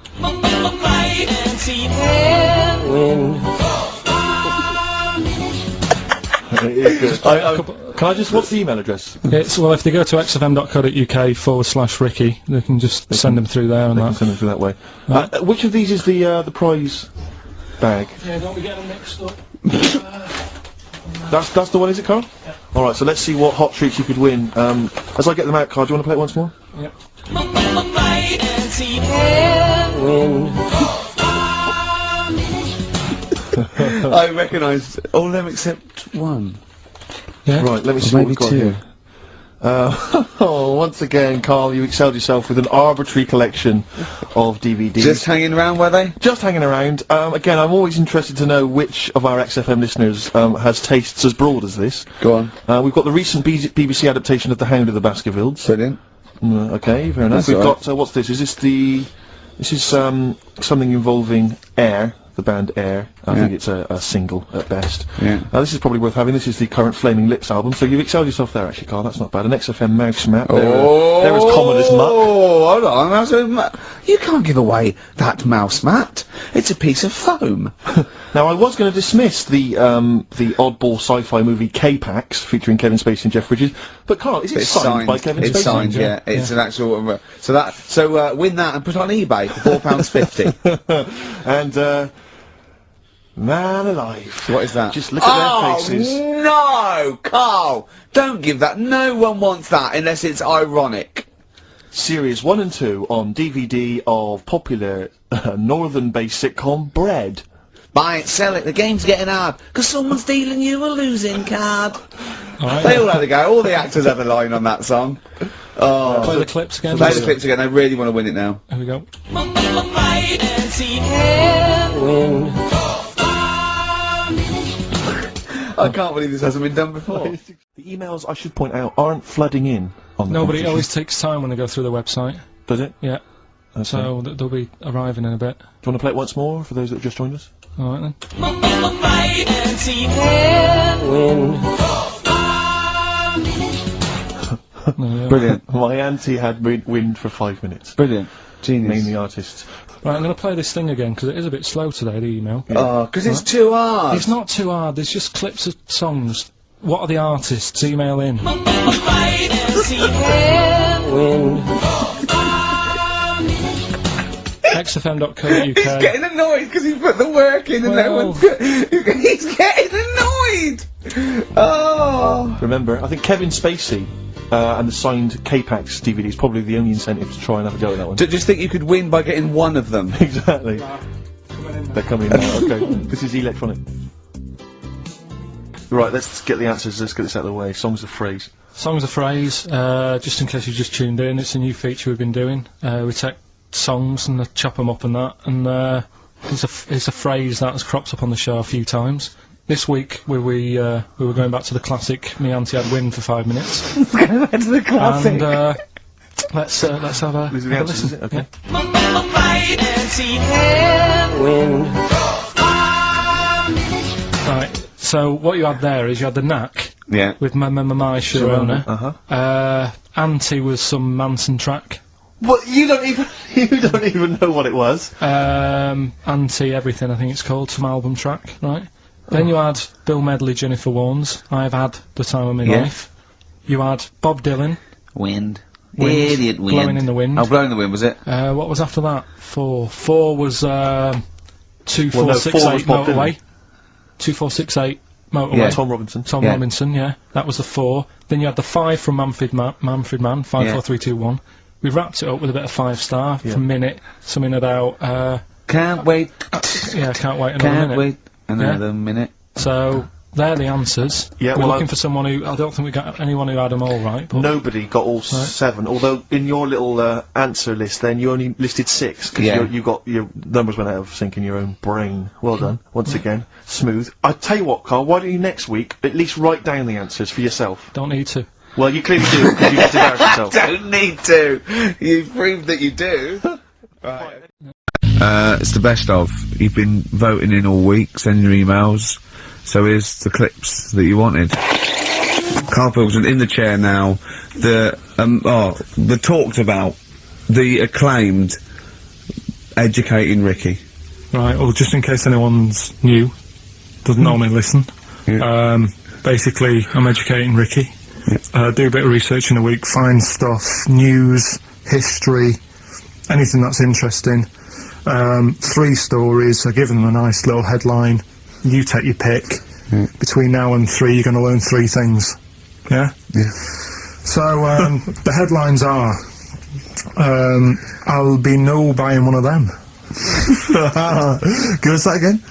It is good. Can I just, what's the email address? It's, well, if they go to xfm.co.uk/Ricky, they can just send them through there and I can that. send it through that way. Which of these is the prize bag? Yeah, don't we get them mixed up? That's the one, is it, Carl? Yeah. Alright, so let's see what hot treats you could win. As I get them out, Carl, do you want to play it once more? Yep. I recognise all of them except one. Yeah. Right, let me see Or what we've got maybe two. here. Once again, Carl, you excelled yourself with an arbitrary collection of DVDs. Just hanging around, were they? Just hanging around. Again, I'm always interested to know which of our XFM listeners has tastes as broad as this. Go on. We've got the recent BBC adaptation of The Hound of the Baskervilles. Brilliant. Okay, fair enough. That's We've all right. got, what's this? Is this the... This is, something involving Air, the band Air. I think it's a single at best. Yeah. This is probably worth having. This is the current Flaming Lips album, so you've excelled yourself there, actually, Carl. That's not bad. An XFM mouse map. They're as common as muck. Oh, hold on. You can't give away that mouse mat. It's a piece of foam. Now, I was going to dismiss the oddball sci-fi movie K-Pax, featuring Kevin Spacey and Jeff Bridges, but Carl, is it It's signed by Kevin Spacey? It's signed, yeah. It's an actual. So win that and put it on eBay for £4.50. And, man alive. What is that? Just look at their faces. No, Carl! Don't give that. No one wants that unless it's ironic. Series 1 and 2 on DVD of popular northern-based sitcom Bread. Buy it, sell it. The game's getting hard because someone's dealing you a losing card. Alright. They all had a go. All the actors had a line on that song. Oh, Play the clips again. play the clips again. I really want to win it now. Here we go. I can't believe this hasn't been done before. The emails, I should point out, aren't flooding in on the No, but it competition. always takes time when they go through the website. Does it? Yeah. Okay. So they'll be arriving in a bit. Do you want to play it once more for those that have just joined us? Alright then. Brilliant. My auntie had wind for 5 minutes. Brilliant. Genius. Mainly artists. Right, I'm going to play this thing again because it is a bit slow today, the email. Oh, because it's too hard. It's not too hard, there's just clips of songs. What are the artists? Email in. XFM.co.uk. He's getting annoyed because he put the work in and no Well. one's... He's getting annoyed! Oh! Remember, I think Kevin Spacey and the signed K-Pax DVD is probably the only incentive to try and have a go at that one. Just think you could win by getting one of them. Exactly. They're coming now, okay. This is electronic. Right, let's get the answers, let's get this out of the way. Songs of phrase. Songs of phrase, just in case you just tuned in, it's a new feature we've been doing. We take songs and chop them up and that, and it's a phrase that has cropped up on the show a few times. This week we were going back to the classic Me Auntie I'd Win for 5 minutes. Go back to the classic. And let's have a, These are the have a answers, listen. is it? Okay. Right, so what you had there is you had the knack Yeah. with my Sharona. Uh-huh. Auntie was some Manson track. What? You don't even know what it was? Auntie Everything, I think it's called, some album track, right? Then you had Bill Medley, Jennifer Warnes, I've Had the Time of My Yeah. Life. You had Bob Dylan, Wind. Wind, Idiot wind. Blowing in the Wind. Oh, Blowing in the Wind, was it? What was after that? 4. 4 was 2468 Well, no, 4 was Bob Motorway. 2468 Motorway. Yeah. Tom Robinson. Tom Yeah. Robinson, yeah. That was the 4. Then you had the 5 from Manfred Man, 5, 4, 3, 2, 1. We wrapped it up with a bit of 5 star for minute, something about, Can't wait. yeah, can't wait another Can't minute. wait another minute. So, they're the answers. Yeah, We're well, looking for someone who, I don't think we got anyone who had them all right, but Nobody got all 7, although in your little answer list then you only listed 6, because Yeah. you got your numbers went out of sync in your own brain. Well done, once again. Smooth. I tell you what, Carl, why don't you next week at least write down the answers for yourself? don't need to. Well, you clearly do, because you just embarrassed yourself. Don't need to. You've proved that you do. Right. It's the best of. You've been voting in all week, sending your emails. So here's the clips that you wanted. Carl Pilkington in the chair now. The talked about, the acclaimed Educating Ricky. Right, well, just in case anyone's new, doesn't normally listen, basically, I'm educating Ricky. Do a bit of research in a week, find stuff, news, history, anything that's interesting. 3 stories, I give them a nice little headline, you take your pick. Between now and 3, you're going to learn 3 things. Yeah? Yeah. So, the headlines are, I'll be no buying one of them. Give us that again.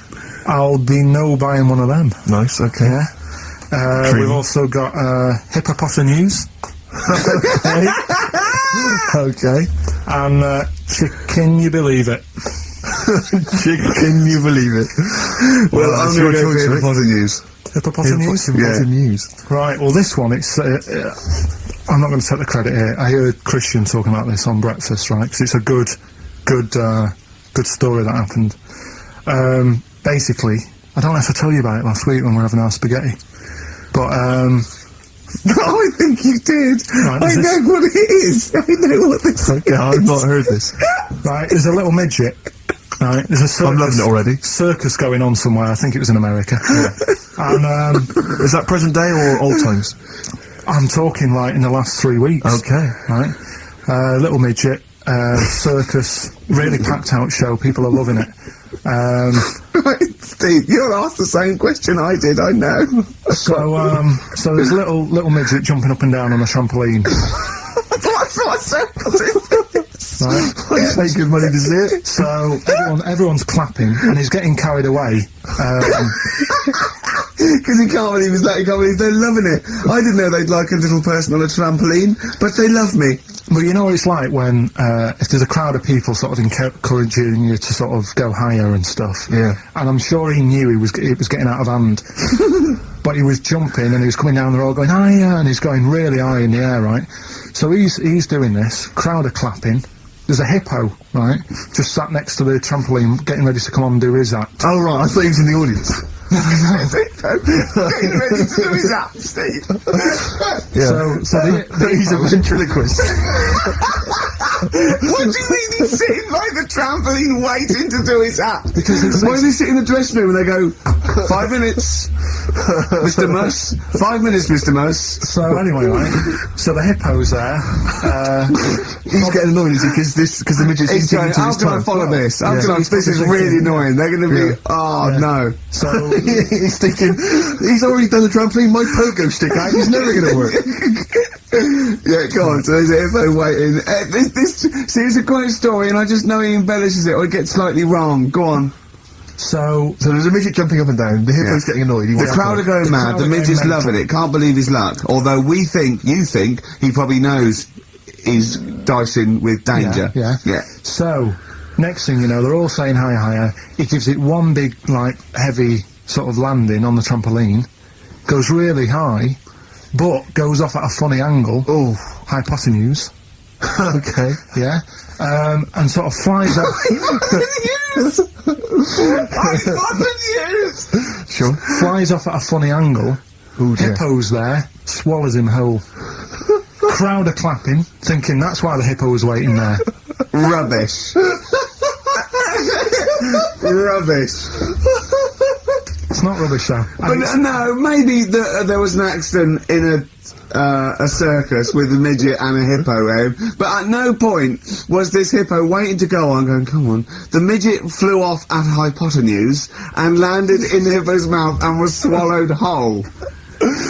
I'll be no buying one of them. Nice, okay. Yeah. We've also got, hippopotamus. Okay. Okay. And, can you believe it? Can you believe it? Well, I'm going to go for Rick. hippopotamus. Hippopotamus? Hippopotamus. Right, well this one, it's, I'm not going to take the credit here. I heard Christian talking about this on breakfast, right, because it's a good story that happened. Basically, I don't know if I told you about it last week when we were having our spaghetti, but, I think you did. Right, I know what it is. I know what this is. Okay, I've not heard this. right, there's a little midget, right, there's a circus. I'm loving it already. Circus going on somewhere, I think it was in America. And, Is that present day or old times? I'm talking like in the last 3 weeks. Okay. Right? Little midget, circus, really packed out show, people are loving it. Right, Steve, you'll ask the same question I did, I know. So there's a little midget jumping up and down on a trampoline. What's that? Right? I'd pay good money to see it. So everyone's clapping and he's getting carried away. Because he can't believe they're loving it. I didn't know they'd like a little person on a trampoline, but they love me. Well, you know what it's like when, if there's a crowd of people sort of encouraging you to sort of go higher and stuff. Yeah. And I'm sure he knew it was getting out of hand. But he was jumping and he was coming down the road going higher and he's going really high in the air, right? So he's doing this, crowd are clapping. There's a hippo, right, just sat next to the trampoline getting ready to come on and do his act. Oh, right, I thought he was in the audience. Getting ready to do his act, Steve. Yeah. So he's a ventriloquist. What do you mean he's sitting by the trampoline waiting to do his act? Because why does he sit in the dressing room and they go, 5 minutes, Mr. Muss, 5 minutes, Mr. Muss. So anyway, right, so the hippo's there. He's getting annoyed, is he? Because the midget's He's going, how can I follow this? How can I, this is really annoying. They're going to be, no. So he's thinking, he's already done the trampoline, my pogo stick out, he's never going to work. Yeah, go on, so there's a hippo waiting. See, it's a great story, and I just know he embellishes it, or it gets slightly wrong. Go on. So there's a midget jumping up and down, the hippo's getting annoyed. The crowd are going mad, the midget's loving it, can't believe his luck. Although you think, he probably knows he's dicing with danger. Yeah. So, next thing you know, they're all saying higher. He gives it one big, like, heavy sort of landing on the trampoline, goes really high, but goes off at a funny angle. Oh, hypotenuse. Okay. Yeah. And sort of flies up. Hypotenuse! Sure. Flies off at a funny angle. Ooh, dear. Hippo's there, swallows him whole. Crowd are clapping, thinking that's why the hippo was waiting there. Rubbish. Rubbish. It's not rubbish though. But no, maybe there was an accident in a circus with a midget and a hippo, but at no point was this hippo waiting to go on, going, come on. The midget flew off at hypotenuse and landed in the hippo's mouth and was swallowed whole.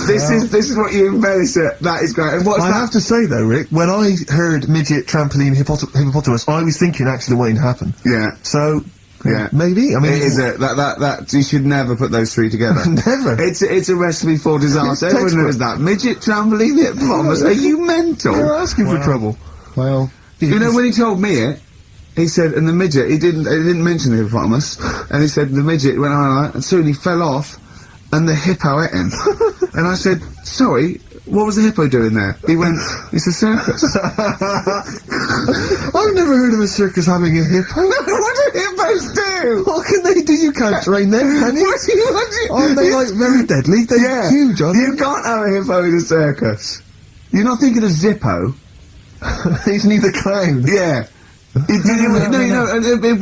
This is what you embellish it. That is great. And what's I have to say though, Rick, when I heard midget, trampoline, hippopotamus, I was thinking accident waiting to happen. Yeah. So, yeah. maybe. I mean, it is that you should never put those three together. Never. It's a recipe for disaster. Everyone knows that. Midget, trampoline, hippopotamus. Are you mental? You're asking for trouble. Well, you know when he told me it, he said, and the midget, he didn't mention the hippopotamus, and he said the midget went on, and soon he fell off, and the hippo ate him. And I said, sorry, what was the hippo doing there? He went, it's a circus. I've never heard of a circus having a hippo. What do hippos do? What can they do? You can't train them, can you? Aren't they, like, very deadly? They're huge, aren't they? You can't have a hippo in a circus. You're not thinking of Zippo. Isn't he the clown? Yeah. It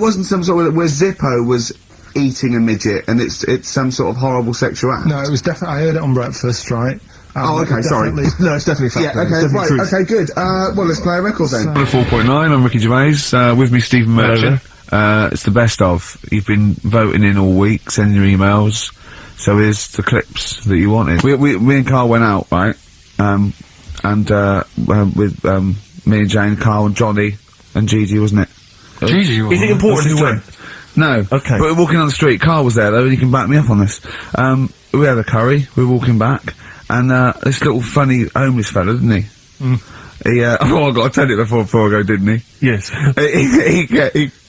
wasn't some sort of where Zippo was eating a midget and it's some sort of horrible sexual act. No, it was definitely. I heard it on breakfast, right? Okay, sorry. No, it's definitely fact. Yeah, okay, right, okay, good. Well, let's play a record then. 4.9, I'm Ricky Gervais, with me Stephen Merchant. It's the best of. You've been voting in all week, sending your emails. So here's the clips that you wanted. Me and Carl went out, right? With me and Jane, Carl and Johnny and Gigi, wasn't it? Gigi, Is it important who went? No. Okay. But we're walking on the street. Carl was there though, and he can back me up on this. We had a curry. We were walking back, and this little funny homeless fella, didn't he? He oh, I got to tell it before I go, didn't he? Yes.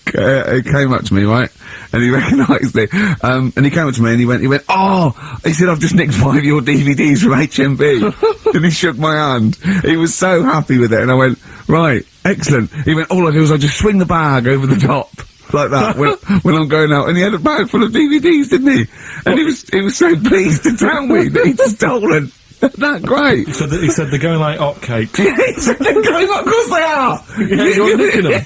He came up to me, right, and he recognised me, and he came up to me and he went, oh, he said, I've just nicked 5 of your DVDs from HMV, and he shook my hand. He was so happy with it, and I went, right, excellent. He went, all I do is I just swing the bag over the top. Like that, when I'm going out, and he had a bag full of DVDs, didn't he? And he was so pleased to tell me that he'd stolen. Isn't that great? He said they're going like hotcakes. Yeah, he said they're going like, of course they are! Yeah, you're nicking them.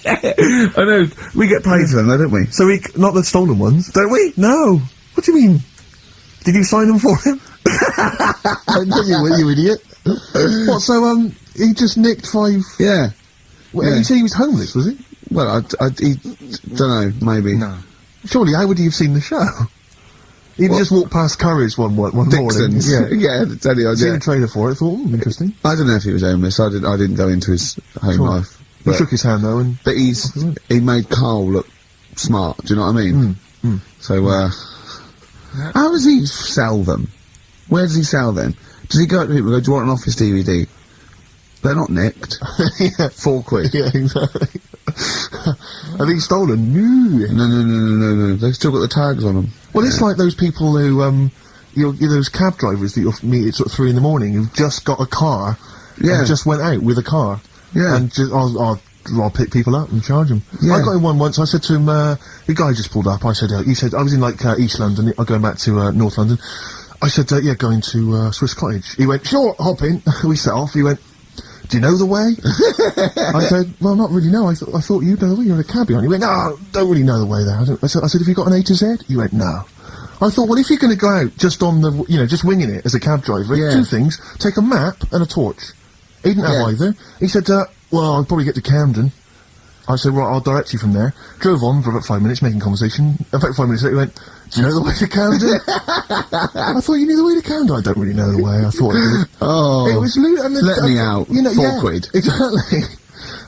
I know, we get paid for them though, don't we? So not the stolen ones? Don't we? No. What do you mean? Did you sign them for him? I know you idiot. What, so, he just nicked 5... Yeah. Well, Yeah. you say he was homeless, was he? Well, he don't know, maybe. No. Surely, how would he have seen the show? He'd just walked past Curry's one morning. Dixon's. Yeah. Yeah, tell you, Seen yeah. a trailer for it, thought, interesting. I don't know if he was homeless, I didn't go into his home Sure. life. He But, shook his hand, though, and... but he made Carl look smart, do you know what I mean? So, how does he sell them? Where does he sell them? Does he go to people and go, do you want an Office DVD? They're not nicked. yeah. 4 quid. Yeah, exactly. Are these stolen? No. They've still got the tags on them. Well, it's like those people who, you're those cab drivers that you'll meet at sort of 3 in the morning who've just got a car Yeah. and just went out with a car. Yeah. And just, I'll pick people up and charge them. Yeah. I got in one once, I said to him, the guy just pulled up, I said, he said, I was in like East London, I'm going back to North London. I said, yeah, going to Swiss Cottage. He went, sure, hop in. We set off, he went, do you know the way? I said, well, not really, no. I thought you'd know the way. You're in a cab, aren't you? He went, no, don't really know the way there. I said, have you got an A to Z? He went, no. I thought, well, if you're going to go out just on the, just winging it as a cab driver, Yeah. 2 things. Take a map and a torch. He didn't have either. He said, well, I'll probably get to Camden. I said, right, I'll direct you from there. Drove on for about 5 minutes, making conversation. About 5 minutes later, he went, do you know the way to Camden? I thought you knew the way to Camden. I don't really know the way. I thought I did. Oh. It was Let me out. 4 quid. Exactly.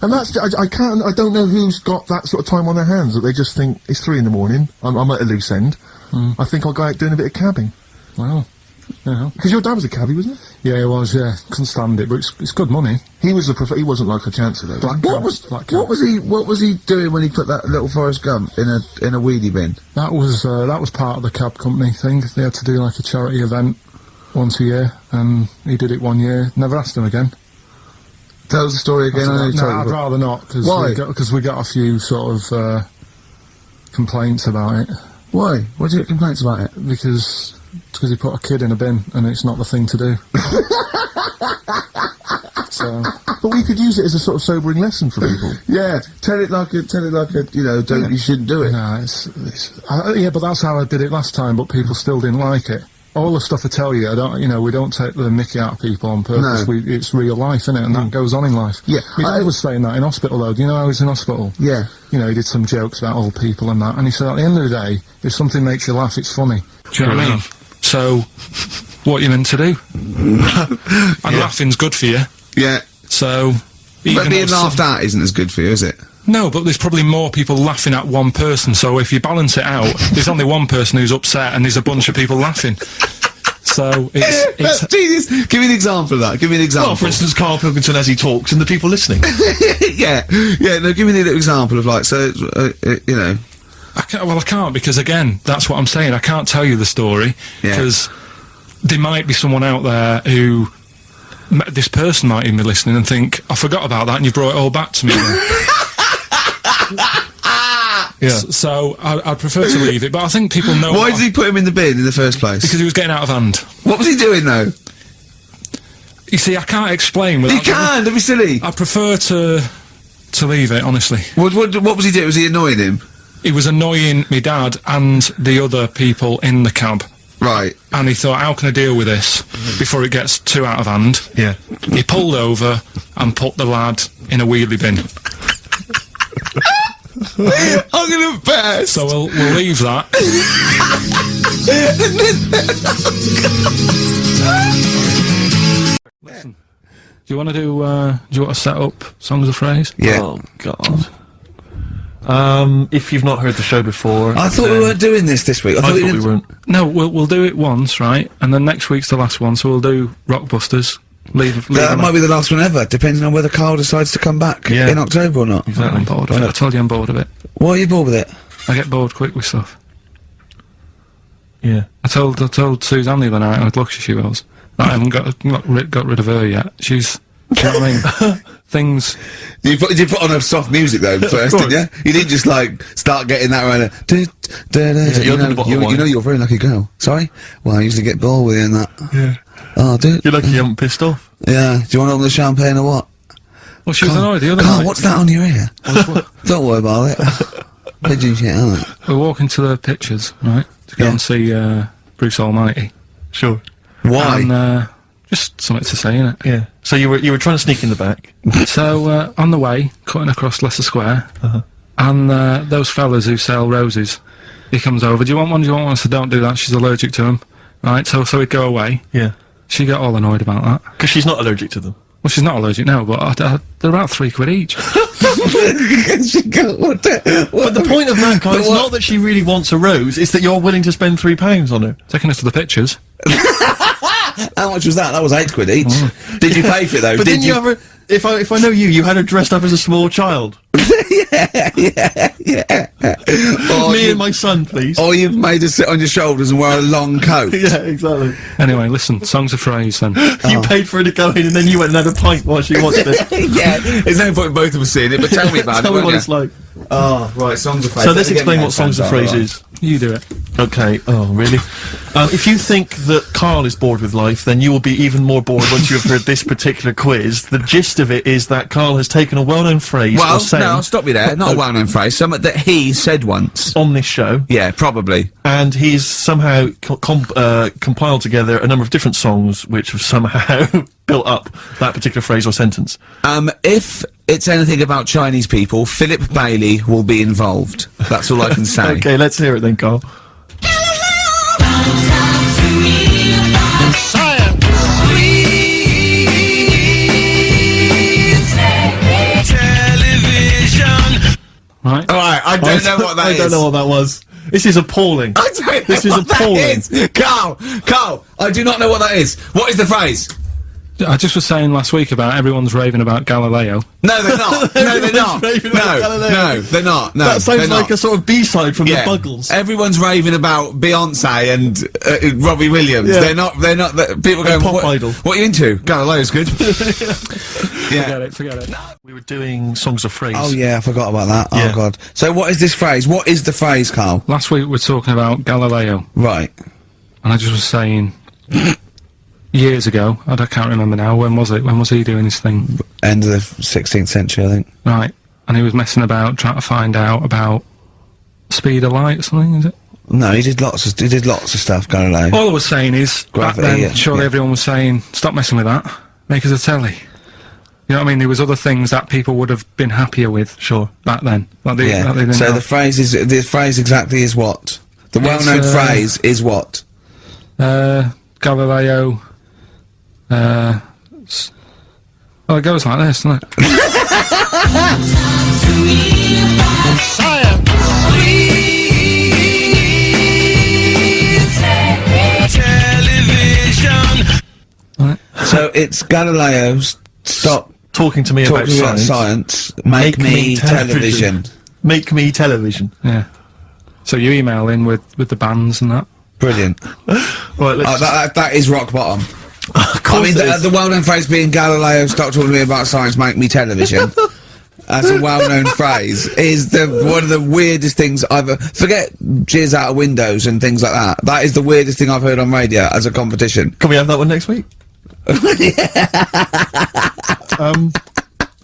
And that's, I don't know who's got that sort of time on their hands, that they just think, it's 3 in the morning, I'm at a loose end, I think I'll go out doing a bit of cabbing. Wow. Yeah. Because your dad was a cabbie, wasn't he? Yeah, it was, yeah. Couldn't stand it, but it's good money. He was he wasn't like a chancer though. What was he doing when he put that little Forrest Gump in a wheelie bin? That was part of the cab company thing. They had to do like a charity event once a year, and he did it one year. Never asked him again. Tell us the story again. I'd rather not, because we got a few sort of complaints about it. Why? What did you get complaints about it? Because he put a kid in a bin, and it's not the thing to do. So, but we could use it as a sort of sobering lesson for people. Yeah, tell it like a, you shouldn't do it. no, yeah, but that's how I did it last time, but people still didn't like it. All the stuff I tell you, we don't take the mickey out of people on purpose. No. It's real life, innit? And that goes on in life. Yeah, My dad was saying that in hospital, though. Do you know I was in hospital? Yeah. He did some jokes about old people and that, and he said at the end of the day, if something makes you laugh, it's funny. Do you know what I mean? So, what are you meant to do? And laughing's good for you. Yeah. So, But being laughed at isn't as good for you, is it? No, but there's probably more people laughing at one person, so if you balance it out, there's only one person who's upset and there's a bunch of people laughing. So, it's Jesus, give me an example of that, give me an example. Well, for instance, Carl Pilkington as he talks and the people listening. yeah, no, give me an example of like, so, I can't, because again, that's what I'm saying, I can't tell you the story, because there might be someone out there who, this person might even be listening and think, I forgot about that and you brought it all back to me then. So I'd prefer to leave it, but I think people know. Why did he put him in the bin in the first place? Because he was getting out of hand. What was he doing though? You see, I can't explain without... You can, don't be silly. I prefer to leave it, honestly. What was he doing? Was he annoying him? He was annoying my dad and the other people in the cab. Right. And he thought, how can I deal with this before it gets too out of hand? Yeah. He pulled over and put the lad in a wheelie bin. I'm gonna burst. So we'll leave that. Listen, do you want to do you want to set up songs of phrase? Yeah. Oh God. If you've not heard the show before, I thought we weren't doing this week. I I thought thought we didn't- weren't. No, we'll do it once, right? And then next week's the last one, so we'll do Rockbusters. Leave That them might be the last one ever, depending on whether Carl decides to come back Yeah. in October or not. I'm on board with it. I told you I'm bored of it. Why are you bored with it? I get bored quick with stuff. Yeah. I told Suzanne the other night how lucky she was. I haven't got rid of her yet. She's, do you know what I mean? Things. Did you put on a soft music though first, didn't you? You didn't just like start getting that around. you opened a bottle of wine. You know you're a very lucky girl. Sorry? Well, I usually get bored with you and that. Yeah. Oh, dude. You're lucky you haven't pissed off. Yeah. Do you want to open the champagne or what? Well, she was annoyed the other Carl, night. what's that on your ear? Don't worry about it. Pigeon shit, aren't it? We're walking to the pictures, right? To go Yeah. and see Bruce Almighty. Sure. Why? And just something to say, innit? Yeah. So you were trying to sneak in the back. So on the way, cutting across Leicester Square, and those fellas who sell roses, he comes over. Do you want one? Do you want one? I said, don't do that. She's allergic to them. Right. So he'd go away. Yeah. She got all annoyed about that. Because she's not allergic to them. Well, she's not allergic now, but they're about £3 each. What the- But the point of that, Carl, is not that she really wants a rose, it's that you're willing to spend £3 on her. Taking us to the pictures. How much was that? That was £8 each. Did you pay for it though? But didn't you ever, if I know you had her dressed up as a small child. Yeah. Me and my son, please. Or you've made her sit on your shoulders and wear a long coat. Yeah, exactly. Anyway, listen, songs of phrase then. You paid for her to go in and then you went and had a pint while she watched it. Yeah. There's no point in both of us seeing it, but tell me about Tell it. me what won't it's you? like. Oh, right, songs of phrase. So let's explain what songs of phrase is. You do it. Okay. Oh, really? If you think that Carl is bored with life, then you will be even more bored once you have heard this particular quiz. The gist of it is that Carl has taken a well-known phrase Well, or saying no, I'll stop you there. Not a well-known phrase. Something that he said once. on this show, Yeah, probably. and he's somehow compiled together a number of different songs which have somehow built up that particular phrase or sentence. If it's anything about Chinese people, Philip Bailey will be involved. That's all I can say. Okay, let's hear it then, Carl. Right? Alright, I don't know what that I is. don't know what that was. This is appalling. I don't know This is what that appalling. is. Carl, I do not know what that is. What is the phrase? I just was saying last week about everyone's raving about Galileo. No, they're not. No, they're not. Raving about Galileo. No, they're not. No, That sounds they're like not. a sort of B-side from Yeah. the Buggles. Everyone's raving about Beyonce and Robbie Williams. Yeah. They're not. People going. Pop what, Idol. What are you into? Galileo's good. Yeah. Forget it. We were doing songs of phrase. Oh yeah, I forgot about that. Yeah. Oh god. So what is this phrase? What is the phrase, Carl? Last week we were talking about Galileo, Right. and I just was saying, years ago, I can't remember now, when was it? When was he doing his thing? End of the 16th century, I think. Right, and he was messing about, trying to find out about speed of light or something, is it? No, he did lots of stuff, Galileo. All I was saying is, back Gravity, then, yeah, surely yeah. everyone was saying, stop messing with that, make us a telly. You know what I mean? There was other things that people would have been happier with. Sure. Back then. Like they, Yeah. like they didn't So have. the phrase exactly is what? The well-known phrase is what? Galileo, well, it goes like this, doesn't it? So it's Galileo's stop Talking to me about talking about science. science. Make me television. Make me television. Yeah. So you email in with the bands and that. Brilliant. Right, let's That is rock bottom. I mean, it is. the well-known phrase being Galileo, stop talking to me about science, make me television. As a well-known phrase, is one of the weirdest things forget jizz out of windows and things like that. That is the weirdest thing I've heard on radio as a competition. Can we have that one next week?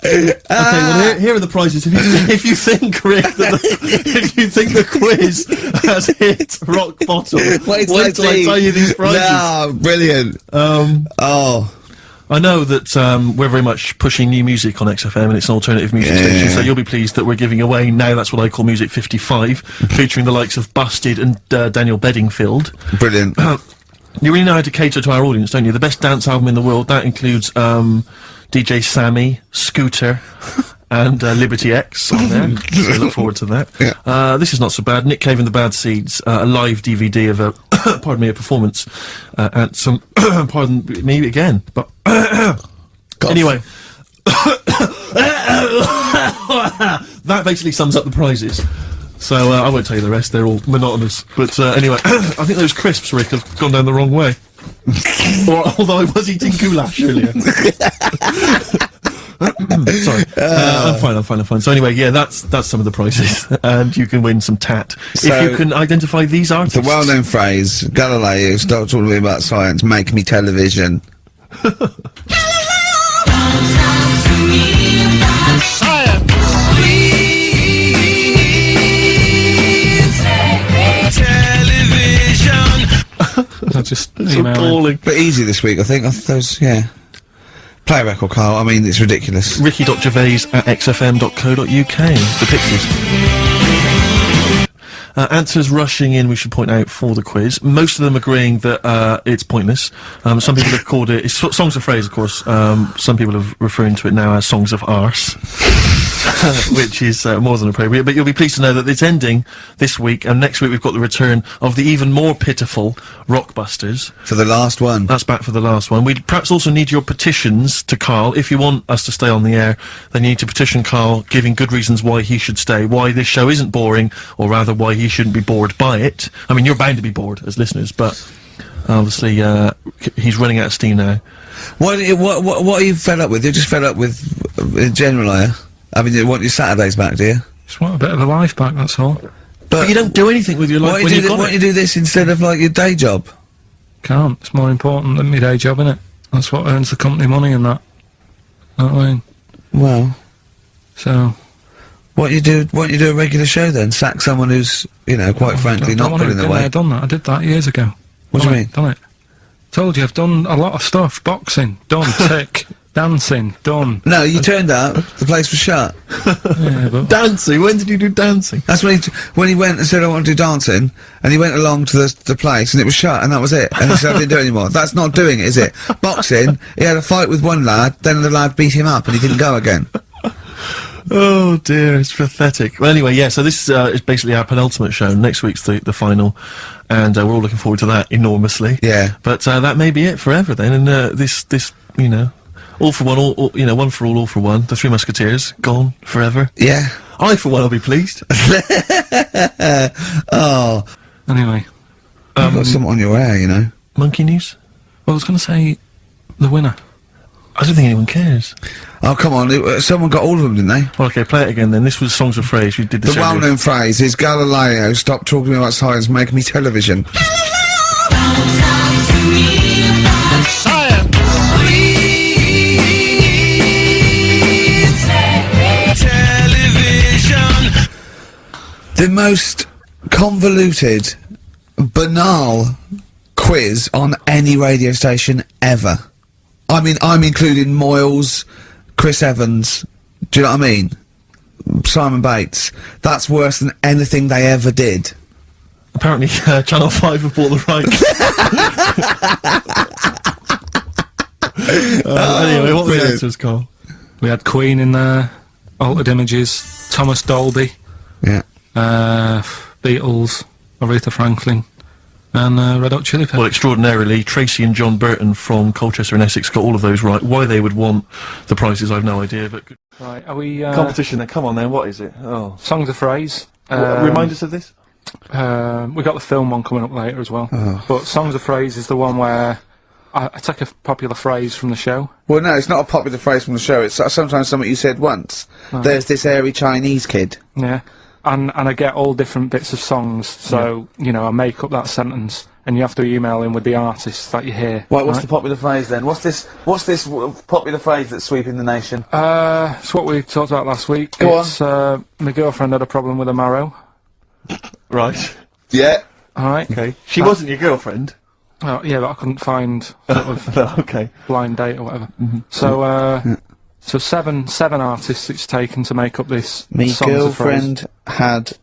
Okay, well here are the prizes. If you think, Rick, if you think the quiz has hit rock bottom, wait till I tell you these prizes. No, brilliant. Oh. I know that we're very much pushing new music on XFM, and it's an alternative music station, so you'll be pleased that we're giving away now That's What I Call Music 55, featuring the likes of Busted and Daniel Bedingfield. Brilliant. You really know how to cater to our audience, don't you? The best dance album in the world, that includes DJ Sammy, Scooter, and Liberty X on there. So look forward to that. Yeah. This is not so bad. Nick Cave and the Bad Seeds, a live DVD of a, pardon me, a performance at some, pardon me again, but anyway. That basically sums up the prizes. So, I won't tell you the rest, they're all monotonous. But, anyway, I think those crisps, Rick, have gone down the wrong way. Although I was eating goulash earlier. Sorry. I'm fine. So anyway, yeah, that's some of the prizes. And you can win some tat. So, if you can identify these artists. The well-known phrase, Galileo, stop talking to me about science, make me television. I just So galling. But easy this week, I think. Those, yeah. Play a record, Carl. I mean, it's ridiculous. Ricky.gervais@xfm.co.uk. The pictures. Answers rushing in, we should point out, for the quiz. Most of them agreeing that it's pointless. Some people have called it... It's songs of phrase, of course. Some people are referring to it now as songs of arse. Which is more than appropriate. But you'll be pleased to know that it's ending this week, and next week we've got the return of the even more pitiful Rockbusters. For the last one. That's back for the last one. We'd perhaps also need your petitions to Carl. If you want us to stay on the air, then you need to petition Carl, giving good reasons why he should stay, why this show isn't boring, or rather why he shouldn't be bored by it. I mean, you're bound to be bored as listeners, but obviously he's running out of steam now. What are you fed up with? You're just fed up with, in general, are you? I mean, you want your Saturdays back, do you? Just want a bit of a life back, that's all. But you don't do anything with your life when you've got Why don't you do this instead of, like, your day job? Can't. It's more important than my day job, innit? That's what earns the company money and that. Know what I mean? Well... So... Why don't you do a regular show then? Sack someone who's, you know, quite frankly not putting the weight. I've done that. I did that years ago. What do you mean? Done it. Told you, I've done a lot of stuff. Boxing, done. Tick. Dancing, done. No, you turned up, the place was shut. Yeah, but... Dancing? When did you do dancing? That's when he went and said, I want to do dancing, and he went along to the place, and it was shut, and that was it. And he said, I didn't do it anymore. That's not doing it, is it? Boxing, he had a fight with one lad, then the lad beat him up, and he didn't go again. Oh dear, it's pathetic. Well, anyway, yeah, so this is basically our penultimate show. Next week's the final, and we're all looking forward to that enormously. Yeah. But that may be it forever then, and this, you know, all for one, all, you know, one for all for one. The Three Musketeers, gone forever. Yeah. I, for one, will be pleased. Oh. Anyway. You've got something on your hair, you know. Monkey news? Well, I was going to say the winner. I don't think anyone cares. Oh, come on, someone got all of them, didn't they? Well, okay, play it again then. This was Songs of Phrase. We did this The earlier. well-known phrase is, Galileo, stop talking about science, make me television. The most convoluted, banal quiz on any radio station ever. I mean, I'm including Moyles, Chris Evans, do you know what I mean? Simon Bates. That's worse than anything they ever did. Apparently, Channel 5 have bought the rights. Anyway, what were the brilliant. answers, Carl? We had Queen in there, Altered Images, Thomas Dolby, Yeah. Beatles, Aretha Franklin, and Red Hot Chili Peppers. Well, extraordinarily, Tracy and John Burton from Colchester and Essex got all of those right. Why they would want the prizes, I've no idea, but... Right, are we... Competition then, come on then, what is it? Oh. Songs of Phrase. Remind us of this? We got the film one coming up later as well. But Songs of Phrase is the one where I take a popular phrase from the show. Well, no, it's not a popular phrase from the show. It's sometimes something you said once. There's this airy Chinese kid. Yeah. And I get all different bits of songs, so, you know, I make up that sentence, and you have to email in with the artists that you hear. Right, what's the popular phrase then? What's this popular phrase that's sweeping the nation? It's what we talked about last week. Go on. My girlfriend had a problem with a marrow. Right. Yeah. Alright. Okay. She wasn't your girlfriend? Oh, yeah, but I couldn't find sort of Okay. blind date or whatever. So, so seven artists it's taken to make up this Me Songs of Praise. girlfriend had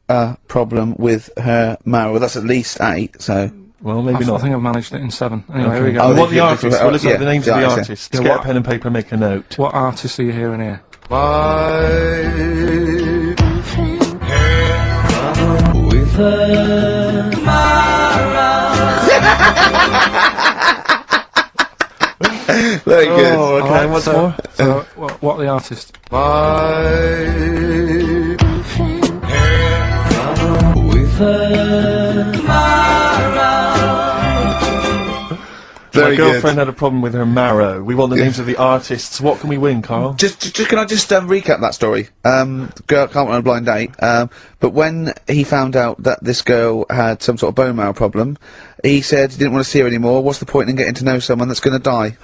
a problem with her marrow. Well, that's at least 8, so... Well, I maybe not. think I've managed it in 7. Anyway, here we Okay. go. And what the yeah, artists? Well, look yeah, at the names the of the artists, artists. yeah. Get What- a pen and paper, make a note. What artists are you hearing here? Very good. Oh, okay. Alright, What's so, more? So, what are the artists? Very My girlfriend had a problem with her marrow. We want the names of the artists. What can we win, Carl? Just can I just recap that story? The girl can't went on a blind date. But when he found out that this girl had some sort of bone marrow problem, he said he didn't want to see her anymore. What's the point in getting to know someone that's going to die?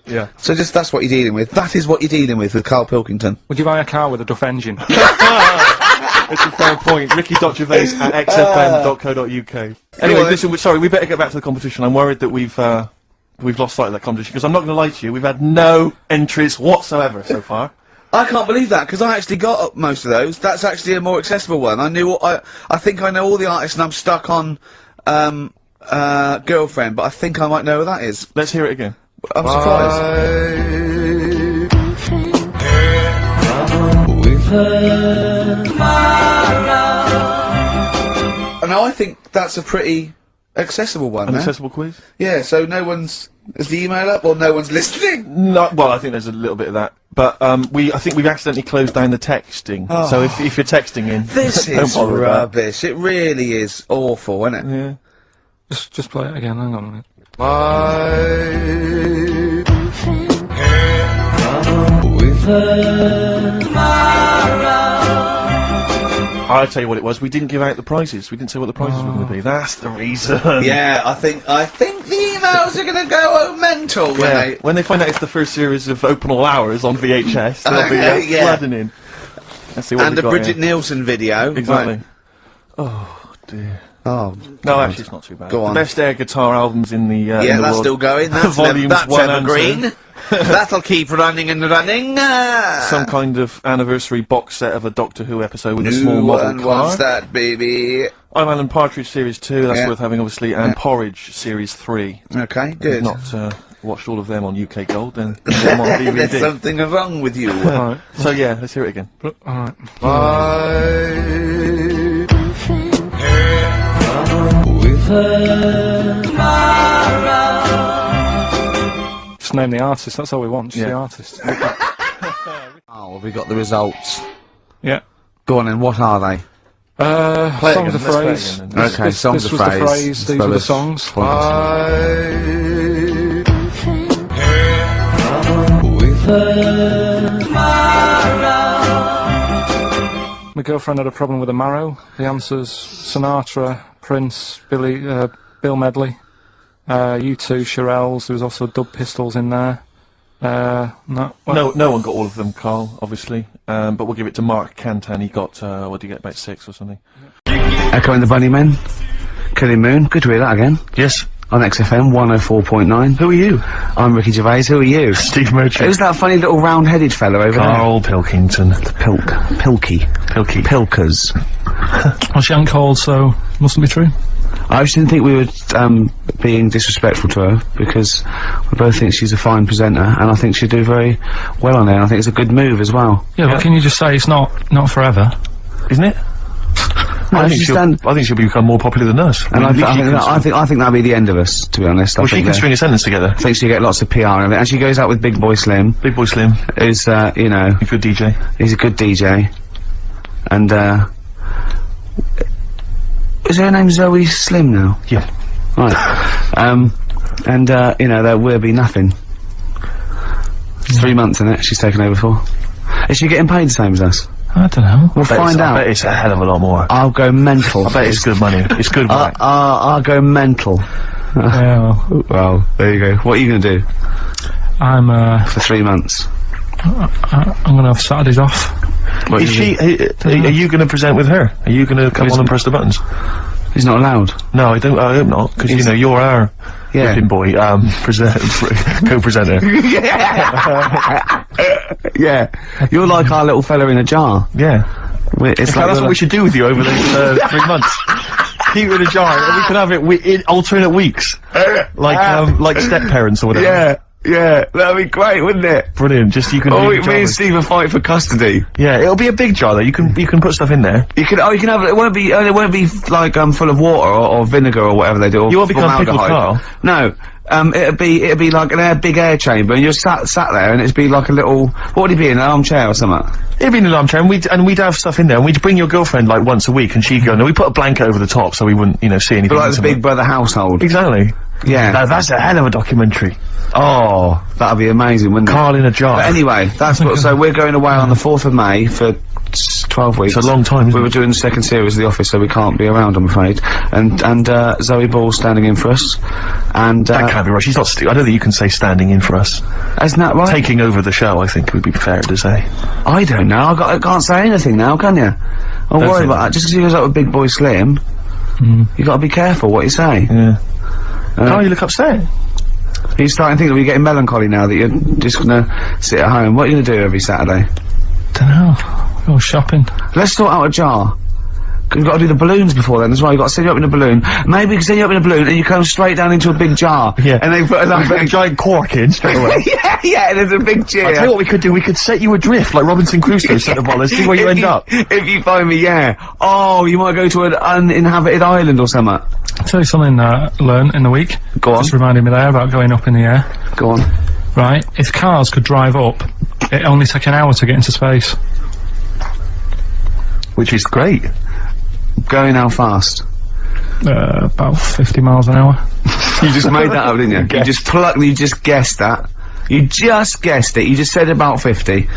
Yeah. So that's what you're dealing with. That is what you're dealing with KARL Pilkington. Would you buy a car with a Duff engine? It's a fair point. Ricky.gervais at xfm.co.uk. Anyway, listen, sorry, we better get back to the competition. I'm worried that we've lost sight of that competition, because I'm not going to lie to you, we've had no entries whatsoever so far. I can't believe that, because I actually got most of those. That's actually a more accessible one. I think I know all the artists, and I'm stuck on, girlfriend, but I think I might know who that is. Let's hear it again. I'm surprised. Now I think that's a pretty accessible one. An eh? accessible quiz? Yeah, so no one's... Is the email up, or no one's listening? No, well, I think there's a little bit of that. But, I think we've accidentally closed down the texting. So if you're texting in, This don't is bother with that. rubbish. It really is awful, isn't it? Yeah. just play it again, hang on a minute. I'll tell you what it was, we didn't give out the prizes. We didn't say what the prizes were going to be. That's the reason. Yeah, I think the emails are gonna go mental when Yeah. they... When they find out it's the first series of Open All Hours on VHS, they'll be Yeah. flooding in. Let's see what And we the got Bridget here. Nielsen video. Exactly. Right. Oh, dear. Oh, No, actually, it's not too bad. Go on. The best air guitar albums in the in yeah, the that's world. still going. That's, Volumes that's 1 and 2. evergreen. That'll keep running and running. Some kind of anniversary box set of a Doctor Who episode with a New small model one car. wants that, baby. I'm Alan Partridge Series 2, that's Yeah. worth having obviously, and Porridge Series 3. Okay, I've good. not watched all of them on UK Gold, then get them on There's DVD. something wrong with you. Alright, So yeah, let's hear it again. alright. Just name the artist, that's all we want, just the artist. Oh, have we got the results? Yeah. Go on then, what are they? Play it Songs again, of let's play it Phrase. again then. Okay, songs this of was phrase. the phrase, these were the songs. My girlfriend had a problem with a marrow. The answer's Sinatra, Prince, Bill Medley, U2, Shirelles. There was also Dub Pistols in there. No No one got all of them, Carl, obviously. But we'll give it to Mark Cantan. He got, what did he get, about 6 or something? Echoing the Bunnymen. Killing Moon. Good to hear that again. Yes. On XFM 104.9. Who are you? I'm Ricky Gervais. Who are you? Steve Merchant. Who's that funny little round-headed fellow over KARL Pilkington. there? Pilkers. Well, she ain't called, so mustn't be true. I just didn't think we were being disrespectful to her, because we both think she's a fine presenter, and I think she'd do very well on there. And I think it's a good move as well. Yeah, but can you just say it's not forever? Isn't it? No, I think she's she'll done, become more popular than us. and I think that'll be the end of us, to be honest. Well, she can string a sentence together. I think she'll get lots of PR and everything. And she goes out with Big Boy Slim, Big Boy Slim. who's you know, A good DJ. he's a good DJ, and is her name Zoe Slim now? Yeah. Right. And you know, there will be nothing. It's 3 months in it. She's taken over for. Is she getting paid the same as us? I don't know. We'll find I out. bet it's a hell of a lot more. I'll go mental. I bet it's good money. It's good money. I'll go mental. Yeah, Well, there you go. What are you gonna do I'm for 3 months? I'm gonna have Saturdays off. What Is you she? Are you going to present with her? Are you going to come on and press the buttons? He's not allowed. No, I hope not, because, you know, you're our whipping boy, co-presenter. Yeah. You're like our little fella in a jar. Yeah. It's That's what we should do with you over the 3 months. Keep it in a jar, and we can have it in alternate weeks. Like step-parents or whatever. Yeah, that'd be great, wouldn't it? Brilliant, just you can do the jar me and with- Steve will fight for custody. Yeah, it'll be a big jar though, you can put stuff in there. You can have it. It won't be like full of water or vinegar or whatever they do. Or You won't become Pickled formaldehyde. Carl. No. It'd be like big air chamber, and you're sat there, and it'd be like a little. What would it be, an armchair or something? It'd be in an armchair, and we'd have stuff in there, and we'd bring your girlfriend like once a week, and she'd go, no, we put a blanket over the top so we wouldn't, you know, see anything. But like the Big Brother household. Exactly. Yeah. Now, that's a hell of a documentary. Oh, that'd be amazing, wouldn't it? Carl in a jar. But anyway, that's what. So we're going away on the 4th of May for 12 weeks. It's a long time, isn't We were doing the second series of The Office, so we can't be around, I'm afraid. And Zoe Ball's standing in for us. And That can't be right. She's not. I don't think you can say standing in for us. Isn't that right? Taking over the show, I think, would be fair to say. I don't know. I can't say anything now, can you? I'll Don't worry say about that. Just because he goes up with Big Boy Slim, you got to be careful what you say. Yeah. Carl, you look upset. He's starting to think that we're getting melancholy now that you're just gonna sit at home. What are you gonna do every Saturday? Dunno. Go shopping. Let's sort out a jar. 'Cause we've got to do the balloons before then as well. You've got to set you up in a balloon. Maybe you can set you up in a balloon and you come straight down into a big jar. Yeah. And they put a giant cork in straight away. yeah, there's a big chair. I'll tell you what we could do. We could set you adrift like Robinson Crusoe set of all. Let's see where you end up. If you find me, yeah. Oh, you might go to an uninhabited island or something. I'll tell you something I learned in the week. Go on. Just reminded me there about going up in the air. Go on. Right, if cars could drive up, it only take an hour to get into space. Which is great. Going how fast? About 50 miles an hour. You just made that up, didn't you? You just guessed that. You just guessed it. You just said about 50.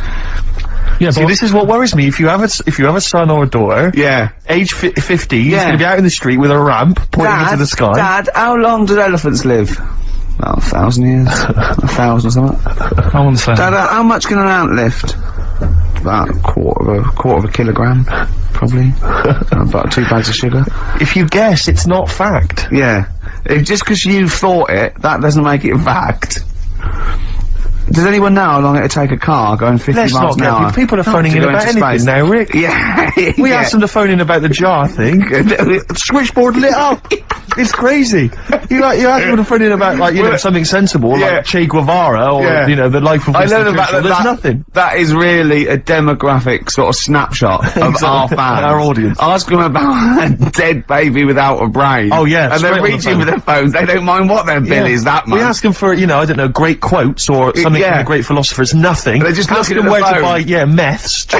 Yeah, See, but this is what worries me. If you have a son or a daughter, Yeah. age 50, he's Yeah. gonna be out in the street with a ramp pointing into the sky. Dad, how long do elephants live? About 1,000 years. 1,000 or something. I wouldn't say. Dad, how much can an ant lift? About a quarter of a kilogram, probably. About 2 bags of sugar. If you guess, it's not fact. Yeah. Just because you thought it, that doesn't make it fact. Does anyone know how long it'd take a car going 50 Let's miles not an hour? get people are phoning to in go about into anything space? now, Rick. Yeah. We asked them to phone in about the jar thing. Switchboard lit up. It's crazy. You asked them to phone in about, like, you know, something sensible, Yeah. like Che Guevara or, Yeah. you know, the life of I Winston know about Churchill. that. There's nothing. That is really a demographic sort of snapshot of Exactly. our fans. Our audience. Ask them about a dead baby without a brain. Oh, yeah, And straight they're on the reaching phone. for their phones. They don't mind what their bill is that much. We ask them for, you know, I don't know, great quotes or something yeah. from the great philosophers. Nothing. They're just ask looking them at the where to phone. buy, meths cheap.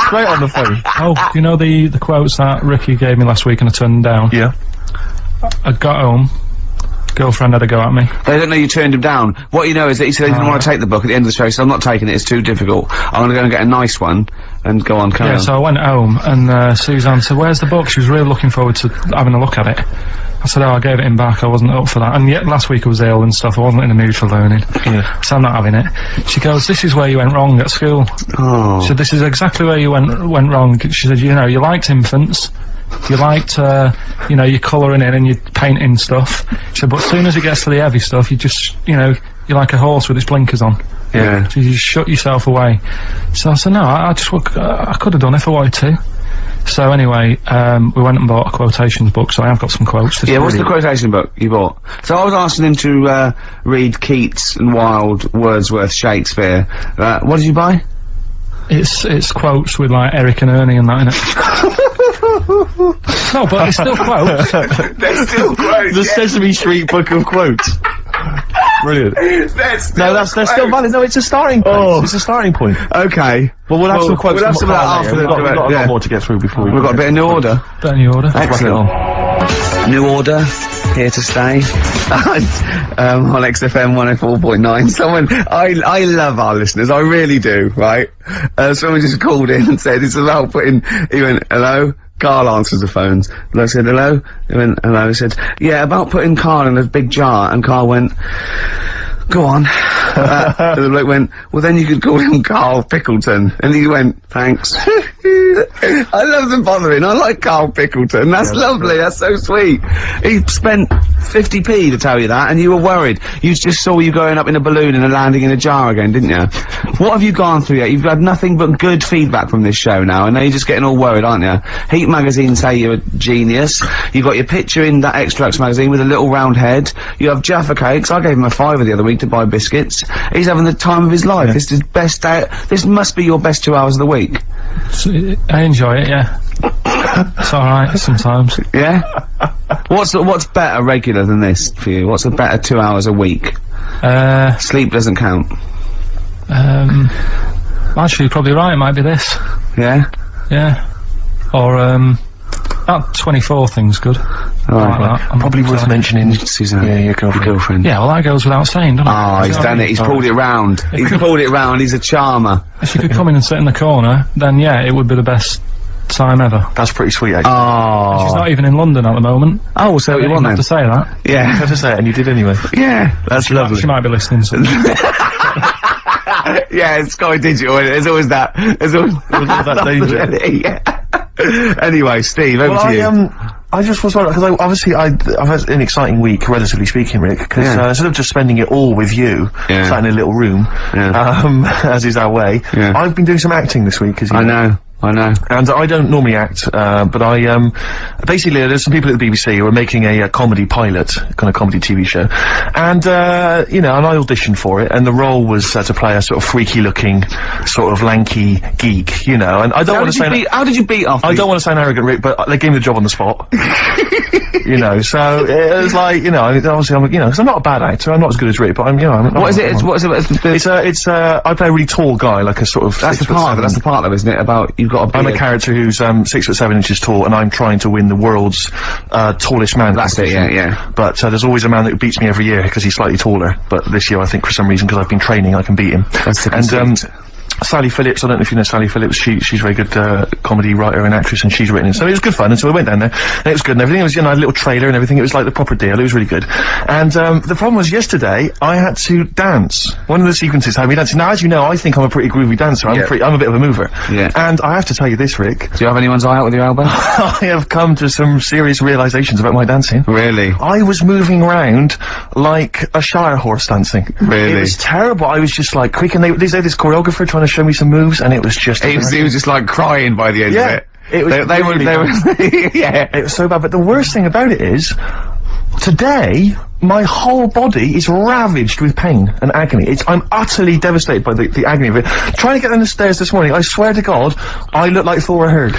Straight on the phone. Oh, you know the quotes that Ricky gave me last week and I turned them down? Yeah. I got home, girlfriend had a go at me. They don't know you turned him down. What you know is that he said he didn't want to take the book at the end of the show, so I'm not taking it, it's too difficult. I'm gonna go and get a nice one, and go on, carry Yeah, on. so I went home and Suzanne said, "Where's the book?" She was really looking forward to having a look at it. I said, "Oh, I gave it him back, I wasn't up for that." And yet last week I was ill and stuff, I wasn't in the mood for learning. Yeah. So I'm not having it. She goes, "This is where you went wrong at school." Oh. She said, "This is exactly where you went wrong." She said, "You know, you liked infants. You liked, you know, your colouring in and your painting stuff." She said, "But as soon as it gets to the heavy stuff, you just, you know, you're like a horse with its blinkers on. Yeah. So you just shut yourself away." So I said, "No, I could have done it if I wanted to." So anyway, we went and bought a quotations book, so I have got some quotes. This Yeah, is what's the really- quotation book you bought? So I was asking him to, read Keats and Wilde, Wordsworth, Shakespeare. What did you buy? It's quotes with like Eric and Ernie and that in it. No, but it's still quotes. They're still quotes. The Sesame Street book of quotes. Brilliant. They're still valid. No, it's a starting point. It's a starting point. Okay. Well, we'll have some quotes. We'll have from some of that Carl after later. the We've got a yeah. lot more to get through before We've got a bit of new order. Don't you order? Excellent. New order, here to stay. On XFM 104.9. Someone, I love our listeners, I really do, right? Someone just called in and said it's about putting, he went, hello? Carl answers the phones. And I said, hello? He went, hello? He said, yeah, about putting Carl in a big jar. And Carl went, go on. And the bloke went, well then you could call him Carl Pickleton. And he went, thanks. I love the bothering. I like Carl Pickleton. That's lovely. That's so sweet. He spent 50p to tell you that, and you were worried. You just saw you going up in a balloon and landing in a jar again, didn't you? What have you gone through yet? You've had nothing but good feedback from this show now, and now you're just getting all worried, aren't you? Heat magazine say you're a genius. You got your picture in that Extracts magazine with a little round head. You have Jaffa cakes. I gave him a £5 the other week to buy biscuits. He's having the time of his life. This is his best day. This must be your best 2 hours of the week. I enjoy it, yeah. It's alright sometimes. Yeah? What's better regular than this for you? What's a better 2 hours a week? Sleep doesn't count. Actually, you're probably right, it might be this. Yeah? Yeah. Or, that 24 thing's good. Alright. Probably worth mentioning, Suzanne. yeah, your girlfriend. Yeah, well that goes without saying, doesn't it? Oh, he's done it. He's pulled it round. He's pulled it round. He's a charmer. If she could come in and sit in the corner, then yeah, it would be the best time ever. That's pretty sweet, actually. Oh. She's not even in London at the moment. Oh, so you want have then? to say that. You Yeah. had to say it, and you did anyway. Yeah. That's lovely. She might be listening to Yeah, it's Sky Digital, isn't it? There's always that. There's always that danger. Yeah. Anyway, Steve, over to you. I just was wondering, because I've had an exciting week, relatively speaking, Rick, because instead of just spending it all with you, sat in a little room, as is our way, I've been doing some acting this week, as you know. I know. And I don't normally act, but I, basically there's some people at the BBC who are making a comedy pilot, kind of comedy TV show, and, you know, and I auditioned for it, and the role was to play a sort of freaky-looking, sort of lanky geek, you know, and I don't want to say... How did you beat off? I don't want to sound arrogant, Rick, but they gave me the job on the spot. You know, so it was like, you know, obviously I'm, you know, 'cause I'm not a bad actor, I'm not as good as Rick, but I'm, you know, What is it? It's I play a really tall guy, like a sort of... That's the part though, isn't it? About, you've got a I'm a character who's 6'7" tall, and I'm trying to win the world's tallest man. That's it, yeah. But there's always a man that beats me every year because he's slightly taller. But this year, I think for some reason, because I've been training, I can beat him. That's the and Sally Phillips, I don't know if you know Sally Phillips, she's a very good comedy writer and actress, and she's written it. So it was good fun, and so we went down there, and it was good and everything. It was, you know, a little trailer and everything. It was like the proper deal. It was really good. And the problem was yesterday, I had to dance. One of the sequences had me dancing. Now, as you know, I think I'm a pretty groovy dancer. I'm a bit of a mover. Yeah. And I have to tell you this, Rick. Do you have anyone's eye out with your elbow? I have come to some serious realizations about my dancing. Really? I was moving around like a Shire horse dancing. Really? It was terrible. I was just like quick, and they had this choreographer trying to show me some moves, and it was just... He was just like crying by the end of it. It was They were, yeah. It was so bad, but the worst thing about it is, today, my whole body is ravaged with pain and agony. I'm utterly devastated by the agony of it. Trying to get down the stairs this morning, I swear to God, I look like Thor Hurd.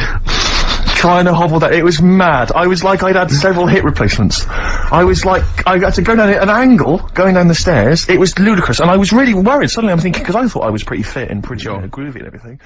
Trying to hobble that, it was mad. I was like I'd had several hip replacements. I was like, I had to go down at an angle, going down the stairs. It was ludicrous, and I was really worried. Suddenly I'm thinking, because I thought I was pretty fit and pretty groovy and everything.